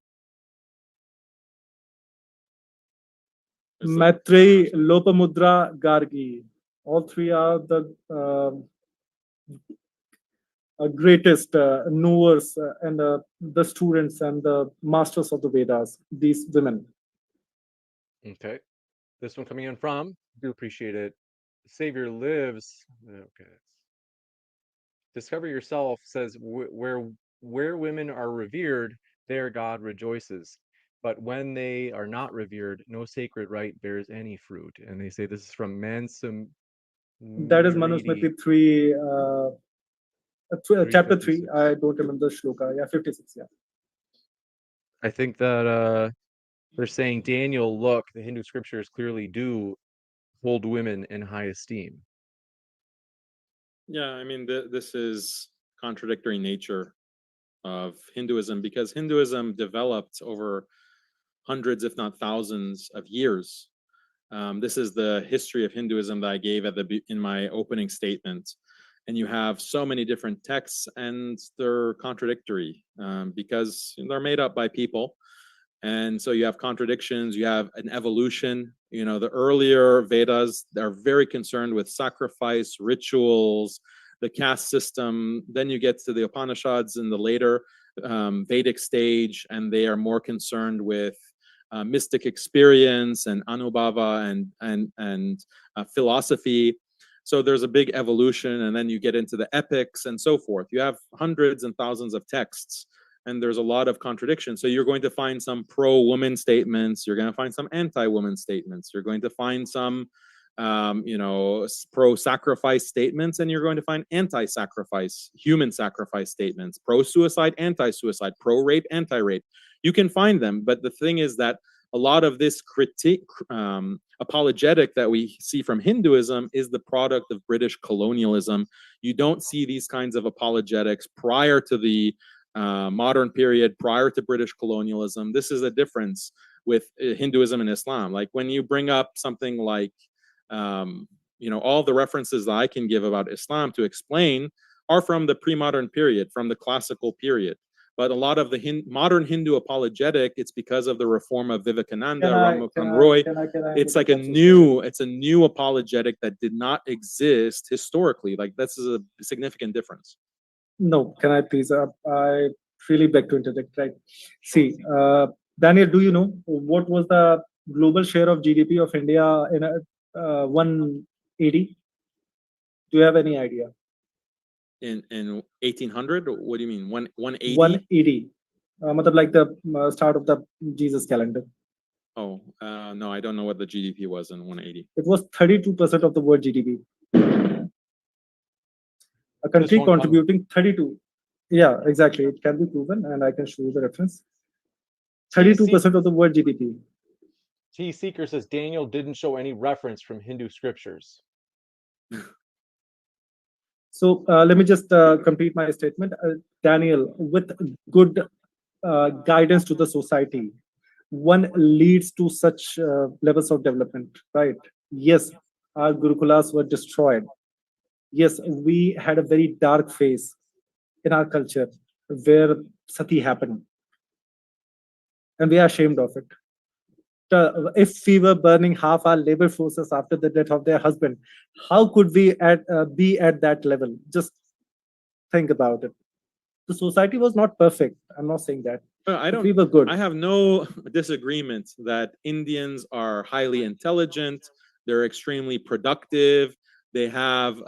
Maitreyi, Lopamudra, Gargi. All three are the greatest knowers and the students and the masters of the Vedas, these women. Okay. This one coming in from, do appreciate it. Savior Lives. Okay. Discover Yourself says, where women are revered, there God rejoices. But when they are not revered, no sacred right bears any fruit. And they say this is from Mansum. That is Manusmriti 3, chapter 3. I don't remember the shloka. Yeah, 56. Yeah. I think that they're saying, Daniel, look, the Hindu scriptures clearly do hold women in high esteem. Yeah, I mean, this is contradictory nature of Hinduism, because Hinduism developed over hundreds, if not thousands, of years. This is the history of Hinduism that I gave in my opening statement. And you have so many different texts, and they're contradictory because they're made up by people. And so you have contradictions, you have an evolution. You know, the earlier Vedas, they're very concerned with sacrifice, rituals, the caste system. Then you get to the Upanishads in the later Vedic stage, and they are more concerned with mystic experience and anubhava and philosophy. So there's a big evolution, and then you get into the epics and so forth. You have hundreds and thousands of texts, and there's a lot of contradiction. So you're going to find some pro-woman statements. You're going to find some anti-woman statements. You're going to find some, pro-sacrifice statements, and you're going to find anti-sacrifice, human sacrifice statements, pro-suicide, anti-suicide, pro-rape, anti-rape. You can find them, but the thing is that a lot of this critique, apologetic that we see from Hinduism is the product of British colonialism. You don't see these kinds of apologetics prior to the modern period, prior to British colonialism. This is a difference with Hinduism and Islam. Like when you bring up something like, all the references that I can give about Islam to explain are from the pre-modern period, from the classical period. But a lot of the modern Hindu apologetic, it's because of the reform of Vivekananda, Rammohan Roy. It's like a new apologetic that did not exist historically. Like this is a significant difference. No, can I please? I really beg to interject. Right. See, Daniel, do you know what was the global share of GDP of India in 180? Do you have any idea? In 1800? What do you mean? 180? 180. Like the start of the Jesus calendar. Oh, no, I don't know what the GDP was in 180. It was 32% of the world GDP. A country contributing 32. Yeah, exactly. It can be proven, and I can show you the reference. 32% of the world GDP. T Seeker says Daniel didn't show any reference from Hindu scriptures. So let me just complete my statement. Daniel, with good guidance to the society, one leads to such levels of development, right? Yes, our Gurukulas were destroyed. Yes, we had a very dark phase in our culture where sati happened, and we are ashamed of it. If we were burning half our labor forces after the death of their husband, how could we be at that level? Just think about it. The society was not perfect. I'm not saying that. We were good. I have no disagreement that Indians are highly intelligent. They're extremely productive. They have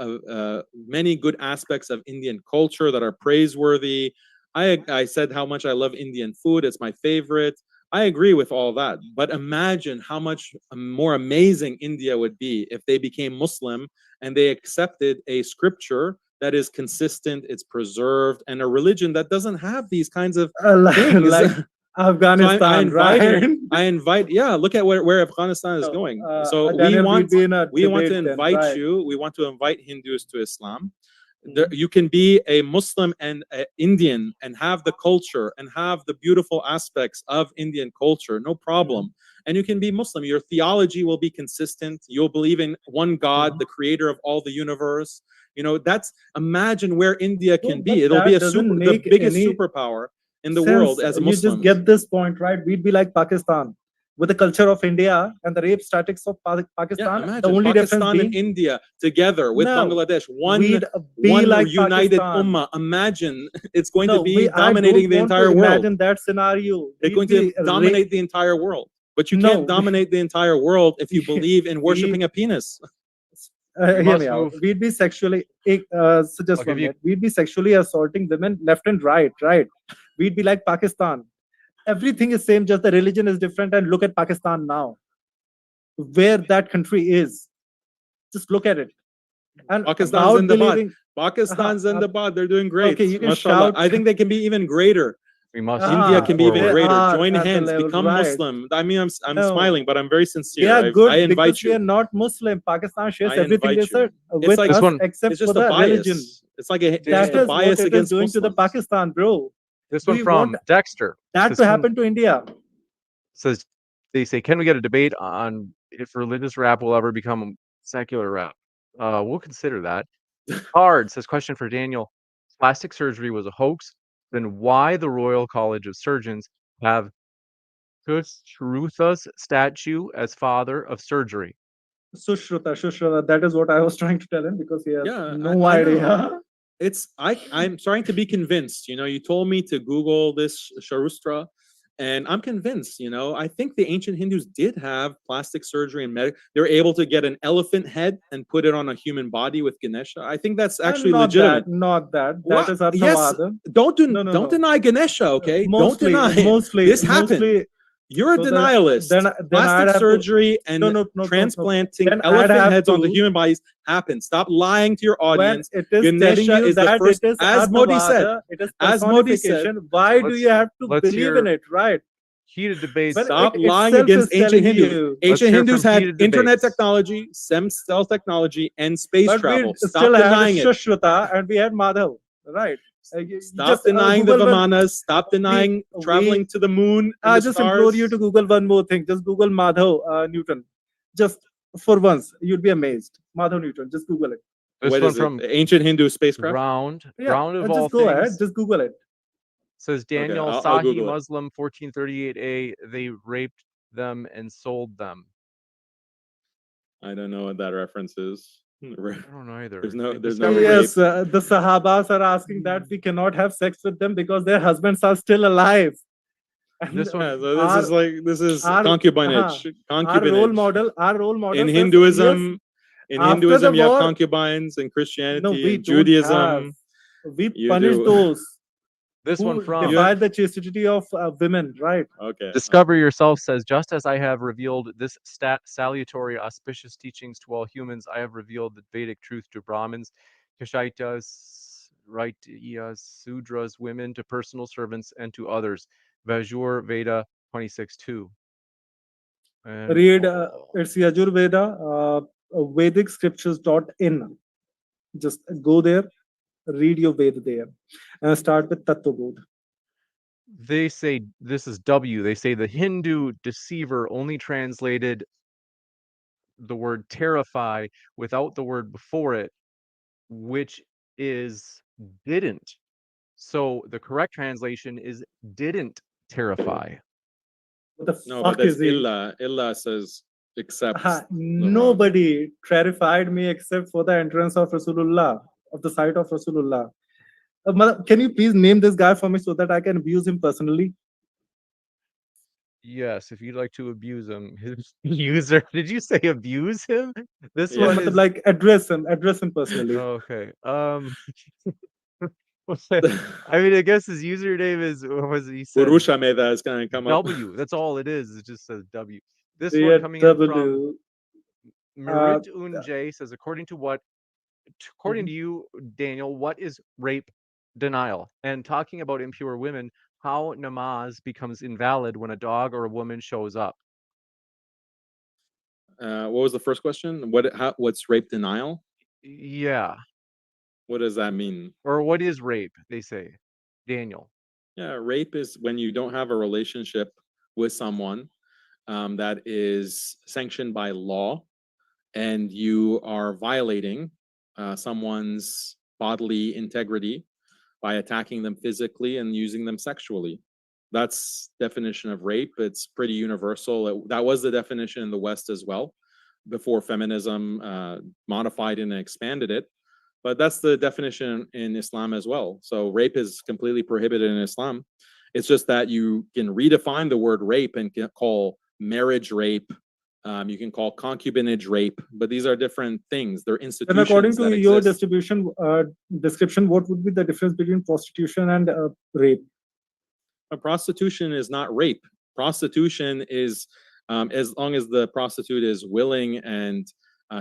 many good aspects of Indian culture that are praiseworthy. I said how much I love Indian food. It's my favorite. I agree with all that, but imagine how much more amazing India would be if they became Muslim and they accepted a scripture that is consistent, it's preserved, and a religion that doesn't have these kinds of things. Like Afghanistan, I invite, look at where Afghanistan is going. So we want to invite you. We want to invite Hindus to Islam. You can be a Muslim and Indian and have the culture and have the beautiful aspects of Indian culture, no problem. And you can be Muslim. Your theology will be consistent. You'll believe in one God, the creator of all the universe. Imagine where India can be. It'll be the biggest superpower in the world as a Muslim. You just get this point, right? We'd be like Pakistan. with the culture of India and the rape statistics of Pakistan. Yeah, The imagine only difference Pakistan and being India together with no, Bangladesh, one we'd be one like united Pakistan. ummah. Imagine it's going to No, be I dominating don't the want to entire world. imagine that scenario. They're We'd going to be dominate the entire world. But you No, can't dominate the entire world if you believe in worshiping a penis. hear must me out. move. We'd be sexually, so just I'll give one you- minute. We'd be sexually assaulting women left and right. We'd be like Pakistan. Everything is same, just the religion is different. And look at Pakistan now, where that country is. Just look at it. And Pakistan's about in the believing, Pakistan's in the bud. They're doing great. Okay, you can Mashallah. shout. I think they can be even greater. We must India move can be even forward. greater. are Join at the hands, level, become right. Muslim. I mean, I'm No. smiling, but I'm very They sincere. are good I invite because we are you. not Muslim. Pakistan shares I everything invite they you. said It's with like us, This one- except It's for just the a bias. religion. It's like it's That just a is what bias it is against doing to the Muslims. Pakistan, bro. This Do one you from want Dexter that says, to happen to India? says, they say, can we get a debate on if religious rap will ever become secular rap? We'll consider that. Card says, question for Daniel. Plastic surgery was a hoax. Then why the Royal College of Surgeons have Sushruta's statue as father of surgery? Sushruta. That is what I was trying to tell him because he has Yeah, no I idea. know. I'm starting to be convinced. You know, you told me to Google this Sharustra, and I'm convinced. You know, I think the ancient Hindus did have plastic surgery and they were able to get an elephant head and put it on a human body with Ganesha. I think that's actually not legitimate. That, not that. What? That is Yes, Arthavada. don't No. deny Ganesha, okay? Mostly, don't deny it. mostly, This happened. mostly. You're a So then- denialist. then I'd Plastic have to- surgery and No. transplanting Then I'd elephant have heads onto to- human bodies happened. Stop lying to your audience. When it is Ganesha telling you is the that first, it is as Modi said. Arthavada, it is As Modi said. personification. Why do Let's- you have to let's believe hear- in it, right? Heated debates. When Stop it lying itself against is ancient telling Hindus. you- Let's Ancient hear Hindus from had heated internet debates. technology, stem cell technology, and space But travel. we Stop still had denying it. Sushruta and we had Madhav, right? Stop denying the Google Vimanas. Stop denying traveling to the moon. And I the just implore stars. you to Google one more thing. Just Google Madhav Newton. Just for once, you'd be amazed. Madhav Newton. Just Google it. This What one is it? from Ancient Hindu spacecraft? Round of just all go ahead. things. Just Google it. Says Daniel I'll Sahi Google it. Muslim 1438a. They raped them and sold them. I don't know what that reference is. I don't know either. There's no discovered- rape. Yes, the Sahabas are asking that we cannot have sex with them because their husbands are still alive. And This one- Yeah, so this is our- concubinage. our Concubinage. role model In says, Hinduism, yes, in after Hinduism, the you have war- concubines. In Christianity, no, we in don't Judaism, have. We you punish do. those This who one from defy the chastity of women, right? okay. Discover Yourself says, just as I have revealed this salutary auspicious teachings to all humans, I have revealed the Vedic truth to Brahmins, Kashaitas, Raityas, Sudras, women, to personal servants, and to others. Vajur Veda 26:2. And Read it's Yajurveda, Vedicscriptures.in. Just go there, read your Veda there, and start with Tattva Bodh. they say, this is W, they say the Hindu deceiver only translated the word terrify without the word before it, which is didn't. So the correct translation is didn't terrify. What the No, but fuck that's is he? illa. Illa says except. Nobody terrified me except for the entrance of Rasulullah, of the sight of Rasulullah. Can you please name this guy for me so that I can abuse him personally? Yes, if you'd like to abuse him, his user. Did you say abuse him? This Yeah. one is Like address him personally. okay. I mean, I guess his username is, what was it he said? Purusha Meda is going to come up. W. That's all it is. It just says W. This Yeah, one coming in from W. Merit Unjay says, according to you, Daniel, what is rape denial? And talking about impure women, how namaz becomes invalid when a dog or a woman shows up. What was the first question? What's rape denial? Yeah. What does that mean? Or what is rape, they say. Daniel. Yeah, rape is when you don't have a relationship with someone that is sanctioned by law, and you are violating someone's bodily integrity by attacking them physically and using them sexually. That's definition of rape. It's pretty universal. That was the definition in the West as well, before feminism modified and expanded it. But that's the definition in Islam as well. So rape is completely prohibited in Islam. It's just that you can redefine the word rape and call marriage rape. You can call concubinage rape, but these are different things. They're institutions. And according to your exist. description, what would be the difference between prostitution and rape? Prostitution is not rape. Prostitution is, as long as the prostitute is willing and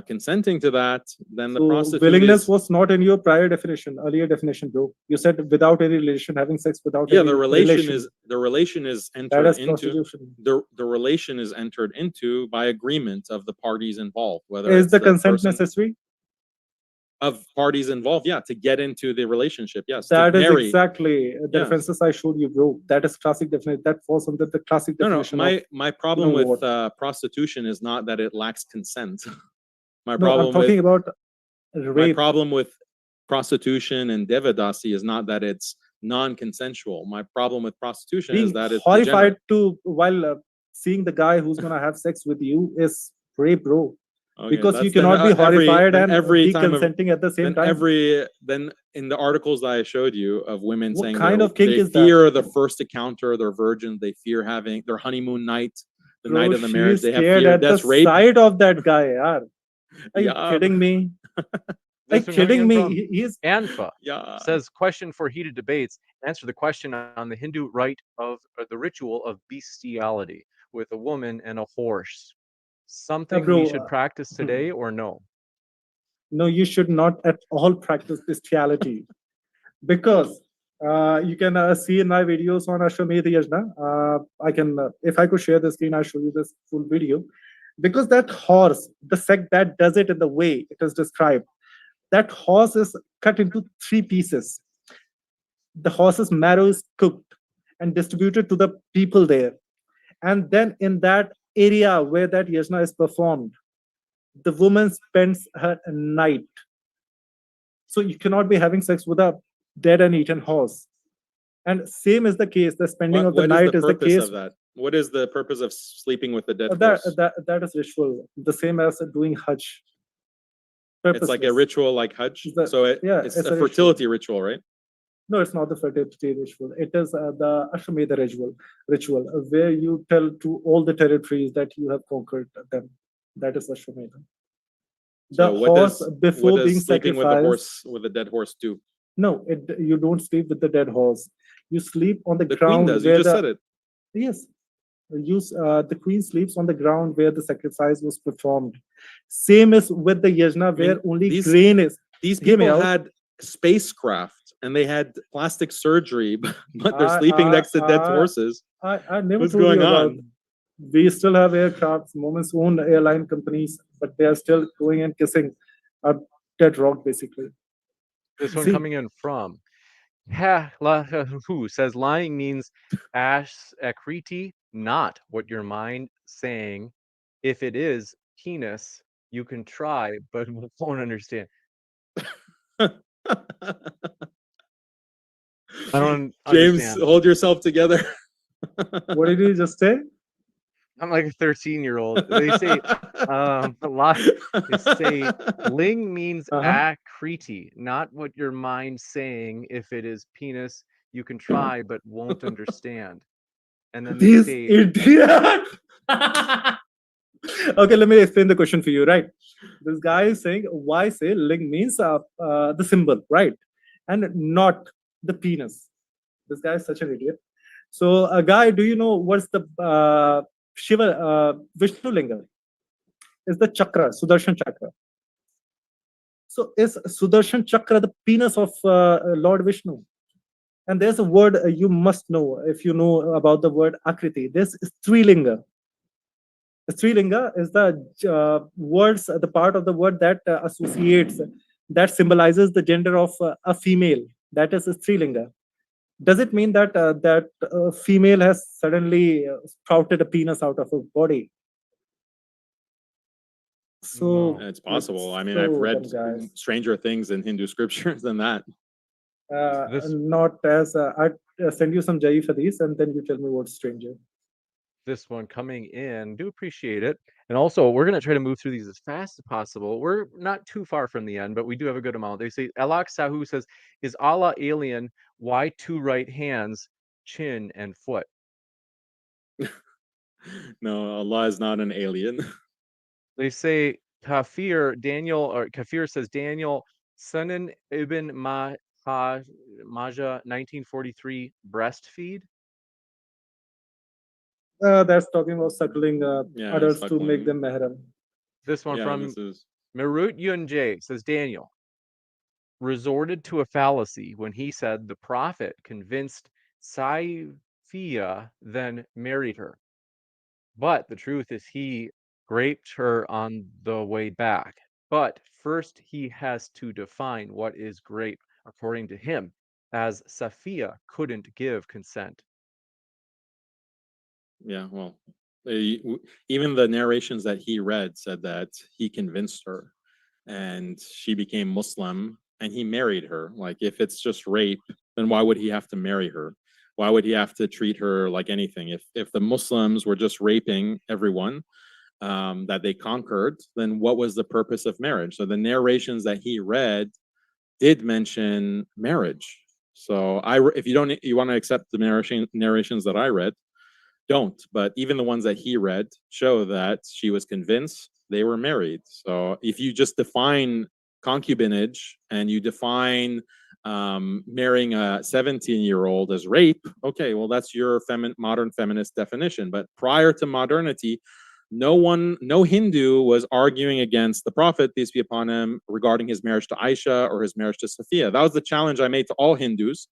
consenting to that, then the prostitute willingness was not in your prior definition, earlier definition, bro. You said without any relation, having sex without any the relation is entered into. The relation is entered into by agreement of the parties involved. Whether is the consent necessary? Of parties involved, yeah, to get into the relationship, yes. That is exactly the differences I showed you, bro. That is classic definition. That falls under the classic definition. My problem with prostitution is not that it lacks consent. I'm talking about rape. My problem with prostitution and devadasi is not that it's non-consensual. My problem with prostitution is that it's horrified to while seeing the guy who's gonna have sex with you is rape, bro. Okay, because you cannot be horrified and be consenting at the same time. Then in the articles that I showed you of women what saying kind of kink they is fear that? The first encounter, they're virgins, they fear having their honeymoon night, the Bro, night of the marriage, they have scared fear. at That's the rape. sight of that guy, yaar. Are you kidding me? Are you kidding me? He's Anfa says, question for heated debates. Answer the question on the Hindu rite of the ritual of bestiality with a woman and a horse. Something we should practice today or no? No, you should not at all practice bestiality. Because you can see in my videos on Ashwamedh Yajna, I can, if I could share the screen, I'll show you this full video. Because that horse, the sect that does it in the way it is described, that horse is cut into 3 pieces. The horse's marrow is cooked and distributed to the people there. And then in that area where that yajna is performed, the woman spends her night. So you cannot be having sex with a dead and eaten horse. And same is the case. The spending of the night is the case. Of that? What is the purpose of sleeping with the dead horse? That is ritual. The same as doing Hajj. It's like a ritual like Hajj. It's a fertility ritual, right? No, it's not the fertility ritual. It is the Ashwamedh ritual where you tell to all the territories that you have conquered them. That is Ashwamedh. The horse before being sleeping sacrificed. with the dead horse do? No, you don't sleep with the dead horse. You sleep on the ground. Queen does. You just said it. Yes. The queen sleeps on the ground where the sacrifice was performed. Same as with the yajna where only grain is. These people had spacecraft and they had plastic surgery, but they're sleeping next to dead horses. I never What's told going you on? About, we still have aircrafts, Moment's own airline companies, but they are still going and kissing a dead rock, basically. This one coming in from who says lying means akriti, not what your mind saying. If it is penis, you can try, but won't understand. I don't James, understand. hold yourself together. What did you just say? I'm like a 13-year-old. They say they say ling means akriti, not what your mind's saying. If it is penis, you can try but won't understand. And then they say idiot. Okay, let me explain the question for you, right? This guy is saying why say ling means the symbol, right? And not the penis. This guy is such an idiot. So, guy, do you know what's the Shiva Vishnu Linga? Is the chakra, Sudarshan chakra. So is Sudarshan chakra the penis of Lord Vishnu? And there's a word you must know if you know about the word Akriti. This is Strilinga. Strilinga is the words, the part of the word that associates, that symbolizes the gender of a female. That is Strilinga. Does it mean that that female has suddenly sprouted a penis out of her body? So it's possible. I mean, I've read stranger things in Hindu scriptures than that. Not as send you some Jaif hadith, and then you tell me what's stranger. This one coming in, do appreciate it. And also, we're going to try to move through these as fast as possible. We're not too far from the end, but we do have a good amount. They say, Alak Sahu says, is Allah alien? Why two right hands, chin, and foot? No, Allah is not an alien. They say, Kafir says, Daniel, Sunan ibn Majah, 1943, breastfeed. That's talking about suckling Yeah, adults to suckling. make them mahram. This one Yeah, from this is Mirut Yunjay says, Daniel resorted to a fallacy when he said the prophet convinced Saifia, then married her. But the truth is he raped her on the way back. But first he has to define what is rape according to him, as Safia couldn't give consent. yeah. Well, even the narrations that he read said that he convinced her, and she became Muslim, and he married her. Like, if it's just rape, then why would he have to marry her? Why would he have to treat her like anything? If the Muslims were just raping everyone that they conquered, then what was the purpose of marriage? So the narrations that he read did mention marriage. So if you want to accept the narrations that I read, don't. But even the ones that he read show that she was convinced they were married. So if you just define concubinage and you define marrying a 17-year-old as rape, okay, well, that's your modern feminist definition. But prior to modernity, no Hindu was arguing against the Prophet, peace be upon him, regarding his marriage to Aisha or his marriage to Safiya. That was the challenge I made to all Hindus.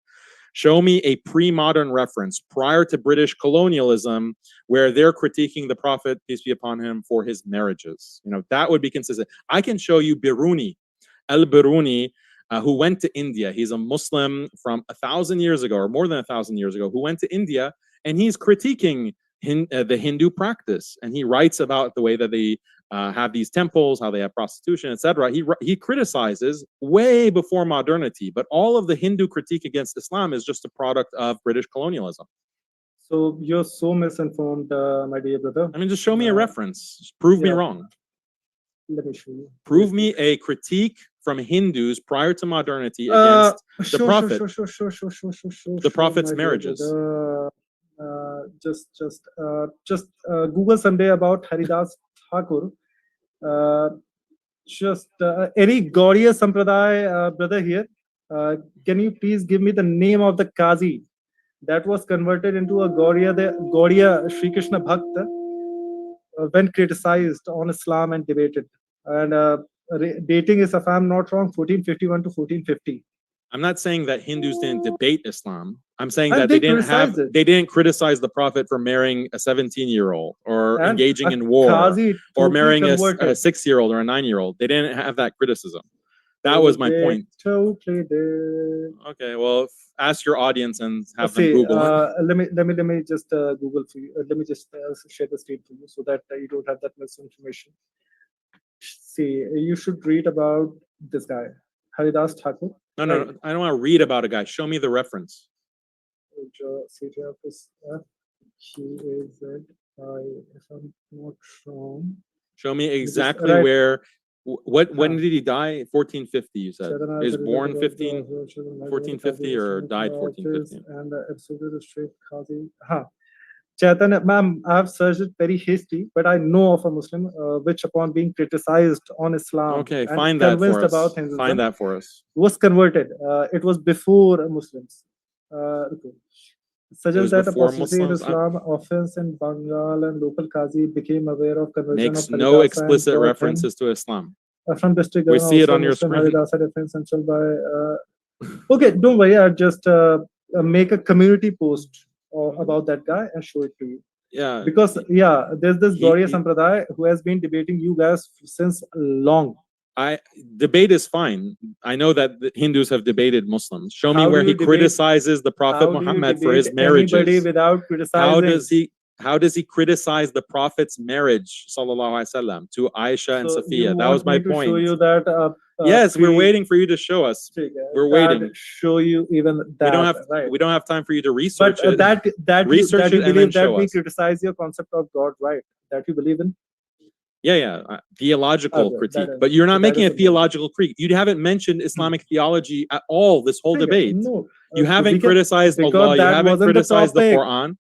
Show me a pre-modern reference prior to British colonialism where they're critiquing the Prophet, peace be upon him, for his marriages. That would be consistent. I can show you Biruni, al-Biruni, who went to India. He's a Muslim from 1,000 years ago, or more than 1,000 years ago, who went to India, and he's critiquing the Hindu practice. And he writes about the way that they have these temples, how they have prostitution, etc. He criticizes way before modernity, but all of the Hindu critique against Islam is just a product of British colonialism. So you're so misinformed, my dear brother. I mean, just show me a reference. Just prove me wrong. Let me show you. Prove me a critique from Hindus prior to modernity against the Prophet. The Prophet's marriages. Just Google someday about Haridas Thakur. Any Gaudiya Sampradaya brother here, can you please give me the name of the Qazi that was converted into a Gaudiya Sri Krishna Bhakta when criticized on Islam and debated? And dating is, if I'm not wrong, 1451 to 1450. I'm not saying that Hindus didn't debate Islam. I'm saying that they didn't criticize the Prophet for marrying a 17-year-old or engaging in war or marrying a 6-year-old or a 9-year-old. They didn't have that criticism. That was my point. Okay, well, ask your audience and have them Google it. Let me just Google for you. Let me just share the screen for you so that you don't have that misinformation. See, you should read about this guy, Haridas Thakur. No, I don't want to read about a guy. Show me the reference. If I'm not wrong. Show me exactly where. When did he die? 1450, you said. He was born 1450 or died 1450? And the absolute straight Qazi. Chaitanya, ma'am, I have searched it very hastily, but I know of a Muslim which, upon being criticized on Islam, okay, find that for us. About Hinduism, find that for us. Was converted. It was before Muslims. Okay. Suggests that apostasy in Islam, offense in Bengal, and local Qazi became aware of conversion. Makes no explicit references to Islam. From district, we see it on your screen. Okay, don't worry. I'll just make a community post about that guy and show it to you. Yeah. Because there's this Gaudiya Sampradaya who has been debating you guys since long. Debate is fine. I know that the Hindus have debated Muslims. Show me where he criticizes the Prophet Muhammad for his marriages. Without criticizing? How does he? How does he criticize the Prophet's marriage, sallallahu alaihi wasallam, to Aisha and So you Safiya? That was want my me to point. show you that? Yes, we're pre- waiting for you to show us. We're that waiting. show you even that. We don't have time for you to But research it. that Research you it and then believe that show we us. criticize your concept of God, right? That you believe in. Theological Okay, critique. that is- But you're not so that making is a the point. theological critique. You haven't mentioned Islamic theology at all this whole debate. No, You haven't we can- criticized because Allah. You that haven't wasn't the criticized the topic. Quran. Of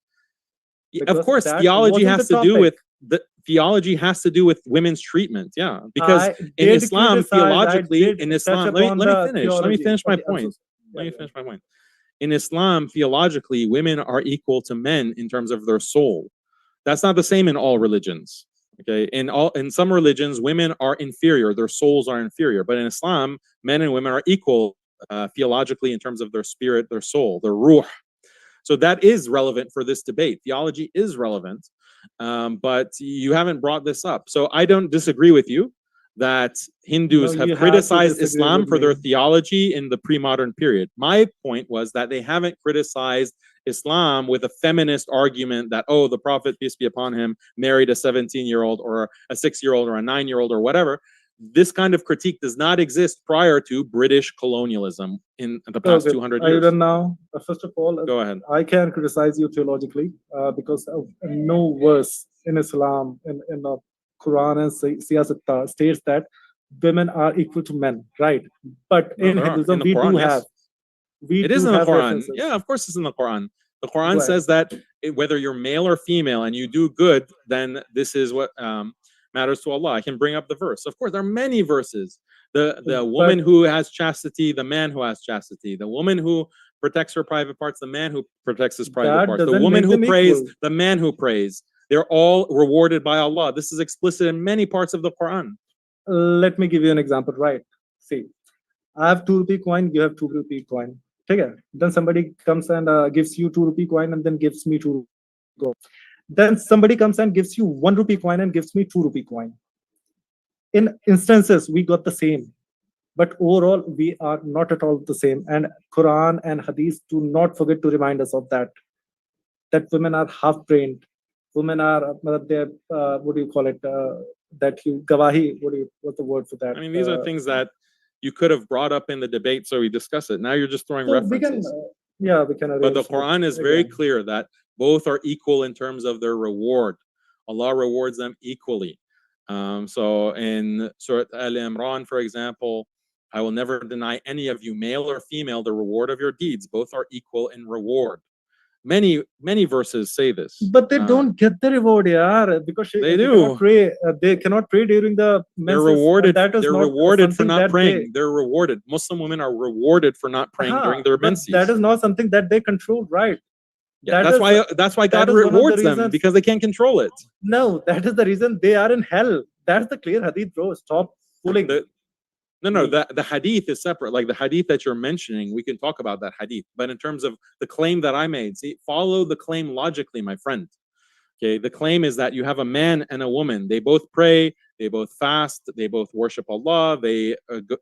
Because course, that theology wasn't has the to do topic. with theology has to do with women's treatment. Yeah, because I in did Islam, criticize, I theologically, did in touch Islam, upon let me the finish. Let me theology. finish my Okay, I'm so point. sorry. Let me finish my point. In Islam, theologically, women are equal to men in terms of their soul. That's not the same in all religions. Okay, in some religions, women are inferior; their souls are inferior. But in Islam, men and women are equal theologically in terms of their spirit, their soul, their ruh. So that is relevant for this debate. Theology is relevant, but you haven't brought this up. So I don't disagree with you that Hindus No, have you have to criticized disagree Islam with for their me. theology in the pre-modern period. My point was that they haven't criticized Islam with a feminist argument that, oh, the Prophet, peace be upon him, married a 17-year-old or a 6-year-old or a 9-year-old or whatever. This kind of critique does not exist prior to British colonialism in the past 200 Are you years. done now? First of all, Go ahead. I can criticize you theologically because of no verse in Islam, in the Quran and Siyasat states that women are equal to men, right? But No, in there are. Hinduism, In the we Quran, do yes. have. We It is do in the have Quran. references. Yeah, of course it's in the Quran. The Quran Go ahead. says that whether you're male or female and you do good, then this is what matters to Allah. I can bring up the verse. Of course, there are many verses. The woman who has chastity, the man who has chastity. The woman who protects her private parts, the man who protects his private That parts. The doesn't woman make who them prays, equal. the man who prays. They're all rewarded by Allah. This is explicit in many parts of the Quran. Let me give you an example, right? See, I have 2 rupee coin, you have 2 rupee coin. Okay? Then somebody comes and gives you 2 rupee coin and then gives me 2 go. Then somebody comes and gives you 1 rupee coin and gives me 2 rupee coin. In instances, we got the same. But overall, we are not at all the same. And Quran and Hadith do not forget to remind us of that. That women are half trained. Women are, what do you call it? That you gawahi. What's the word for that? I mean, these are things that you could have brought up in the debate, so we discuss it. Now you're just throwing so references. we can arrange. But the Quran is very again. clear that both are equal in terms of their reward. Allah rewards them equally. So in Surah Al-Imran, for example, I will never deny any of you, male or female, the reward of your deeds. Both are equal in reward. Many verses say this. But they don't get the reward, yaar, because they do. Cannot pray. They cannot pray during the They're menses, rewarded. That is They're not rewarded for not praying. They, they're rewarded. Muslim women are rewarded for not praying during their menses. That is not something that they control, right? Yeah, that's why God rewards them, because they can't control it. No, that is the reason they are in hell. That's the clear hadith, bro. Stop fooling. The hadith is separate. Like the hadith that you're mentioning, we can talk about that hadith. But in terms of the claim that I made, see, follow the claim logically, my friend. Okay, the claim is that you have a man and a woman. They both pray, they both fast, they both worship Allah, they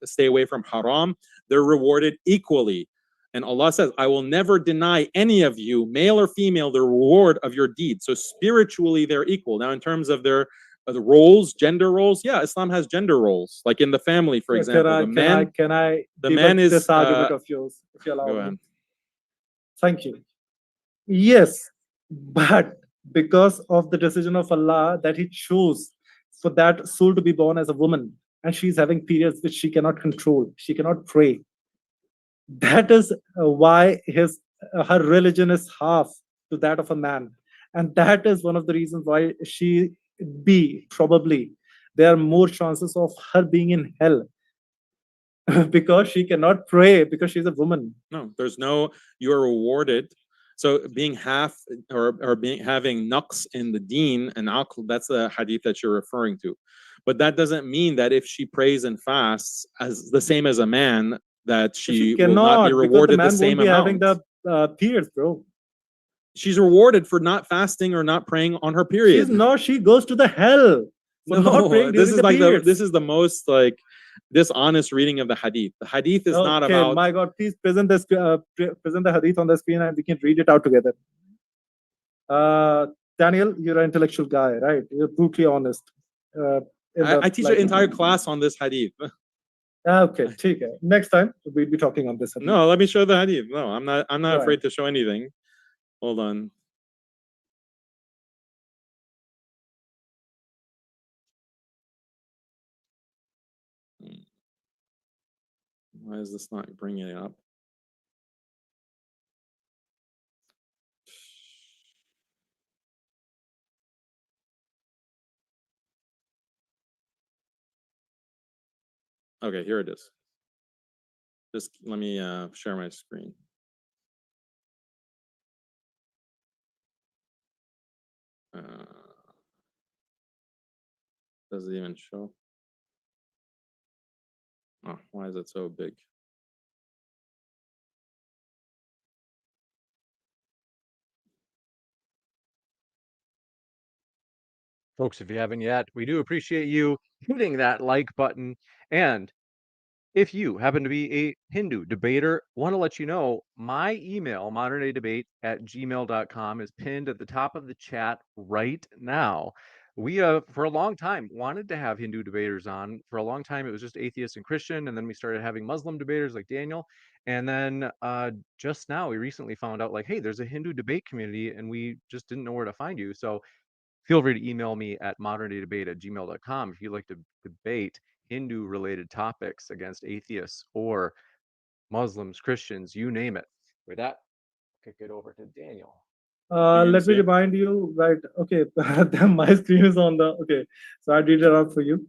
stay away from haram. They're rewarded equally. And Allah says, I will never deny any of you, male or female, the reward of your deeds. So spiritually, they're equal. Now, in terms of their the roles, gender roles, yeah, Islam has gender roles. Like in the family, for example, the man is this argument of yours, if you allow go me? ahead. Thank you. Yes, but because of the decision of Allah that He chose for that soul to be born as a woman, and she's having periods which she cannot control, she cannot pray. That is why her religion is half to that of a man, and that is one of the reasons why probably there are more chances of her being in hell because she cannot pray because she's a woman. No, you are rewarded. So being half or having naqs in the deen and aql, that's the hadith that you're referring to. But that doesn't mean that if she prays and fasts as the same as a man, that she will not be rewarded the same amount. Having the periods, bro. She's rewarded for not fasting or not praying on her period. She goes to the hell for not praying during the periods. This is the most dishonest reading of the hadith. The hadith is not about. My God, please present the hadith on the screen and we can read it out together. Daniel, you're an intellectual guy, right? You're brutally honest. I teach an entire class on this hadith. Okay, ठीक है. Next time we'll be talking on this. No, let me show the hadith. No, I'm not Right. afraid to show anything. Hold on. Why is this not bringing it up? Okay, here it is. Just let me share my screen. Does it even show? Oh, why is it so big? Folks, if you haven't yet, we do appreciate you hitting that like button. And if you happen to be a Hindu debater, want to let you know my email, moderndaydebate@gmail.com, is pinned at the top of the chat right now. We, for a long time, wanted to have Hindu debaters on. For a long time, it was just atheist and Christian. And then we started having Muslim debaters like Daniel. And then just now, we recently found out, like, hey, there's a Hindu debate community, and we just didn't know where to find you. So feel free to email me at moderndaydebate@gmail.com if you'd like to debate Hindu-related topics against atheists or Muslims, Christians, you name it. With that, kick it over to Daniel. Let me remind you, right? Okay, my screen is on the. Okay, so I read it out for you.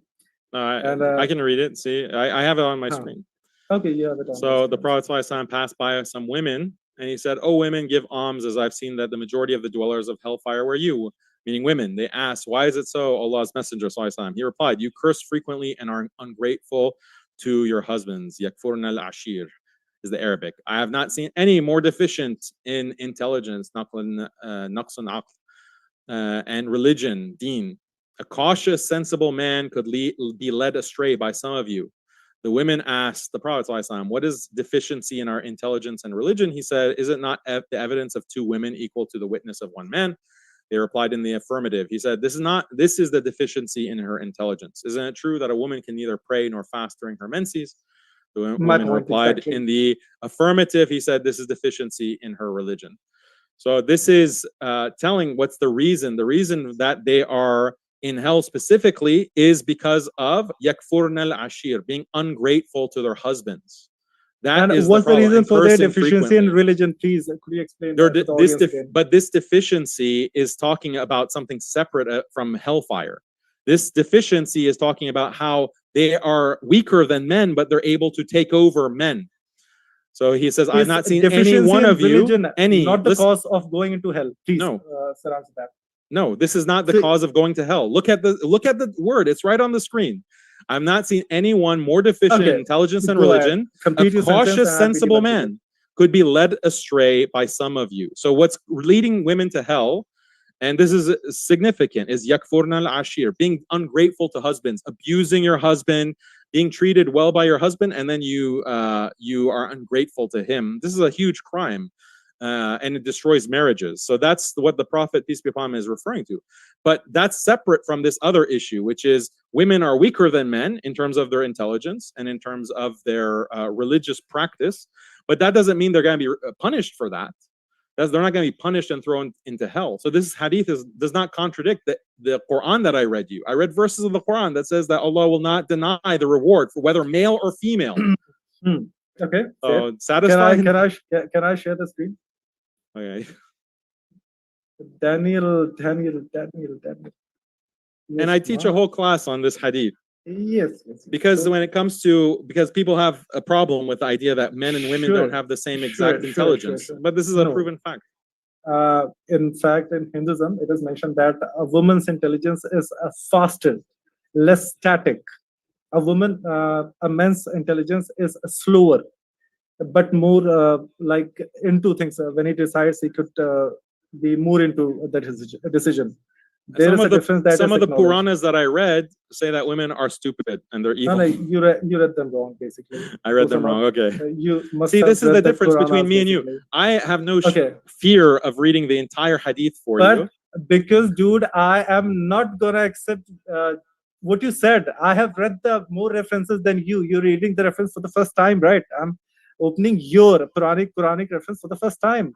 I can read it. See, I have it on my screen. Okay, you have it on. So the Prophet ﷺ passed by some women, and he said, "Oh, women, give alms, as I've seen that the majority of the dwellers of hellfire were you." Meaning women. They asked, "Why is it so, Allah's Messenger ﷺ?" He replied, "You curse frequently and are ungrateful to your husbands." Yakfurna al-ashir is the Arabic. I have not seen any more deficient in intelligence, naqsun aql, and religion, deen. A cautious, sensible man could be led astray by some of you. The women asked the Prophet ﷺ, "What is deficiency in our intelligence and religion?" He said, "Is it not the evidence of two women equal to the witness of one man?" They replied in the affirmative. He said, this is the deficiency in her intelligence. Isn't it true that a woman can neither pray nor fast during her menses? The woman replied in the affirmative. He said, this is deficiency in her religion. So this is telling what's the reason. The reason that they are in hell specifically is because of yakfurna al-ashir, being ungrateful to their husbands. That is what's the reason for their deficiency in frequently. religion? Please, could you explain that to the audience again? But this deficiency is talking about something separate from hellfire. This deficiency is talking about how they are weaker than men, but they're able to take over men. So he says, I've not seen any one of religion, you, not the cause of going into hell. Please, no. Sir, answer that. No, this is not the cause of going to hell. Look at the word. It's right on the screen. I've not seen anyone more deficient in intelligence and religion. A cautious, sensible man could be led astray by some of you. So what's leading women to hell, and this is significant, is yakfurna al-ashir, being ungrateful to husbands, abusing your husband, being treated well by your husband, and then you are ungrateful to him. This is a huge crime. And it destroys marriages. So that's what the Prophet, peace be upon him, is referring to. But that's separate from this other issue, which is women are weaker than men in terms of their intelligence and in terms of their religious practice. But that doesn't mean they're going to be punished for that. They're not going to be punished and thrown into hell. So this hadith does not contradict the Quran that I read you. I read verses of the Quran that says that Allah will not deny the reward for whether male or female. Okay. So satisfied. Can I share the screen? Okay. Daniel. And I teach a whole class on this hadith. Yes. Because when it comes to, because people have a problem with the idea that men and women don't have the same exact intelligence. But this is a proven fact. In fact, in Hinduism, it is mentioned that a woman's intelligence is faster, less static. A man's intelligence is slower, but more like into things. When he decides, he could be more into the decision. There is a difference that some of the Puranas that I read say that women are stupid and they're evil. No, you read them wrong, basically. I read them wrong. Okay. You must see. This is the difference Puranas, between me and you. I have no fear of reading the entire hadith for you. because dude, I am not gonna accept what you said. I have read the more references than you. You're reading the reference for the first time, right? I'm opening your Quranic reference for the first time.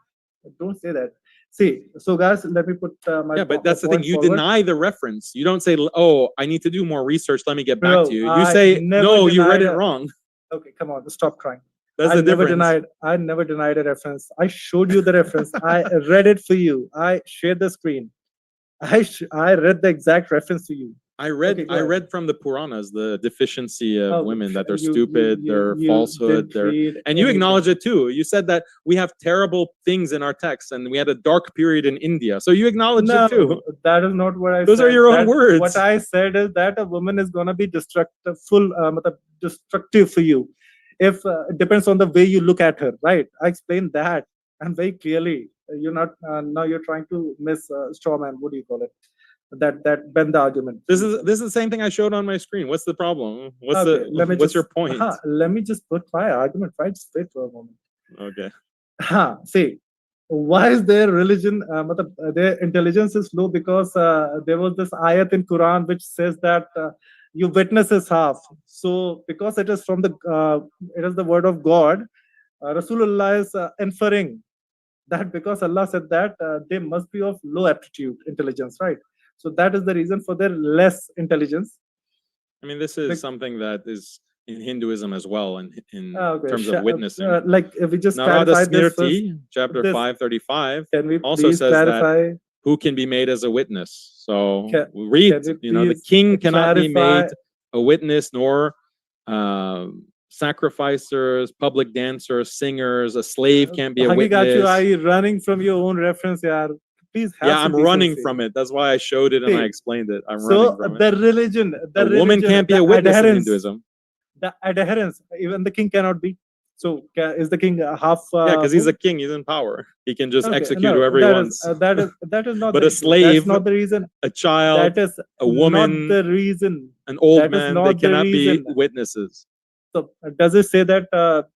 Don't say that. See, so guys, let me put my but that's the thing. You forward. deny the reference. You don't say, "Oh, I need to do more research. Let me get back Bro, to you." You I say, never "No, you read it denied wrong." Okay, come on, stop trying. That's I the never difference. I never denied a reference. I showed you the reference. I read it for you. I shared the screen. I read the exact reference to you. I read Okay, go ahead. read from the Puranas the deficiency of Oh, women, that they're you- stupid, you- they're you falsehood, didn't they're read and you anything. acknowledge it too. You said that we have terrible things in our texts and we had a dark period in India. So you acknowledge it too. No, that is not what I Those said. are your own words. What I said is that a woman is gonna be destructive for you. If it depends on the way you look at her, right? I explained that and very clearly. You're not now. You're trying to miss strawman. What do you call it? That bend the argument. This is the same thing I showed on my screen. What's the problem? What's your point? Let me just put my argument right straight for a moment. Okay. See, why is their religion, their intelligence is low? Because there was this ayat in Quran which says that you witness is half. So because it is from it is the word of God, Rasulullah is inferring that because Allah said that they must be of low aptitude, intelligence, right? So that is the reason for their less intelligence. I mean, this is something that is in Hinduism as well, in Okay, terms of witnessing. like if we just Narada clarify this Smriti, first, chapter this- 535, can we also please says clarify? that who can be made as a witness. So Can read, we the please king cannot be clarify- made a witness, nor sacrificers, public dancers, singers. A slave can't be a Haqiqatjou, witness. are you running from your own reference, yaar? Please have Yeah, some I'm running decency. from it. That's why I showed it and I See, explained it. I'm So running from it. the religion, A woman can't be a witness in Hinduism. The adherence, even the king cannot be. So is the king half? Yeah, because he's who? a king. He's in power. He can just Okay, execute no, whoever he that wants. is that is not. But the a issue. slave, That's not the reason. a child, That is a woman, not the reason. an old That is man, not they the cannot be reason. witnesses. So does it say that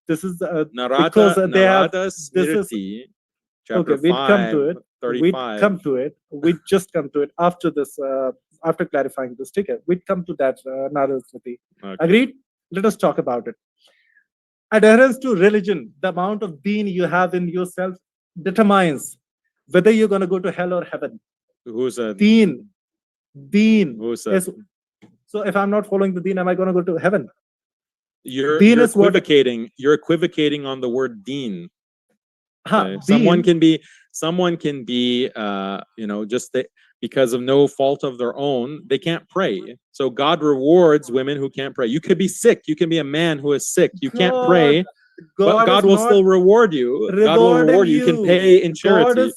this is Narada, because they have Narada this is Smriti, chapter okay? We'd come to 5, it. 35. We'd come to it. We'd just come to it after this. After clarifying this ticket, we'd come to that Narada Smriti. Okay. Agreed? Let us talk about it. Adherence to religion, the amount of deen you have in yourself determines whether you're going to go to hell or heaven. Who's a Deen. Who's a, So if I'm not following the deen, am I going to go to heaven? You're Deen is what- equivocating. You're equivocating on the word deen. Okay. Deen. Someone can be just because of no fault of their own, they can't pray. So God rewards women who can't pray. You could be sick. You can be a man who is sick. You can't pray, but God will still reward you. God will reward you. You can pay in charity.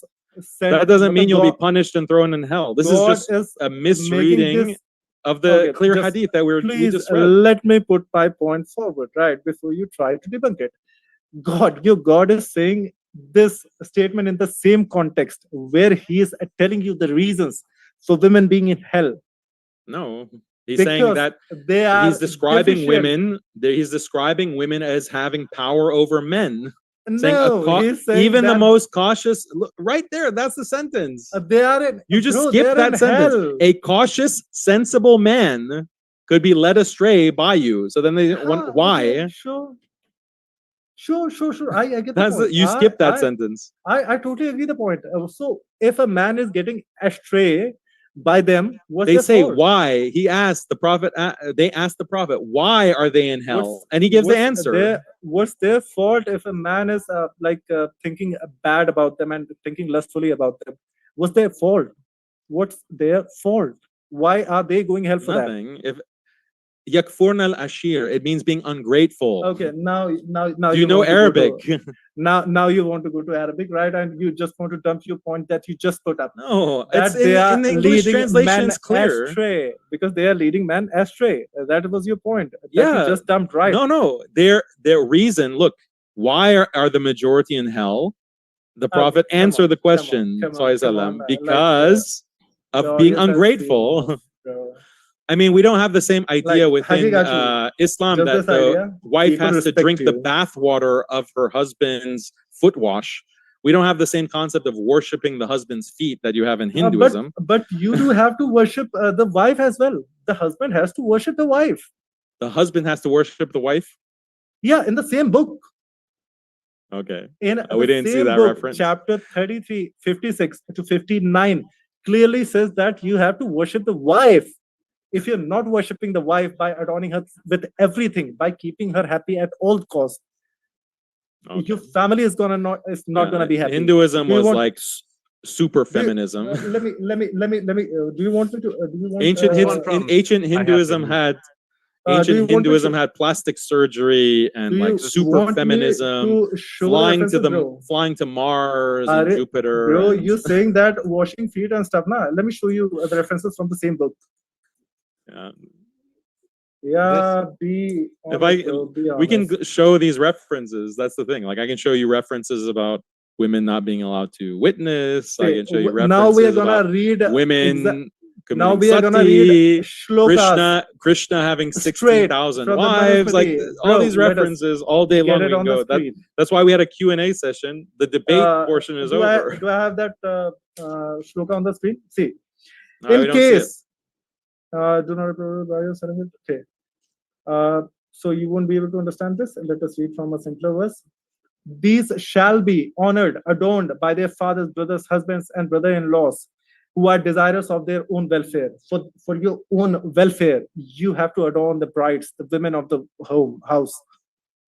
That doesn't mean you'll be punished and thrown in hell. This is just a misreading of the clear hadith that we just read. Let me put my point forward, right, before you try to debunk it. Your God is saying this statement in the same context where he is telling you the reasons for women being in hell. No, he's saying that he's describing women. He's describing women as having power over men. No, he's saying even the that most cautious. Look, right there, that's the sentence. they are in. You just bro, skipped they're that in sentence. hell. A cautious, sensible man could be led astray by you. So then they why? Okay, sure. I get the point. You skipped that sentence. I totally agree the point. So if a man is getting astray by them, what's They their say fault? why. He asked the prophet. They asked the prophet, why are they in hell? And he gives the answer. What's their fault if a man is thinking bad about them and thinking lustfully about them? What's their fault? What's their fault? Why are they going hell for Nothing. If yakfurn al-ashir, it means being ungrateful. that? Okay, now Do you know want to go Arabic? to- now you want to go to Arabic, right? And you just want to dump your point that you just put up. No, That it's they are in the English leading translation. men It's clear. astray because they are leading men astray. That was your point. That Yeah. you just dumped, right? No. Their reason. Look, why are the majority in hell? The prophet answered the question. Because of being ungrateful. I mean, we don't have the same idea within Islam Just that this idea, the wife people has to respect drink the you. bath water of her husband's foot wash, We don't have the same concept of worshiping the husband's feet that you have in Hinduism. But you do have to worship the wife as well. The husband has to worship the wife. The husband has to worship the wife? Yeah, in the same book. Okay. In We didn't see that book, reference. chapter 33, 56 to 59 clearly says that you have to worship the wife. If you're not worshiping the wife by adorning her with everything, by keeping her happy at all costs, your family is not gonna be happy. Hinduism was like super feminism. Let me. Do you want me to? Do you want, Ancient Hinduism had plastic surgery and like super feminism, flying to Mars and Jupiter. Bro, you're saying that washing feet and stuff. Nah, let me show you the references from the same book. Yeah, we can show these references. That's the thing. Like I can show you references about women not being allowed to witness. I can show you references now we are gonna read women. Now we are gonna read shlokas. Krishna having 16,000 wives. Like all these references all day long. We can go. That's why we had a Q&A session. The debate portion is over. Do I have that shloka on the screen? See, no, in case do not okay. So you won't be able to understand this. Let us read from a simpler verse. These shall be honored, adorned by their fathers, brothers, husbands, and brother-in-laws, who are desirous of their own welfare. For your own welfare, you have to adorn the brides, the women of the house.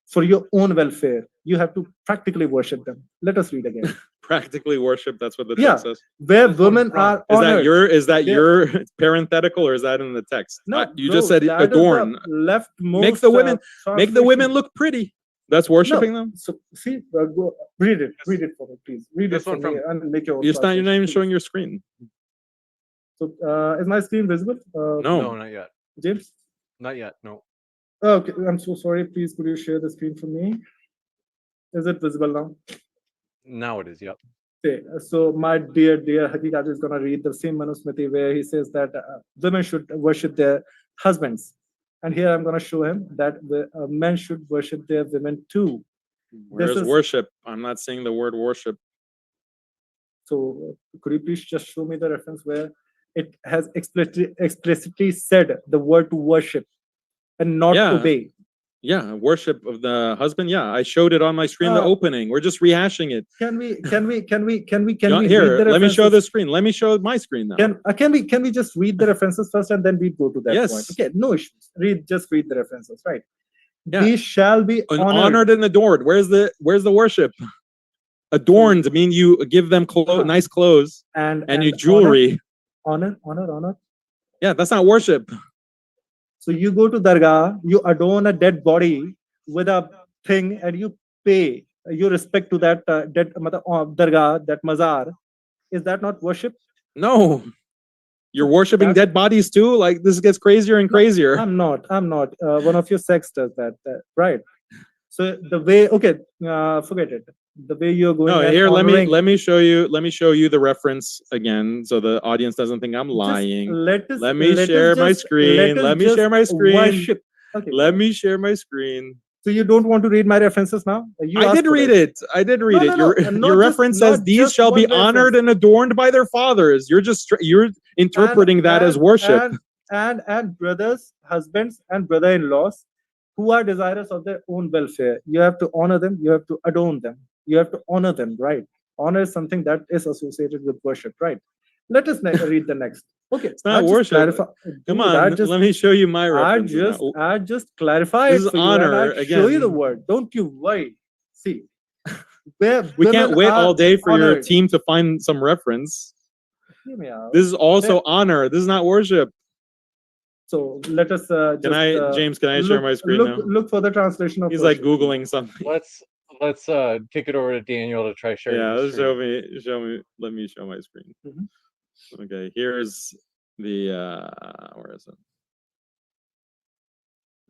For your own welfare, you have to practically worship them. Let us read again. Practically worship. That's what the text says. Where women are honored. Is that your parenthetical, or is that in the text? No, you just said adorn. Leftmost. Make the women look pretty. That's worshiping them. So see, go read it for me, please. Read this it for one me and make your own. You're not even showing your screen. So is my screen visible? No, not yet. James? Not yet. No. Okay, I'm so sorry. Please, could you share the screen for me? Is it visible now? Now it is. Yep. Okay, so my dear Haqiqatjou is gonna read the same Manusmriti where he says that women should worship their husbands. And here I'm going to show him that the men should worship their women too. Where's worship? I'm not saying the word worship. So could you please just show me the reference where it has explicitly said the word to worship and not obey? Yeah, worship of the husband. Yeah, I showed it on my screen. The opening. We're just rehashing it. Can we here? Let me show the screen. Let me show my screen now. Can we just read the references first and then we go to that point? Okay, no issues. Just read the references, right? Yeah. These shall be honored and adored. Where's the worship? Adorned mean you give them nice clothes and you jewelry. Honor. Yeah, that's not worship. So you go to Dargah, you adorn a dead body with a thing, and you pay your respect to that dead Dargah, that mazar. Is that not worship? No. You're worshiping dead bodies too? Like this gets crazier and crazier. I'm not. One of your sects does that, right? So the way, forget it. The way you're going. No, here, let me show you the reference again, so the audience doesn't think I'm lying. Let me share my screen. Let me share my screen. Let me share my screen. So you don't want to read my references now? I did read it. Your reference says these shall be honored and adorned by their fathers. You're interpreting that as worship. And brothers, husbands, and brother-in-laws who are desirous of their own welfare. You have to honor them. You have to adorn them. You have to honor them, right? Honor is something that is associated with worship, right? Let us read the next. Okay, it's not worship. Come on, let me show you my reference. I just clarify it for honor. You again. Show you the word. Don't you worry. See, we can't wait all day for your team to find some reference. This is also honor. This is not worship. So let us. James? Can I share my screen now? Look for the translation of. He's like Googling something. Let's kick it over to Daniel to try sharing. Yeah, show me. Let me show my screen. Okay, here's the where is it?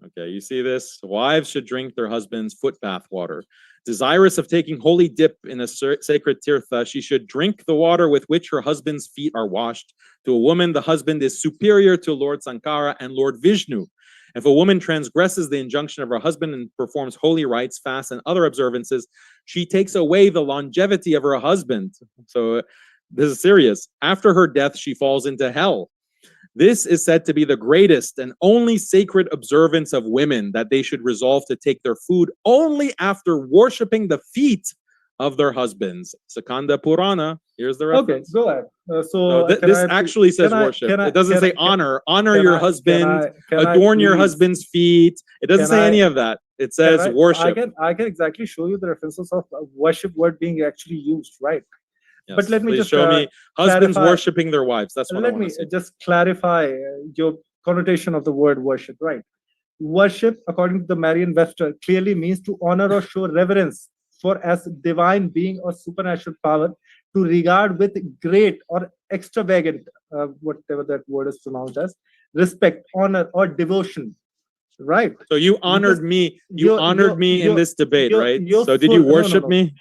Okay, you see this? Wives should drink their husband's foot bath water. Desirous of taking holy dip in a sacred tirtha, she should drink the water with which her husband's feet are washed. To a woman, the husband is superior to Lord Sankara and Lord Vishnu. If a woman transgresses the injunction of her husband and performs holy rites, fasts, and other observances, she takes away the longevity of her husband. So this is serious. After her death, she falls into hell. This is said to be the greatest and only sacred observance of women, that they should resolve to take their food only after worshipping the feet of their husbands. Sakanda Purana, here's the reference. Okay, go ahead. No, this actually says worship. It doesn't say honor. Honor your husband, adorn your husband's feet. It doesn't say any of that. It says worship. I can exactly show you the references of worship word being actually used, right? Yes, but let me just show me husbands clarify. worshiping their wives. That's what I Let want me to see. just clarify your connotation of the word worship, right? Worship, according to the Merriam-Webster, clearly means to honor or show reverence for as divine being or supernatural power, to regard with great or extravagant, whatever that word is pronounced as, respect, honor, or devotion, right? So you honored me. You honored me in this debate, right? So did you worship me?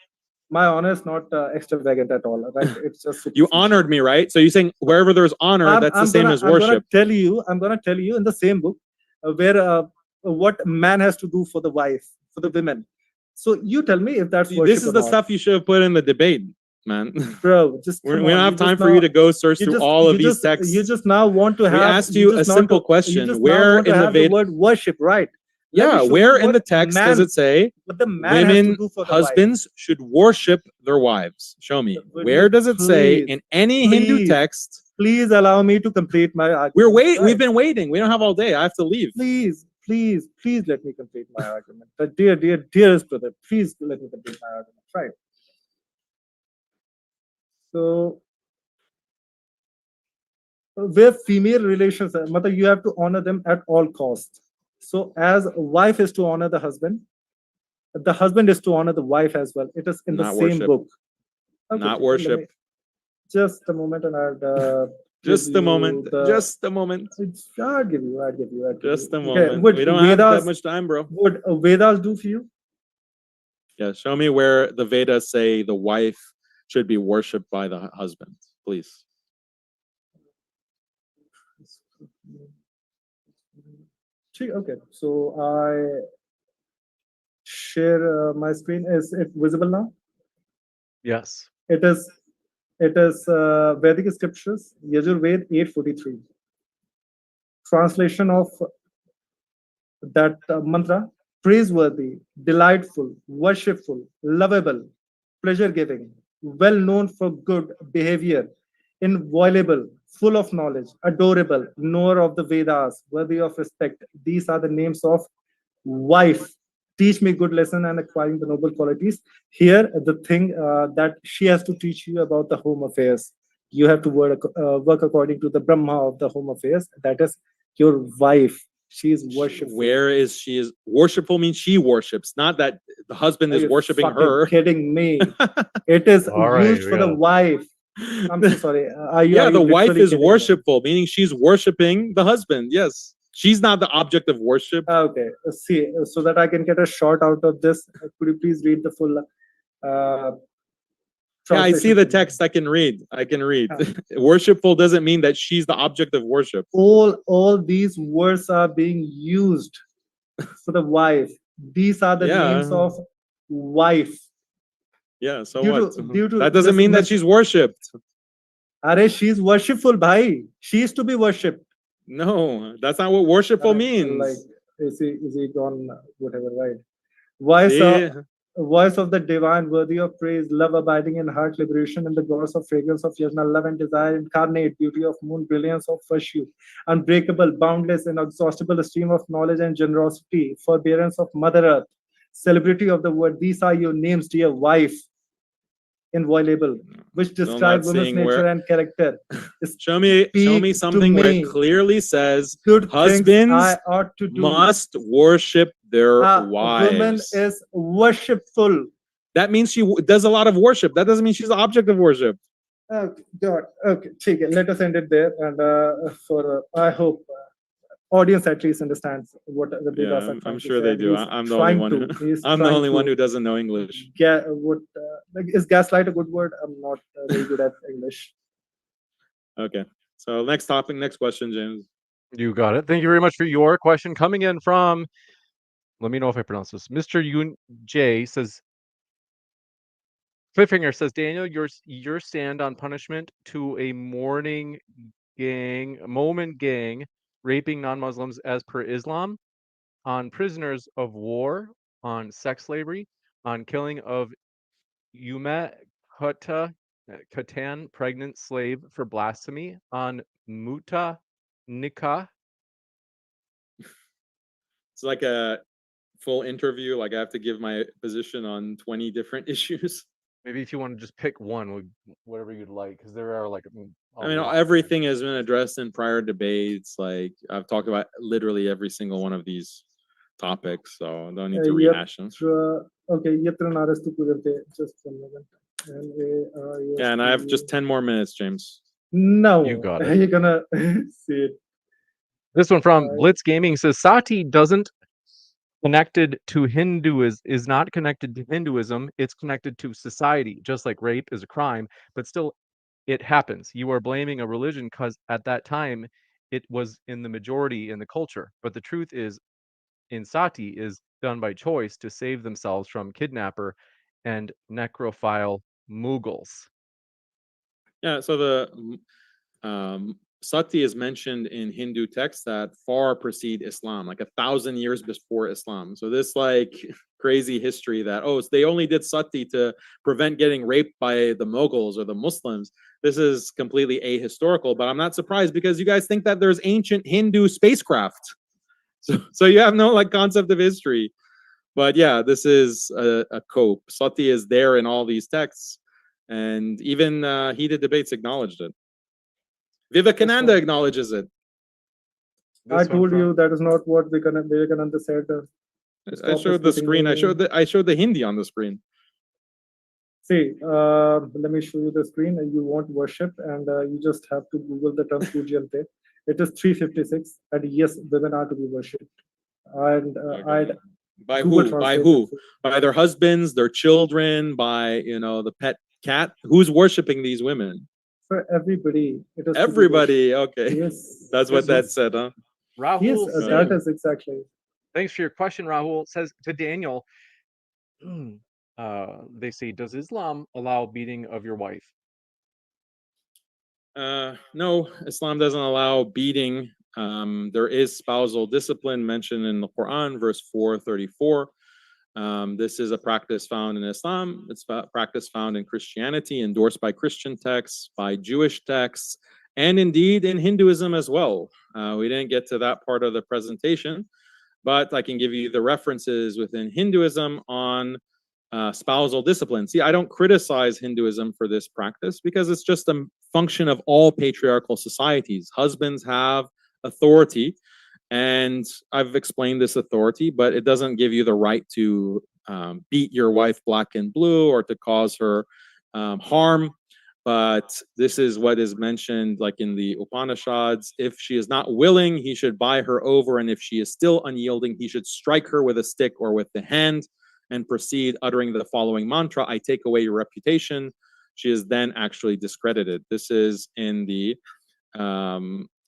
My honor is not extravagant at all, right? It's just you honored me, right? So you're saying wherever there's honor, that's the same as worship. I'm gonna tell you in the same book where what man has to do for the wife, for the women. So you tell me if that's worship. This is the stuff you should have put in the debate, man. Bro, we don't have time for you to go search through all of these texts. You just now want to have. We asked you a simple question: where in the Veda? Word worship, right? Yeah, where in the text does it say women, husbands should worship their wives? Show me. Where does it say in any Hindu text? Please allow me to complete my argument. We're waiting. Right. We've been waiting. We don't have all day. I have to leave. Please let me complete my argument. Dearest brother, please let me complete my argument. Right. So, where female relations are, mother, you have to honor them at all costs. So as a wife is to honor the husband is to honor the wife as well. It is in the same book. Okay, not worship. Just a moment, and I'll just a moment. Just a moment. I'll give you. Just a moment. We don't have that much time, bro. Would Vedas do for you? Yeah, show me where the Vedas say the wife should be worshipped by the husband, please. Okay, so I share my screen. Is it visible now? Yes. It is Vedic scriptures, Yajurved 8:43. Translation of that mantra: praiseworthy, delightful, worshipful, lovable, pleasure-giving, well known for good behavior, inviolable, full of knowledge, adorable, knower of the Vedas, worthy of respect. These are the names of wife. Teach me good lesson and acquiring the noble qualities. Here, the thing that she has to teach you about the home affairs. You have to work according to the Brahma of the home affairs. That is your wife. She is worshipful. Where is she? Is worshipful means she worships, not that the husband is worshiping her. Kidding me? It is used for the wife. I'm so sorry. The wife is worshipful, meaning she's worshiping the husband. Yes, she's not the object of worship. Okay, see, so that I can get a short out of this, could you please read the full? Yeah, I see the text. I can read. Worshipful doesn't mean that she's the object of worship. All these words are being used for the wife. These are the names of wife. Yeah, so what? That doesn't mean that she's worshipped. Are she's worshipful, bhai. She is to be worshipped. No, that's not what worshipful means. Like, is he gone? Whatever, right? Voice of the divine, worthy of praise, love abiding in heart, liberation in the gods of fragrance of yajna, love and desire incarnate, beauty of moon, brilliance of virtue, unbreakable, boundless, inexhaustible stream of knowledge and generosity, forbearance of Mother Earth, celebrity of the word. These are your names, dear wife. Inviolable, which describe women's nature and character. Show me something where it clearly says husbands must worship their wives. A woman is worshipful. That means she does a lot of worship. That doesn't mean she's the object of worship. Okay, God. Okay, let us end it there. And I hope audience at least understands what the Vedas are. I'm sure they do. I'm the only one. I'm the only one who doesn't know English. Is gaslight a good word? I'm not very good at English. Okay. So next topic, next question, James. You got it. Thank you very much for your question. Coming in from, let me know if I pronounce this. Mr. Yoon J says, Cliffhanger says, Daniel, your stand on punishment to a moment gang raping non-Muslims as per Islam, on prisoners of war, on sex slavery, on killing of Yuma Katan pregnant slave for blasphemy, on muta nikah. It's like a full interview. Like I have to give my position on 20 different issues. Maybe if you want to just pick one, whatever you'd like, because there are like. I mean, everything has been addressed in prior debates. Like I've talked about literally every single one of these topics, so I don't need to rehash them. Okay, just 1 moment. Yeah, and I have just 10 more minutes, James. No, You got it. you're gonna see it. This one from Blitz Gaming says Sati doesn't connected to Hinduism, is not connected to Hinduism. It's connected to society, just like rape is a crime, but still it happens. You are blaming a religion because at that time it was in the majority in the culture. But the truth is, in Sati is done by choice to save themselves from kidnapper and necrophile Mughals. Yeah, so the Sati is mentioned in Hindu texts that far precede Islam, like 1,000 years before Islam. So this like crazy history that, oh, they only did Sati to prevent getting raped by the Mughals or the Muslims. This is completely ahistorical, but I'm not surprised because you guys think that there's ancient Hindu spacecraft. So you have no like concept of history. But yeah, this is a cope. Sati is there in all these texts, and even heated debates acknowledged it. Vivekananda acknowledges it. I told you that is not what Vivekananda said. I showed the screen. I showed the Hindi on the screen. See, let me show you the screen. You want worship, and you just have to Google the term Pujyante. It is 356, and yes, women are to be worshipped. And by who? By who? By their husbands, their children, by the pet cat. Who's worshiping these women? For everybody. It is everybody. Okay. Yes. That's what that said, huh? Rahul. Yes, that is exactly. Thanks for your question, Rahul. Says to Daniel, they say, does Islam allow beating of your wife? No, Islam doesn't allow beating. There is spousal discipline mentioned in the Quran, verse 434. This is a practice found in Islam. It's a practice found in Christianity, endorsed by Christian texts, by Jewish texts, and indeed in Hinduism as well. We didn't get to that part of the presentation, but I can give you the references within Hinduism on spousal discipline. See, I don't criticize Hinduism for this practice because it's just a function of all patriarchal societies. Husbands have authority, and I've explained this authority, but it doesn't give you the right to beat your wife black and blue or to cause her harm. But this is what is mentioned like in the Upanishads. If she is not willing, he should buy her over, and if she is still unyielding, he should strike her with a stick or with the hand and proceed uttering the following mantra: I take away your reputation. She is then actually discredited. This is in the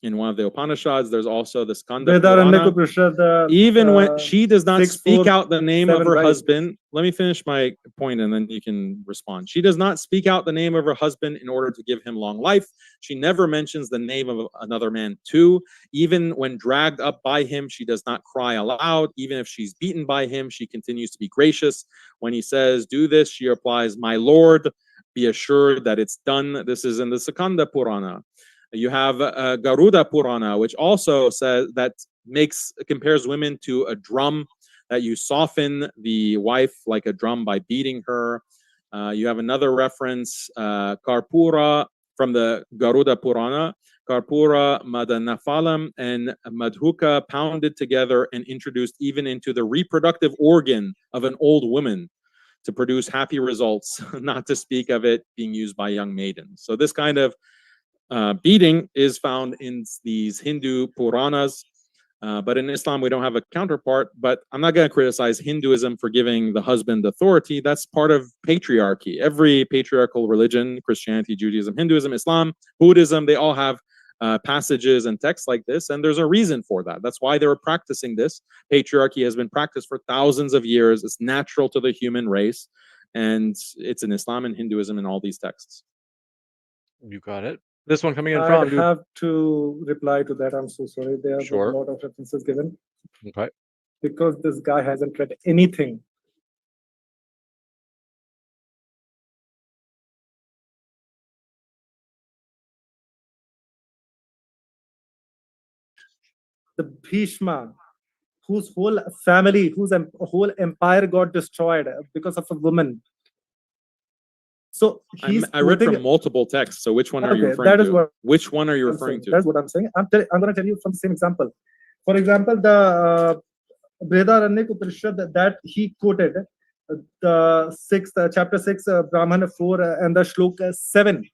in one of the Upanishads. There's also the Skanda Purana. Even when she does not speak out the name of her husband, let me finish my point and then you can respond. She does not speak out the name of her husband in order to give him long life. She never mentions the name of another man too. Even when dragged up by him, she does not cry aloud. Even if she's beaten by him, she continues to be gracious. When he says, do this, she replies, my Lord, be assured that it's done. This is in the Skanda Purana. You have Garuda Purana, which also says that compares women to a drum, that you soften the wife like a drum by beating her. You have another reference, Karpura, from the Garuda Purana. Karpura, Madanafalam, and Madhuka pounded together and introduced even into the reproductive organ of an old woman to produce happy results, not to speak of it being used by young maidens. So this kind of beating is found in these Hindu Puranas, but in Islam we don't have a counterpart. But I'm not going to criticize Hinduism for giving the husband authority. That's part of patriarchy. Every patriarchal religion, Christianity, Judaism, Hinduism, Islam, Buddhism, they all have passages and texts like this, and there's a reason for that. That's why they were practicing this. Patriarchy has been practiced for thousands of years. It's natural to the human race, and it's in Islam and Hinduism and all these texts. You got it. This one coming in I from have to reply to that. I'm so sorry. There are Sure. a lot of references given Okay. because this guy hasn't read anything. The Bhishma, whose whole family, whose whole empire got destroyed because of a woman. So I read from multiple texts. So which one are you referring to? Which one are you referring to? That's what I'm saying. I'm going to tell you from the same example. For example, the Brihadaranyaka Upanishad that he quoted, the chapter 6, Brahmana 4, and the Shloka 7.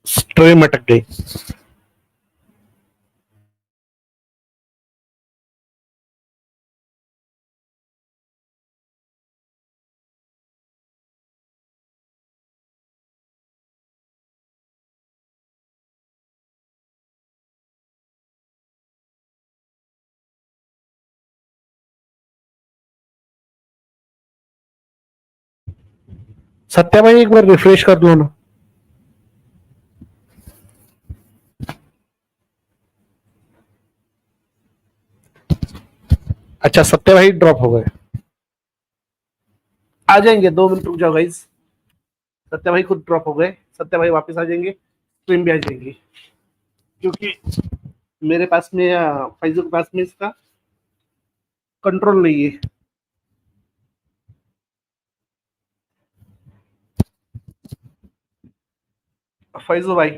Stream अटक गई। सत्या भाई एक बार refresh कर दो ना। अच्छा सत्या भाई drop हो गए, आ जाएंगे 2 मिनट रुक जाओ गाइस। सत्या भाई खुद ड्रॉप हो गए, सत्या भाई वापस आ जाएंगे, स्ट्रीम भी आ जाएंगी, क्योंकि मेरे पास में फैजू के पास में इसका कंट्रोल नहीं है। फैजू भाई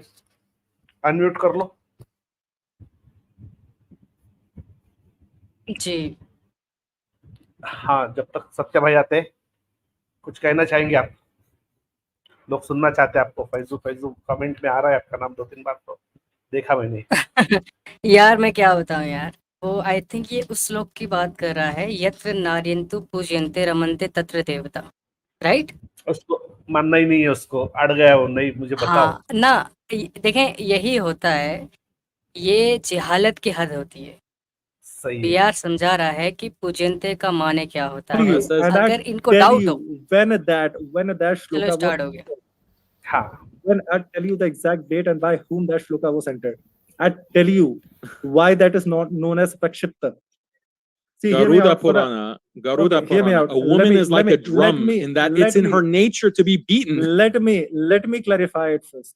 अनम्यूट कर लो। जी हाँ, जब तक सत्या भाई आते हैं कुछ कहना चाहेंगे आप? लोग सुनना चाहते हैं आपको। फैजू फैजू कमेंट में आ रहा है आपका नाम 2-3 बार, तो देखा मैंने। यार मैं क्या बताऊं यार, वो आई थिंक ये उस श्लोक की बात कर रहा है, यत्र नार्यन्तु पूज्यन्ते रमन्ते तत्र देवता, राइट? उसको मानना ही नहीं है, उसको अड़ गया वो, नहीं मुझे बताओ। हाँ ना, देखें यही होता है, ये जहालत की हद होती है। सही है। बीआर समझा रहा है कि पूज्यन्ते का माने क्या होता है। And अगर I इनको tell डाउट you, हो, when that चलो shloka स्टार्ट हो was, गया। हाँ, when I tell you the exact date and by whom that shloka was entered, I tell you why that is not known as Prakshipta. See, hear me Garuda out for Purana, Garuda Okay, hear me Purana. out. A woman is like a drum in that it's in her nature to be beaten. Let me clarify it first.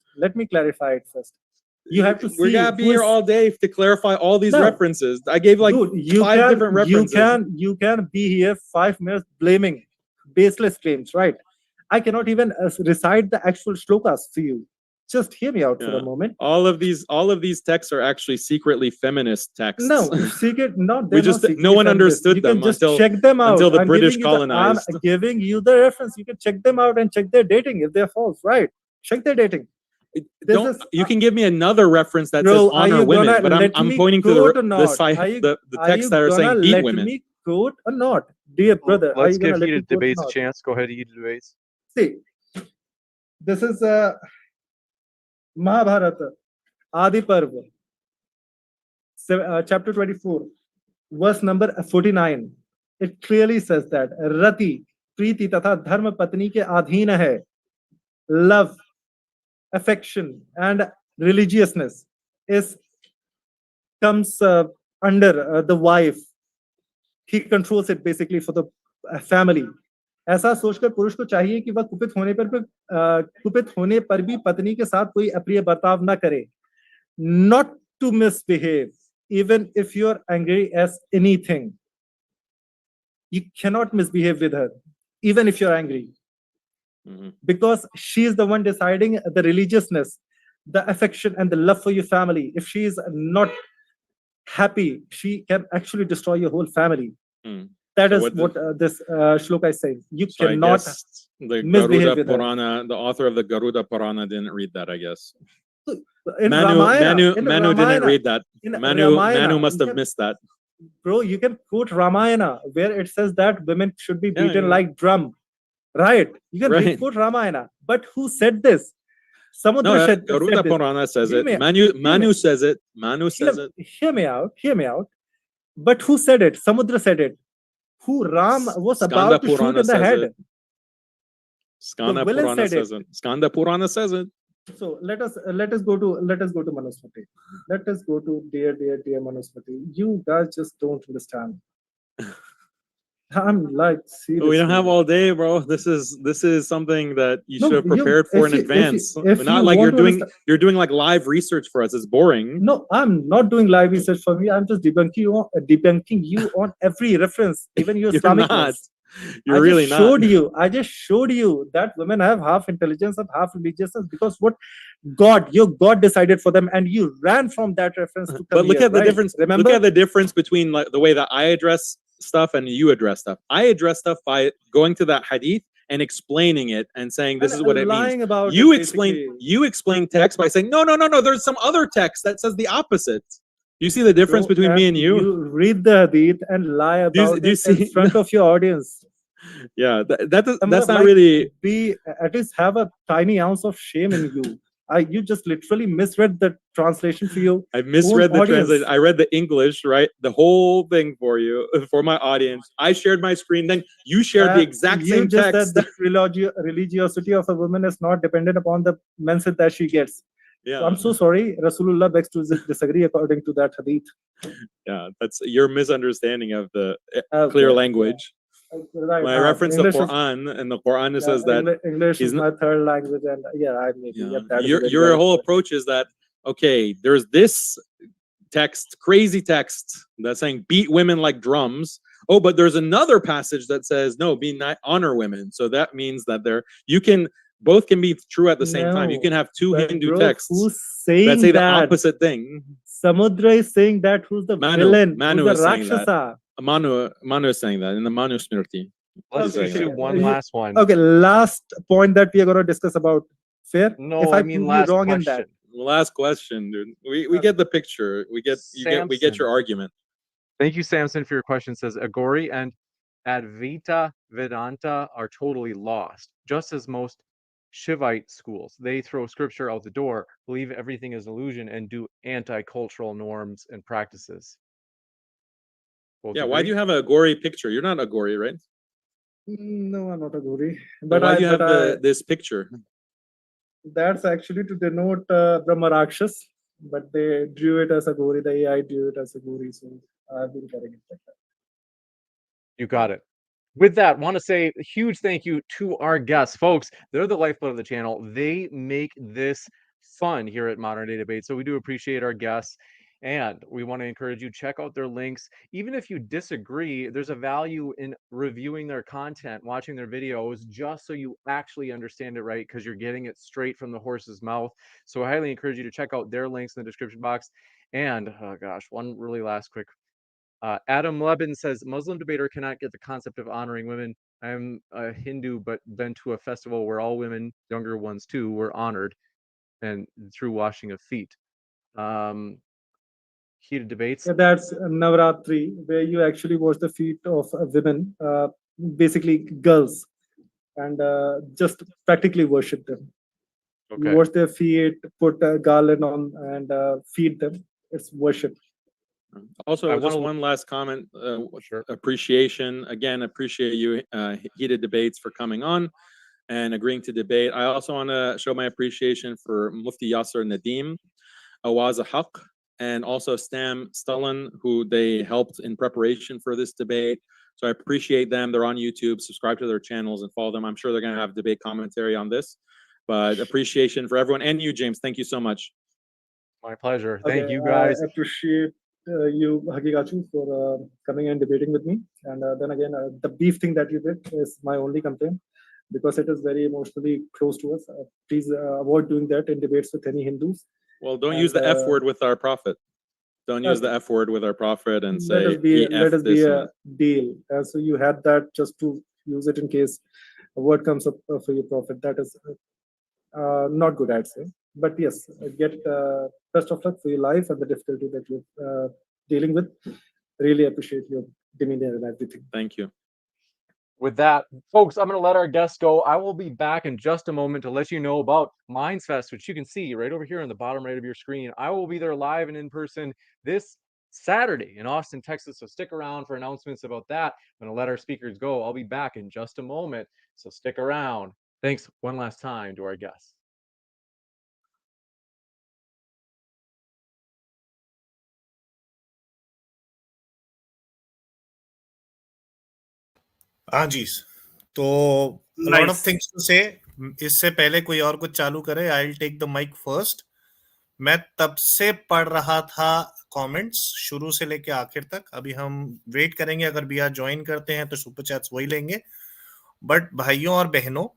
You have to see. We're gonna be here all day to clarify all these No. references. I gave like Dude, 5 different references. You can be here 5 minutes blaming baseless claims, right? I cannot even recite the actual shlokas to you. Just hear me out for a moment. All of these texts are actually secretly feminist texts. No, secret. No, We just no one understood them until check them out. until the I'm British giving you colonized. I'm giving you the reference. You can check them out and check their dating if they're false, right? Check their dating. You can give me another reference that Bro, says are honor you women, gonna but let I'm me pointing to quote or the not? side, Are you- the are texts you that are saying gonna beat let women. me quote or not, dear brother? Are Let's you gonna give let me Heated quote or Debates a not? chance. Go ahead, Heated Debates. See, this is Mahabharata, Adi Parva, chapter 24, verse number 49. It clearly says that Rati, Preeti तथा धर्म पत्नी के अधीन है. Love, affection, and religiousness comes under the wife. He controls it basically for the family. ऐसा सोचकर पुरुष को चाहिए कि वह कुपित होने पर भी पत्नी के साथ कोई अप्रिय बर्ताव न करे. Not to misbehave, even if you're angry as anything. You cannot misbehave with her, even if you're angry. Because she is the one deciding the religiousness, the affection, and the love for your family. If she is not happy, she can actually destroy your whole family. That So is what what this shloka is saying. You So I cannot guess the misbehave Garuda with her. Purana, the author of the Garuda Purana didn't read that, I guess. In Manu Ramayana, didn't read that. in Manu Ramayana, must you have can- missed that. Bro, you can quote Ramayana where it says that women should be beaten yeah. like drum. Right? You can Right. quote Ramayana. But who said this? Samudra No, said Garuda this. Purana says Hear it. me- Manu says it. Manu says it. Hear me out. Hear me out. But who said it? Samudra said it. Who Ram was Skanda about to shoot Purana in the says head. it. Skanda villain Purana said it. says it. Skanda Purana says it. So let us go to Manusmriti. Let us go to dear Manusmriti. You guys just don't understand. I'm like seriously. We don't have all day, bro. This is something that you should have prepared for in advance. if Not you like want to you're doing like live research for us. It's boring. No, I'm not doing live research for me. I'm just debunking you on every reference, even your You're Islamic not. ones. You're really not. I just showed you that women have half intelligence and half religiousness because what your God decided for them, and you ran from that reference to come But look here, at the right? difference. Remember? Look at the difference between like the way that I address stuff and you address stuff. I address stuff by going to that hadith and explaining it and saying this is what it means. About You it, explain text by saying no. There's some other text that says the opposite. You see the difference between me and you? You read the hadith and lie about it in front of your audience. Yeah, that's not like, really. At least have a tiny ounce of shame in you. You just literally misread the translation for you. I misread the translation. I read the English, right? The whole thing for you, for my audience. I shared my screen. Then you shared the exact same You just text. said that religiosity of a woman is not dependent upon the message that she gets. Yeah. So I'm so sorry. Rasulullah begs to disagree according to that hadith. Yeah, that's your misunderstanding of the clear language. Right, My reference to English Quran, and the Quran says that English is my third language, and your whole approach is that okay, there's this text, crazy text that's saying beat women like drums. Oh, but there's another passage that says no, honor women. So that means that both can be true at the same time. You can have two Hindu texts that say the opposite thing. Samudra is saying that. Who's the villain? Manu who's is the saying Rakshasa? that. Manu is saying that in the Manu Smriti. Let's do one last one. Okay, last point that we are going to discuss about. Fair? No, if I mean last wrong question. In that. Last question, dude. We get the picture. We get your argument. Thank you, Samson, for your question. Says Agori and Advaita Vedanta are totally lost, just as most Shivite schools. They throw scripture out the door, believe everything is illusion, and do anti-cultural norms and practices. Both yeah, agree? why do you have a Agori picture? You're not Agori, right? No, I'm not a Gori. But why do you have this picture? That's actually to denote Brahmrakshas, but they drew it as a Gori. The AI drew it as a Gori, so I've been carrying it like that. You got it. With that, want to say a huge thank you to our guests. Folks, they're the lifeblood of the channel. They make this fun here at Modern Day Debate. So we do appreciate our guests. And we want to encourage you, check out their links. Even if you disagree, there's a value in reviewing their content, watching their videos, just so you actually understand it right, because you're getting it straight from the horse's mouth. So I highly encourage you to check out their links in the description box. And, oh gosh, one really last quick. Adam Lebin says, Muslim debater cannot get the concept of honoring women. I'm a Hindu, but been to a festival where all women, younger ones too, were honored and through washing of feet. Heated debates. Yeah, that's Navratri, where you actually wash the feet of women, basically girls, and just practically worship them. Okay. You wash their feet, put a garland on, and feed them. It's worship. Also, just one last comment. Sure. Appreciation. Again, appreciate you, Heated Debates, for coming on and agreeing to debate. I also want to show my appreciation for Mufti Yasser Nadim, Awaz Haq, and also Stam Stullen, who they helped in preparation for this debate. So I appreciate them. They're on YouTube. Subscribe to their channels and follow them. I'm sure they're going to have debate commentary on this. But appreciation for everyone. And you, James. Thank you so much. My pleasure. Thank you, guys. I appreciate you, Haqiqatjou, for coming and debating with me. And then again, the beef thing that you did is my only complaint, because it is very emotionally close to us. Please avoid doing that in debates with any Hindus. Well, don't use the F word with our prophet. Don't use the F word with our prophet and say let us be he let F us be this a and deal. So you had that just to use it in case a word comes up for your prophet. That is not good, I'd say. But yes, get best of luck for your life and the difficulty that you're dealing with. Really appreciate your demeanor and everything. thank you. With that, folks, I'm going to let our guests go. I will be back in just a moment to let you know about Minds Fest, which you can see right over here on the bottom right of your screen. I will be there live and in person this Saturday in Austin, Texas. So stick around for announcements about that. I'm going to let our speakers go. I'll be back in just a moment. So stick around. Thanks one last time to our guests. हाँ जी, तो lot of things to से। इससे पहले कोई और कुछ चालू करे, I will take the mic first. मैं तब से पढ़ रहा था कमेंट्स शुरू से लेके आखिर तक। अभी हम वेट करेंगे, अगर भी आज ज्वाइन करते हैं तो सुपर चैट्स वही लेंगे। बट भाइयों और बहनों,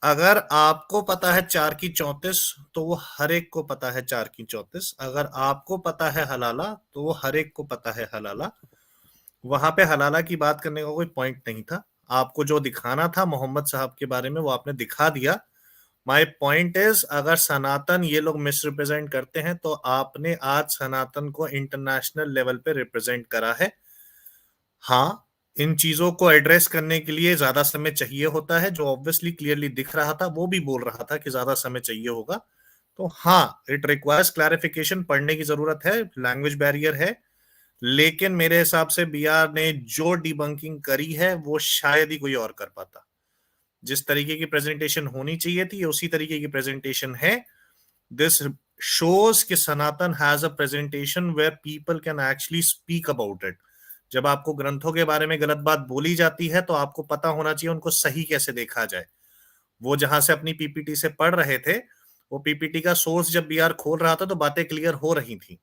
अगर आपको पता है 4 की 34 तो वो हर एक को पता है 4 की 34। अगर आपको पता है हलाला तो वो हर एक को पता है हलाला। वहां पे हलाला की बात करने का कोई पॉइंट नहीं था। आपको जो दिखाना था मोहम्मद साहब के बारे में वो आपने दिखा दिया। माय पॉइंट इज, अगर सनातन ये लोग मिसरिप्रेजेंट करते हैं तो आपने आज सनातन को इंटरनेशनल लेवल पे रिप्रेजेंट करा है। हाँ, इन चीजों को एड्रेस करने के लिए ज्यादा समय चाहिए होता है, जो ऑब्वियसली क्लियरली दिख रहा था। वो भी बोल रहा था कि ज्यादा समय चाहिए होगा। तो हाँ, इट रिक्वायर्स क्लैरिफिकेशन, पढ़ने की जरूरत है, लैंग्वेज बैरियर है। लेकिन मेरे हिसाब से बीआर ने जो डिबंकिंग करी है वो शायद ही कोई और कर पाता। जिस तरीके की प्रेजेंटेशन होनी चाहिए थी उसी तरीके की प्रेजेंटेशन है। दिस शोज कि Sanatan has a presentation where people can actually speak about it. जब आपको ग्रंथों के बारे में गलत बात बोली जाती है तो आपको पता होना चाहिए उनको सही कैसे देखा जाए। वो जहां से अपनी पीपीटी से पढ़ रहे थे, वो पीपीटी का सोर्स जब बीआर खोल रहा था तो बातें क्लियर हो रही थी।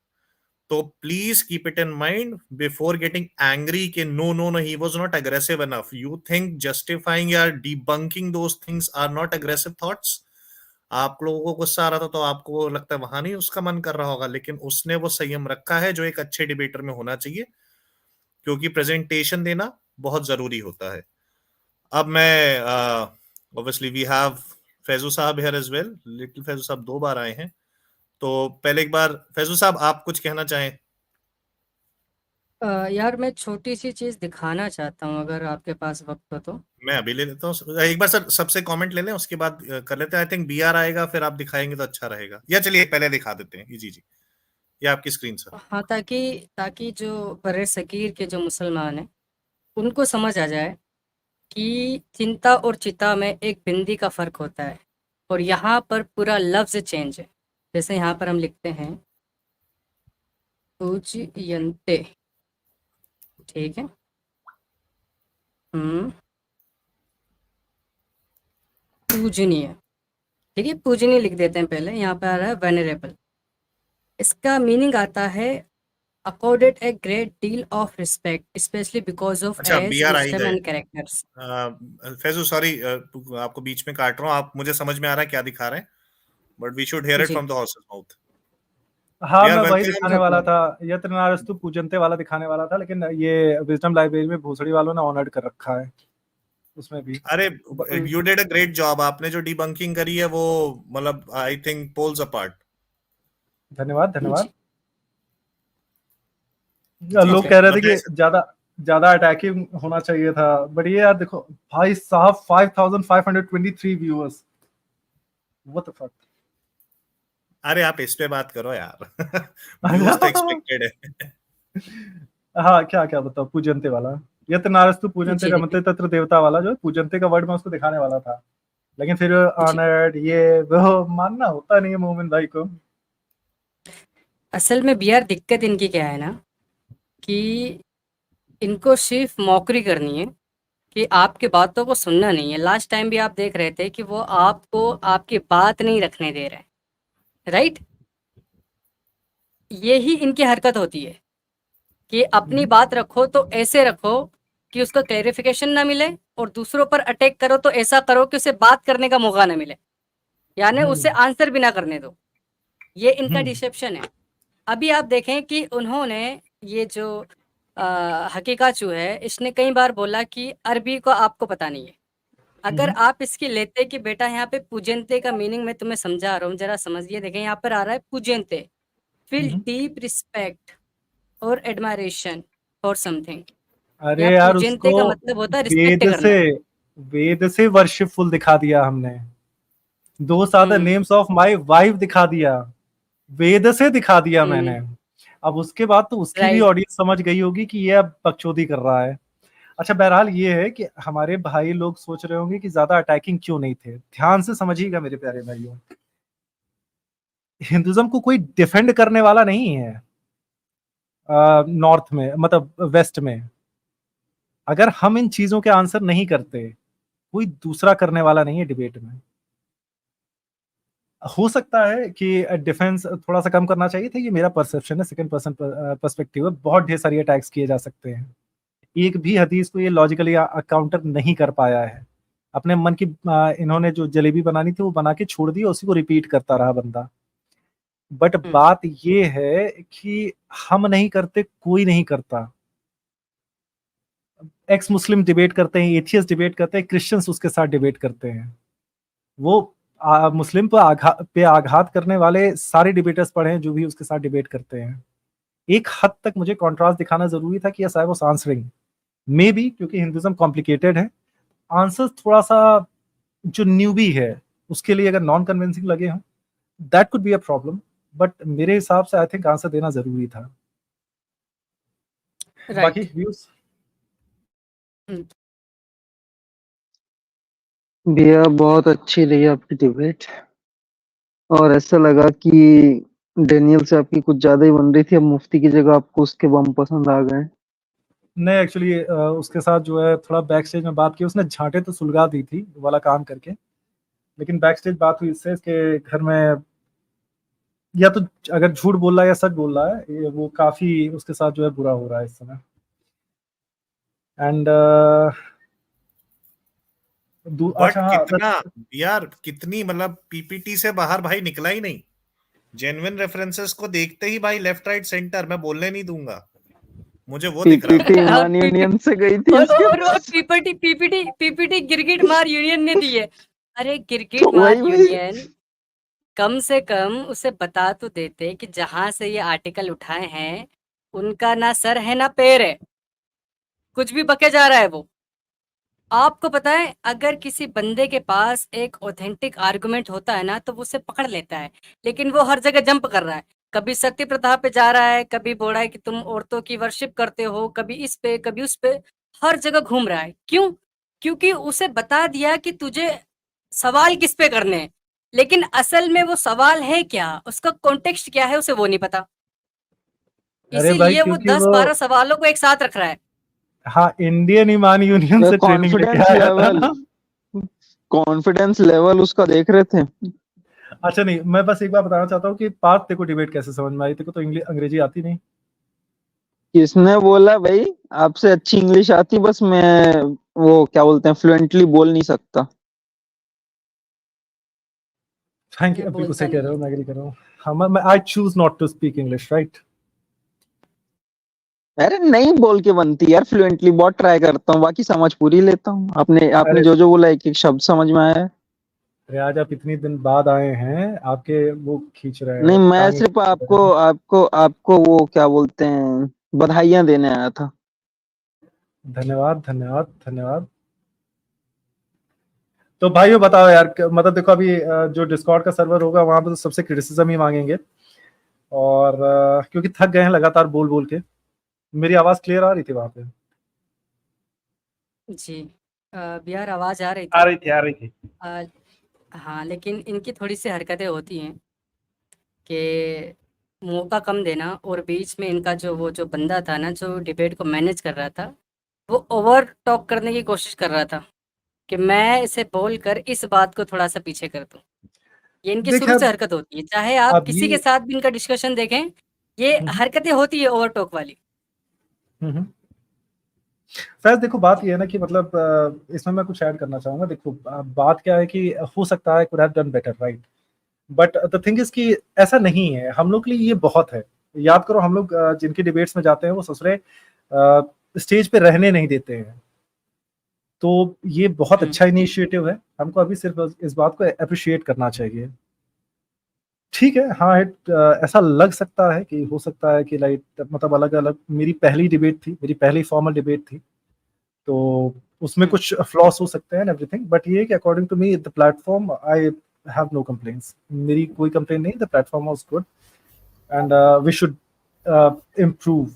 तो please keep it in mind before getting angry कि no no no he was not aggressive enough. You think justifying या debunking those things are not aggressive thoughts. आप लोगों को गुस्सा आ रहा था तो आपको लगता है वहां नहीं उसका मन कर रहा होगा, लेकिन उसने वो संयम रखा है जो एक अच्छे डिबेटर में होना चाहिए, क्योंकि प्रेजेंटेशन देना बहुत जरूरी होता है। अब मैं obviously we have Faizu sahab here as well. Little Faizu sahab 2 बार आए हैं, तो पहले एक बार फैजू साहब आप कुछ कहना चाहें। यार मैं छोटी सी चीज दिखाना चाहता हूँ, अगर आपके पास वक्त हो तो। मैं अभी ले लेता हूँ एक बार। सर सबसे कमेंट ले लें, उसके बाद कर लेते हैं। आई थिंक बीआर आएगा, फिर आप दिखाएंगे तो अच्छा रहेगा। या चलिए पहले दिखा देते हैं। जी जी, ये आपकी स्क्रीन सर। हाँ, ताकि ताकि जो बरे सगीर के जो मुसलमान हैं उनको समझ आ जाए कि चिंता और चिता में एक बिंदी का फर्क होता है, और यहाँ पर पूरा लफ्ज चेंज है। जैसे यहाँ पर हम लिखते हैं पूज्यन्ते, ठीक है। पूजनीय, ठीक है, पूजनीय लिख देते हैं पहले। यहाँ पर आ रहा है वेनरेबल। इसका मीनिंग आता है accorded a great deal of respect, especially because of अच्छा, as बीआर आ ही wisdom गए। and characters. फैजू सॉरी, आपको बीच में काट रहा हूँ। आप, मुझे समझ में आ रहा है क्या दिखा रहे हैं, but we should hear it जी। From the horses mouth. हाँ, यार मैं वही वेलकम। दिखाने वाला था, यत्र नारस्तु पूजन्ते वाला दिखाने वाला था, लेकिन ये विजडम लाइब्रेरी में भोसड़ी वालों ने ऑनर्ड कर रखा है उसमें भी। अरे you did a great job. आपने जो डिबंकिंग करी है वो मतलब आई थिंक पोल्स अपार्ट। धन्यवाद धन्यवाद। जी लोग जी, कह रहे थे जय कि ज्यादा ज्यादा अटैकिंग होना चाहिए था, बट ये यार देखो भाई साहब, 5523 व्यूअर्स, व्हाट द फक। अरे आप इस पे बात करो यार। व्यूज तो एक्सपेक्टेड है। हाँ, क्या क्या बताओ, पूजनते वाला, यत्र नारस्तु पूजनते जी का देखिए, मतलब तत्र देवता वाला, जो पूजनते का वर्ड मैं उसको दिखाने वाला था, लेकिन फिर जी ऑनर्ड ये वो मानना होता नहीं है मोमिन भाई को। असल में बीआर दिक्कत इनकी क्या है ना, कि इनको सिर्फ मौकरी करनी है, कि आपकी बातों को सुनना नहीं है। लास्ट टाइम भी आप देख रहे थे कि वो आपको आपकी बात नहीं रखने दे रहे, राइट। यही इनकी हरकत होती है कि अपनी बात रखो तो ऐसे रखो कि उसका क्लैरिफिकेशन ना मिले, और दूसरों पर अटैक करो तो ऐसा करो कि उसे बात करने का मौका ना मिले, यानी उसे आंसर भी ना करने दो। ये इनका डिसेप्शन है। अभी आप देखें कि उन्होंने ये जो हकीकाचू है, इसने कई बार बोला कि अरबी को आपको पता नहीं है। अगर आप इसकी लेते कि बेटा यहाँ पे पूजनते का मीनिंग मैं तुम्हें समझा रहा हूँ, जरा समझिए। देखें यहाँ पर आ रहा है पूजनते, फील डीप रिस्पेक्ट और एडमायरेशन फॉर समथिंग। अरे यहाँ यार पूजनते उसको का मतलब होता है रिस्पेक्ट करना। वेद से वर्शिपफुल दिखा दिया हमने। Those are the names of my wife दिखा दिया, वेद से दिखा दिया मैंने। अब उसके बाद तो उसकी भी राइट। ऑडियंस समझ गई होगी कि ये अब बकचोदी कर रहा है। अच्छा, बहरहाल ये है कि हमारे भाई लोग सोच रहे होंगे कि ज्यादा अटैकिंग क्यों नहीं थे। ध्यान से समझिएगा मेरे प्यारे भाइयों, हिंदुइज्म को कोई डिफेंड करने वाला नहीं है नॉर्थ में, मतलब वेस्ट में। अगर हम इन चीजों के आंसर नहीं करते, कोई दूसरा करने वाला नहीं है डिबेट में। हो सकता है कि डिफेंस थोड़ा सा कम करना चाहिए था, ये मेरा परसेप्शन है, सेकंड पर्सन पर्सपेक्टिव है। बहुत ढेर सारी अटैक्स किए जा सकते हैं, एक भी हदीस को ये लॉजिकली काउंटर नहीं कर पाया है। अपने मन की इन्होंने जो जलेबी बनानी थी वो बना के छोड़ दी, उसी को रिपीट करता रहा बंदा। बट बात ये है कि हम नहीं करते, कोई नहीं करता। एक्स मुस्लिम डिबेट करते हैं, एथियस्ट डिबेट करते हैं, क्रिश्चियंस उसके साथ डिबेट करते हैं। वो मुस्लिम पे आघात करने वाले सारे डिबेटर्स पढ़े हैं जो भी उसके साथ डिबेट करते हैं। एक हद तक मुझे कॉन्ट्रास्ट दिखाना जरूरी था कि yes I was answering, may be क्योंकि हिंदुइज्म कॉम्प्लिकेटेड है, आंसर थोड़ा सा जो न्यूबी है उसके लिए अगर नॉन कन्विंसिंग लगे हों, that could be a problem. But मेरे हिसाब से आई थिंक आंसर देना जरूरी था। बाकी व्यूज भैया बहुत अच्छी रही आपकी डिबेट, और ऐसा लगा कि डेनियल से आपकी कुछ ज्यादा ही बन रही थी। अब मुफ्ती की जगह आपको उसके बम पसंद आ गए। नहीं, एक्चुअली उसके साथ जो है थोड़ा बैक स्टेज में बात की, उसने झांटे तो सुलगा दी थी वाला काम करके, लेकिन बैक स्टेज बात हुई इससे कि घर में या तो अगर झूठ बोल रहा है या सच बोल रहा है, वो काफी उसके साथ जो है बुरा हो रहा है इस समय। एंड बट कितना यार, कितनी मतलब पीपीटी से बाहर भाई निकला ही नहीं। जेन्युइन रेफरेंसेस को देखते ही भाई लेफ्ट राइट सेंटर, मैं बोलने नहीं दूंगा, मुझे वो दिख रहा पीपीटी ईमान यूनियन से गई थी और पीपीटी गिरगिट मार यूनियन ने दी है। अरे गिरगिट मार यूनियन कम से कम उसे बता तो देते कि जहां से ये आर्टिकल उठाए हैं उनका ना सर है ना पैर है, कुछ भी बके जा रहा है वो। आपको पता है अगर किसी बंदे के पास एक ऑथेंटिक आर्गुमेंट होता है ना तो वो उसे पकड़ लेता है, लेकिन वो हर जगह जंप कर रहा है। कभी सती प्रथा पे जा रहा है, कभी बोल रहा है कि तुम औरतों की वर्शिप करते हो, कभी इस पे कभी उस पे, हर जगह घूम रहा है। क्यों? क्योंकि उसे बता दिया कि तुझे सवाल किस पे करने हैं, लेकिन असल में वो सवाल है क्या, उसका कॉन्टेक्स्ट क्या है, उसे वो नहीं पता। इसीलिए वो 10-12 सवालों को एक साथ रख रहा है। हाँ, इंडियन ईमान यूनियन से ट्रेनिंग लेके आया था ना। कॉन्फिडेंस लेवल उसका देख रहे थे। अच्छा नहीं, मैं बस एक बार बताना चाहता हूँ कि पार्थ तेरे को डिबेट कैसे समझ में आई? तेरे को तो अंग्रेजी आती नहीं। किसने बोला भाई आपसे अच्छी इंग्लिश आती, बस मैं वो क्या बोलते हैं फ्लुएंटली बोल नहीं सकता। थैंक यू, बिल्कुल सही कह रहे हो, मैं एग्री कर रहा हूँ। हाँ, मैं I choose not to speak English, right? अरे नहीं बोल के बनती यार फ्लुएंटली, बहुत ट्राई करता हूँ, बाकी समझ पूरी लेता हूँ। आपने जो बोला एक एक शब्द समझ में आया है। अरे आज आप इतनी दिन बाद आए हैं, आपके वो खींच रहे हैं। नहीं, मैं सिर्फ आपको वो क्या बोलते हैं बधाइयां देने आया था। धन्यवाद धन्यवाद धन्यवाद। तो भाइयों बताओ यार, मतलब देखो अभी जो डिस्कॉर्ड का सर्वर होगा वहां पे तो सबसे क्रिटिसिज्म ही मांगेंगे, और क्योंकि थक गए हैं लगातार बोल बोल के। मेरी आवाज क्लियर आ रही थी वहां पे? जी बिहार आवाज आ रही थी। हाँ, लेकिन इनकी थोड़ी सी हरकतें होती हैं कि मौका कम देना, और बीच में इनका जो बंदा था ना जो डिबेट को मैनेज कर रहा था, वो ओवर टॉक करने की कोशिश कर रहा था कि मैं इसे बोलकर इस बात को थोड़ा सा पीछे कर दूं। ये इनकी शुरू से हरकत होती है, चाहे आप किसी के साथ भी इनका डिस्कशन देखें, ये हरकतें होती है ओवर टॉक वाली। फैज देखो बात ये है ना कि मतलब इसमें मैं कुछ ऐड करना चाहूंगा। देखो बात क्या है कि हो सकता है could have done better, right? But the thing is कि ऐसा नहीं है, हम लोग के लिए ये बहुत है। याद करो हम लोग जिनकी डिबेट्स में जाते हैं वो ससुरे स्टेज पे रहने नहीं देते हैं। तो ये बहुत अच्छा इनिशिएटिव है, हमको अभी सिर्फ इस बात को अप्रिशिएट करना चाहिए। ठीक है, हाँ ऐसा लग सकता है कि हो सकता है कि लाइक मतलब अलग-अलग मेरी पहली डिबेट थी, मेरी पहली फॉर्मल डिबेट थी, तो उसमें कुछ फ्लॉस हो सकते हैं एंड एवरीथिंग, बट ये है कि according to me the platform I have no complaints, मेरी कोई कंप्लेंट नहीं, the platform was good and we should improve.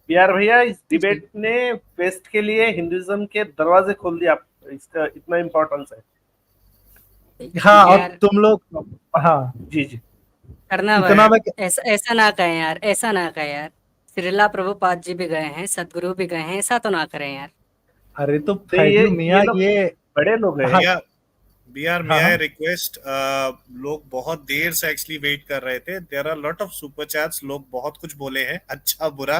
यार भैया इस डिबेट ने वेस्ट के लिए हिंदुइज्म के दरवाजे खोल दिए, आप इसका इतना इम्पोर्टेंस है। हाँ और यार तुम लोग हाँ जी जी करना इतना भाई, मैं ऐसा ना कहें यार, ऐसा ना कहें यार। श्रीला प्रभुपाद जी भी गए हैं, सदगुरु भी गए हैं, ऐसा तो ना करें यार। अरे तो तो ये फैजू मियाँ लोग ये बड़े लोग हैं। हाँ BR, may हाँ I request, लोग बहुत देर से एक्चुअली वेट कर रहे थे, there are lot of super chats, लोग बहुत कुछ बोले हैं, अच्छा बुरा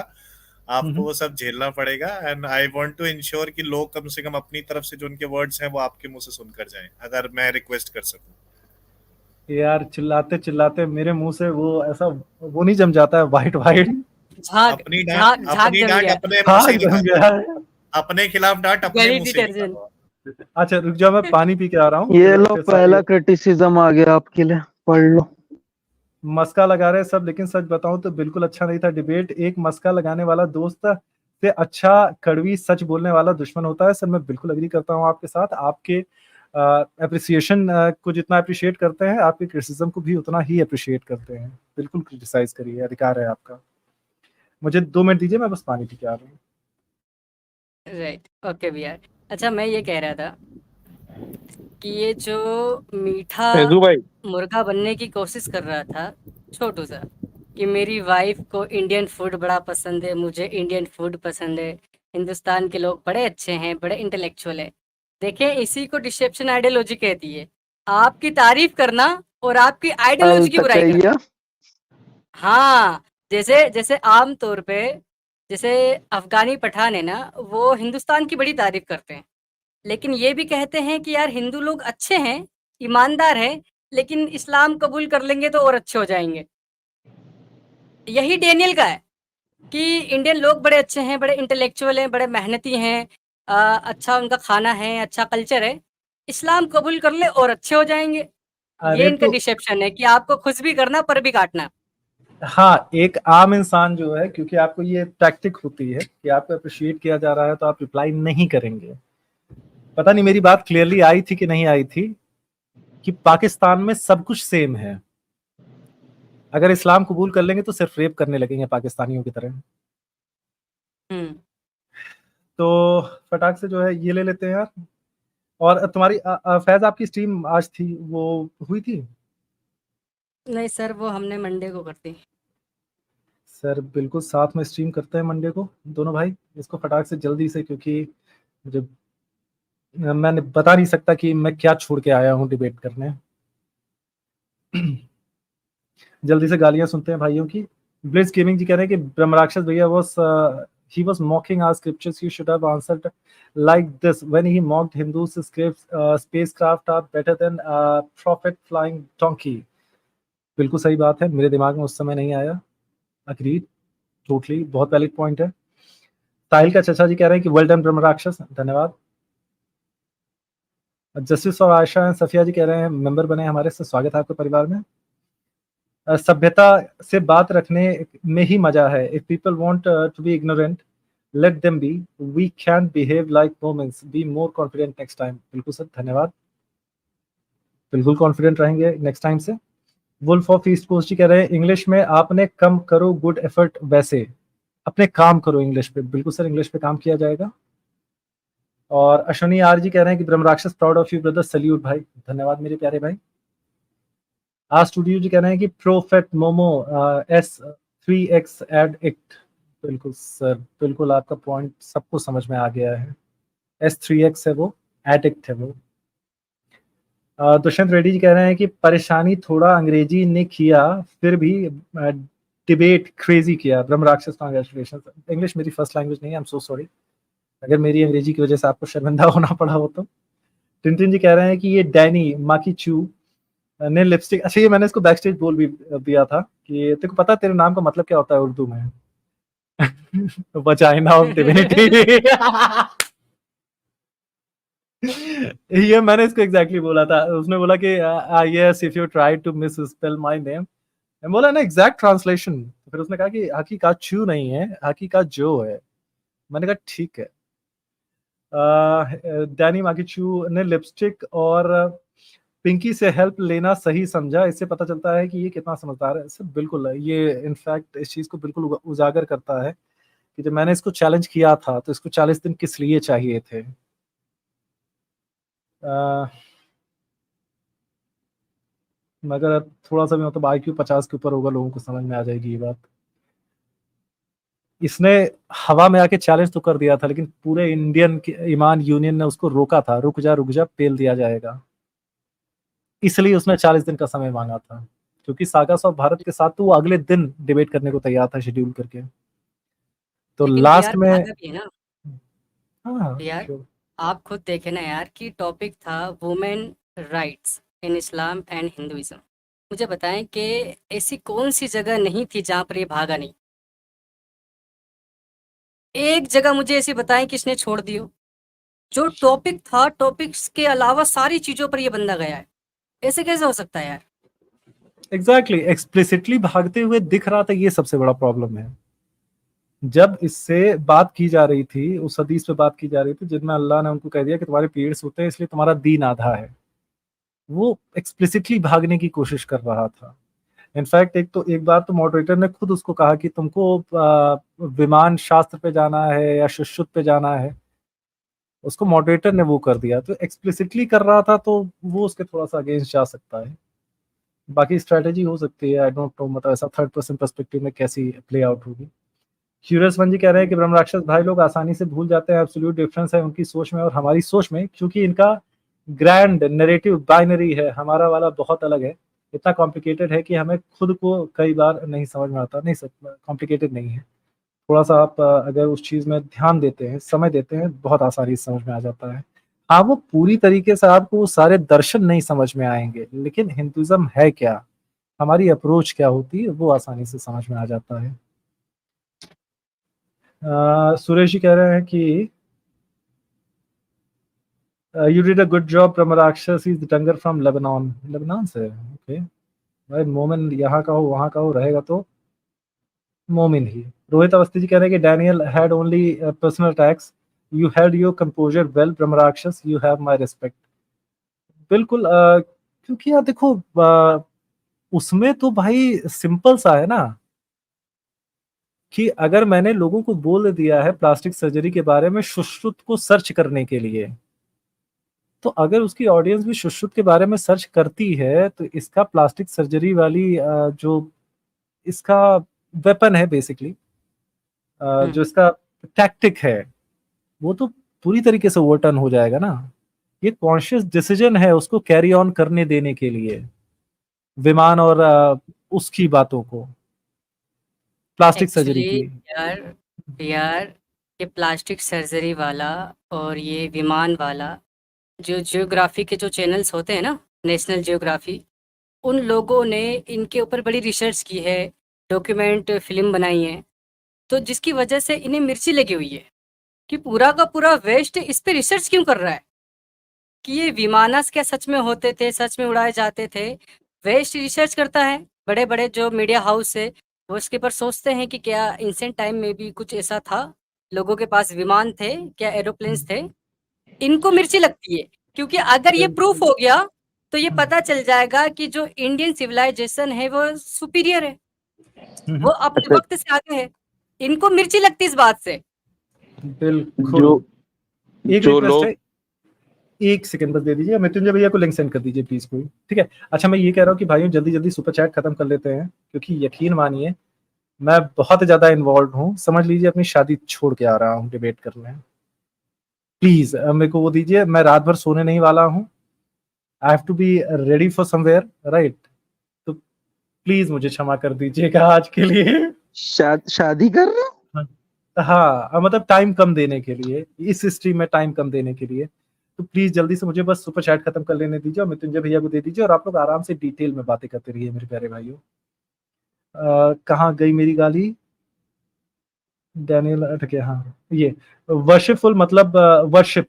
आपको वो सब झेलना पड़ेगा, and I want to ensure कि लोग कम से कम अपनी तरफ से जो उनके वर्ड्स हैं वो आपके मुंह से सुनकर जाएं, अगर मैं रिक्वेस्ट कर सकूं। यार चिल्लाते चिल्लाते मेरे मुंह से वो ऐसा वो नहीं जम जाता है वाइट वाइट झाग अपनी झाग डांट झाग जम गया, अपने मुंह से हाँ ही जम निकालो, गया है। अपने खिलाफ डांट अपने गली मुंह से डिटर्जेंट। निकालो। अच्छा रुक जाओ, मैं पानी पी के आ रहा हूँ। ये फिर लो पहला क्रिटिसिज्म आ गया आपके लिए, पढ़ लो। मस्का लगा रहे सब, लेकिन सच बताऊं तो बिल्कुल अच्छा नहीं था डिबेट। एक मस्का लगाने वाला दोस्त से अच्छा कड़वी सच बोलने वाला दुश्मन होता है। सर मैं बिल्कुल एग्री करता हूं आपके साथ। आपके अप्रिसिएशन को जितना अप्रिशिएट करते हैं, आपके क्रिटिसिज्म को भी उतना ही अप्रिशिएट करते हैं। बिल्कुल क्रिटिसाइज करिए, अधिकार है आपका। मुझे 2 मिनट दीजिए, मैं बस पानी पी के आ रहा हूँ। राइट, ओके भैया। अच्छा मैं ये कह रहा था कि ये जो मीठा फैजू भाई मुर्गा बनने की कोशिश कर रहा था छोटू सा, कि मेरी वाइफ को इंडियन फूड बड़ा पसंद है, मुझे इंडियन फूड पसंद है, हिंदुस्तान के लोग बड़े अच्छे हैं, बड़े इंटेलेक्चुअल है। देखें इसी को डिसेप्शन आइडियोलॉजी कहती है, आपकी तारीफ करना और आपकी आइडियोलॉजी की बुराई करना। हाँ, जैसे जैसे आम तौर पे जैसे अफगानी पठान है ना, वो हिंदुस्तान की बड़ी तारीफ करते हैं, लेकिन ये भी कहते हैं कि यार हिंदू लोग अच्छे हैं, ईमानदार हैं, लेकिन इस्लाम कबूल कर लेंगे तो और अच्छे हो जाएंगे। यही डेनियल का है कि इंडियन लोग बड़े अच्छे हैं, बड़े इंटेलेक्चुअल हैं, बड़े मेहनती हैं, अच्छा उनका खाना है, अच्छा कल्चर है, इस्लाम कबूल कर ले और अच्छे हो जाएंगे। ये अरे इनका तो डिसेप्शन है कि आपको खुश भी करना पर भी काटना। हाँ, एक आम इंसान जो है, क्योंकि आपको ये टैक्टिक होती है कि आपको अप्रिशिएट किया जा रहा है तो आप रिप्लाई नहीं करेंगे। पता नहीं मेरी बात क्लियरली आई थी कि नहीं आई थी, कि पाकिस्तान में सब कुछ सेम है। अगर इस्लाम कबूल कर लेंगे तो सिर्फ रेप करने लगेंगे पाकिस्तानियों की तरह। तो फटाक से जो है ये ले लेते हैं यार। और तुम्हारी फैज आपकी स्ट्रीम आज थी, वो हुई थी? नहीं सर, वो हमने मंडे को कर दी। सर बिल्कुल साथ में स्ट्रीम करते हैं मंडे को दोनों भाई, इसको फटाक से जल्दी से, क्योंकि मुझे मैंने बता नहीं सकता कि मैं क्या छोड़ के आया हूँ डिबेट करने। जल्दी से गालियां सुनते हैं भाइयों की। ब्लिट्ज गेमिंग जी कह रहे हैं कि ब्रह्मराक्षस भैया he was mocking our scriptures. You should have answered like this when he mocked Hindus. Spacecraft are better than prophet flying donkey. बिल्कुल सही बात है, मेरे दिमाग में उस समय नहीं आया। अग्रीड, टोटली, बहुत वैलिड पॉइंट है। साहिल का चचा जी कह रहे हैं कि वेल डन ब्रह्मराक्षस, धन्यवाद। जस्टिस और आयशा एंड सफिया जी कह रहे हैं मेंबर बने हमारे, से स्वागत है आपके परिवार में। सभ्यता से बात रखने में ही मजा है। If people want to be ignorant, let them be, we can behave like womens, be more confident next time. बिल्कुल सर, धन्यवाद, बिल्कुल कॉन्फिडेंट रहेंगे नेक्स्ट टाइम से। Wolf of east coast ji कह रहे हैं इंग्लिश में आपने कम करो गुड एफर्ट, वैसे अपने काम करो इंग्लिश पे। बिल्कुल सर, इंग्लिश पे काम किया जाएगा। और अश्वनी आर जी कह रहे हैं कि Brahmarakshas proud of you brother, salute भाई, धन्यवाद मेरे प्यारे भाई। आज स्टूडियो जी कह रहे हैं कि प्रोफेट मोमो S3X एडिक्ट। बिल्कुल सर, बिल्कुल आपका पॉइंट सबको समझ में आ गया है। S3X है वो, एडिक्ट है वो। दुष्यंत रेड्डी जी कह रहे हैं कि परेशानी थोड़ा अंग्रेजी ने किया, फिर भी डिबेट क्रेजी किया। ब्रह्मराक्षस कांग्रेचुलेशन। इंग्लिश मेरी फर्स्ट लैंग्वेज नहीं है, आई एम सो सॉरी अगर मेरी अंग्रेजी की वजह से आपको शर्मिंदा होना पड़ा हो तो। टिंटिन जी कह रहे हैं कि ये डैनी माकी चू ने लिपस्टिक, अच्छा ये मैंने इसको बैक स्टेज बोल भी दिया था कि तेरे को पता है तेरे नाम का मतलब क्या होता है उर्दू में? Vagina of divinity. ये मैंने इसको एग्जैक्टली बोला था। उसने बोला कि yes if you try to misspell my name, मैं बोला ना एग्जैक्ट ट्रांसलेशन, तो फिर उसने कहा कि हकीकाचू नहीं है, हकीकाजो है। मैंने कहा ठीक है। डैनी माकीचू ने लिपस्टिक और पिंकी से हेल्प लेना सही समझा, इससे पता चलता है कि ये कितना समझदार है। सर बिल्कुल, ये इनफैक्ट इस चीज को बिल्कुल उजागर करता है कि जब मैंने इसको चैलेंज किया था तो इसको 40 दिन किस लिए चाहिए थे। मगर थोड़ा सा भी मतलब IQ 50 के ऊपर होगा, लोगों को समझ में आ जाएगी ये बात। इसने हवा में आके चैलेंज तो कर दिया था, लेकिन पूरे इंडियन ईमान यूनियन ने उसको रोका था, रुक जा पेल दिया जाएगा। इसलिए उसने 40 दिन का समय मांगा था, क्योंकि सागास ऑफ भारत के साथ तो वो अगले दिन डिबेट करने को तैयार था शेड्यूल करके। तो लेकिन लास्ट VR में भागा भी है ना हाँ यार। क्यों? आप खुद देखे ना यार कि टॉपिक था women rights in Islam and Hinduism. मुझे बताएं कि ऐसी कौन सी जगह नहीं थी जहाँ पर ये भागा नहीं। एक जगह मुझे ऐसी बताएं कि इसने छोड़ दियो। जो टॉपिक था, टॉपिक्स के अलावा सारी चीजों पर ये बंदा गया है। ऐसे कैसे हो सकता है यार? एग्जैक्टली, एक्सप्लिसिटली भागते हुए दिख रहा था, ये सबसे बड़ा प्रॉब्लम है। जब इससे बात की जा रही थी, उस हदीस पे बात की जा रही थी जिनमें अल्लाह ने उनको कह दिया कि तुम्हारे पीरियड्स होते हैं इसलिए तुम्हारा दीन आधा है, वो एक्सप्लिसिटली भागने की कोशिश कर रहा था। इनफैक्ट एक बार तो मॉडरेटर ने खुद उसको कहा कि तुमको विमान शास्त्र पे जाना है या सुश्रुत पे जाना है, उसको मॉडरेटर ने वो कर दिया। तो एक्सप्लिसिटली कर रहा था तो वो उसके थोड़ा सा अगेंस्ट जा सकता है। बाकी स्ट्रेटेजी हो सकती है, आई डोंट नो, मतलब ऐसा थर्ड पर्सन पर्सपेक्टिव में कैसी प्ले आउट होगी। क्यूरियस वन जी कह रहे हैं कि ब्रह्मराक्षस भाई लोग आसानी से भूल जाते हैं, एब्सोल्यूट डिफरेंस है उनकी सोच में और हमारी सोच में, क्योंकि इनका ग्रैंड नैरेटिव बाइनरी है, हमारा वाला बहुत अलग है। इतना कॉम्प्लिकेटेड है कि हमें खुद को कई बार नहीं समझ में आता। नहीं सर, कॉम्प्लिकेटेड नहीं है। थोड़ा सा आप अगर उस चीज़ में ध्यान देते हैं, समय देते हैं, बहुत आसानी से समझ में आ जाता है। हाँ, वो पूरी तरीके से आपको वो सारे दर्शन नहीं समझ में आएंगे, लेकिन हिंदुइज्म है क्या, हमारी अप्रोच क्या होती है, वो आसानी से समझ में आ जाता है। सुरेश जी कह रहे हैं कि you did a good job, Brahmarakshas is the tanger from Lebanon. Lebanon से ओके भाई, मोमिन यहाँ का हो वहाँ का हो, रहेगा तो मोमिन ही। रोहित अवस्थी जी कह रहे हैं कि Daniel had only personal attacks, you had your composure well Brahmarakshas, you have my respect. बिल्कुल, क्योंकि यार देखो, उसमें तो भाई सिंपल सा है ना कि अगर मैंने लोगों को बोल दिया है प्लास्टिक सर्जरी के बारे में सुश्रुत को सर्च करने के लिए, तो अगर उसकी ऑडियंस भी सुश्रुत के बारे में सर्च करती है तो इसका प्लास्टिक सर्जरी वाली जो इसका वेपन है बेसिकली, जो इसका टैक्टिक है, वो तो पूरी तरीके से ओवरटर्न हो जाएगा ना। ये कॉन्शियस डिसीजन है उसको कैरी ऑन करने देने के लिए, विमान और उसकी बातों को, प्लास्टिक सर्जरी एक्चुअली की। यार यार ये प्लास्टिक सर्जरी वाला और ये विमान वाला, जो जियोग्राफी के जो चैनल्स होते हैं ना, नेशनल जियोग्राफी, उन लोगों ने इनके ऊपर बड़ी रिसर्च की है, डॉक्यूमेंट फिल्म बनाई है, तो जिसकी वजह से इन्हें मिर्ची लगी हुई है कि पूरा का पूरा वेस्ट इस पे रिसर्च क्यों कर रहा है कि ये विमानस क्या सच में होते थे, सच में उड़ाए जाते थे। वेस्ट रिसर्च करता है, बड़े बड़े जो मीडिया हाउस है वो इसके ऊपर सोचते हैं कि क्या इंसेंट टाइम में भी कुछ ऐसा था, लोगों के पास विमान थे, क्या एरोप्लेन्स थे। इनको मिर्ची लगती है क्योंकि अगर ये प्रूफ हो गया तो ये पता चल जाएगा कि जो इंडियन सिविलाइजेशन है वो सुपीरियर है, वो अपने वक्त से आगे है। इनको मिर्ची लगती है इस बात से। बिल्कुल। एक जो रिक्वेस्ट लोग है, एक सेकंड बस दे दीजिए, मृत्युंजय भैया को लिंक सेंड कर दीजिए प्लीज कोई, ठीक है। अच्छा, मैं ये कह रहा हूँ कि भाइयों जल्दी जल्दी सुपर चैट खत्म कर लेते हैं, क्योंकि यकीन मानिए मैं बहुत ज्यादा इन्वॉल्व हूँ। समझ लीजिए अपनी शादी छोड़ के आ रहा हूँ डिबेट करने। प्लीज मेरे को वो दीजिए, मैं रात भर सोने नहीं वाला हूँ। I have to be ready for somewhere, right. तो प्लीज मुझे क्षमा कर दीजिएगा आज के लिए। शादी कर रहे हो? हाँ, मतलब टाइम कम देने के लिए, इस स्ट्रीम में टाइम कम देने के लिए। तो प्लीज जल्दी से मुझे बस सुपर चैट खत्म कर लेने दीजिए और मृत्युंजय भैया को दे दीजिए, और आप लोग आराम से डिटेल में बातें करते रहिए मेरे प्यारे भाइयों। कहाँ गई मेरी गाली? डैनियल अटके, हाँ ये वर्शिपफुल मतलब वर्शिप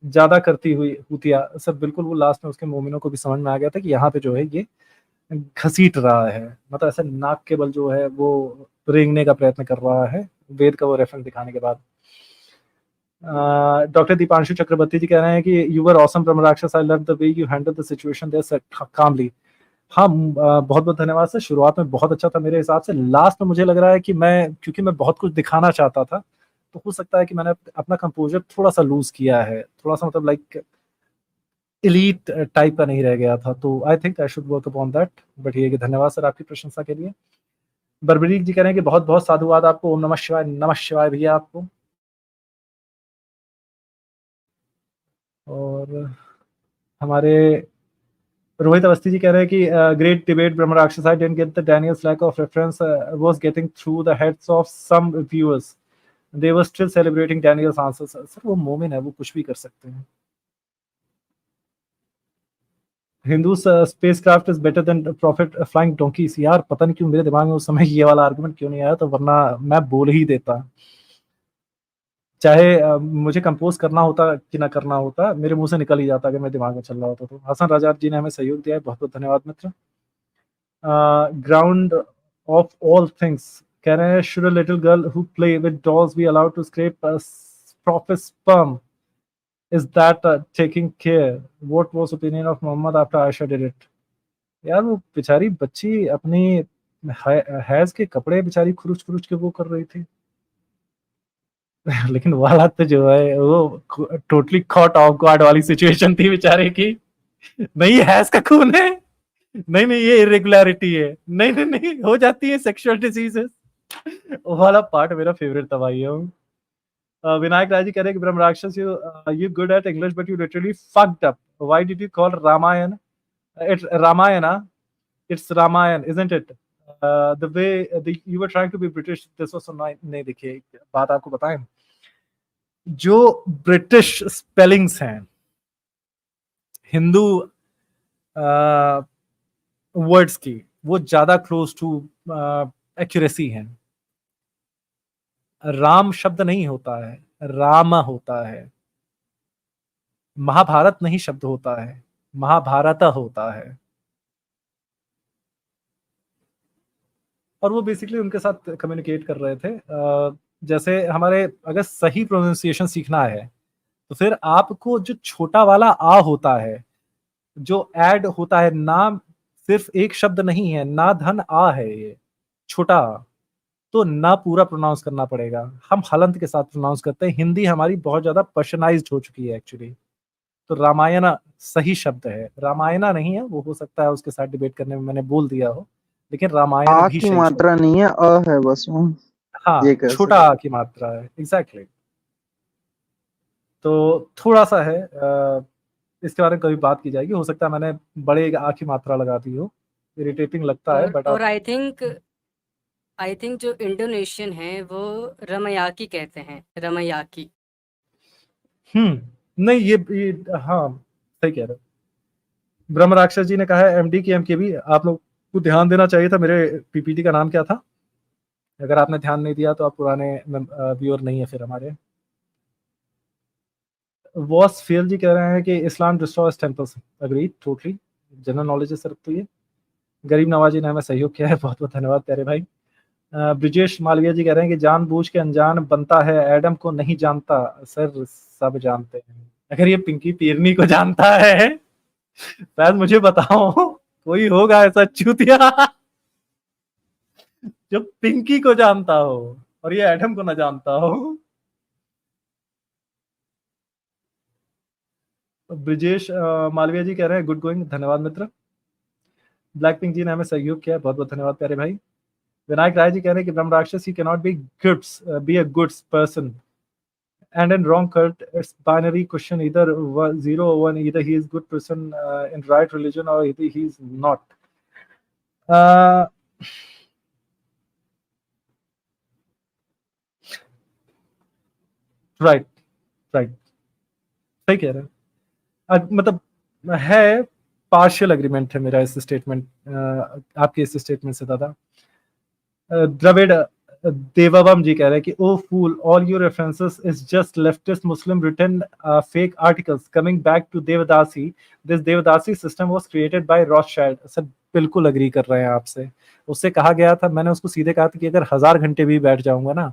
ज्यादा करती हुई हुतिया सर, बिल्कुल वो लास्ट में उसके मोमिनों को भी समझ में आ गया था कि यहाँ पे जो है ये घसीट रहा है, मतलब ऐसे नाक के बल जो है वो रेंगने का प्रयत्न कर रहा है वेद का वो रेफरेंस दिखाने के बाद। डॉक्टर दीपांशु चक्रवर्ती जी कह रहे हैं कि you were awesome Brahmarakshas, I love the way you handle the situation there calmly. हाँ बहुत बहुत धन्यवाद सर, शुरुआत में बहुत अच्छा था मेरे हिसाब से, लास्ट में मुझे लग रहा है कि क्योंकि मैं बहुत कुछ दिखाना चाहता था, तो हो सकता है कि मैंने अपना कंपोजर थोड़ा सा लूज किया है, थोड़ा सा मतलब लाइक एलीट टाइप का नहीं रह गया था, तो I think I should work upon that. But ये कि धन्यवाद सर आपकी प्रशंसा के लिए। बर्बरीक जी कह रहे हैं कि बहुत बहुत साधुवाद आपको, ओम नमः शिवाय भैया आपको। और हमारे रोहित अवस्थी जी कह रहे हैं कि great debate Brahmarakshas, I didn't get the Daniel's lack of reference was getting through the heads of some viewers, they were still celebrating Daniel's answers. Sir वो मोमिन है, वो कुछ भी कर सकते हैं। Hindu spacecraft is better than prophet flying donkeys. यार पता नहीं क्यों मेरे दिमाग में उस समय ये वाला आर्गुमेंट क्यों नहीं आया, तो वरना मैं बोल ही देता, चाहे मुझे कंपोज करना होता कि ना करना होता, मेरे मुंह से निकल ही जाता अगर मेरे दिमाग में चल रहा होता। तो हसन राजा जी ने हमें सहयोग दिया है, बहुत बहुत धन्यवाद मित्र। ग्राउंड ऑफ ऑल थिंग्स कह रहे हैं, should a little girl who play with dolls be allowed to scrap profit sperm, is that taking care? What was opinion of Muhammad after Aisha did it? यार वो बेचारी बच्ची अपनी has के कपड़े बेचारी खुरुच खुरुच के वो कर रही थी लेकिन वाला तो जो है वो टोटली कॉट ऑफ गार्ड वाली सिचुएशन थी बेचारे की। नहीं हैज का खून है, नहीं नहीं ये इरेगुलरिटी है, नहीं नहीं नहीं हो जाती है सेक्सुअल डिजीजेस। वाला पार्ट मेरा फेवरेट था भाई। विनायक राज जी कह रहे हैं कि Brahmarakshas you good at English but you literally fucked up, why did you call Ramayan it's Ramayana, it's Ramayan isn't it? The way you were trying to be British this was so नहीं। देखिए बात आपको बताएं, जो ब्रिटिश स्पेलिंग्स हैं हिंदू वर्ड्स की, वो ज्यादा क्लोज टू एक्यूरेसी हैं। राम शब्द नहीं होता है, राम होता है। महाभारत नहीं शब्द होता है, महाभारत होता है। और वो बेसिकली उनके साथ कम्युनिकेट कर रहे थे। जैसे हमारे अगर सही प्रोनाउंसिएशन सीखना है तो फिर आपको जो छोटा वाला आ होता है, जो ऐड होता है, ना सिर्फ एक शब्द नहीं है, ना धन आ है, ये छोटा आ, तो ना पूरा प्रोनाउंस करना पड़ेगा। हम हलंत के साथ प्रोनाउंस करते हैं। हिंदी हमारी बहुत ज्यादा पर्सनाइज्ड हो चुकी है एक्चुअली। तो रामायण सही शब्द है, रामायणा नहीं है। वो हो सकता है उसके साथ डिबेट करने में मैंने बोल दिया हो, लेकिन रामायण आ भी की सही शब्द मात्रा नहीं है, अ है बस वो, ये हाँ कह छोटा सकते। आ की मात्रा है, एग्जैक्टली। तो थोड़ा सा है, इसके बारे में कभी बात की जाएगी। हो सकता है मैंने बड़े आ की मात्रा लगा दी हो, इरिटेटिंग लगता है बट और आई थिंक जो इंडोनेशियन है वो रमयाकी कहते हैं, रमयाकी। नहीं ये हाँ सही कह रहे हो। ब्रह्मराक्षस जी ने कहा है एमडी की एमकेबी, आप लोग को ध्यान देना चाहिए था। मेरे पीपीटी का नाम क्या था? अगर आपने ध्यान नहीं दिया तो आप पुराने व्यूअर नहीं है फिर हमारे। वॉस फेल जी कह रहे हैं कि Islam destroys temples, agree totally, general knowledge है सर। तो ये गरीब नवाजी ने हमें सहयोग किया है, बहुत बहुत धन्यवाद प्यारे भाई। ब्रिजेश मालविया जी कह रहे हैं कि जानबूझ के अनजान बनता है, एडम को नहीं जानता सर, सब जानते हैं। अगर ये पिंकी पीरनी को जानता है शायद मुझे बताओ कोई होगा ऐसा चूतिया जो पिंकी को जानता हो और ये एडम को ना जानता हो। ब्रिजेश मालविया जी कह रहे हैं गुड गोइंग, धन्यवाद मित्र। ब्लैक पिंक जी ने हमें सहयोग किया, बहुत बहुत धन्यवाद प्यारे भाई। विनायक राय जी कह रहे हैं कि Brahmarakshas he can not be a goods person and in wrong cult it's binary question, either 0 or 1, either he is good person in right religion or either he is not. Right, right, सही कह रहे हैं। मतलब है, partial agreement है मेरा इस statement, आपके इस स्टेटमेंट से दादा। द्रविड़ देवाबम जी कह रहे हैं कि O fool, all your references is just leftist Muslim written fake articles coming back to Devadasi, this Devadasi system was created by Rothschild. Sir बिल्कुल अग्री कर रहे हैं आपसे। उससे कहा गया था, मैंने उसको सीधे कहा था कि अगर 1000 घंटे भी बैठ जाऊंगा ना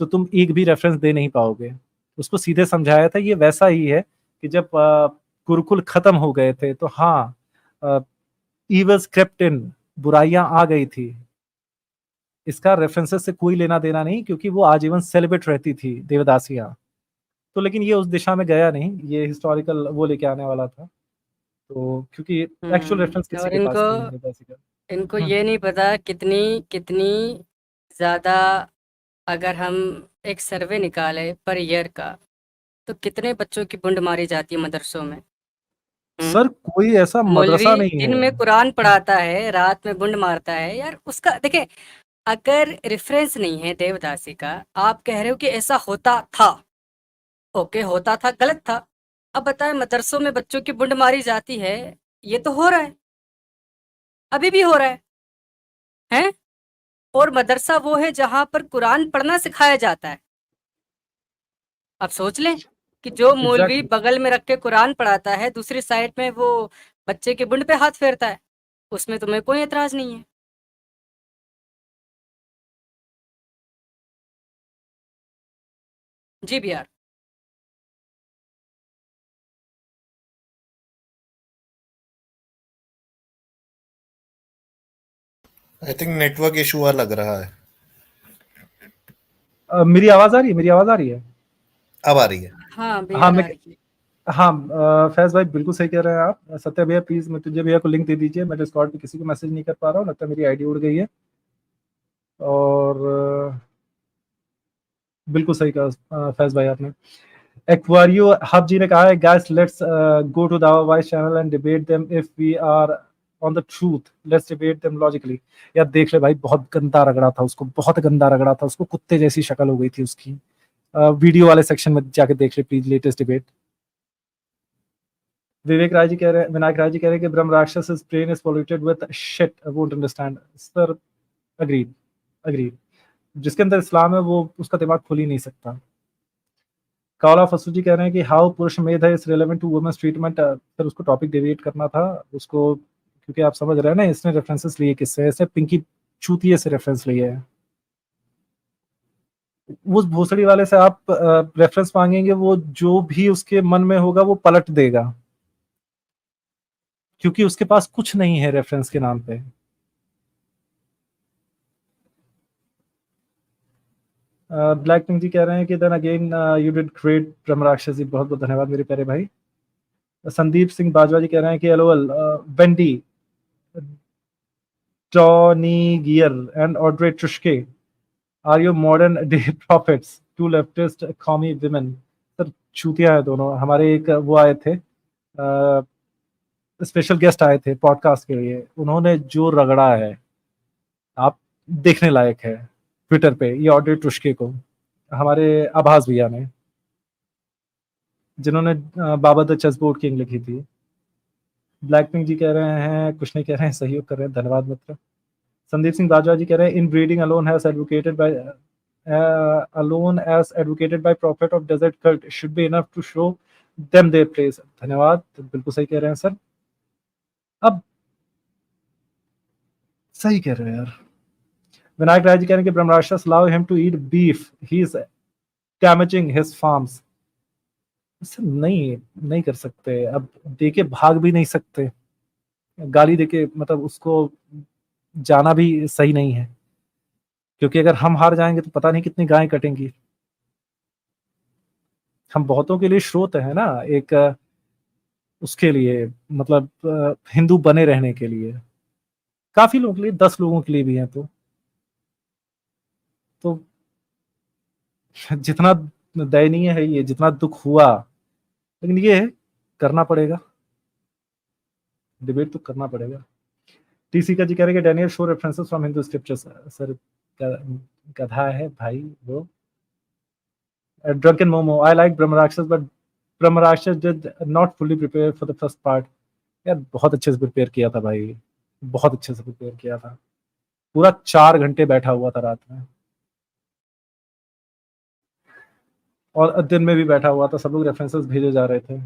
तो तुम एक भी रेफरेंस दे नहीं पाओगे। उसको सीधे समझाया था ये वैसा ही है कि जब गुरुकुल खत्म हो गए थे तो हाँ, ईवल्स क्रेप्ट इन, बुराइयां आ गई थी। इसका रेफरेंसेस से कोई लेना देना नहीं, क्योंकि वो आजीवन सेलिब्रेट रहती थी देवदासियां। तो लेकिन ये उस दिशा में गया नहीं, ये हिस्टोरिकल वो लेके आने वाला था। तो क्योंकि एक्चुअल रेफरेंस किसी और के पास इनको नहीं है देवदासी का। इनको ये नहीं पता कितनी कितनी ज़्यादा, अगर हम एक सर्वे निकालें पर ईयर का, तो कितने बच्चों की बुंड मारी जाती है मदरसों में। सर कोई ऐसा मौलवी मदरसा नहीं दिन है। में कुरान पढ़ाता है, रात में बुंड मारता है यार। उसका देखें, अगर रेफरेंस नहीं है देवदासी का, आप कह रहे हो कि ऐसा होता था, ओके होता था, गलत था। अब बताएं, मदरसों में बच्चों की बुंड मारी जाती है, ये तो हो रहा है, अभी भी हो रहा है? और मदरसा वो है जहां पर कुरान पढ़ना सिखाया जाता है। अब सोच लें कि जो मौलवी एग्जैक्टली। बगल में रख के कुरान पढ़ाता है, दूसरी साइड में वो बच्चे के बुंड पे हाथ फेरता है, उसमें तुम्हें कोई एतराज नहीं है। जी Bihar. I think network issue आ लग रहा है। मेरी आवाज आ रही है? मेरी आवाज आ रही है? अब आ रही है। हाँ हाँ बिहार मैं आ रही है। हाँ फैज भाई बिल्कुल सही कह रहे हैं आप। सत्या भैया प्लीज मैं तुझे भैया को लिंक दे दीजिए, मैं डिस्कॉर्ड पे किसी को मैसेज नहीं कर पा रहा हूँ, लगता है मेरी आईडी उड़ गई है। और बिल्कुल सही कहा फैज भाई आपने। एक्वारियो हब जी ने कहा है guys let's go to the vice channel and debate them if we are on the truth, let's debate them logically. यार देख ले भाई, बहुत गंदा रगड़ा था उसको, बहुत गंदा रगड़ा था उसको, कुत्ते जैसी शक्ल हो गई थी उसकी। वीडियो वाले सेक्शन में जाके देख ले प्लीज, लेटेस्ट डिबेट। विवेक राय जी कह रहे हैं, विनायक राय जी कह रहे हैं कि ब्रह्म राक्षस brain is polluted with shit, I won't understand. Sir agreed, agreed. जिसके अंदर इस्लाम है वो उसका दिमाग खुल ही नहीं सकता। काला फसू जी कह रहे हैं कि हाउ पुरुष मेड है is relevant to womens treatment. फिर उसको टॉपिक डेविएट करना था उसको, क्योंकि आप समझ रहे हैं ना इसने रेफरेंसेस लिए किससे, इसने पिंकी चूतिए से रेफरेंस लिए है। उस भोसड़ी वाले से आप रेफरेंस मांगेंगे, वो जो भी उसके मन में होगा वो पलट देगा, क्योंकि उसके पास कुछ नहीं है रेफरेंस के नाम पे। ब्लैक पिंक जी कह रहे हैं कि then again you did great Brahmarakshas ji, बहुत बहुत धन्यवाद मेरे प्यारे भाई। संदीप सिंह बाजवा जी कह रहे हैं कि LOL Wendy Doniger and Audrey Truschke are you modern day prophets to leftist commie women. Sir चूतिया है दोनों। हमारे एक वो आए थे, स्पेशल गेस्ट आए थे पॉडकास्ट के लिए, उन्होंने जो रगड़ा है आप देखने लायक है ट्विटर पे, ये ऑड्रे ट्रुश्के को, हमारे आभास भैया ने, जिन्होंने बाबा द चेस बोर्ड किंग लिखी थी। ब्लैक पिंक जी कह रहे हैं कुछ नहीं कह रहे हैं, सहयोग कर रहे हैं, धन्यवाद मित्र। संदीप सिंह बाजवा जी कह रहे हैं inbreeding alone has advocated by alone as advocated by prophet of desert cult should be enough to show them their place। धन्यवाद, बिल्कुल सही कह रहे हैं सर। अब सही कह रहे हैं यार। विनायक राय जी कह रहे हैं कि ब्रह्मराक्षस allow him to eat beef, he is damaging his farms। नहीं नहीं कर सकते, अब देके भाग भी नहीं सकते, गाली देके मतलब उसको जाना भी सही नहीं है, क्योंकि अगर हम हार जाएंगे तो पता नहीं कितनी गायें कटेंगी। हम बहुतों के लिए स्रोत है ना एक, उसके लिए मतलब हिंदू बने रहने के लिए, काफी लोगों के लिए, 10 लोगों के लिए भी है। तो जितना दयनीय है ये, जितना दुख हुआ, लेकिन ये है करना पड़ेगा, डिबेट तो करना पड़ेगा। टीसी का जी कह रहे हैं कि Daniel show references from Hindu scriptures. Sir गधा है भाई वो। Drunken Momo I like Brahmarakshas but Brahmarakshas did not fully prepare for the first part. यार बहुत अच्छे से प्रिपेयर किया था भाई, बहुत अच्छे से प्रिपेयर किया था, पूरा 4 घंटे बैठा हुआ था रात में, और दिन में भी बैठा हुआ था, सब लोग रेफरेंसेस भेजे जा रहे थे।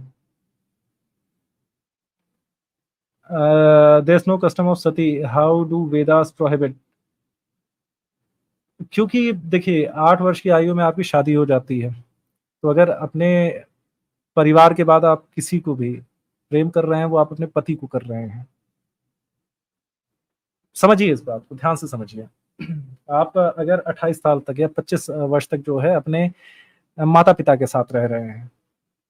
There is no custom of sati, how do Vedas prohibit? क्योंकि देखिए 8 वर्ष की आयु में आपकी शादी हो जाती है, तो अगर अपने परिवार के बाद आप किसी को भी प्रेम कर रहे हैं, वो आप अपने पति को कर रहे हैं। समझिए इस बात को, ध्यान से समझिए। आप अगर 28 साल तक या 25 वर्ष तक जो है अपने माता पिता के साथ रह रहे हैं,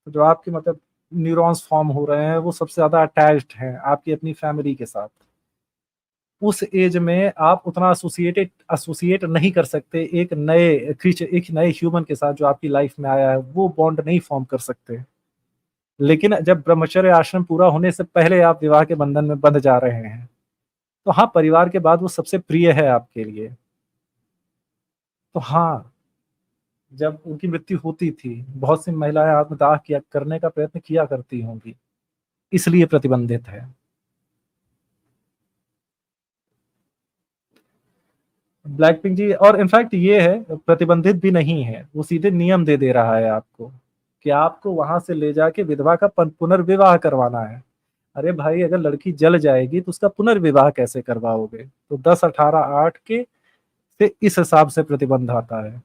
तो जो आपके मतलब न्यूरॉन्स फॉर्म हो रहे हैं वो सबसे ज़्यादा अटैच्ड हैं आपकी अपनी फैमिली के साथ। उस एज में आप उतना एसोसिएट नहीं कर सकते एक नए क्रीचर, एक नए ह्यूमन के साथ जो आपकी लाइफ में आया है, वो बॉन्ड नहीं फॉर्म कर सकते। लेकिन जब ब्रह्मचर्य आश्रम पूरा होने से पहले आप विवाह के बंधन में बंध जा रहे हैं, तो हाँ, परिवार के बाद वो सबसे प्रिय है आपके लिए। तो हाँ, जब उनकी मृत्यु होती थी, बहुत सी महिलाएं आत्मदाह किया करने का प्रयत्न किया करती होंगी, इसलिए प्रतिबंधित है। ब्लैक पिंक जी, और इनफैक्ट ये है प्रतिबंधित भी नहीं है, वो सीधे नियम दे रहा है आपको कि आपको वहां से ले जाके विधवा का पुनर्विवाह करवाना है। अरे भाई, अगर लड़की जल जाएगी तो उसका पुनर्विवाह कैसे करवाओगे? तो 10, 18, 8 के से इस हिसाब से प्रतिबंध आता है।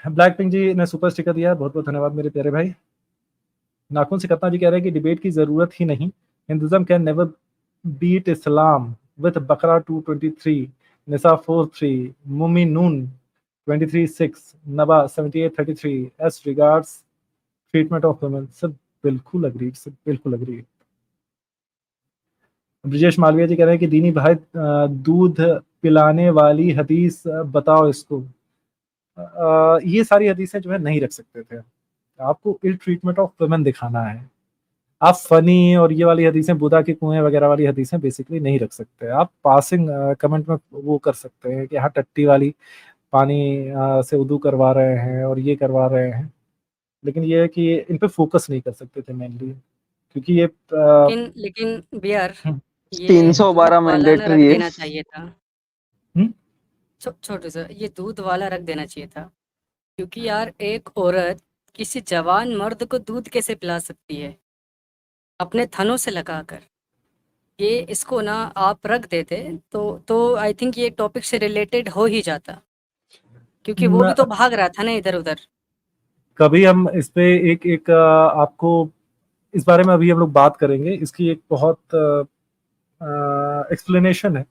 ब्लैक पिंक जी ने सुपर स्टिकर दिया, बहुत बहुत धन्यवाद मेरे प्यारे भाई। नाखून से कतना जी कह रहे हैं कि डिबेट की जरूरत ही नहीं, Hinduism can never beat Islam with Baqarah 223, Nisa 43, Muminun 23:6, Naba 78:33, as regards treatment of women. सब बिल्कुल अग्रीड, सब बिल्कुल अग्रीड। ब्रिजेश मालविया जी कह रहे हैं कि दीनी भाई दूध पिलाने वाली हदीस बताओ इसको। ये सारी हदीसें जो है नहीं रख सकते थे, आपको इल ट्रीटमेंट ऑफ वुमेन दिखाना है। आप फनी और ये वाली हदीसें, बुदा के कुएं वगैरह वाली हदीसें बेसिकली नहीं रख सकते। आप पासिंग कमेंट में वो कर सकते हैं कि हाँ, टट्टी वाली पानी से उदू करवा रहे हैं और ये करवा रहे हैं, लेकिन ये है कि इन पे फोकस नहीं कर सकते थे मेनली, क्योंकि ये लेकिन बियर ये 312 दूध वाला ना रख मैंडेटरी है। देना चाहिए था। छोटू सा ये दूध वाला रख देना चाहिए था, क्योंकि यार एक औरत किसी जवान मर्द को दूध कैसे पिला सकती है अपने थनों से लगाकर? ये इसको ना आप रख देते तो आई थिंक ये टॉपिक से रिलेटेड हो ही जाता, क्योंकि वो भी तो भाग रहा था ना इधर उधर। कभी हम इस पे एक आपको इस बारे में अभी हम लोग बात करेंगे, इसकी एक बहुत एक्सप्लेनेशन है,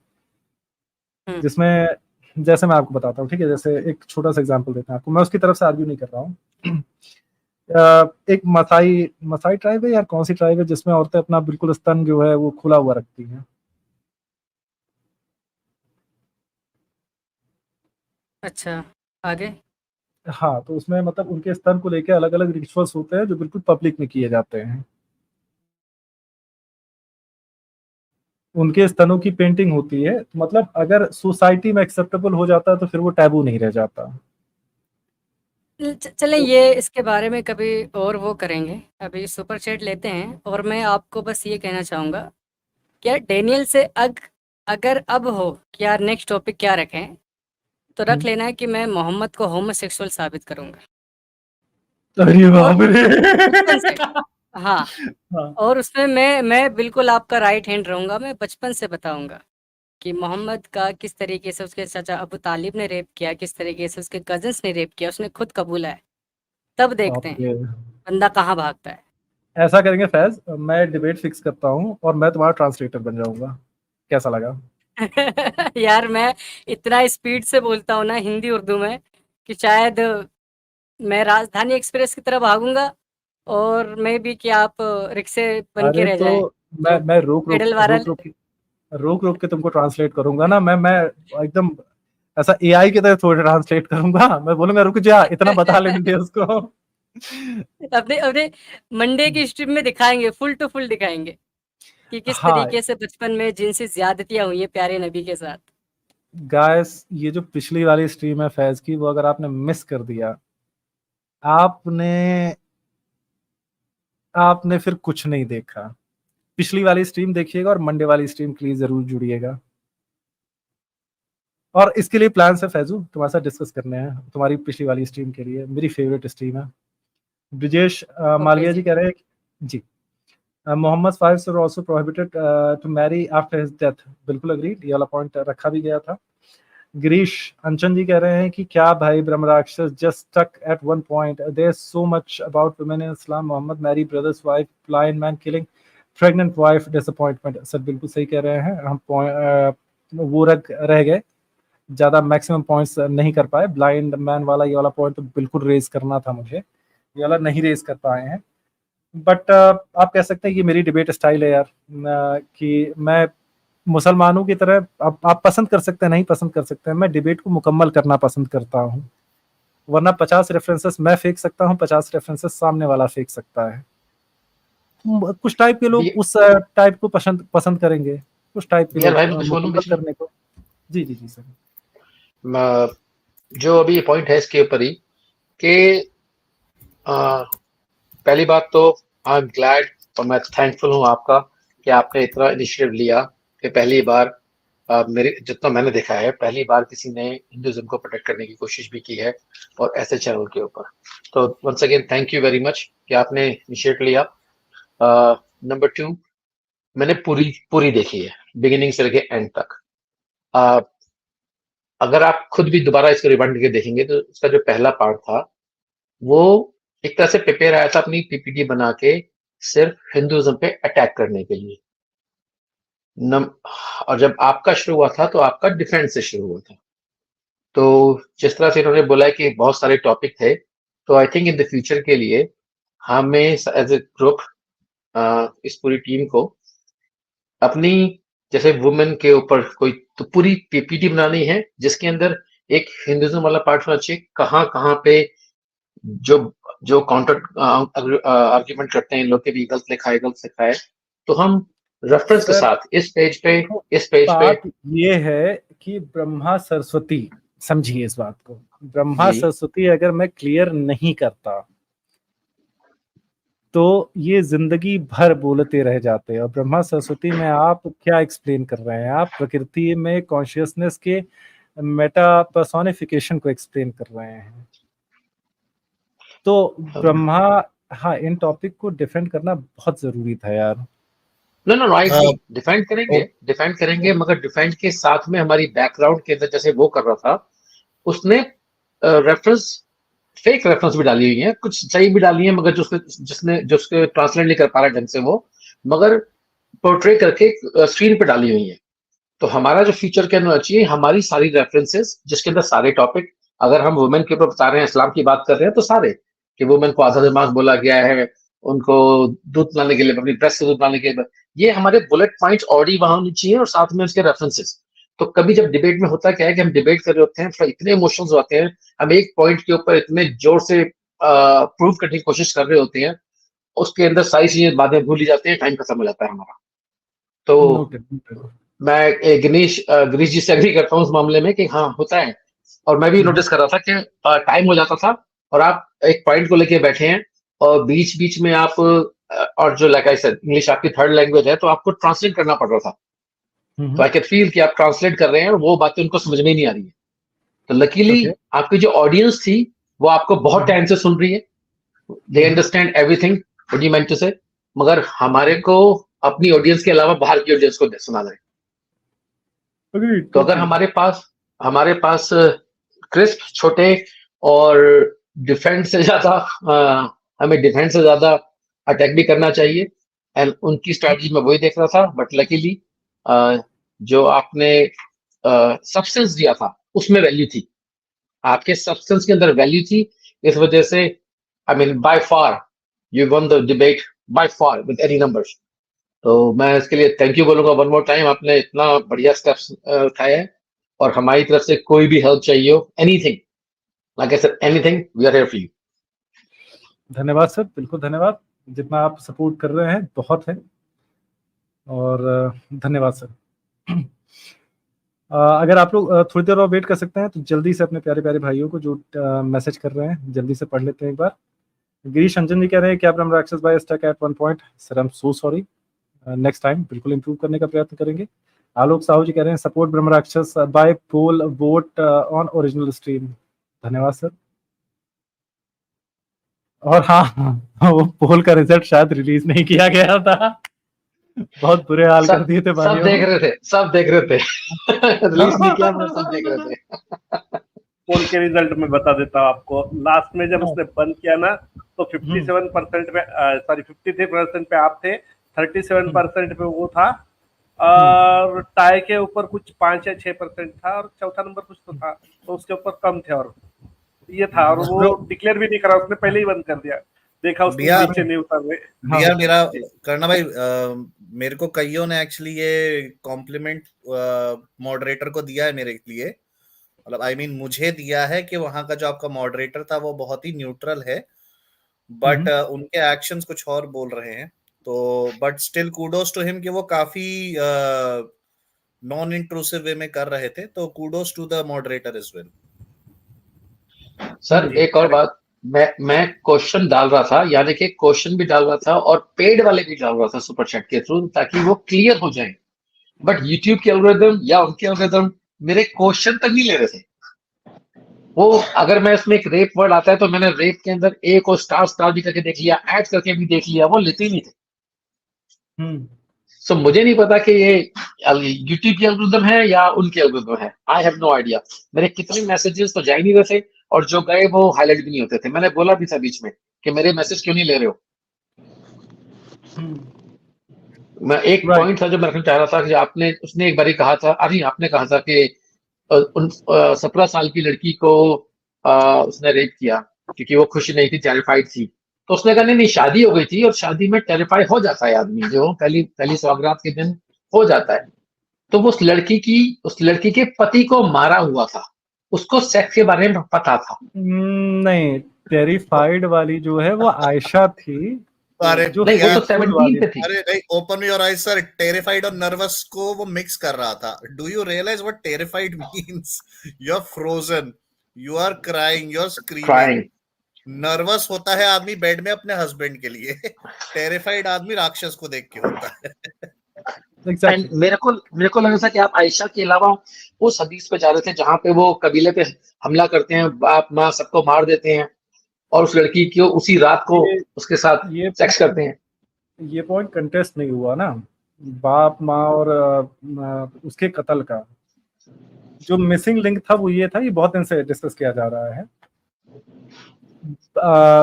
जिसमें जैसे मैं आपको बताता हूँ, ठीक है? जैसे एक छोटा सा एग्जांपल देता हूँ आपको, मैं उसकी तरफ से आर्ग्यू नहीं कर रहा हूँ। एक मसाई ट्राइब है यार, कौन सी ट्राइब है जिसमें औरतें अपना बिल्कुल स्तन जो है वो खुला हुआ रखती हैं? अच्छा, आगे? हाँ, तो उसमें मतलब उनके स्तन को लेके अलग अलग रिचुअल्स होते हैं जो बिल्कुल पब्लिक में किए जाते हैं। उनके स्तनों की पेंटिंग होती है, तो मतलब अगर सोसाइटी में एक्सेप्टेबल हो जाता है तो फिर वो टैबू नहीं रह जाता। चलें, ये इसके बारे में कभी और वो करेंगे, अभी सुपर चैट लेते हैं। और मैं आपको बस ये कहना चाहूँगा कि यार डेनियल से अगर अब हो कि यार नेक्स्ट टॉपिक क्या रखें, तो रख लेना है कि मैं मोहम्मद को होमोसेक्सुअल साबित करूँगा। अरे बाप रे! बचपन से। हाँ, और उसमें मैं बिल्कुल आपका राइट हैंड रहूँगा। मैं बचपन से बताऊँगा कि मोहम्मद का किस तरीके से उसके चाचा अबू तालिब ने रेप किया, किस तरीके से उसके कजन्स ने रेप किया, उसने खुद कबूला है। तब देखते हैं बंदा कहाँ भागता है। ऐसा करेंगे फैज, मैं डिबेट फिक्स करता हूँ और मैं तुम्हारा ट्रांसलेटर बन जाऊंगा, कैसा लगा? यार मैं इतना स्पीड से बोलता हूँ ना हिंदी उर्दू में कि शायद मैं राजधानी एक्सप्रेस की तरह भागूंगा और मैं भी कि आप रिक्शे बन के अरे रह तो जाएं, मैं रोक पेडल वाला। के तुमको ट्रांसलेट करूंगा ना, मैं एकदम ऐसा एआई की तरह थोड़ा ट्रांसलेट करूंगा। मैं बोलूंगा रुक जा, इतना बता लेने दे उसको। अपने अपने मंडे की स्ट्रीम में दिखाएंगे, फुल टू फुल दिखाएंगे कि किस हाँ तरीके से बचपन में जिनसी ज्यादतियां हुई है प्यारे नबी के साथ। गाइस, ये जो पिछली वाली स्ट्रीम है फैज की, वो अगर आपने मिस कर दिया आपने फिर कुछ नहीं देखा। पिछली वाली स्ट्रीम देखिएगा और मंडे वाली स्ट्रीम के लिए जरूर जुड़िएगा। और इसके लिए प्लान है फैजू, तुम्हारे साथ डिस्कस करने हैं तुम्हारी पिछली वाली स्ट्रीम के लिए, मेरी फेवरेट स्ट्रीम है। ब्रिजेश मालविया जी कह रहे हैं जी, Mohammad Faris were also prohibited to marry after his death. बिल्कुल अग्रीड, ये वाला पॉइंट रखा भी गया था। गिरीश अंचन जी कह रहे हैं कि क्या भाई Brahmarakshas just stuck at one point, there is so much about women in Islam, Mohammad marry brother's wife, blind man killing pregnant wife, disappointment. Sir बिल्कुल सही कह रहे हैं, हम वो रह गए, ज़्यादा मैक्सिमम पॉइंट्स नहीं कर पाए। ब्लाइंड मैन वाला ये वाला पॉइंट तो बिल्कुल रेज करना था मुझे, ये वाला नहीं रेज कर पाए हैं। बट आप कह सकते हैं कि मेरी डिबेट स्टाइल है यार, कि मैं मुसलमानों की तरह, आप पसंद कर सकते हैं नहीं पसंद कर सकते हैं, मैं डिबेट को मुकम्मल करना पसंद करता हूँ। वरना 50 रेफरेंसेस मैं फेंक सकता हूँ, 50 रेफरेंसेस सामने वाला फेंक सकता है। कुछ टाइप के लोग उस टाइप को पसंद करेंगे, कुछ टाइप के लोग मुकम्मल करने को। जी जी जी सर। जो अभी ये पॉइंट है इसके ऊपर ही कि पहली बात तो आई एम ग्लैड और मैं थैंकफुल हूँ आपका कि आपने इतना इनिशिएटिव लिया कि पहली बार मेरे जितना मैंने देखा है पहली बार किसी ने हिंदुइज्म को प्रोटेक्ट करने की कोशिश भी की है और ऐसे चैनल के ऊपर। तो once again thank you very much कि आपने इनिशिएट लिया। नंबर 2, मैंने पूरी देखी है बिगिनिंग से लेके एंड तक। अगर आप खुद भी दोबारा इसको रिवाइंड करके देखेंगे तो इसका जो पहला पार्ट था वो एक तरह से प्रिपेयर आया था अपनी पीपीटी बना के सिर्फ हिंदुइज्म पे अटैक करने के लिए। और जब आपका शुरू हुआ था तो आपका डिफेंस से शुरू हुआ था। तो जिस तरह से इन्होंने बोला है कि बहुत सारे टॉपिक थे, तो I think in the future के लिए हमें एज ए ग्रुप इस पूरी टीम को अपनी जैसे वुमेन के ऊपर कोई तो पूरी पीपीटी बनानी है जिसके अंदर एक हिंदुइज्म वाला पार्ट होना चाहिए, कहाँ पे जो जो काउंटर आर्ग्यूमेंट करते हैं इन लोग के भी गलत लिखा है, तो हम रेफरेंस के साथ इस पेज पे ये है कि ब्रह्मा सरस्वती, समझिए इस बात को, ब्रह्मा सरस्वती अगर मैं क्लियर नहीं करता तो ये जिंदगी भर बोलते रह जाते हैं। और ब्रह्मा सरस्वती में आप क्या एक्सप्लेन कर रहे हैं, आप प्रकृति में कॉन्शियसनेस के मेटा पर्सोनिफिकेशन को एक्सप्लेन कर रहे हैं। तो ब्रह्मा, हाँ, इन टॉपिक को डिफेंड करना बहुत जरूरी था यार। नो आई डिफेंड करेंगे मगर डिफेंड के साथ में हमारी बैकग्राउंड के अंदर जैसे वो कर रहा था उसने रेफरेंस फेक रेफरेंस भी डाली हुई है, कुछ सही भी डाली है मगर जिसके ट्रांसलेट नहीं कर पा रहा ढंग से वो, मगर पोर्ट्रे करके स्क्रीन पे डाली हुई है। तो हमारा जो फ्यूचर क्या होना चाहिए, हमारी सारी रेफरेंसेस जिसके अंदर सारे टॉपिक, अगर हम वुमेन के ऊपर बता रहे हैं, इस्लाम की बात कर रहे हैं तो सारे कि वुमेन को आधा दिमाग बोला गया है, उनको दूध पिलाने के लिए, अपनी ब्रेस्ट से दूध पिलाने के लिए, ये हमारे बुलेट पॉइंट्स ऑलरेडी वहां होनी चाहिए और साथ में उसके रेफरेंसेस। तो कभी जब डिबेट में होता क्या है कि हम डिबेट कर रहे होते हैं, इतने इमोशंस होते हैं, हम एक पॉइंट के ऊपर इतने जोर से प्रूव करने की कोशिश कर रहे होते हैं, उसके अंदर सारी चीजें बातें भूल ही जाते हैं, टाइम खत्म हो जाता है हमारा। तो मैं गिरीश जी से एग्री करता हूँ उस मामले में कि हाँ होता है। और मैं भी नोटिस कर रहा था कि टाइम हो जाता था और आप एक पॉइंट को लेके बैठे हैं और बीच बीच में आप और जो लाइक आई सेड इंग्लिश आपकी थर्ड लैंग्वेज है तो आपको ट्रांसलेट करना पड़ रहा था। तो आई कैन फील कि आप ट्रांसलेट कर रहे हैं और वो बातें उनको समझ में नहीं आ रही है। तो लकीली आपकी जो ऑडियंस थी वो आपको बहुत टाइम से सुन रही है, they understand everything what you meant to say, मगर हमारे को अपनी ऑडियंस के अलावा बाहर की ऑडियंस को सुनाना है। तो अगर हमारे पास क्रिस्प, छोटे और डिफेंस से ज्यादा हमें डिफेंस से ज्यादा अटैक भी करना चाहिए, एंड उनकी स्ट्रैटेजी में वही देख रहा था। बट लकीली जो आपने सब्सटेंस दिया था उसमें वैल्यू थी, आपके सब्सटेंस के अंदर वैल्यू थी, इस वजह से I mean by far you one the debate by far with any numbers. तो मैं इसके लिए थैंक यू बोलूंगा वन मोर टाइम, आपने इतना बढ़िया स्टेप्स उठाए हैं और हमारी तरफ से कोई भी हेल्प चाहिए हो, anything, like I said anything, we are here for you. धन्यवाद सर, बिल्कुल धन्यवाद, जितना आप सपोर्ट कर रहे हैं बहुत है, और धन्यवाद सर। अगर आप लोग थोड़ी देर और वेट कर सकते हैं तो जल्दी से अपने प्यारे प्यारे भाइयों को जो मैसेज कर रहे हैं जल्दी से पढ़ लेते हैं एक बार। गिरीश अंजन जी कह रहे हैं क्या ब्रह्मराक्षस भाई stuck at 1 point, sir I am so sorry, next time बिल्कुल इंप्रूव करने का प्रयत्न करेंगे। आलोक साहू जी कह रहे हैं support Brahmarakshas by poll vote on original stream, धन्यवाद सर। और हाँ वो पोल का रिजल्ट शायद रिलीज नहीं किया गया था, बहुत बुरे हाल कर दिए थे सब भाइयों। देख रहे थे, सब देख रहे थे। रिलीज नहीं किया, पर सब देख रहे थे। पोल के रिजल्ट में बता देता हूँ आपको। लास्ट में जब उसने बंद किया ना तो 57% पे सॉरी 53% पे आप थे, 37% पे वो था, और टाई के ऊपर कुछ 5 या 6% था, और चौथा नंबर कुछ तो था, तो उसके ऊपर कम थे, और ये था, और वो डिक्लेयर भी नहीं करा उसने, पहले ही बंद कर दिया, देखा उसको नीचे नहीं उतर रहे। भैया मेरा करना भाई, मेरे को कईयों ने एक्चुअली ये कॉम्प्लीमेंट मॉडरेटर को दिया है मेरे लिए, मतलब आई मीन मुझे दिया है कि वहां का जो आपका मॉडरेटर था वो बहुत ही न्यूट्रल है, बट उनके एक्शंस कुछ और बोल रहे हैं, तो but still kudos to him कि वो काफी नॉन इंट्रूसिव वे में कर रहे थे, तो kudos to the moderator as well. Sir एक और बात, मैं क्वेश्चन डाल रहा था, यानी कि क्वेश्चन भी डाल रहा था और पेड वाले भी डाल रहा था सुपर चैट के थ्रू, ताकि वो क्लियर हो जाए, बट यूट्यूब के एल्गोरिदम या उनके एल्गोरिदम मेरे क्वेश्चन तक नहीं ले रहे थे। वो अगर मैं इसमें एक रेप वर्ड आता है तो मैंने रेप के अंदर ए को स्टार भी करके देख लिया, ऐड करके भी देख लिया, वो लेते ही नहीं थे। सो मुझे नहीं पता कि ये यूट्यूब की एल्गोरिदम है या उनके एल्गोरिदम है, आई हैव नो आइडिया। मेरे कितने मैसेजेस तो जा ही नहीं रहे थे, और जो गए वो हाईलाइट भी नहीं होते थे। मैंने बोला भी था बीच में कि मेरे मैसेज क्यों नहीं ले रहे हो। मैं एक पॉइंट था जो मैं रखना चाह रहा था कि आपने, उसने एक बारी कहा था, अरे आपने कहा था कि 17 साल की लड़की को उसने रेप किया क्योंकि वो खुश नहीं थी, टेरिफाइड थी, तो उसने कहा नहीं शादी हो गई थी, और शादी में टेरिफाइड हो जाता है आदमी, जो पहली सौगात के दिन हो जाता है। तो वो उस लड़की के पति को मारा हुआ था, उसको सेक्स के बारे में पता था। नहीं, टेरिफाइड वाली जो है वो आयशा थी, अरे जो नहीं, वो तो 17 पे थी। अरे नहीं, open your eyes sir, terrified और नर्वस को वो मिक्स कर रहा था। Do you realise what terrified means? You are frozen, you are crying, you are screaming. Nervous होता है आदमी बेड में अपने हस्बैंड के लिए, टेरिफाइड आदमी राक्षस को देख के होता है। Exactly. मेरे को लगा था कि आप आयशा के अलावा उस हदीस पे जा रहे थे जहां पे वो कबीले पे हमला करते हैं, बाप माँ सबको मार देते हैं, और उस लड़की को उसी रात को उसके साथ सेक्स करते हैं। ये पॉइंट कंटेस्ट नहीं हुआ ना, बाप माँ और उसके कत्ल का जो मिसिंग लिंक था वो ये था, ये बहुत दिन से डिस्कस किया जा रहा है।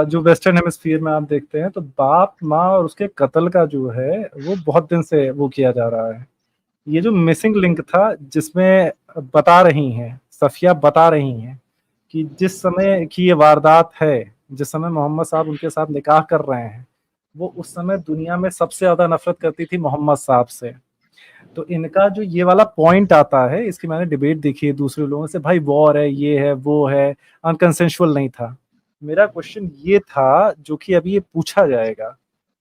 जो वेस्टर्न हेमिस्फीयर में आप देखते हैं तो बाप माँ और उसके कत्ल का जो है वो बहुत दिन से वो किया जा रहा है। ये जो मिसिंग लिंक था जिसमें बता रही हैं, सफिया बता रही हैं कि जिस समय की ये वारदात है, जिस समय मोहम्मद साहब उनके साथ निकाह कर रहे हैं, वो उस समय दुनिया में सबसे ज्यादा नफरत करती थी मोहम्मद साहब से। तो इनका जो ये वाला पॉइंट आता है, इसकी मैंने डिबेट देखी है दूसरे लोगों से, भाई वॉर है, ये है, वो है, अनकंसेंशुअल नहीं था। मेरा क्वेश्चन ये था जो कि अभी ये पूछा जाएगा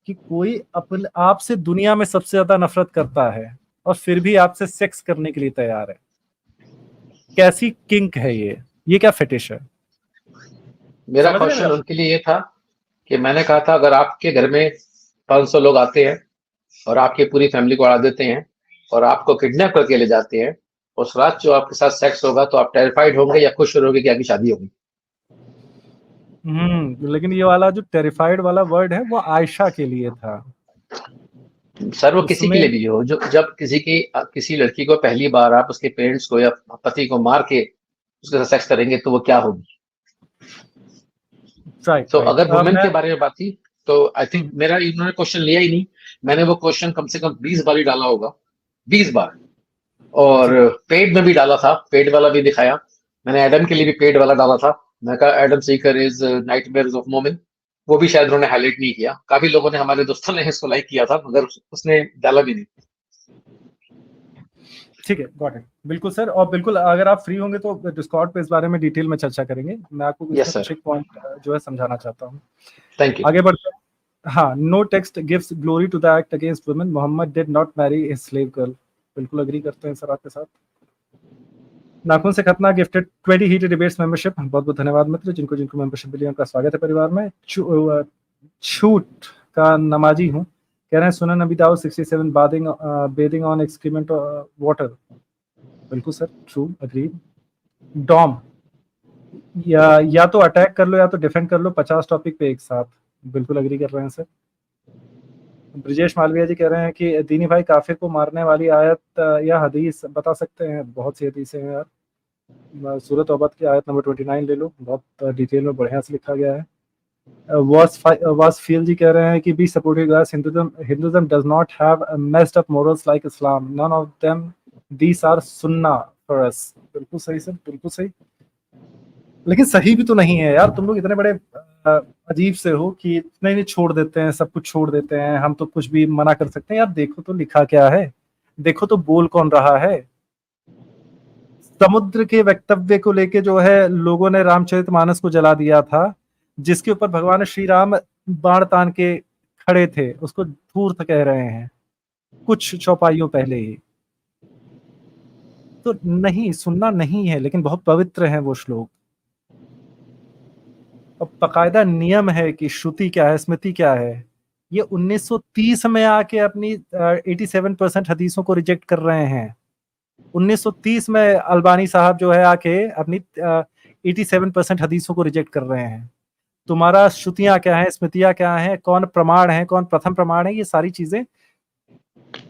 कि कोई अपने आप से दुनिया में सबसे ज्यादा नफरत करता है और फिर भी आपसे सेक्स करने के लिए तैयार है, कैसी किंक है ये क्या फेटिश है? मेरा क्वेश्चन उनके लिए ये था कि मैंने कहा था अगर आपके घर में 500 लोग आते हैं और आपकी पूरी फैमिली को उड़ा देते हैं और आपको किडनैप करके ले जाते हैं, उस रात जो आपके साथ सेक्स होगा तो आप टेरिफाइड होंगे या खुश रहोगे कि आपकी शादी होगी? लेकिन ये वाला जो टेरिफाइड वाला वर्ड है वो आयशा के लिए था सर। वो किसी के लिए भी हो, जो जब किसी लड़की को पहली बार आप उसके पेरेंट्स को या पति को मार के उसके साथ सेक्स करेंगे तो वो क्या होगी? तो अगर वुमेन के बारे में बात थी तो आई थिंक मेरा इन्होंने क्वेश्चन लिया ही नहीं। मैंने वो क्वेश्चन कम से कम 20 बार ही डाला होगा, 20 बार, और पेड में भी डाला था, पेड वाला भी दिखाया। मैंने एडम के लिए भी पेड वाला डाला था, मैं कहा Adam Sikar is nightmares of मोमिन, वो भी शायद उन्होंने हाईलाइट नहीं किया। काफी लोगों ने, हमारे दोस्तों ने इसको लाइक किया था, मगर उसने डाला भी नहीं। ठीक है, गॉट इट। बिल्कुल सर, और बिल्कुल अगर आप फ्री होंगे तो डिस्कॉर्ड पे इस बारे में डिटेल में चर्चा करेंगे। मैं आपको कुछ एक पॉइंट जो है समझाना चाहता हूँ। Thank you. आगे बढ़ते हैं। हाँ, no text gives glory to the act against women, Muhammad did not marry a slave girl. बिल्कुल अग्री करते हैं सर आपके साथ। नाखून से खतना गिफ्टेड 20 हीटेड डिबेट्स मेंबरशिप, बहुत बहुत धन्यवाद मित्र, जिनको जिनको मेंबरशिप मिली उनका स्वागत है परिवार में। छूट का नमाजी हूँ, कह रहे हैं सुनन नबी दाऊद 67 बेदिंग ऑन एक्सक्रीमेंट वाटर। बिल्कुल सर, ट्रू, अग्री। डॉम, या तो अटैक कर लो या तो डिफेंड कर लो 50 टॉपिक पे एक साथ, बिल्कुल अग्री कर रहे हैं सर। ब्रिजेश मालविया जी कह रहे हैं कि दीनी भाई काफिर को मारने वाली आयत या हदीस बता सकते हैं? बहुत सी हदीसें हैं यार, सूरत तौबा की आयत नंबर 29 ले लो, बहुत डिटेल में बढ़िया से लिखा गया है। वासफील जी कह रहे हैं कि be supportive guys, Hinduism does not have messed up morals like Islam, none of them these are Sunnah for us. बिल्कुल सही सर, बिल्कुल सही, लेकिन सही भी तो नहीं है यार। तुम लोग इतने बड़े अजीब से हो कि नहीं छोड़ देते हैं, सब कुछ छोड़ देते हैं, हम तो कुछ भी मना कर सकते हैं। यार देखो तो लिखा क्या है, देखो तो बोल कौन रहा है। समुद्र के वक्तव्य को लेके जो है लोगों ने रामचरितमानस को जला दिया था, जिसके ऊपर भगवान श्री राम बाण तान के खड़े थे, उसको धूर्त कह रहे हैं कुछ चौपाइयों पहले ही। तो नहीं, सुनना नहीं है, लेकिन बहुत पवित्र हैं वो श्लोक। अब बाकायदा नियम है कि श्रुति क्या है, स्मृति क्या है। ये 1930 में आके अपनी 87% हदीसों को रिजेक्ट कर रहे हैं। 1930 में अल्बानी साहब जो है आके अपनी 87% हदीसों को रिजेक्ट कर रहे हैं। तुम्हारा श्रुतियां क्या है, स्मृतियां क्या है, कौन प्रमाण है, कौन प्रथम प्रमाण है, ये सारी चीजें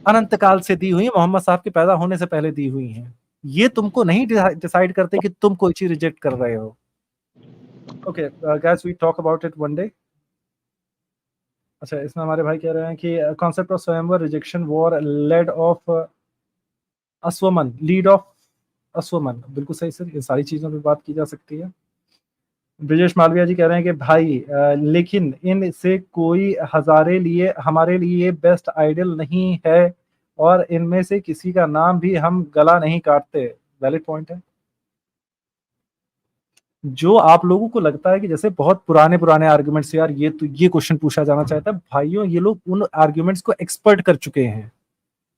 अनंत काल से दी हुई, मोहम्मद साहब के पैदा होने से पहले दी हुई हैं। ये तुमको नहीं डिसाइड करते कि तुम कोई चीज रिजेक्ट कर रहे हो। Okay guys, we talk about it one day. अच्छा, इसमें हमारे भाई कह रहे हैं कि concept of swayamvar rejection war lead of Ashwaman. बिल्कुल सही सर, ये सारी चीजों पे बात की जा सकती है। ब्रिजेश मालविया जी कह रहे हैं कि भाई लेकिन इन से कोई हमारे लिए बेस्ट आइडियल नहीं है, और इनमें से किसी का नाम भी हम गला नहीं काटते। वैलिड पॉइंट है। जो आप लोगों को लगता है कि जैसे बहुत पुराने आर्गुमेंट्स, यार ये तो ये क्वेश्चन पूछा जाना चाहता है, भाइयों ये लोग उन आर्गुमेंट्स को एक्सपर्ट कर चुके हैं।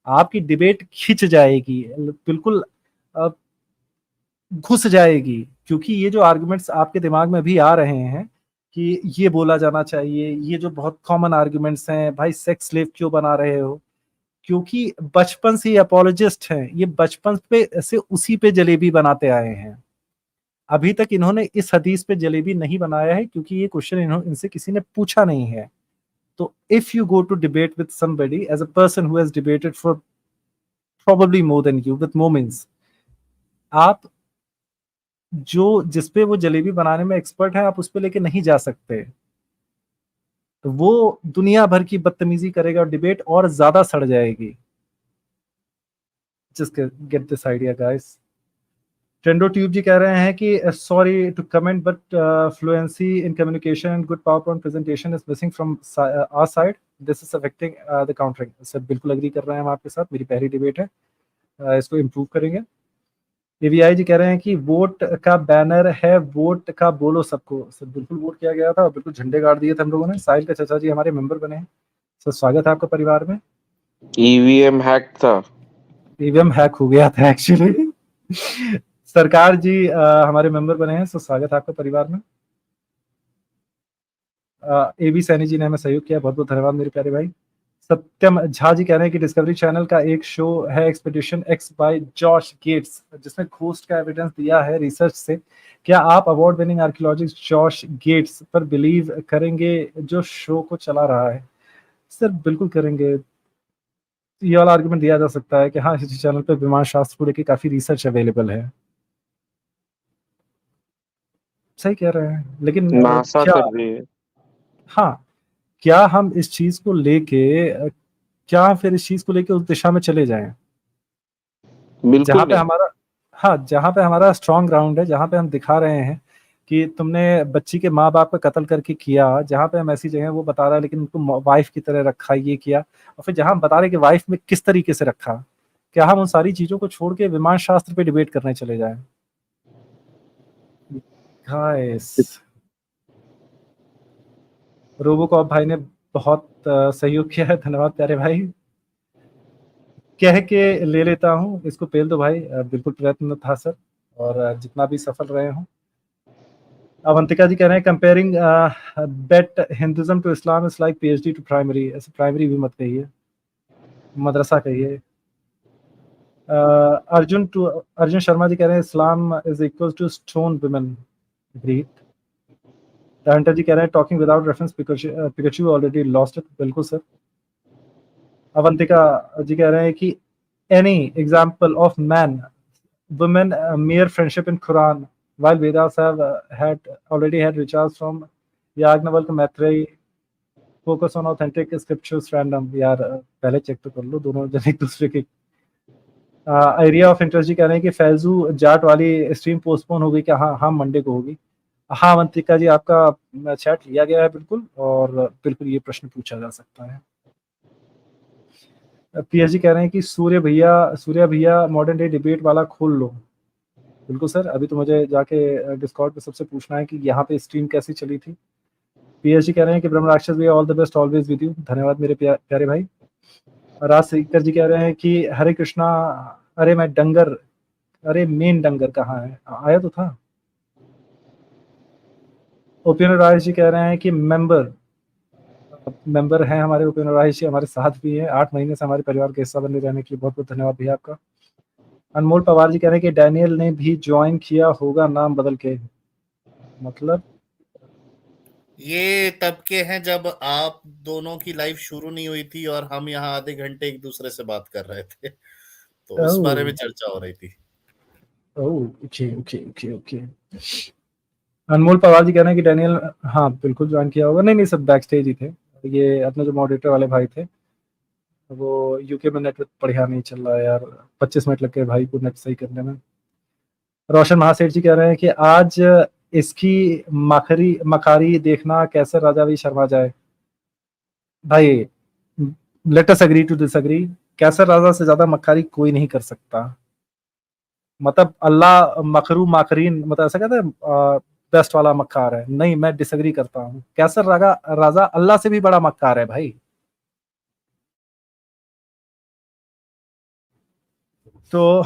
आपकी डिबेट खिंच जाएगी, बिल्कुल घुस जाएगी, क्योंकि ये जो आर्गुमेंट्स आपके दिमाग में भी आ रहे हैं कि ये बोला जाना चाहिए, ये जो बहुत कॉमन आर्गुमेंट्स हैं, भाई सेक्स स्लेव क्यों बना रहे हो, क्योंकि बचपन से ये अपोलोजिस्ट हैं, ये बचपन पे से उसी पे जलेबी बनाते आए हैं। अभी तक इन्होंने इस हदीस पे जलेबी नहीं बनाया है, क्योंकि ये क्वेश्चन इनसे किसी ने पूछा नहीं है। तो if you go to debate with somebody as a person who has debated for probably more than you with moments, आप जो जिसपे वो जलेबी बनाने में एक्सपर्ट है, आप उस पे लेके नहीं जा सकते। तो वो दुनिया भर की बदतमीजी करेगा और डिबेट और ज्यादा सड़ जाएगी। Just get this idea guys. Tendo Tube ji कह रहे हैं कि sorry to comment but fluency in communication and good power point presentation is missing from our side, this is affecting the countering. Sir बिल्कुल agree कर रहे हैं हम आपके साथ, मेरी पहली डिबेट है, इसको इम्प्रूव करेंगे। एवीआई जी कह रहे हैं कि वोट का बैनर है, वोट का बोलो सबको। सर बिल्कुल वोट किया गया था और बिल्कुल झंडे गाड़ दिए थे हम लोगों ने। साहिल का चाचा जी हमारे मेंबर बने हैं, सर स्वागत है आपका परिवार में। ईवीएम हैक था, ईवीएम हैक हो गया था एक्चुअली। सरकार जी हमारे मेंबर बने हैं, सो स्वागत है आपका परिवार में। एबी सैनी जी ने हमें सहयोग किया, बहुत बहुत धन्यवाद मेरे प्यारे भाई। सत्यम झा जी कह रहे हैं कि डिस्कवरी चैनल का एक शो है expedition X by Josh Gates, जिसमें घोस्ट का एविडेंस दिया है रिसर्च से। क्या आप award winning archaeologist Josh Gates पर बिलीव करेंगे जो शो को चला रहा है? सर बिल्कुल करेंगे। ये वाला आर्गुमेंट दिया जा सकता है कि हाँ, इस चैनल पर विमान शास्त्र को लेकर काफी रिसर्च अवेलेबल है। सही कह रहे हैं, लेकिन नासा क्या, कर रही है। हाँ, क्या हम इस चीज को लेके क्या फिर इस चीज को लेके उस दिशा में चले जाएं जहां पे हमारा, हाँ, जहां पे हमारा स्ट्रॉन्ग ग्राउंड है, जहां पे हम दिखा रहे हैं कि तुमने बच्ची के माँ बाप का कत्ल करके किया, जहां पे हम ऐसी जगह वो बता रहा है लेकिन उनको वाइफ की तरह रखा, ये किया, और फिर जहां हम बता रहे कि वाइफ में किस तरीके से रखा, क्या हम उन सारी चीजों को छोड़ के विमान शास्त्र पे डिबेट करने चले जाएं? गाइस, रोबोकॉप भाई ने बहुत सहयोग किया है, धन्यवाद प्यारे भाई। कह के ले लेता हूँ, इसको पेल दो भाई, बिल्कुल प्रयत्न था सर, और जितना भी सफल रहे हों। अवंतिका जी कह रहे हैं comparing bet Hinduism to Islam is like PhD to primary. ऐसे प्राइमरी भी मत कहिए, मदरसा कहिए। अर्जुन शर्मा जी कह रहे हैं Islam is equal to stone women. Great. Hunter ji कह रहे हैं talking without reference Pikachu already lost it. बिल्कुल सर। अवंतिका जी कह रहे हैं कि any example of man women mere friendship in Quran while Vedas have already had rituals from Yagnavalkya Maitreyi focus on authentic scriptures random। यार पहले check तो कर लो दोनों जन एक दूसरे के। एरिया ऑफ इंटरेस्ट जी कह रहे हैं कि फैजू जाट वाली स्ट्रीम पोस्टपोन हो गई क्या? हाँ मंडे को होगी। हाँ अवंतिका जी आपका चैट लिया गया है बिल्कुल, और बिल्कुल ये प्रश्न पूछा जा सकता है। पीएचडी कह रहे हैं कि सूर्य भैया मॉडर्न डे डिबेट वाला खोल लो। बिल्कुल सर, अभी तो मुझे जाके डिस्कॉर्ड पे सबसे पूछना है कि यहाँ पे स्ट्रीम कैसी चली थी। पीएचडी कह रहे हैं कि ब्रह्मराक्षस भैया all the best always with you. धन्यवाद मेरे प्यारे भाई। राज सीकर जी कह रहे हैं कि हरे कृष्णा। अरे मैं डंगर, अरे मेन डंगर कहाँ है? आया तो था। ओपियन राज जी कह रहे हैं कि मेंबर हैं हमारे ओपियन राज जी, हमारे साथ भी हैं। 8 महीने से हमारे परिवार के हिस्सा बने रहने के लिए बहुत बहुत धन्यवाद भैया आपका। अनमोल पवार जी कह रहे हैं कि डैनियल ने भी ज्वाइन किया होगा नाम बदल के। मतलब ये तब के हैं जब आप दोनों की लाइव शुरू नहीं हुई थी और हम यहाँ आधे घंटे एक दूसरे से बात कर रहे थे, तो उस बारे में चर्चा हो रही थी। ओके। अनमोल पवार जी कह रहे हैं कि डैनियल हाँ बिल्कुल ज्वाइन किया होगा। नहीं सब बैक स्टेज ही थे। ये अपने जो मॉडरेटर वाले भाई थे वो यूके में नेटवर्क बढ़िया नहीं चल रहा है यार, 25 मिनट लग गए भाई को नेट सही करने में। रोशन महासेठ जी कह रहे हैं कि आज इसकी मखारी देखना कैसे राजा भी शर्मा जाए। भाई let us agree to disagree. Kaiser Raja से ज्यादा मक्कारी कोई नहीं कर सकता। मतलब अल्लाह मखरू माखरीन मतलब ऐसा कहते हैं बेस्ट वाला मक्कार है। नहीं, मैं डिसएग्री करता हूँ। कैसर राजा अल्लाह से भी बड़ा मक्कार है भाई। तो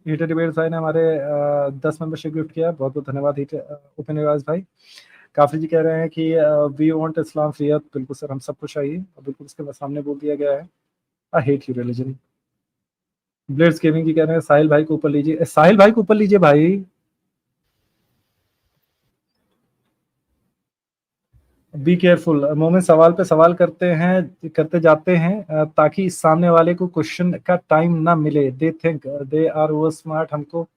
हीटर डिबेट्स भाई ने हमारे 10 मेंबरशिप गिफ्ट किया, बहुत बहुत धन्यवाद ओपिनियन भाई। काफी जी कह रहे हैं कि वी वांट इस्लाम फ्रीयत। बिल्कुल सर, हम सब कुछ चाहिए और बिल्कुल इसके सामने बोल दिया गया है। I hate you religion. Blades gaming ji कह रहे हैं साहिल भाई को ऊपर लीजिए। साहिल भाई को ऊपर लीजिए भाई। Be careful. मोमेंट सवाल पे सवाल करते जाते हैं ताकि सामने वाले को क्वेश्चन का टाइम ना मिले। They think they are over smart. हमको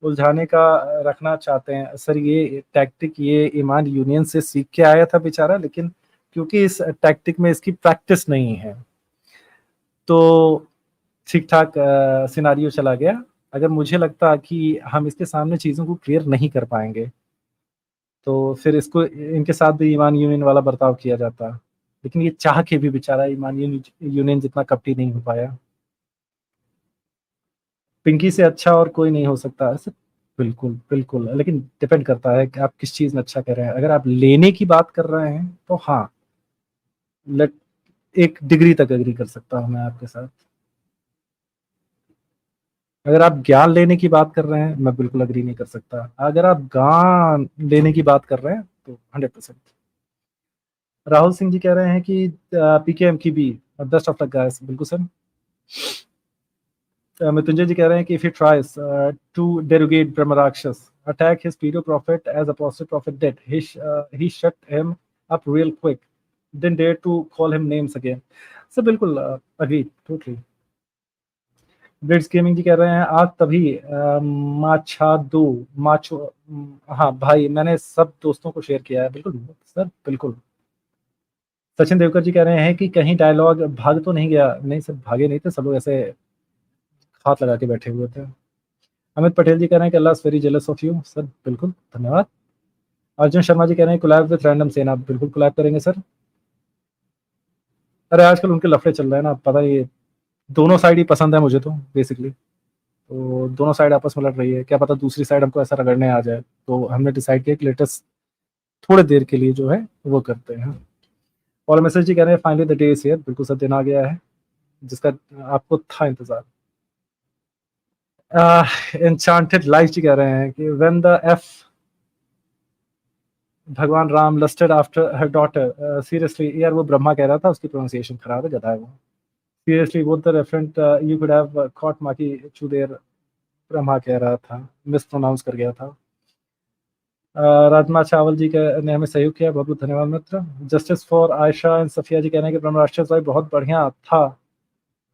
उलझाने का रखना चाहते हैं। सर ये टैक्टिक ये ईमान यूनियन से सीख के आया था बेचारा, लेकिन क्योंकि इस टैक्टिक में इसकी प्रैक्टिस नहीं है तो ठीक ठाक सिनारियो चला गया। अगर मुझे लगता कि हम इसके सामने चीज़ों को क्लियर नहीं कर पाएंगे तो फिर इसको इनके साथ भी ईमान यूनियन वाला बर्ताव किया जाता। लेकिन ये चाह के भी बेचारा ईमान यूनियन जितना कपटी नहीं हो पाया। पिंकी से अच्छा और कोई नहीं हो सकता। बिल्कुल बिल्कुल, लेकिन डिपेंड करता है कि आप किस चीज़ में अच्छा कर रहे हैं। अगर आप लेने की बात कर रहे हैं तो हाँ एक डिग्री तक एग्री कर सकता हूँ मैं आपके साथ। अगर आप ज्ञान लेने की बात कर रहे हैं मैं बिल्कुल एग्री नहीं कर सकता। अगर आप ज्ञान लेने की बात कर रहे हैं तो 100%। राहुल सिंह जी कह रहे हैं कि पीकेएम की भी बेस्ट ऑफ लक गाइस। बिल्कुल सर। मृत्युंजय जी कह रहे हैं कि if he tries to derogate Brahmarakshas attack his period prophet as opposite prophet that he shut him up real quick then dare to call him names again. Sir बिल्कुल agree totally. Blitz gaming ji कह रहे हैं आज तभी macho. हाँ भाई मैंने सब दोस्तों को शेयर किया है। बिल्कुल सर बिल्कुल। सचिन देवकर जी कह रहे हैं कि कहीं डायलॉग भाग तो नहीं गया। नहीं सर भागे नहीं थे, सब लोग ऐसे हाथ लगा के बैठे हुए थे। अमित पटेल जी कह रहे हैं कि Allah is very jealous of you. Sir बिल्कुल धन्यवाद। अर्जुन शर्मा जी कह रहे हैं कोलैब विद रैंडम सेना। बिल्कुल कोलैब करेंगे सर। अरे आजकल उनके लफड़े चल रहे हैं ना, पता ही दोनों साइड ही पसंद है मुझे तो बेसिकली। तो दोनों साइड आपस में लड़ रही है, क्या पता दूसरी साइड हमको ऐसा रगड़ने आ जाए। तो हमने डिसाइड किया कि लेटेस्ट थोड़ी देर के लिए जो है वो करते हैं। और मैसेज जी कह रहे हैं finally the day is here. बिल्कुल सर दिन आ गया है जिसका आपको था इंतजार। एन्चांटेड लाइफ जी कह रहे हैं कि when the F Bhagwan Ram lusted after her daughter, seriously यार वो ब्रह्मा कह रहा था, उसकी प्रोनाउंसिएशन खराब है, गधा है वो। सीरियसली वो the referent you could have caught माकी चूदेर, ब्रह्मा कह रहा था, मिस प्रोनाउंस कर गया था। राजमा चावल जी ने हमें सहयोग किया, बहुत बहुत धन्यवाद मित्र। Justice for Ayesha and Safiya ji कह रहे हैं कि ब्रह्मराक्षस भाई बहुत बढ़िया था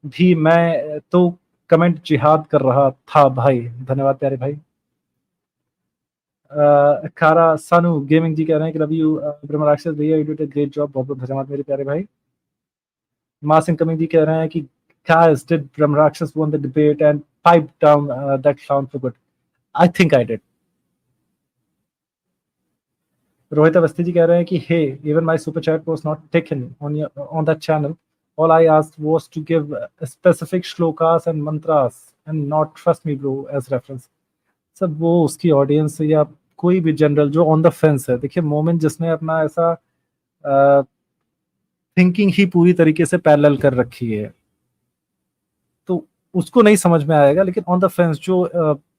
भी, मैं तो कमेंट जिहाद कर रहा था भाई। धन्यवाद प्यारे भाई। खारा सानू गेमिंग जी कह रहे हैं कि लव यू ब्रह्मराक्षस भैया, you did a great job, बहुत बहुत धन्यवाद मेरे प्यारे भाई। मास इनकमिंग जी कह रहे हैं कि guys, did Brahmrakshas won the debate and pipe down that clown for good? I think I did. Rohit Awasthi ji कह रहे हैं कि hey, even my super chat was not taken on that channel. All I asked was to give specific shlokas and mantras and not trust me bro as reference. सब वो उसकी audience या कोई भी जनरल जो ऑन द फेंस है, देखिए moment जिसने अपना ऐसा थिंकिंग ही पूरी तरीके से पैरेलल कर रखी है, तो उसको नहीं समझ में आएगा, लेकिन ऑन द फेंस जो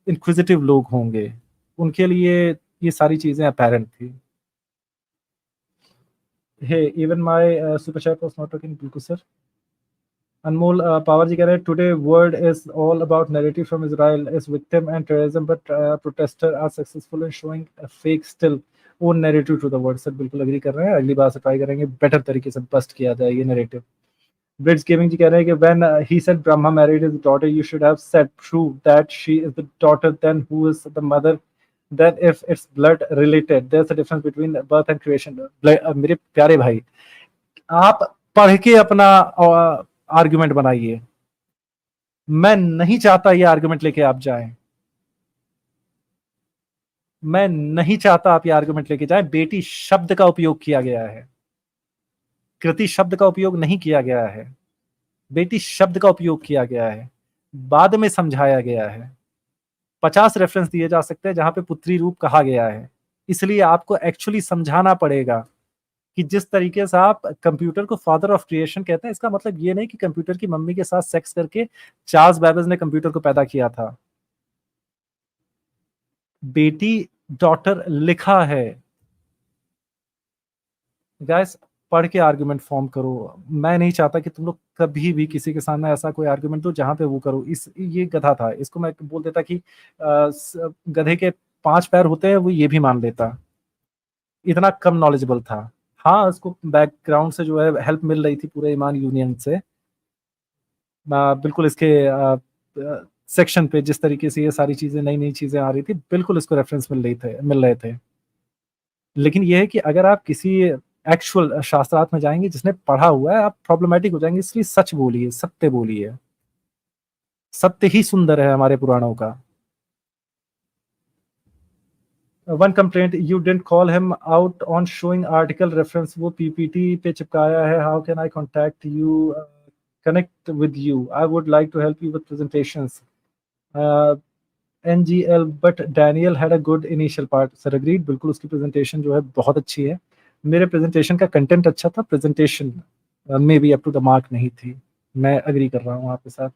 इंक्विजिटिव लोग होंगे उनके लिए ये सारी चीजें अपैरेंट थी। Hey even my super chat was not talking, बिल्कुल सर। अनमोल पावर जी कह रहे हैं today world is all about narrative from Israel is victim and terrorism but protester are successful in showing a fake still own narrative to the world. Sir बिल्कुल agree कर रहे हैं, अगली बार से ट्राई करेंगे बेटर तरीके से बस्ट किया जाए ये नैरेटिव। ब्रिड्स गेमिंग जी कह रहे हैं कि when he said Brahma married his daughter, you should have said prove that she is the daughter, then who is the mother, then if it's blood related, there's a difference between birth and creation. मेरे प्यारे भाई, आप पढ़ के अपना argument बनाइए, मैं नहीं चाहता ये आर्गुमेंट लेके आप जाएं, मैं नहीं चाहता आप ये आर्गुमेंट लेके जाएं। बेटी शब्द का उपयोग किया गया है, कृति शब्द का उपयोग नहीं किया गया है, बेटी शब्द का उपयोग किया गया है, बाद में समझाया गया है। 50 रेफरेंस दिए जा सकते हैं जहां पे पुत्री रूप कहा गया है, इसलिए आपको एक्चुअली समझाना पड़ेगा कि जिस तरीके से आप कंप्यूटर को फादर ऑफ क्रिएशन कहते हैं, इसका मतलब ये नहीं कि कंप्यूटर की मम्मी के साथ सेक्स करके चार्ल्स बैबेज ने कंप्यूटर को पैदा किया था। बेटी डॉटर लिखा है। गाइस पढ़ के आर्गुमेंट फॉर्म करो। मैं नहीं चाहता कि तुम लोग कभी भी किसी के सामने ऐसा कोई आर्गुमेंट दो जहां पे वो करो। ये गधा था, इसको मैं बोल देता कि गधे के 5 पैर होते हैं, वो ये भी मान लेता, इतना कम नॉलेजेबल था। हाँ, उसको बैकग्राउंड से जो है हेल्प मिल रही थी पूरे ईमान यूनियन से। बिल्कुल इसके सेक्शन पे जिस तरीके से ये सारी चीजें नई नई चीजें आ रही थी, बिल्कुल इसको रेफरेंस मिल रहे थे। लेकिन ये है कि अगर आप किसी एक्चुअल शास्त्रार्थ में जाएंगे जिसने पढ़ा हुआ है, आप प्रॉब्लमेटिक हो जाएंगे। इसलिए सच बोलिए, सत्य बोलिए। सत्य ही सुंदर है हमारे पुराणों का। One complaint, you didn't call him out on showing article reference. वो पीपीटी पे चिपकाया है। How can I contact you, connect with you? I would like to help you with presentations. NGL but Daniel had a good initial part. Sir agreed, बिल्कुल उसकी presentation जो है बहुत अच्छी है। मेरे प्रेजेंटेशन का कंटेंट अच्छा था, प्रेजेंटेशन में भी अप टू द मार्क नहीं थी। मैं अग्री कर रहा हूँ आपके साथ।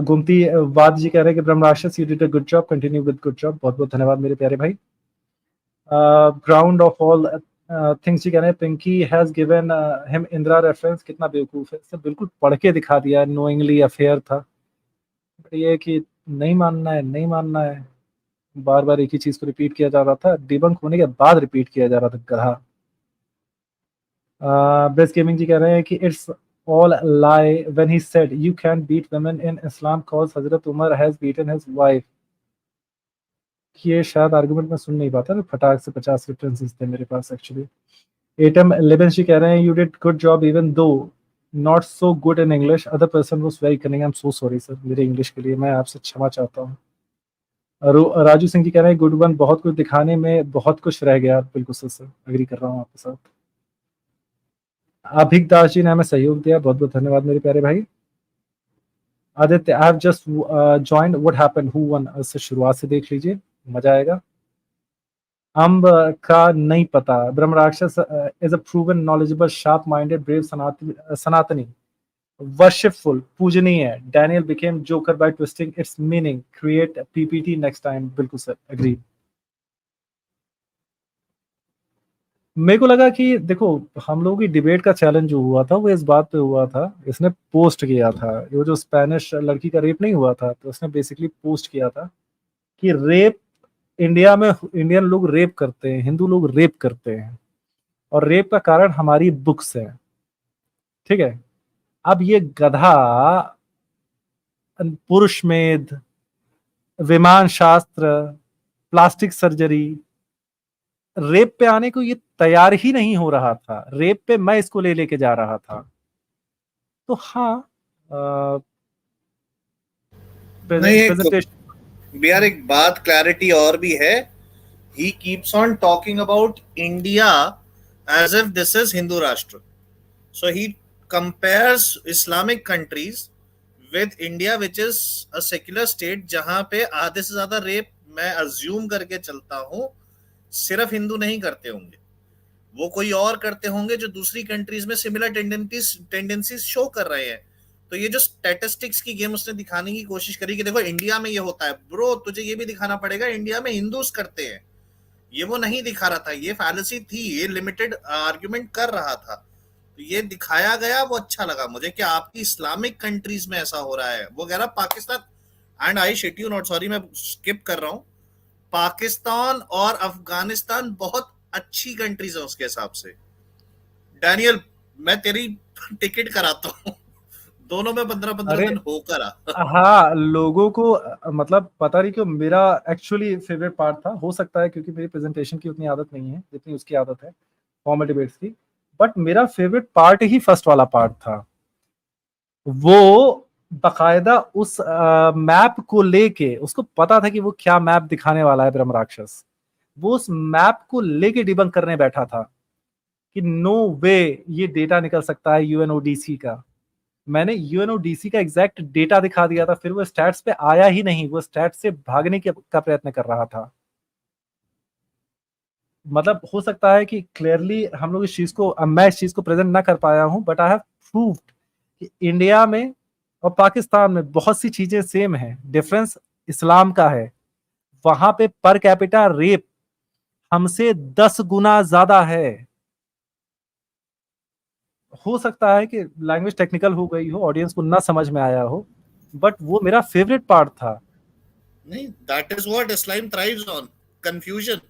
गोमती वाद जी कह रहे हैं कि Brahmarakshas you did a good job, continue with good job. बहुत बहुत धन्यवाद मेरे प्यारे भाई। Ground of all things ji कह रहे हैं Pinky has given him Indira reference. कितना बेवकूफ है, सर बिल्कुल पढ़ के दिखा दिया, नोइंगली अफेयर था। ये है कि नहीं मानना है, नहीं मानना है, बार बार एक ही चीज को रिपीट किया जा रहा था, डिबंक होने के बाद रिपीट किया जा रहा था, गधा। ब्रेस गेमिंग जी कह रहे हैं कि it's all lie when he said you can't beat women in Islam cause Hazrat Umar has beaten his wife। ये शायद आर्गुमेंट मैं सुन नहीं पाता, तो फटाक से 50 रेफरेंसेस थे मेरे पास एक्चुअली। एटम लेबन जी कह रहे हैं you did good job even though not so good in English, other person was very cunning। I'm so sorry sir, मेरे इंग्लिश के लिए मैं आपसे क्षमा चाहता हूँ। राजू सिंह जी कह रहे हैं गुड वन, बहुत कुछ दिखाने में बहुत कुछ रह गया। बिल्कुल सर, अग्री कर रहा हूँ आपके साथ। अभिक दास जी ने हमें सहयोग दिया, बहुत बहुत धन्यवाद मेरे प्यारे भाई। Aditya, I have just joined, what happened, who one, से शुरुआत से देख लीजिए, मजा आएगा। अम्ब का नहीं पता। Brahmarakshas is a proven knowledgeable sharp minded brave Sanatani. Worshipful, पूजनीय। Daniel became joker by twisting its meaning, create PPT next time. बिल्कुल सर, एग्री। मेरे को लगा कि देखो, हम लोगों की डिबेट का चैलेंज जो हुआ था वो इस बात पे हुआ था, इसने पोस्ट किया था, वो जो स्पेनिश लड़की का रेप नहीं हुआ था, तो उसने बेसिकली पोस्ट किया था कि रेप इंडिया में, इंडियन लोग रेप करते हैं, हिंदू लोग रेप करते हैं, और रेप का कारण हमारी बुक्स है। ठीक है, अब ये गधा पुरुष मेध, विमान शास्त्र, प्लास्टिक सर्जरी, रेप पे आने को ये तैयार ही नहीं हो रहा था। रेप पे मैं इसको लेके जा रहा था। तो हाँ, नहीं, बिहार एक बात क्लैरिटी और भी है। He keeps on talking about India as if this is Hindu Rashtra, so he compares Islamic countries with India which is a secular state, जहां पे आधे से ज्यादा रेप मैं अज्यूम करके चलता हूं सिर्फ हिंदू नहीं करते होंगे, वो कोई और करते होंगे जो दूसरी कंट्रीज में सिमिलर टेंडेंसीज शो कर रहे हैं। तो ये जो स्टैटिस्टिक्स की गेम उसने दिखाने की कोशिश करी कि देखो इंडिया में ये होता है, ब्रो तुझे ये भी दिखाना पड़ेगा इंडिया में हिंदूज करते हैं, ये वो नहीं दिखा रहा था, ये फैलेसी थी, ये लिमिटेड आर्ग्यूमेंट कर रहा था। तो ये दिखाया गया, वो अच्छा लगा मुझे कि आपकी इस्लामिक कंट्रीज में ऐसा हो रहा है। वो कह रहा Pakistan, and I shit you not, sorry मैं स्किप कर रहा हूं, पाकिस्तान और अफगानिस्तान बहुत अच्छी कंट्रीज है उसके हिसाब से। डैनियल मैं तेरी टिकट कराता हूँ, दोनों में 15-15 दिन होकर आ। हाँ, लोगों को मतलब पता नहीं क्यों मेरा एक्चुअली फेवरेट पार्ट था, हो सकता है क्योंकि मेरी प्रेजेंटेशन की उतनी आदत नहीं है जितनी उसकी आदत है फॉर्मल डिबेट्स की, बट मेरा फेवरेट पार्ट ही फर्स्ट वाला पार्ट था। वो बाकायदा उस मैप को लेके, उसको पता था कि वो क्या मैप दिखाने वाला है ब्रह्मराक्षस, वो उस मैप को लेके डिबंक करने बैठा था कि नो वे ये डेटा निकल सकता है यूएनओडीसी का। मैंने यूएनओडीसी का एग्जैक्ट डेटा दिखा दिया था, फिर वो स्टैट्स पे आया ही नहीं, वो स्टैट्स से भागने का प्रयत्न कर रहा था। मतलब हो सकता है कि क्लियरली हम लोग इस चीज को, मैं इस चीज को प्रेजेंट ना कर पाया हूं, बट आई हैव प्रूव्ड कि इंडिया में और पाकिस्तान में बहुत सी चीजें सेम है, डिफरेंस इस्लाम का है। वहां पे पर कैपिटा रेप हमसे 10 गुना ज्यादा है। हो सकता है कि लैंग्वेज टेक्निकल हो गई हो, ऑडियंस को ना समझ में आया हो, बट वो मेरा फेवरेट पार्ट था। नहीं, that is what Islam thrives on, confusion.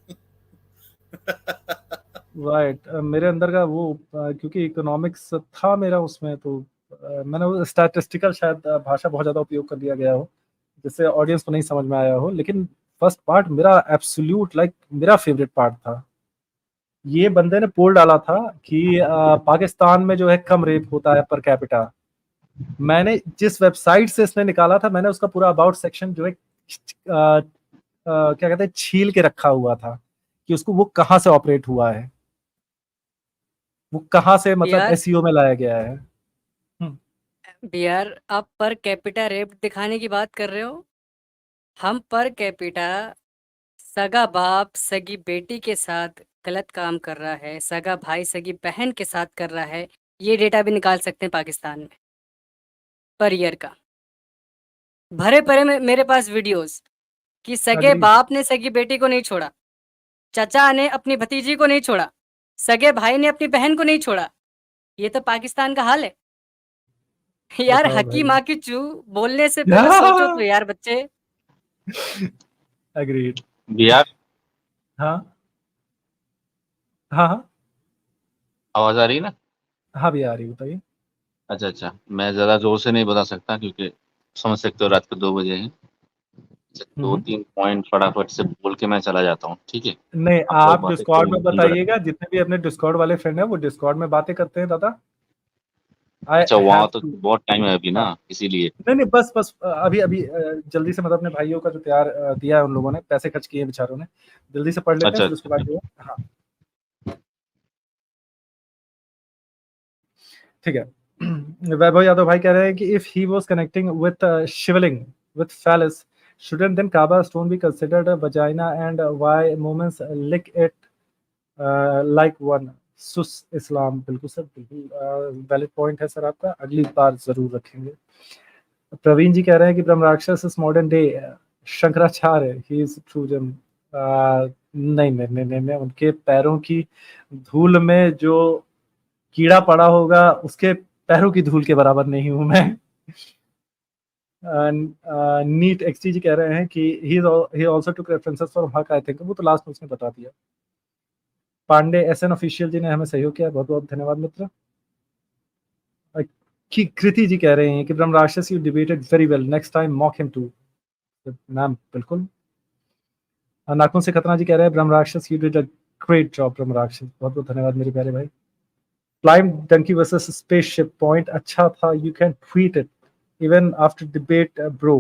Right, मेरे अंदर का वो क्योंकि इकोनॉमिक्स था मेरा उसमें, तो मैंने वो स्टैटिस्टिकल शायद भाषा बहुत ज्यादा उपयोग कर दिया गया हो जिससे ऑडियंस को नहीं समझ में आया हो, लेकिन फर्स्ट पार्ट मेरा एब्सोल्यूट मेरा फेवरेट पार्ट था। ये बंदे ने पोल डाला था कि पाकिस्तान में जो है कम रेप होता है पर कैपिटा। मैंने जिस वेबसाइट से इसने निकाला था, मैंने उसका पूरा अबाउट सेक्शन जो है क्या कहते हैं छील के रखा हुआ था कि उसको वो कहाँ से ऑपरेट हुआ है, वो कहाँ से मतलब एसईओ में लाया गया है। बिहार, आप पर कैपिटा रेप दिखाने की बात कर रहे हो। हम पर कैपिटा सगा बाप सगी बेटी के साथ गलत काम कर रहा है, सगा भाई सगी बहन के साथ कर रहा है, ये डेटा भी निकाल सकते हैं पाकिस्तान में पर ईयर का। भरे पड़े में मेरे पास वीडियोस कि सगे बाप ने सगी बेटी को नहीं छोड़ा, चाचा ने अपनी भतीजी को नहीं छोड़ा, सगे भाई ने अपनी बहन को नहीं छोड़ा। ये तो पाकिस्तान का हाल है यार। हकी माँ की चू बोलने से पहले सोचो तो यार बच्चे। एग्रीड। बिहार, हाँ हाँ हाँ, आवाज आ रही है ना? हाँ भी आ रही, बताइए। अच्छा, मैं ज्यादा जोर से नहीं बता सकता क्योंकि समझ सकते हो रात को 2 बजे हैं। 2-3 पॉइंट फटाफट से बोल के मैं चला जाता हूँ, ठीक है? नहीं, आप डिस्कॉर्ड में बताइएगा, जितने भी अपने डिस्कॉर्ड वाले फ्रेंड हैं वो डिस्कॉर्ड में बातें करते हैं दादा। अच्छा, वहाँ तो बहुत टाइम है अभी ना, इसीलिए। नहीं बस अभी जल्दी से, मतलब अपने भाइयों का जो तैयार दिया है उन लोगों ने, पैसे खर्च किए बेचारों ने, जल्दी से पढ़ लेते हैं, फिर उसके बाद जो है। हाँ ठीक है। वैभव यादव भाई कह रहे हैं कि if he was connecting with Shivling with phallus, shouldn't then Kaaba stone be considered a vagina and why moments lick it like one? सुस इस्लाम, बिल्कुल सर, बिल्कुल वैलिड पॉइंट है सर आपका, अगली बार जरूर रखेंगे। प्रवीण जी कह रहे हैं कि Brahmarakshas is modern day Shankaracharya, he is true gem. नहीं नहीं नहीं नहीं, उनके पैरों की धूल में जो कीड़ा पड़ा होगा उसके पैरों की धूल के बराबर नहीं हूं मैं। नीट एक्सटी जी कह रहे हैं कि he also took references from हक, आई थिंक वो तो लास्ट में उसने बता दिया। पांडे एसएन ऑफिशियल जी ने हमें सहयोग किया, बहुत बहुत धन्यवाद मित्र। कि कृति जी कह रहे हैं कि Brahmarakshas you debated very well, next time mock him too. Ma'am बिल्कुल। नाखून से खतना जी कह रहे हैं Brahmarakshas you did a great job Brahmarakshas, बहुत बहुत धन्यवाद मेरे प्यारे भाई। Flying donkey versus spaceship point अच्छा था, you can tweet it even after debate, bro.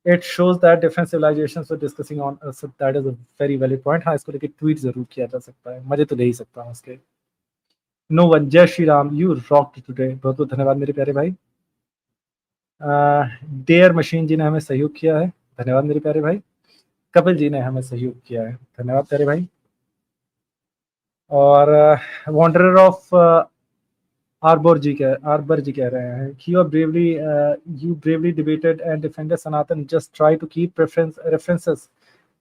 It shows that different civilizations were discussing on, so that is a very valid point. हाँ, इसको लेके ट्वीट जरूर किया जा सकता है, मजे तो ले ही सकता हूँ उसके। नो वन, जय Shri Ram, you rocked today, बहुत बहुत धन्यवाद मेरे प्यारे भाई। डेयर मशीन जी ने हमें सहयोग किया है, धन्यवाद मेरे प्यारे भाई। कपिल जी ने हमें सहयोग किया है, धन्यवाद प्यारे भाई। और वॉन्डरर ऑफ आर्बर जी कह रहे हैं कि you bravely debated and defended Sanatan, just try to keep references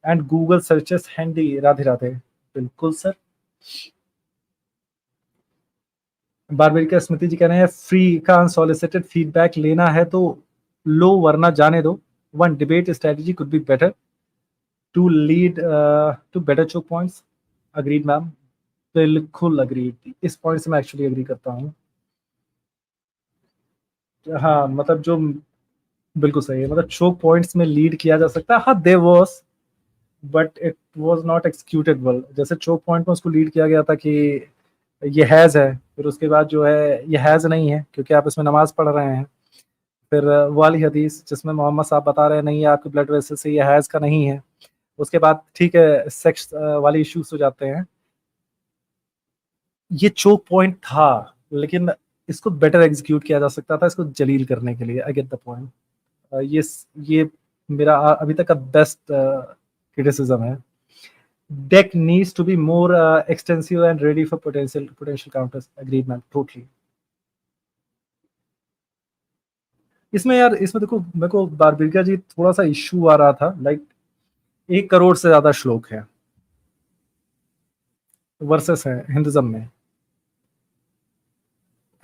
and Google searches handy, Radhe Radhe. बिल्कुल सर। बारबेरिका स्मृति जी कह रहे हैं फ्री का अनसॉलिसिटेड फीडबैक लेना है तो लो वरना जाने दो, one debate strategy could be better to lead to better choke points. Agreed ma'am, बिल्कुल अग्रीड, इस पॉइंट से मैं एक्चुअली अग्री करता हूँ। हाँ मतलब जो बिल्कुल सही है, मतलब चोक पॉइंट्स में लीड किया जा सकता है। हाँ there was, but it was not executed well. जैसे चोक पॉइंट में उसको लीड किया गया था कि ये हैज है, फिर उसके बाद जो है ये हैज नहीं है क्योंकि आप इसमें नमाज पढ़ रहे हैं। फिर वो वाली हदीस जिसमें मोहम्मद साहब बता रहे हैं नहीं आपके ब्लड वेसल से ये हैज का नहीं है, उसके बाद ठीक है सेक्स वाले इश्यूज हो जाते हैं। ये चोक पॉइंट था लेकिन इसको बेटर एग्जीक्यूट किया जा सकता था, इसको जलील करने के लिए। I get the point. ये मेरा अभी तक का बेस्ट क्रिटिसिज्म है। deck needs to be more extensive and ready for potential counters. Agreed man, totally. इसमें यार, इसमें देखो मेरे को बारबेरिका जी थोड़ा सा इश्यू आ रहा था, लाइक 1 करोड़ से ज्यादा श्लोक है, वर्सेस है हिंदुइज्म में,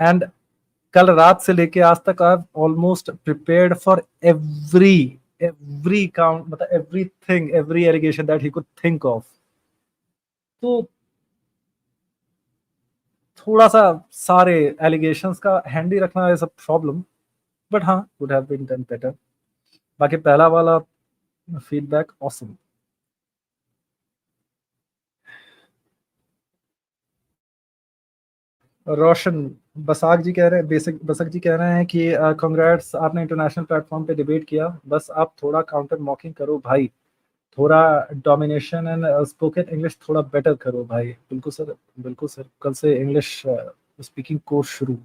एंड कल रात से लेके आज तक I almost prepared for every count, मतलब everything, every allegation that he could think of. तो थोड़ा सा सारे एलिगेशंस का हैंडी रखना इज अ प्रॉब्लम, बट हाँ would have been done better. बाकी पहला वाला फीडबैक ऑसम। रोशन बसाक जी कह रहे हैं, बसक जी कह रहे हैं कि कांग्रेट्स, आपने इंटरनेशनल प्लेटफॉर्म पे डिबेट किया, बस आप थोड़ा काउंटर मॉकिंग करो भाई, थोड़ा डोमिनेशन एंड स्पोकन इंग्लिश थोड़ा बेटर करो भाई। बिल्कुल सर, बिल्कुल सर, कल से इंग्लिश स्पीकिंग कोर्स शुरू,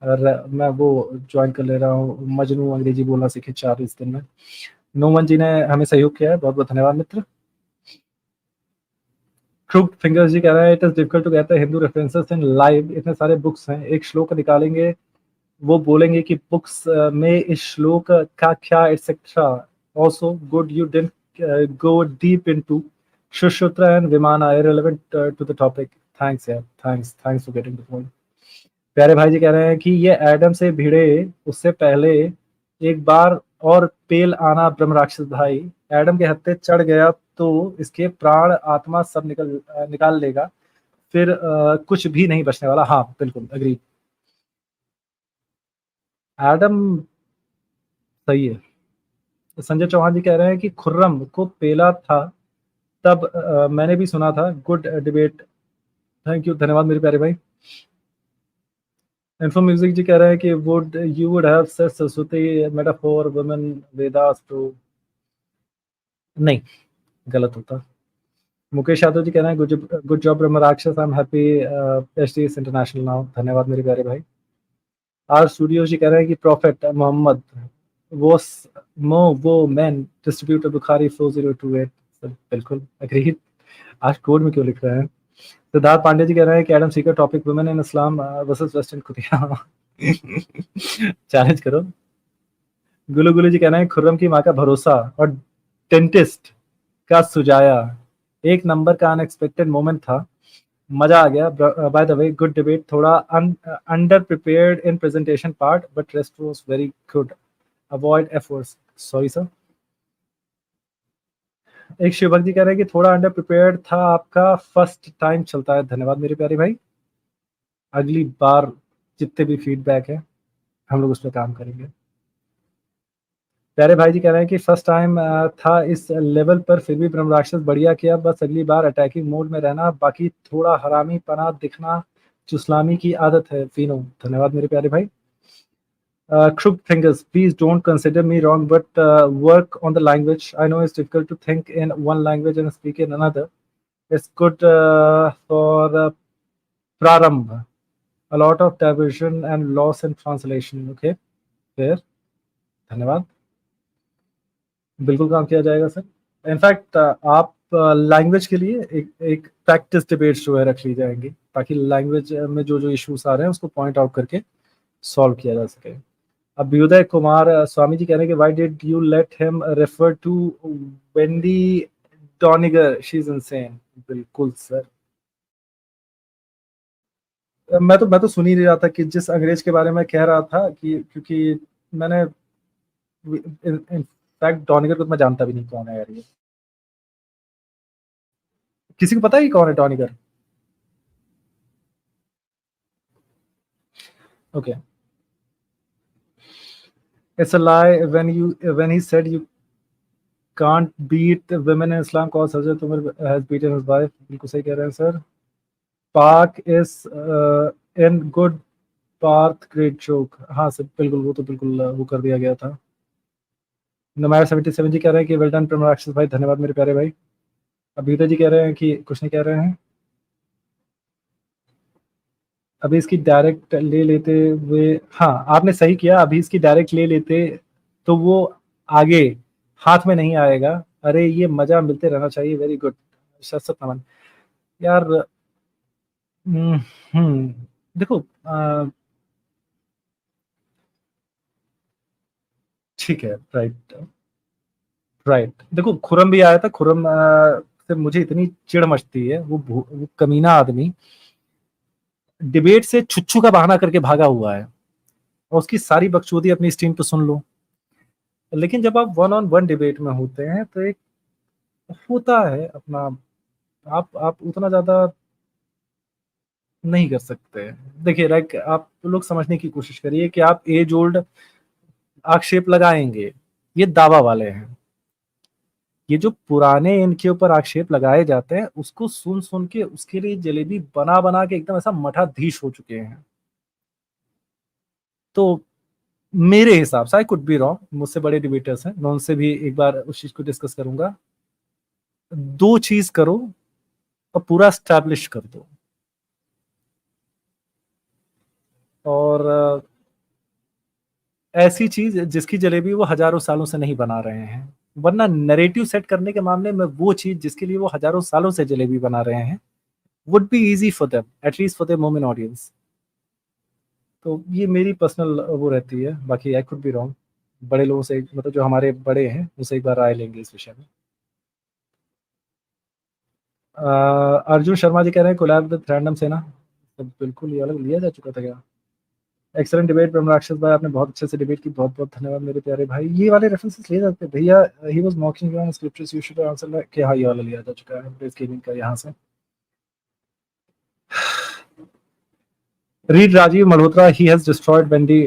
और मैं वो ज्वाइन कर ले रहा हूँ, मजनू अंग्रेजी बोलना सीखे 40 दिन में। नोमन जी ने हमें सहयोग किया है, बहुत बहुत धन्यवाद मित्र। क्रूड फिंगर्स जी कह रहे हैं it is difficult to get the Hindu references in live, इतने सारे बुक्स हैं, एक श्लोक निकालेंगे वो बोलेंगे कि बुक्स में इस श्लोक का क्या etcetera. Also good you didn't go deep into Sushruta and vimana, irrelevant to the topic. Thanks यार, thanks for getting the point. प्यारे भाई जी कह रहे हैं कि ये एडम से भिड़े उससे पहले एक बार और पेल आना ब्रह्मराक्षस भाई, एडम के हत्थे चढ़ गया तो इसके प्राण आत्मा सब निकाल लेगा, फिर कुछ भी नहीं बचने वाला। हाँ बिल्कुल अग्री, एडम सही है। संजय चौहान जी कह रहे हैं कि खुर्रम को पेला था तब मैंने भी सुना था, गुड डिबेट। थैंक यू, धन्यवाद मेरे प्यारे भाई। इन्फो म्यूजिक जी कह रहे हैं कि would have said Saraswati metaphor women Vedas too, नहीं गलत होता। मुकेश यादव जी कह रहे हैं good job Brahmarakshas, I am happy HDS international now, धन्यवाद मेरे प्यारे भाई। आर स्टूडियो जी कह रहे हैं कि प्रॉफिट मोहम्मद वो मैन डिस्ट्रीब्यूटर बुखारी 4028, बिल्कुल अग्री। आज कोड में क्यों लिख रहे हैं। सिद्धार्थ पांडे जी कह रहे हैं कि Adam Sikar topic women in Islam versus western कुतिया चैलेंज करो। गुलू गुलू जी कह रहे हैं खुर्रम की माँ का भरोसा और डेंटिस्ट का सुजाया एक नंबर का अनएक्सपेक्टेड मोमेंट था, मजा आ गया। By the way good debate, थोड़ा under prepared in presentation part but rest was very good, avoid efforts. Sorry sir. एक शिवभक्त जी कह रहे हैं कि थोड़ा अंडर प्रिपेयर्ड था, आपका फर्स्ट टाइम चलता है। धन्यवाद मेरे प्यारे भाई, अगली बार जितने भी फीडबैक है हम लोग उस पर काम करेंगे। प्यारे भाई जी कह रहे हैं कि फर्स्ट टाइम था इस लेवल पर, फिर भी ब्रह्मराक्षस बढ़िया किया, बस अगली बार अटैकिंग मोड में रहना, बाकी थोड़ा हरामी पना दिखना चुस्लामी की आदत है। फीनो, धन्यवाद मेरे प्यारे भाई। Crook thinkers, please don't consider me wrong, but work on the language. I know it's difficult to think in one language and speak in another. It's good for prarambh. A lot of diversion and loss in translation. Okay, fair. धन्यवाद, बिल्कुल काम किया जाएगा sir. In fact आप language के लिए एक practice debate जो है रख ली जाएंगी, ताकि लैंग्वेज में जो इश्यूज आ रहे हैं उसको पॉइंट आउट करके सॉल्व किया जा सके। अभ्युदय कुमार स्वामी जी कह रहे हैं कि why did you let him refer to Wendy Doniger, she is insane. बिल्कुल सर, मैं तो सुन ही रहा था कि जिस अंग्रेज के बारे में कह रहा था कि क्योंकि मैंने इनफैक्ट डॉनिगर को तो मैं जानता भी नहीं कौन है यार ये। किसी को पता है कि कौन है Doniger? Okay, it's a lie when he said you can't beat women in Islam cause Hazrat Umar has beaten his wife। बिल्कुल सही कह रहे हैं सर। पाक is in good path, great joke। हाँ सर बिल्कुल, वो तो बिल्कुल वो कर दिया गया था। नमायर 77 जी कह रहे हैं कि वेल डन ब्रह्मराक्षस भाई, धन्यवाद मेरे प्यारे भाई। अभ्युदय जी कह रहे हैं कि कुछ नहीं कह रहे हैं, अभी इसकी डायरेक्ट ले लेते हुए। हाँ आपने सही किया, अभी इसकी डायरेक्ट ले लेते तो वो आगे हाथ में नहीं आएगा। अरे ये मजा मिलते रहना चाहिए। वेरी गुड शरसत नमन यार। देखो ठीक है, राइट राइट। देखो खुरम भी आया था, खुरम से मुझे इतनी चिढ़ मचती है, वो कमीना आदमी डिबेट से छुच्छू का बहाना करके भागा हुआ है और उसकी सारी बकचोदी अपनी स्ट्रीम पे सुन लो। लेकिन जब आप 1-on-1 डिबेट में होते हैं तो एक होता है अपना, आप उतना ज्यादा नहीं कर सकते। देखिए लाइक आप लोग समझने की कोशिश करिए कि आप एज ओल्ड आक्षेप लगाएंगे, ये दावा वाले हैं। ये जो पुराने इनके ऊपर आक्षेप लगाए जाते हैं उसको सुन सुन के उसके लिए जलेबी बना बना के एकदम ऐसा मठाधीश हो चुके हैं। तो मेरे हिसाब से, आई कुड बी रॉन्ग, मुझसे बड़े डिबेटर्स हैं, मैं उनसे भी एक बार उस चीज को डिस्कस करूंगा। दो चीज करो और पूरा स्टैब्लिश कर दो, और ऐसी चीज जिसकी जलेबी वो हजारों सालों से नहीं बना रहे हैं। वरना नैरेटिव सेट करने के मामले में वो चीज जिसके लिए वो हजारों सालों से जलेबी बना रहे हैं would be easy for them, at least for their moment audience. तो ये मेरी पर्सनल वो रहती है, बाकी आई कुड बी रॉन्ग। बड़े लोगों से, मतलब जो हमारे बड़े हैं उनसे एक बार राय लेंगे इस विषय में। अर्जुन शर्मा जी कह रहे हैं कोलैब विद रैंडम सेना, तो बिल्कुल ये अलग लिया जा चुका था क्या? एक्सेलेंट डिबेट ब्रह्मराक्षस भाई, आपने बहुत अच्छे से डिबेट की, बहुत बहुत धन्यवाद मेरे प्यारे भाई। ये वाले रेफरेंसेस ले जाते हैं भैया। He was मॉकिंग you on scriptures, you should answer कि हाँ ये वाला लिया जा चुका है ब्रेस गेमिंग का यहाँ से। Read Rajiv Malhotra, he has destroyed Wendy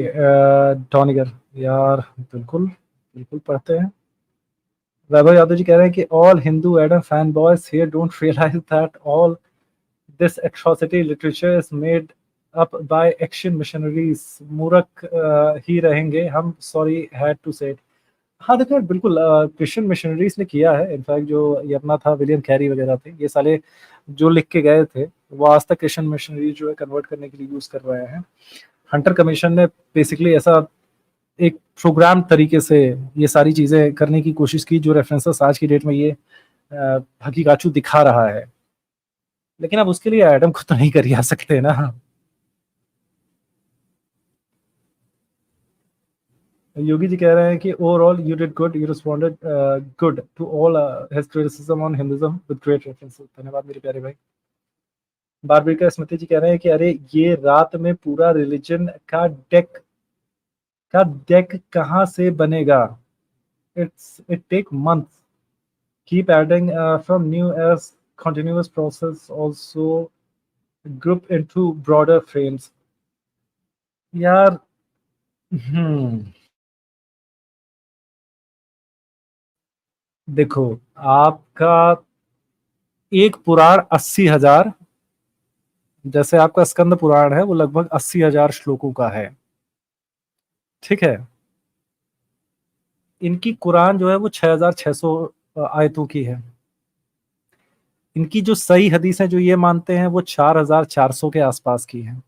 Doniger. यार बिल्कुल बिल्कुल पढ़ते हैं। वैभव यादव जी कह रहे हैं कि all Hindu Adam fan boys here don't realise that all this atrocity literature is made up by action missionaries। मूर्ख ही रहेंगे हम, सॉरी हैड टू से। हाँ देखो बिल्कुल क्रिश्चियन मिशनरीज ने किया है। इनफैक्ट जो ये अपना था विलियम कैरी वगैरह थे, ये साले जो लिख के गए थे वो आज तक क्रिश्चियन मिशनरी जो है कन्वर्ट करने के लिए यूज कर रहे हैं। हंटर कमीशन ने बेसिकली ऐसा एक प्रोग्राम तरीके से ये सारी चीजें करने की कोशिश की जो रेफरेंसेस आज की डेट में ये हकीकाचू दिखा रहा है। लेकिन अब उसके लिए एडम को तो नहीं कर आ सकते ना। योगी जी कह रहे हैं कि overall you did good, you responded good to all his criticism on Hinduism with great references. धन्यवाद मेरे प्यारे भाई। बारबरिका स्मृति जी कह रहे हैं कि अरे ये रात में पूरा रिलीजन का डेक कहाँ से बनेगा? It take months, keep adding from new as continuous process, also group into broader frames। यार देखो, आपका एक पुराण 80,000, जैसे आपका स्कंद पुराण है वो लगभग 80,000 श्लोकों का है, ठीक है। इनकी कुरान जो है वो 6,600 आयतों की है। इनकी जो सही हदीसें जो ये मानते हैं वो 4,400 के आसपास की हैं।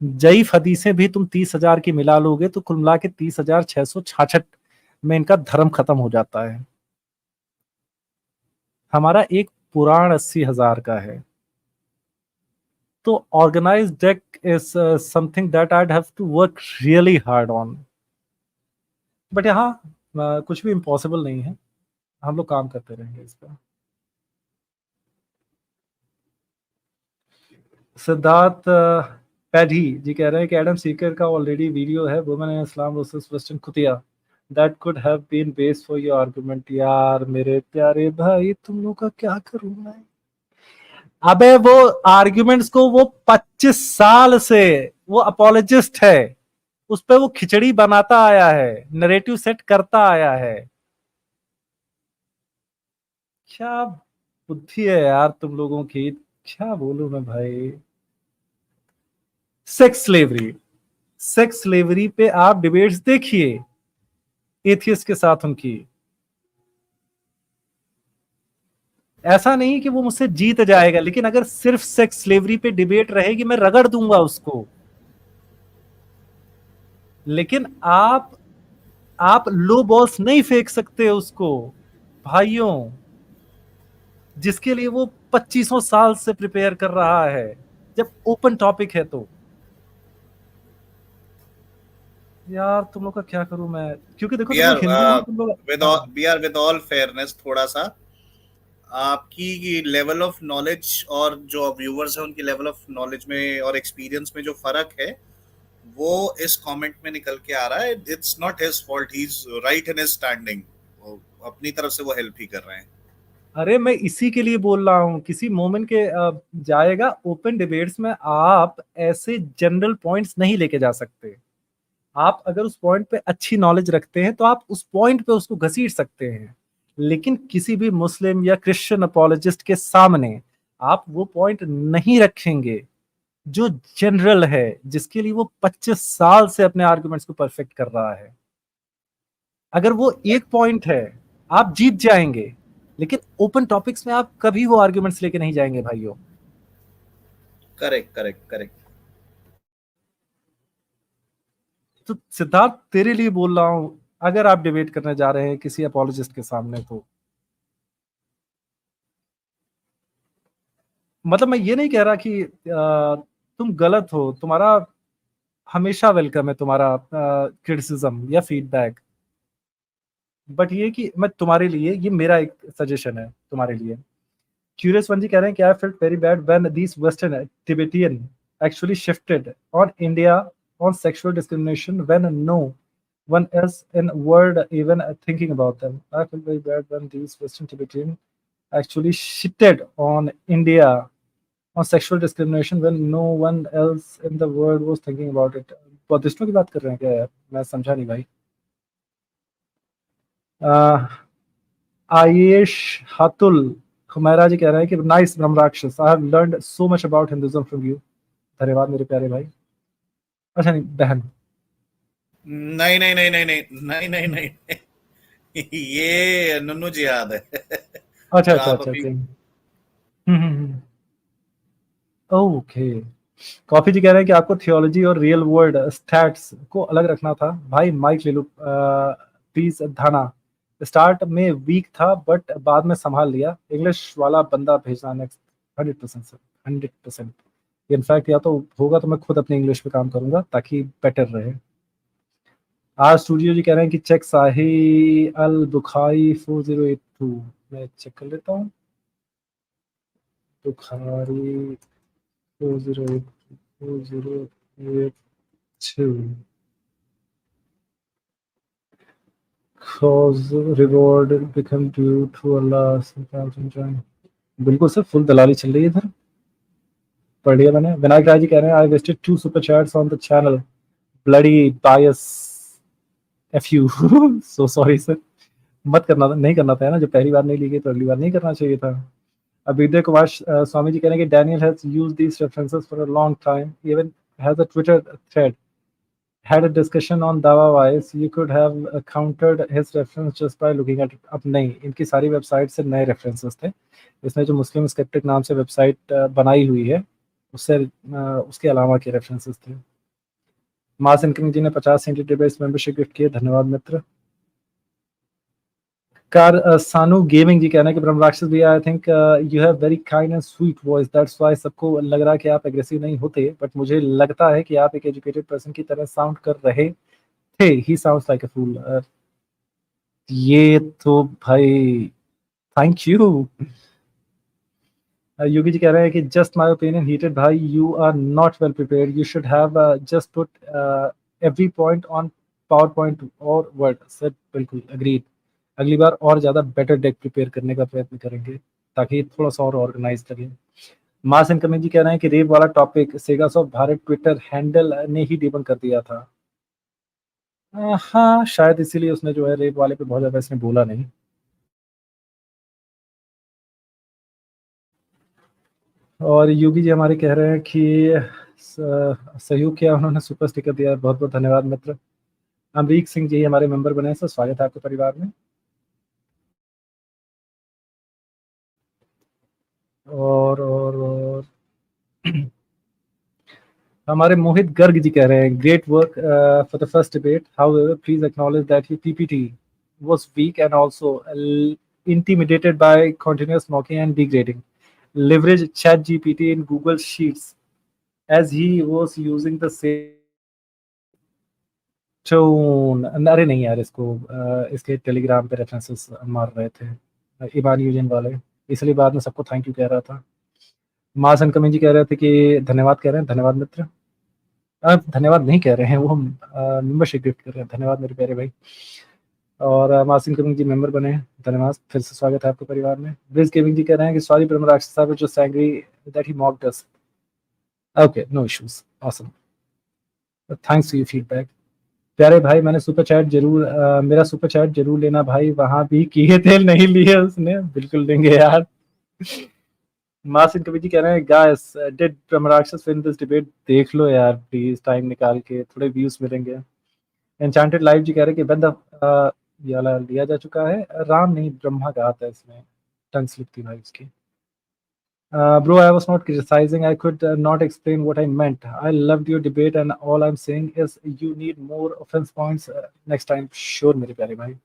जईफ हदीसें भी तुम 30,000 की मिला लोगे तो कुल मिला के 30,666 में इनका धर्म खत्म हो जाता है। हमारा एक पुराण 80,000 का है। तो organise deck is something that I have to work really hard on, but यहाँ कुछ भी इम्पॉसिबल नहीं है, हम लोग काम करते रहेंगे इस पर। सिद्धार्थ पैडी जी कह रहे हैं कि एडम सीकर का ऑलरेडी वीडियो है, women in Islam versus western कुतिया, that could have been based for your argument. यार मेरे प्यारे भाई, तुम लोग का क्या करूं मैं? अबे वो आर्ग्यूमेंट्स को वो 25 साल से वो अपोलोजिस्ट है, उस पे वो खिचड़ी बनाता आया है, नरेटिव सेट करता आया है। क्या बुद्धि है यार तुम लोगों की, क्या बोलूं मैं भाई। सेक्स स्लेवरी पे आप डिबेट्स देखिए एथियस्ट के साथ उनकी। ऐसा नहीं कि वो मुझसे जीत जाएगा, लेकिन अगर सिर्फ सेक्स स्लेवरी पे डिबेट रहेगी मैं रगड़ दूंगा उसको। लेकिन आप लो बॉल्स नहीं फेंक सकते उसको भाइयों, जिसके लिए वो 2500 साल से प्रिपेयर कर रहा है, जब ओपन टॉपिक है तो। यार तुम लोग का क्या करूं मैं, क्योंकि देखो विद ऑल फेयरनेस, थोड़ा सा आपकी लेवल ऑफ नॉलेज और जो व्यूअर्स हैं उनकी लेवल ऑफ नॉलेज में और एक्सपीरियंस में जो फर्क है वो इस कमेंट में निकल के आ रहा है। It's not his fault, he is right in his standing, अपनी तरफ से वो हेल्प ही कर रहे हैं। अरे मैं इसी के लिए बोल रहा हूँ, किसी मोमेंट के जाएगा ओपन डिबेट्स में आप ऐसे जनरल पॉइंट्स नहीं लेके जा सकते। आप अगर उस पॉइंट पे अच्छी नॉलेज रखते हैं तो आप उस पॉइंट पे उसको घसीट सकते हैं, लेकिन किसी भी मुस्लिम या क्रिश्चियन अपोलोजिस्ट के सामने आप वो पॉइंट नहीं रखेंगे जो जनरल है, जिसके लिए वो 25 साल से अपने आर्गुमेंट्स को परफेक्ट कर रहा है। अगर वो एक पॉइंट है आप जीत जाएंगे, लेकिन ओपन टॉपिक्स में आप कभी वो आर्गुमेंट्स लेके नहीं जाएंगे भाइयों। करेक्ट। तो सिद्धार्थ तेरे लिए बोल रहा हूं, अगर आप डिबेट करने जा रहे हैं किसी अपोलोजिस्ट के सामने, तो मतलब मैं ये नहीं कह रहा कि तुम गलत हो, तुम्हारा हमेशा वेलकम है तुम्हारा क्रिटिसिज्म या फीडबैक, बट ये कि मैं तुम्हारे लिए, ये मेरा एक सजेशन है तुम्हारे लिए। क्यूरियस वन जी कह रहे हैं कि I felt very bad when these western Tibetan actually shifted on India on sexual discrimination when no one else in world even thinking about them. I feel very bad when these Western Tibetan actually shitted on India on sexual discrimination when no one else in the world was thinking about it. बौद्धिस्टों की बात कर रहे हैं क्या यार? मैं समझा नहीं भाई। आयेश हातुल खुमैरा जी कह रहे हैं कि nice Brahmarakshas, I have learned so much about Hinduism from you. धन्यवाद मेरे प्यारे भाई। अच्छा नहीं बहन, नहीं ये नुन्नू जी याद है। अच्छा ओके। कॉफी जी कह रहे हैं कि आपको थियोलॉजी और रियल वर्ल्ड स्टैट्स को अलग रखना था। भाई माइक ले लो प्लीज। धाना स्टार्ट में वीक था बट बाद में संभाल लिया। इंग्लिश वाला बंदा भेजना नेक्स्ट। 100% सर, 100%। इनफैक्ट या तो होगा तो मैं खुद अपने इंग्लिश पे काम करूंगा ताकि बेटर रहे। आज स्टूडियो जी कह रहे हैं कि चेक साही अल बुखारी 4082, मैं चेक कर लेता हूँ। Bukhari 4082 cause reward become due to Allah sometimes enjoy। बिल्कुल सर, फुल दलाली चल रही है इधर। बढ़िया बने। विनायक राय जी कह रहे हैं I wasted 2 super chats on the channel, bloody bias F you. So sorry sir, मत करना था, नहीं करना था ना, जब पहली बार नहीं ली गई तो अगली बार नहीं करना चाहिए था। अभिदय कुमार स्वामी जी कह रहे हैं कि Daniel has used these references for a long time, even has a Twitter thread, had a discussion on Dawah wise, you could have countered his reference just by looking at it। अब नहीं, इनकी सारी website से नए references थे। इसने जो मुस्लिम sceptic नाम से वेबसाइट बनाई हुई है उससे उसके अलावा के रेफरेंसेस थे। मास इनकमिंग जी ने 50 सेंटी डिबेट्स मेंबरशिप गिफ्ट किए, धन्यवाद मित्र। सानू गेमिंग जी कहना है कि ब्रह्मराक्षस भी I think you have very kind and sweet voice, that's why सबको लग रहा है कि आप एग्रेसिव नहीं होते, बट मुझे लगता है कि आप एक एजुकेटेड पर्सन की तरह साउंड कर रहे थे। ही साउंड्स लाइक अ फूल। ये तो भाई थैंक यू। योगी जी कह रहे हैं कि जस्ट माय ओपिनियन हीटेड भाई, you are not well prepared, you should have just put every point on PowerPoint और वर्ड। सर बिल्कुल अग्रीड, अगली बार और ज़्यादा बेटर डेक प्रिपेयर करने का प्रयत्न करेंगे ताकि थोड़ा सा और ऑर्गेनाइज लगे। मास इनकमिंग जी कह रहे हैं कि रेप वाला topic Sega of Bharat Twitter handle ने ही डिबंक कर दिया था। हाँ शायद इसीलिए उसने जो है रेप वाले पे बहुत ज़्यादा इसने बोला नहीं। और योगी जी हमारे कह रहे हैं कि सहयोग किया उन्होंने, सुपर स्टिकर दिया, बहुत बहुत धन्यवाद मित्र। अमरीक सिंह जी हमारे मेंबर बने हैं, सर स्वागत है आपके परिवार में। और हमारे मोहित गर्ग जी कह रहे हैं great work for the first debate, however please acknowledge that your PPT was weak and also intimidated by continuous mocking and degrading. Leverage ChatGPT in Google Sheets as he was using the same tone। अरे नहीं यार, इसको इसके Telegram पे references मार रहे थे ईमान यूजन वाले, इसलिए बाद में सबको थैंक यू कह रहा था। मास इनकमिंग जी कह रहे थे कि धन्यवाद कह रहे हैं, धन्यवाद मित्र। धन्यवाद नहीं कह रहे हैं, वो हम मेंबरशिप गिफ्ट कर रहे हैं, धन्यवाद मेरे प्यारे भाई। और मासिन कमिंग जी मेंबर बने हैं, धन्यवाद, फिर से स्वागत है आपके परिवार में। ब्रिज गेमिंग जी कह रहे हैं कि सॉरी ब्रह्मराक्षस साहब जो angry that he mocked us. Okay no issues, awesome, thanks to your feedback. प्यारे भाई मैंने सुपर चैट जरूर मेरा सुपर चैट जरूर लेना भाई, वहां भी किए थे नहीं लिए उसने, बिल्कुल देंगे यार। मासिन कवि जी कह रहे हैं guys did Brahmarakshas win this debate, देख लो यार प्लीज टाइम निकाल के, थोड़े व्यूज मिलेंगे। एन्चांटेड लाइव जी कह रहे हैं कि बंद ये वाला लिया जा चुका है, राम नहीं ब्रह्मा का आता है इसमें, टंग स्लिप थी भाई उसकी। Bro, I was not criticizing. I could not explain what I meant. I loved your debate, and all I'm saying is you need more offense points next time. Sure, मेरे प्यारे भाई।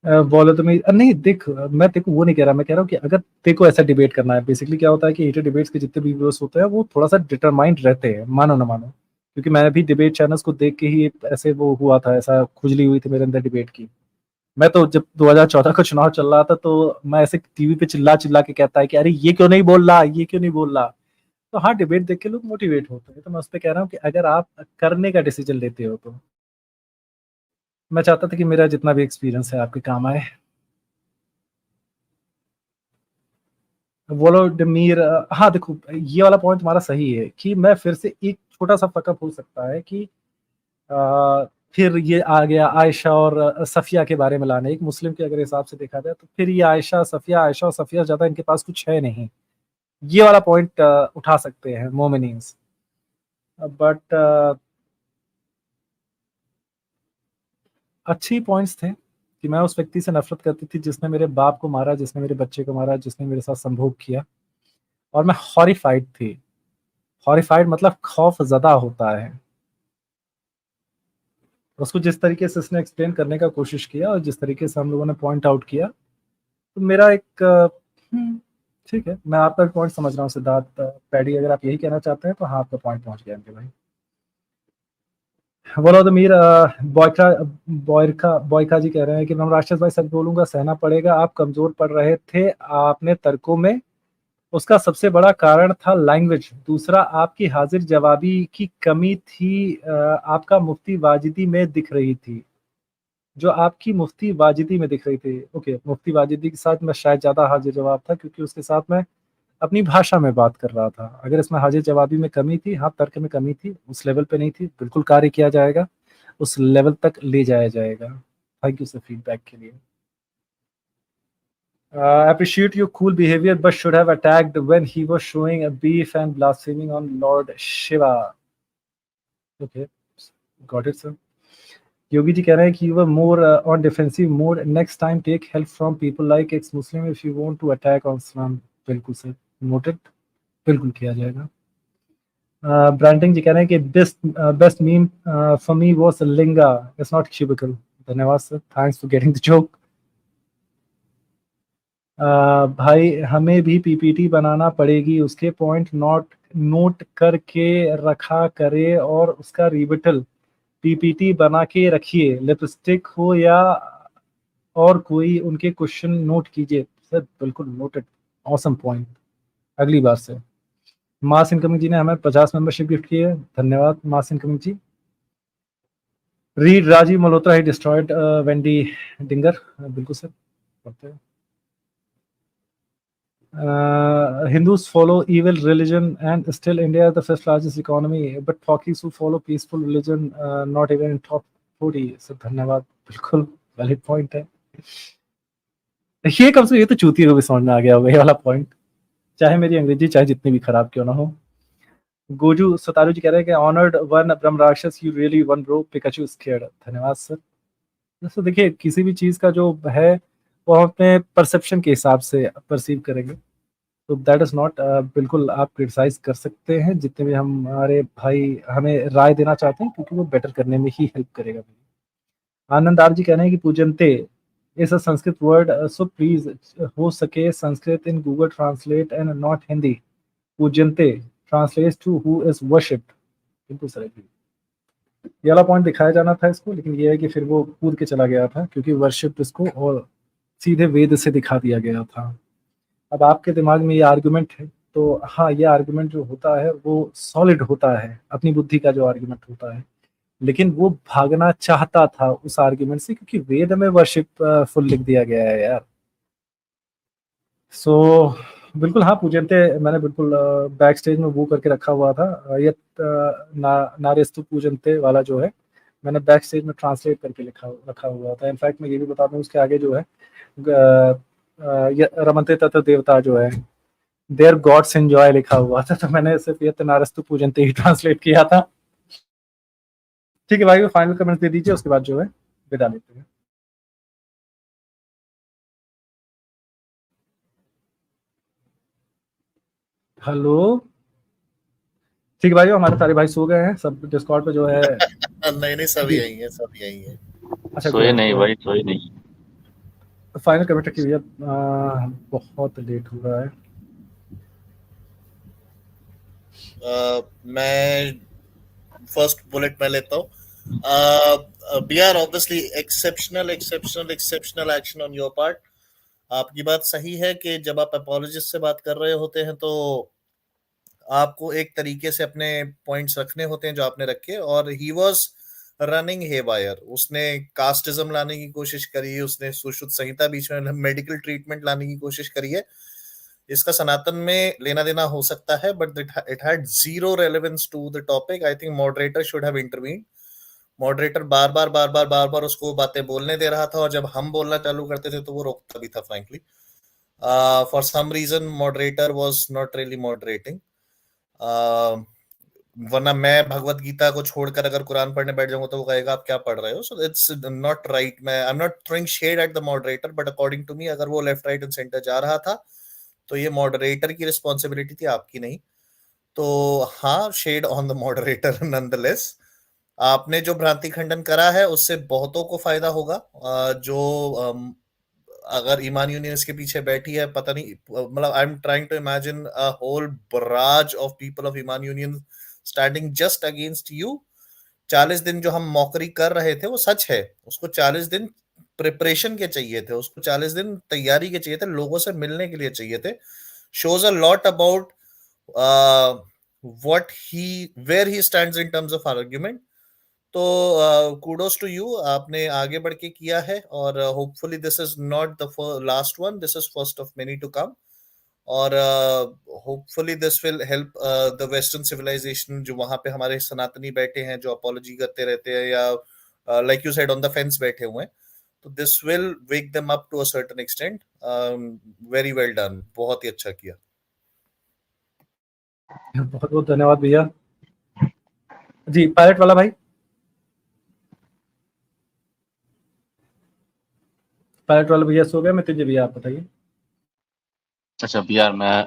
बोलो तो नहीं देख, मैं तेको वो नहीं कह रहा, मैं कह रहा हूँ कि अगर तेको ऐसा डिबेट करना है, बेसिकली क्या होता है कि हीटेड डिबेट्स के जितने भी व्यूअर्स होते हैं वो थोड़ा सा डिटरमाइंड रहते हैं, मानो ना मानो, क्योंकि मैं भी डिबेट चैनल्स को देख के ही ऐसे वो हुआ था, ऐसा खुजली हुई थी मेरे अंदर डिबेट की। मैं तो जब 2014 का चुनाव चल रहा था तो मैं ऐसे टीवी पे चिल्ला चिल्ला के कहता है कि अरे ये क्यों नहीं बोल रहा, ये क्यों नहीं बोल रहा। तो हाँ, डिबेट देख के लोग मोटिवेट होते हैं, तो मैं उस पर कह रहा हूँ कि अगर आप करने का डिसीजन लेते हो तो मैं चाहता था कि मेरा जितना भी एक्सपीरियंस है आपके काम आए। वोलोडिमीर, हाँ देखो ये वाला पॉइंट तुम्हारा सही है कि मैं फिर से एक छोटा सा फकअप हो सकता है कि फिर ये आ गया आयशा और सफिया के बारे में लाने, एक मुस्लिम के अगर हिसाब से देखा जाए तो फिर ये आयशा और सफिया ज़्यादा इनके पास कुछ है नहीं, ये वाला पॉइंट उठा सकते हैं मोमिनीस। बट अच्छी पॉइंट्स थे कि मैं उस व्यक्ति से नफरत करती थी जिसने मेरे बाप को मारा, जिसने मेरे बच्चे को मारा, जिसने मेरे साथ संभोग किया, और मैं हॉरिफाइड थी। हॉरिफाइड मतलब खौफ ज़दा होता है। उसको जिस तरीके से इसने एक्सप्लेन करने का कोशिश किया और जिस तरीके से हम लोगों ने पॉइंट आउट किया, तो मेरा एक ठीक है, मैं आपका पॉइंट समझ रहा हूँ सिद्धार्थ पैडी, अगर आप यही कहना चाहते हैं तो हाँ, आपका पॉइंट पहुंच गया इनके भाई। वलोदमीर बॉयका जी कह रहे हैं कि ब्रह्मराक्षस भाई, सच बोलूंगा सहना पड़ेगा, आप कमजोर पड़ रहे थे आपने तर्कों में, उसका सबसे बड़ा कारण था लैंग्वेज, दूसरा आपकी हाजिर जवाबी की कमी थी, आपका मुफ्ती वाजिदी में दिख रही थी, जो आपकी मुफ्ती वाजिदी में दिख रही थी। ओके, मुफ्ती वाजिदी के साथ मैं शायद ज़्यादा हाजिर जवाब था, क्योंकि उसके साथ मैं अपनी भाषा में बात कर रहा था। अगर इसमें हाजिर जवाबी में कमी थी, हाँ, तर्क में कमी थी, उस लेवल पे नहीं थी, बिल्कुल कार्य किया जाएगा, उस लेवल तक ले जाया जाएगा। थैंक यू सर फीडबैक के लिए। Appreciate your cool behavior, but should have attacked when he was showing a beef and blaspheming on Lord Shiva. Okay, got it, sir. Yogi ji कह रहे हैं कि you were more on defensive mode. Next time, take help from people like ex-Muslim if you want to attack on Islam. बिल्कुल sir, noted. बिल्कुल किया जाएगा। Branding जी कह रहे हैं कि best meme for me was linga, it's not cubical. धन्यवाद sir, thanks for getting the joke. भाई हमें भी पीपीटी बनाना पड़ेगी, उसके पॉइंट नोट करके रखा करे और उसका रिबिटल पीपीटी बना के रखिए, लिपस्टिक हो या और कोई, उनके क्वेश्चन नोट कीजिए। सर बिल्कुल नोटेड, ऑसम पॉइंट, अगली बार से। मास इनकमिंग जी ने हमें 50 मेंबरशिप गिफ्ट की है, धन्यवाद मास इनकमिंग जी। रीड राजीव मल्होत्रा ही डिस्ट्रॉयड वेंडी डिंगर, बिल्कुल सर पढ़ते हैं। Hindus follow evil religion and still India is the fifth largest economy, but Pakis who follow peaceful religion not even in top 40. So धन्यवाद, बिल्कुल वैलिड पॉइंट है। ये कम से ये तो चूतियों को भी समझ में आ गया होगा ये वाला पॉइंट, चाहे मेरी अंग्रेजी चाहे जितनी भी खराब क्यों ना हो। गोजू सतारू जी कह रहे हैं कि honoured one Brahmarakshas, you really won bro, Pikachu scared. धन्यवाद सर। दोस्तों देखिए, किसी भी चीज़ का जो है वो हम अपने परसेप्शन के हिसाब से परसीव करेंगे, तो दैट इज़ नॉट, बिल्कुल आप क्रिटिसाइज कर सकते हैं जितने भी हमारे भाई हमें राय देना चाहते हैं, क्योंकि वो बेटर करने में ही हेल्प करेगा। आनंद आप जी कह रहे हैं कि पूजनते is a Sanskrit word, so please हो सके Sanskrit in Google translate and not Hindi. पूजनते translates to who is worshipped. बिल्कुल सर, ये वाला पॉइंट दिखाया जाना था इसको, लेकिन ये है कि फिर वो कूद के चला गया था, क्योंकि वर्शिप्ड इसको और सीधे वेद से दिखा दिया गया था। अब आपके दिमाग में ये आर्गुमेंट है, तो हाँ, ये आर्गुमेंट जो होता है वो सॉलिड होता है, अपनी बुद्धि का जो आर्गुमेंट होता है, लेकिन वो भागना चाहता था उस आर्गुमेंट से, क्योंकि वेद में वर्शिप फुल लिख दिया गया है यार। सो बिल्कुल हाँ, पूजनते मैंने बिल्कुल बैक स्टेज में वो करके रखा हुआ था, ये नारेस्तु पूजनते वाला जो है मैंने बैक स्टेज में ट्रांसलेट करके रखा हुआ था। इनफैक्ट मैं ये भी बता दूं, उसके आगे जो है रमनते तत्व देवता जो है, देयर गॉड्स एंजॉय लिखा हुआ था, तो मैंने सिर्फ ये नारेस्तु पूजनते ही ट्रांसलेट किया था। ठीक है भाई, फाइनल कमेंट्स दे दीजिए, उसके बाद जो है विदा लेते हैं। हेलो, ठीक है भाई, हमारे सारे भाई सो गए हैं सब डिस्कॉर्ड पे जो है। नहीं सब यही है, सब यही है। अच्छा, सोए नहीं भाई, सोए नहीं। फाइनल कमेंट रखिए भैया, बहुत लेट हो रहा है। मैं फर्स्ट बुलेट में लेता हूँ। BR obviously exceptional action on your part. आपकी बात सही है कि जब आप अपोलॉजिस्ट से बात कर रहे होते हैं तो आपको एक तरीके से अपने पॉइंट्स रखने होते हैं जो आपने रखे, और ही वाज रनिंग हेवायर। उसने कास्टिज्म लाने की कोशिश करी, उसने सुश्रुत संहिता बीच में मेडिकल ट्रीटमेंट लाने की कोशिश करी है। इसका सनातन में लेना देना हो सकता है, but it had zero relevance to the topic. I think moderator should have intervene. Moderator बार बार उसको बातें बोलने दे रहा था, और जब हम बोलना चालू करते थे तो वो रोकता भी था frankly. For some reason moderator was not really moderating. वरना मैं भगवत गीता को छोड़कर अगर कुरान पढ़ने बैठ जाऊंगा तो वो कहेगा आप क्या पढ़ रहे हो। So it's not right. मैं I am not throwing shade at the moderator, but according to me अगर वो लेफ्ट राइट एंड सेंटर जा रहा था तो ये मॉडरेटर की रिस्पॉन्सिबिलिटी थी, आपकी नहीं। तो हाँ, shade on the moderator nonetheless. आपने जो भ्रांति खंडन करा है उससे बहुतों को फायदा होगा। जो अगर ईमान यूनियन इसके पीछे बैठी है, पता नहीं, मतलब I am trying to imagine a whole barrage of people of Iman union standing just against you. 40 दिन जो हम मौकरी कर रहे थे वो सच है, उसको 40 दिन प्रिपरेशन के चाहिए थे, उसको 40 दिन तैयारी के चाहिए थे, लोगों से मिलने के लिए चाहिए थे। shows a lot about what he where he stands in terms of argument. तो kudos to you, आपने आगे बढ़ के किया है, और hopefully this is not the last one, this is first of many to come. और hopefully this will help the western civilisation, जो वहां पे हमारे सनातनी बैठे हैं, जो अपॉलॉजी करते रहते हैं, या like you said on the fence बैठे हुए हैं, तो this will wake them up to a certain extent. Very well done, बहुत ही अच्छा किया। बहुत बहुत धन्यवाद भैया जी। पायलट वाला भाई, पायलट वाला भैया सो गया, मैं तुझे भैया आप बताइए। अच्छा यार, मैं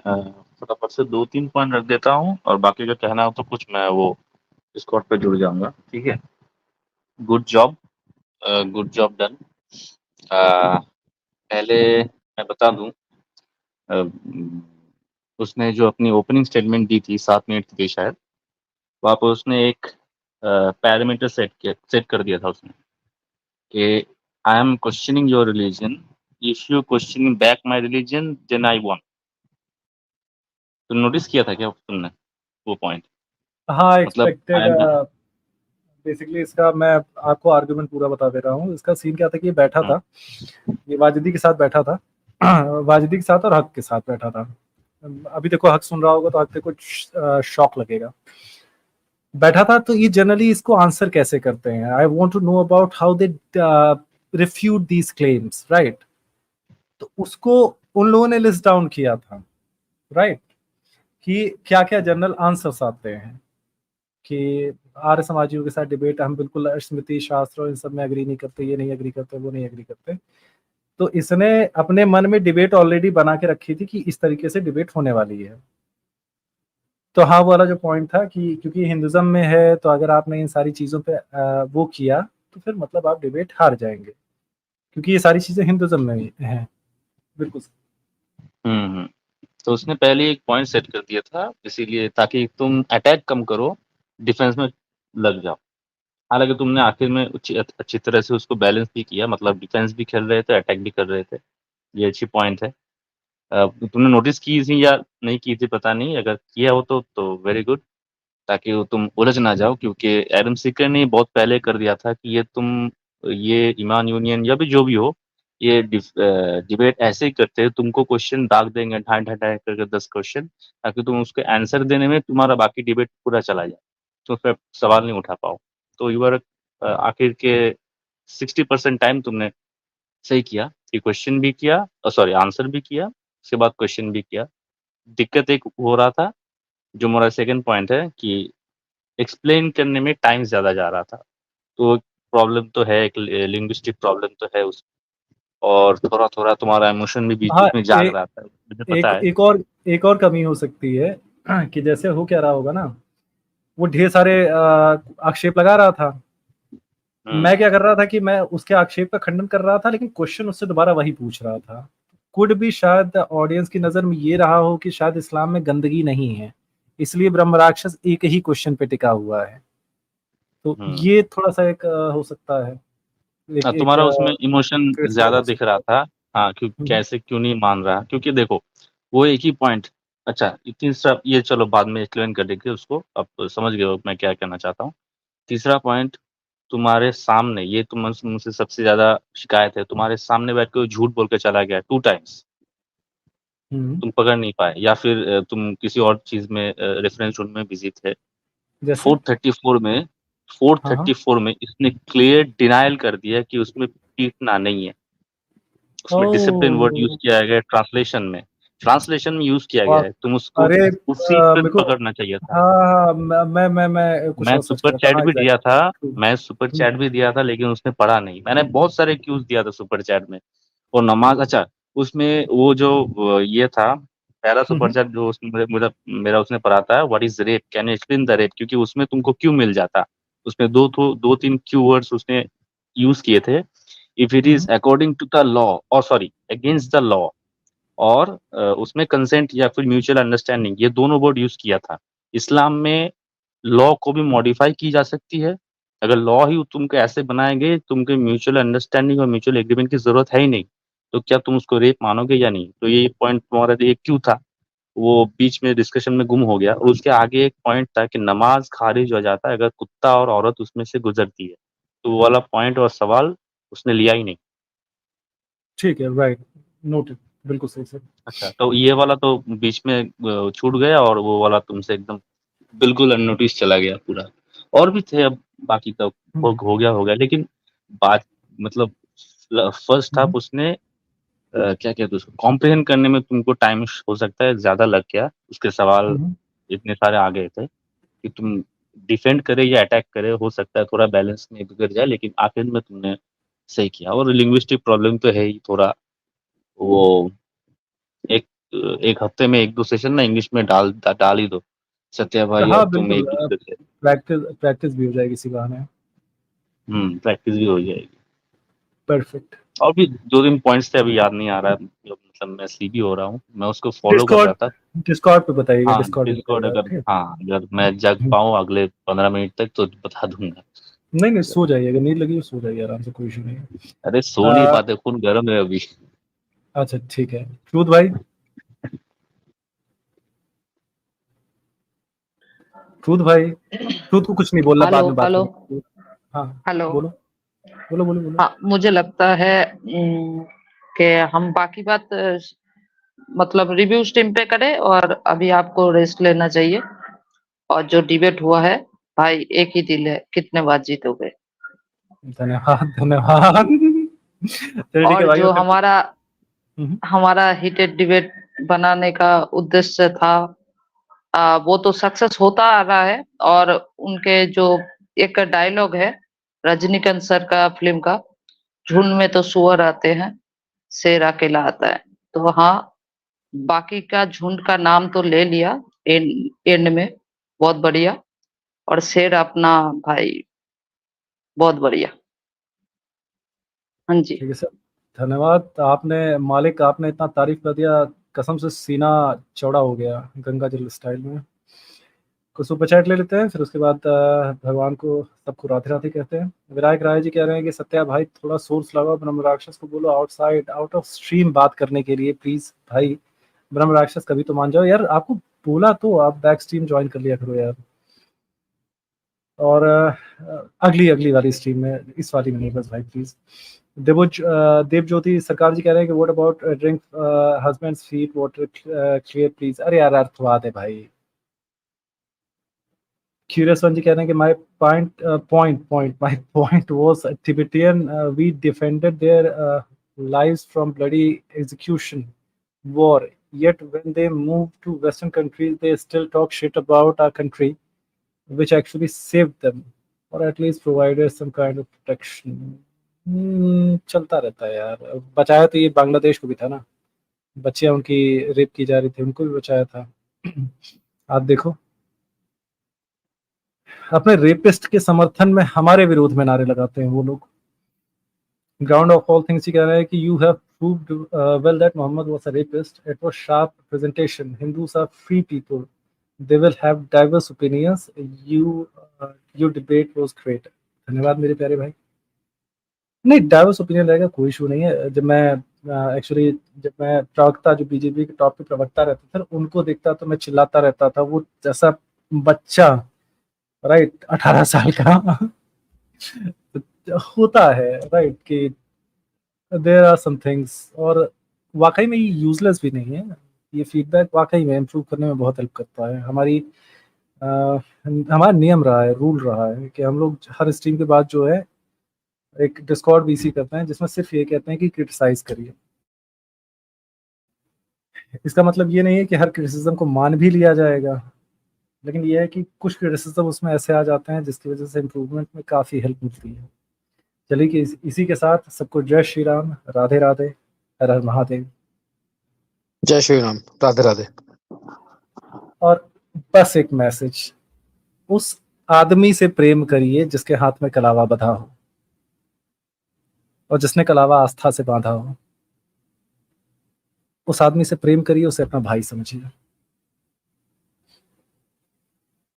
फटाफट से 2-3 पॉइंट रख देता हूँ, और बाकी जो कहना हो तो कुछ मैं वो स्कॉट पे जुड़ जाऊंगा, ठीक है। Good job, good job done. पहले मैं बता दूं, उसने जो अपनी ओपनिंग स्टेटमेंट दी थी 7 मिनट की थी शायद, वहाँ पर उसने एक पैरामीटर सेट कर दिया था उसने कि I am questioning your religion, if you questioning back my religion then I want. तो नोटिस किया था क्या तुमने वो पॉइंट? हाँ, मतलब एक्सपेक्टेड। बेसिकली इसका मैं आपको आर्गुमेंट पूरा बता दे रहा हूँ। इसका सीन क्या था कि ये बैठा था, ये वाजिदी के साथ बैठा था, वाजिदी के साथ और हक के साथ बैठा था। अभी देखो हक सुन रहा होगा तो हक पे कुछ शॉक लगेगा। बैठा था तो ये जनरली इसको आंसर कैसे करते हैं, I want to know about how they refute these claims, right. तो उसको उन लोगों ने लिस्ट डाउन किया था, राइट, कि क्या क्या जनरल आंसर्स आते हैं, कि आर्य समाजियों के साथ डिबेट हम बिल्कुल स्मृति शास्त्र और इन सब में एग्री नहीं करते, ये नहीं एग्री करते, वो नहीं एग्री करते। तो इसने अपने मन में डिबेट ऑलरेडी बना के रखी थी कि इस तरीके से डिबेट होने वाली है। तो हाँ, वाला जो पॉइंट था कि क्योंकि हिंदुज्म में है, तो अगर आपने इन सारी चीज़ों पे वो किया तो फिर मतलब आप डिबेट हार जाएंगे, क्योंकि ये सारी चीज़ें हिंदुज्म में हैं। बिल्कुल। तो उसने पहले एक पॉइंट सेट कर दिया था, इसीलिए ताकि तुम अटैक कम करो, डिफेंस में लग जाओ। हालांकि तुमने आखिर में अच्छी तरह से उसको बैलेंस भी किया, मतलब डिफेंस भी खेल रहे थे, अटैक भी कर रहे थे। ये अच्छी पॉइंट है। तुमने नोटिस की थी या नहीं की थी पता नहीं, अगर किया हो तो वेरी गुड, ताकि वो तुम उलझ ना जाओ, क्योंकि एडम सीकर ने बहुत पहले कर दिया था कि ये ईमान यूनियन या भी जो भी हो, ये डिबेट ऐसे ही करते हैं, तुमको क्वेश्चन दाग देंगे ढाई ढाई ढाई करके 10 क्वेश्चन, ताकि तुम उसके आंसर देने में तुम्हारा बाकी डिबेट पूरा चला जाए, तो फिर सवाल नहीं उठा पाओ। तो यूर आखिर के 60% टाइम तुमने सही किया कि क्वेश्चन भी किया, सॉरी आंसर भी किया, उसके बाद क्वेश्चन भी किया। दिक्कत एक हो रहा था, जो मेरा सेकंड पॉइंट है, कि एक्सप्लेन करने में टाइम ज़्यादा जा रहा था। तो प्रॉब्लम तो है, एक लिंग्विस्टिक प्रॉब्लम तो है उस, और थोड़ा-थोड़ा तुम्हारा इमोशन भी बीच-बीच हाँ, में जाग रहा था, मुझे पता है। एक और कमी हो सकती है कि जैसे हो क्या रहा होगा ना, वो ढेर सारे आक्षेप लगा रहा था। मैं क्या कर रहा था कि मैं उसके आक्षेप का खंडन कर रहा था, लेकिन क्वेश्चन उससे दोबारा वही पूछ रहा था। कुड भी शायद ऑडियंस की नज़र में ये रहा हो कि शायद इस्लाम में गंदगी नहीं है, इसलिए ब्रह्मराक्षस एक ही क्वेश्चन पे टिका हुआ है। तो ये थोड़ा-सा एक हो सकता है। एक तुम्हारा उसमें इमोशन क्रिटिसिज्म ज़्यादा हो दिख सकता रहा है। था। हाँ, कैसे क्यों नहीं मान रहा, क्योंकि देखो वो एक ही पॉइंट। अच्छा, तीसरा ये चलो बाद में एक्सप्लेन कर देंगे उसको, अब समझ गए हो मैं क्या कहना चाहता हूँ। तीसरा पॉइंट, तुम्हारे सामने ये मुझसे सबसे ज़्यादा शिकायत है, तुम्हारे सामने बैठ के वो झूठ बोल के चला गया 2 टाइम्स। तुम पकड़ नहीं पाए, या फिर तुम किसी और चीज़ में रेफरेंस ढूँढने में बिज़ी थे। जैसे? 434 में हाँ, हाँ। 434 में इसने क्लियर डिनायल कर दिया कि उसमें पीटना नहीं है। उसमें डिसिप्लिन वर्ड यूज़ ओह! किया गया है ट्रांसलेशन में यूज़ किया वाह! गया है। तुम उसको अरे उसी पे मेरे को पकड़ना चाहिए था। हाँ, हाँ, मैं कुछ मैं और सोच सुपर रहा था। चैट हाँ, भी दिया था, एग्ज़ैक्टली। मैं सुपर हुँ, चैट भी दिया था, लेकिन उसने पढ़ा नहीं। मैंने बहुत सारे क्यूज़ दिया था सुपर चैट में। और नमाज़, अच्छा, उसमें वो जो ये था, पहला हुँ, सुपर हुँ। चैट जो उसमें मेरा उसने पढ़ा था, what is rape? Can you explain the rape? क्योंकि उसमें तुमको क्यों मिल जाता। उसमें 2-3 कीवर्ड्स उसने यूज़ किए थे if it is according to the law और सॉरी अगेंस्ट द लॉ और उसमें कंसेंट या फिर म्यूचुअल अंडरस्टैंडिंग, ये दोनों वर्ड यूज किया था। इस्लाम में लॉ को भी मॉडिफाई की जा सकती है। अगर लॉ ही तुमको ऐसे बनाएंगे, तुमको म्यूचुअल अंडरस्टैंडिंग और म्यूचुअल एग्रीमेंट की जरूरत है ही नहीं, तो क्या तुम उसको रेप मानोगे या नहीं? तो ये पॉइंट तुम्हारा ये क्यों था, वो बीच में डिस्कशन में गुम हो गया। और उसके आगे एक पॉइंट था कि नमाज खारिज हो जाता है अगर कुत्ता और औरत उसमें से गुजरती है। तो वो वाला पॉइंट और सवाल उसने लिया ही नहीं। ठीक है, राइट, नोटेड, बिल्कुल सही सर। अच्छा, तो ये वाला तो बीच में छूट गया और वो वाला तुमसे एकदम बिल्कुल अननोटिस चला गया पूरा। और भी थे, अब बाकी तो हो गया, लेकिन बात मतलब फर्स्ट हाफ उसने क्या कहते उसको कॉम्प्रिहेंड करने में तुमको टाइम हो सकता है ज्यादा लग गया। उसके सवाल इतने सारे आ गए थे कि तुम डिफेंड करे या अटैक करे, हो सकता है थोड़ा बैलेंस में बिगड़ जाए, लेकिन आखिर में तुमने सही किया। और लिंग्विस्टिक प्रॉब्लम तो है ही थोड़ा, वो एक एक हफ्ते में 1-2 सेशन ना इंग्लिश में डाल ही दो सत्या भाई, हाँ और तुम बिल्कुल, एक दूसरे से प्रैक्टिस भी हो जाएगी इसी बहाने। प्रैक्टिस भी हो जाएगी। परफेक्ट। और भी 2-3 पॉइंट्स थे, अभी याद नहीं आ रहा है, मतलब मैं सीबी हो रहा हूँ, मैं उसको फॉलो कर रहा था। डिस्कॉर्ड पे बताइएगा, हाँ, डिस्कॉर्ड पे डिस्कॉर्ड बताइएगा, अगर ठीक अगर मैं जग पाऊँ अगले 15 मिनट तक तो बता दूंगा। नहीं नहीं, सो जाइए, अगर नींद लगी तो सो जाइए आराम से, कोई इशू नहीं है। अरे सो नहीं पाते, खून गर्म है अभी। अच्छा ठीक है, ट्रूथ भाई। ट्रूथ भाई, ट्रूथ को कुछ नहीं बोलना, बाद हेलो में बात हेलो करेंगे। हाँ हेलो। बोलो बोलो बोलो बोलो। हाँ, मुझे लगता है कि हम बाकी बात मतलब रिव्यू स्ट्रीम पे करें, और अभी आपको रेस्ट लेना चाहिए। और जो डिबेट हुआ है भाई, एक ही दिल है, कितने बार जीतोगे। धन्यवाद धन्यवाद। चलिए ठीक है और भाई, जो फिर हमारा हीटेड डिबेट बनाने का उद्देश्य था, वो तो सक्सेस होता आ रहा है। और उनके जो एक डायलॉग है रजनीकांत सर का फिल्म का, झुंड में तो सुअर आते हैं, शेर अकेला आता है। तो हाँ, बाकी का झुंड का नाम तो ले लिया एंड में, बहुत बढ़िया। और शेर अपना भाई, बहुत बढ़िया। हाँ जी। ठीक है सर, धन्यवाद। आपने मालिक, आपने इतना तारीफ कर दिया, कसम से सीना चौड़ा हो गया गंगा जल स्टाइल में। कुछ सुपर चैट ले लेते हैं, फिर उसके बाद भगवान को सबको राधे राधे कहते हैं। विनायक राय जी कह रहे हैं कि सत्या भाई थोड़ा सोर्स लगाओ, ब्रह्मराक्षस को बोलो आउटसाइड आउट ऑफ स्ट्रीम बात करने के लिए प्लीज। भाई ब्रह्मराक्षस कभी तो मान जाओ यार, आपको बोला तो आप बैक स्ट्रीम ज्वाइन कर लिया करो यार। और अगली अगली वाली स्ट्रीम में, इस वाली में नहीं बस भाई प्लीज। देव ज्योति सरकार जी कह रहे हैं कि what about drink husband's feet water clear please. अरे यार अर्थवाद है भाई। क्यूरियस वन जी कह रहे हैं कि my my point was Tibetan we defended their lives from bloody execution war, yet when they move to western countries they still talk shit about our country which actually saved them or at least provided some kind of protection. चलता रहता है यार। बचाया तो ये बांग्लादेश को भी था ना, बच्चियां उनकी रेप की जा रही थी, उनको भी बचाया था। आप देखो, अपने रेपिस्ट के समर्थन में हमारे विरोध में नारे लगाते हैं वो लोग। ग्राउंड ऑफ ऑल थिंग्स कह रहे हैं कि you have proved well that Muhammad was a rapist, it was sharp presentation, Hindus are free people, they will have diverse opinions, your debate was great। धन्यवाद मेरे प्यारे भाई। नहीं, डाइवर्स ओपिनियन रहेगा, कोई इशू नहीं है। जब मैं एक्चुअली जब मैं प्रवक्ता, जो बीजेपी के टॉप पे प्रवक्ता रहते थे, उनको देखता तो मैं चिल्लाता रहता था, वो जैसा बच्चा, राइट, 18 साल का होता है, राइट, कि देयर आर सम थिंग्स। और वाकई में ये यूजलेस भी नहीं है, ये फीडबैक वाकई में इम्प्रूव करने में बहुत हेल्प करता है। हमारा नियम रहा है, रूल रहा है कि हम लोग हर स्ट्रीम के बाद जो है एक डिस्कॉर्ड बीसी करते हैं, जिसमें सिर्फ ये कहते हैं कि क्रिटिसाइज करिए। इसका मतलब ये नहीं है कि हर क्रिटिसिज्म को मान भी लिया जाएगा, लेकिन ये है कि कुछ क्रिटिसिज्म उसमें ऐसे आ जाते हैं जिसकी वजह से इम्प्रूवमेंट में काफ़ी हेल्प मिलती है। चलिए कि इसी के साथ सबको जय श्री राम, राधे राधे, हर हर महादेव। जय श्री राम, राधे राधे। और बस एक मैसेज, उस आदमी से प्रेम करिए जिसके हाथ में कलावा बंधा हो, और जिसने कलावा आस्था से बांधा हो, उस आदमी से प्रेम करिए, उसे अपना भाई समझिए।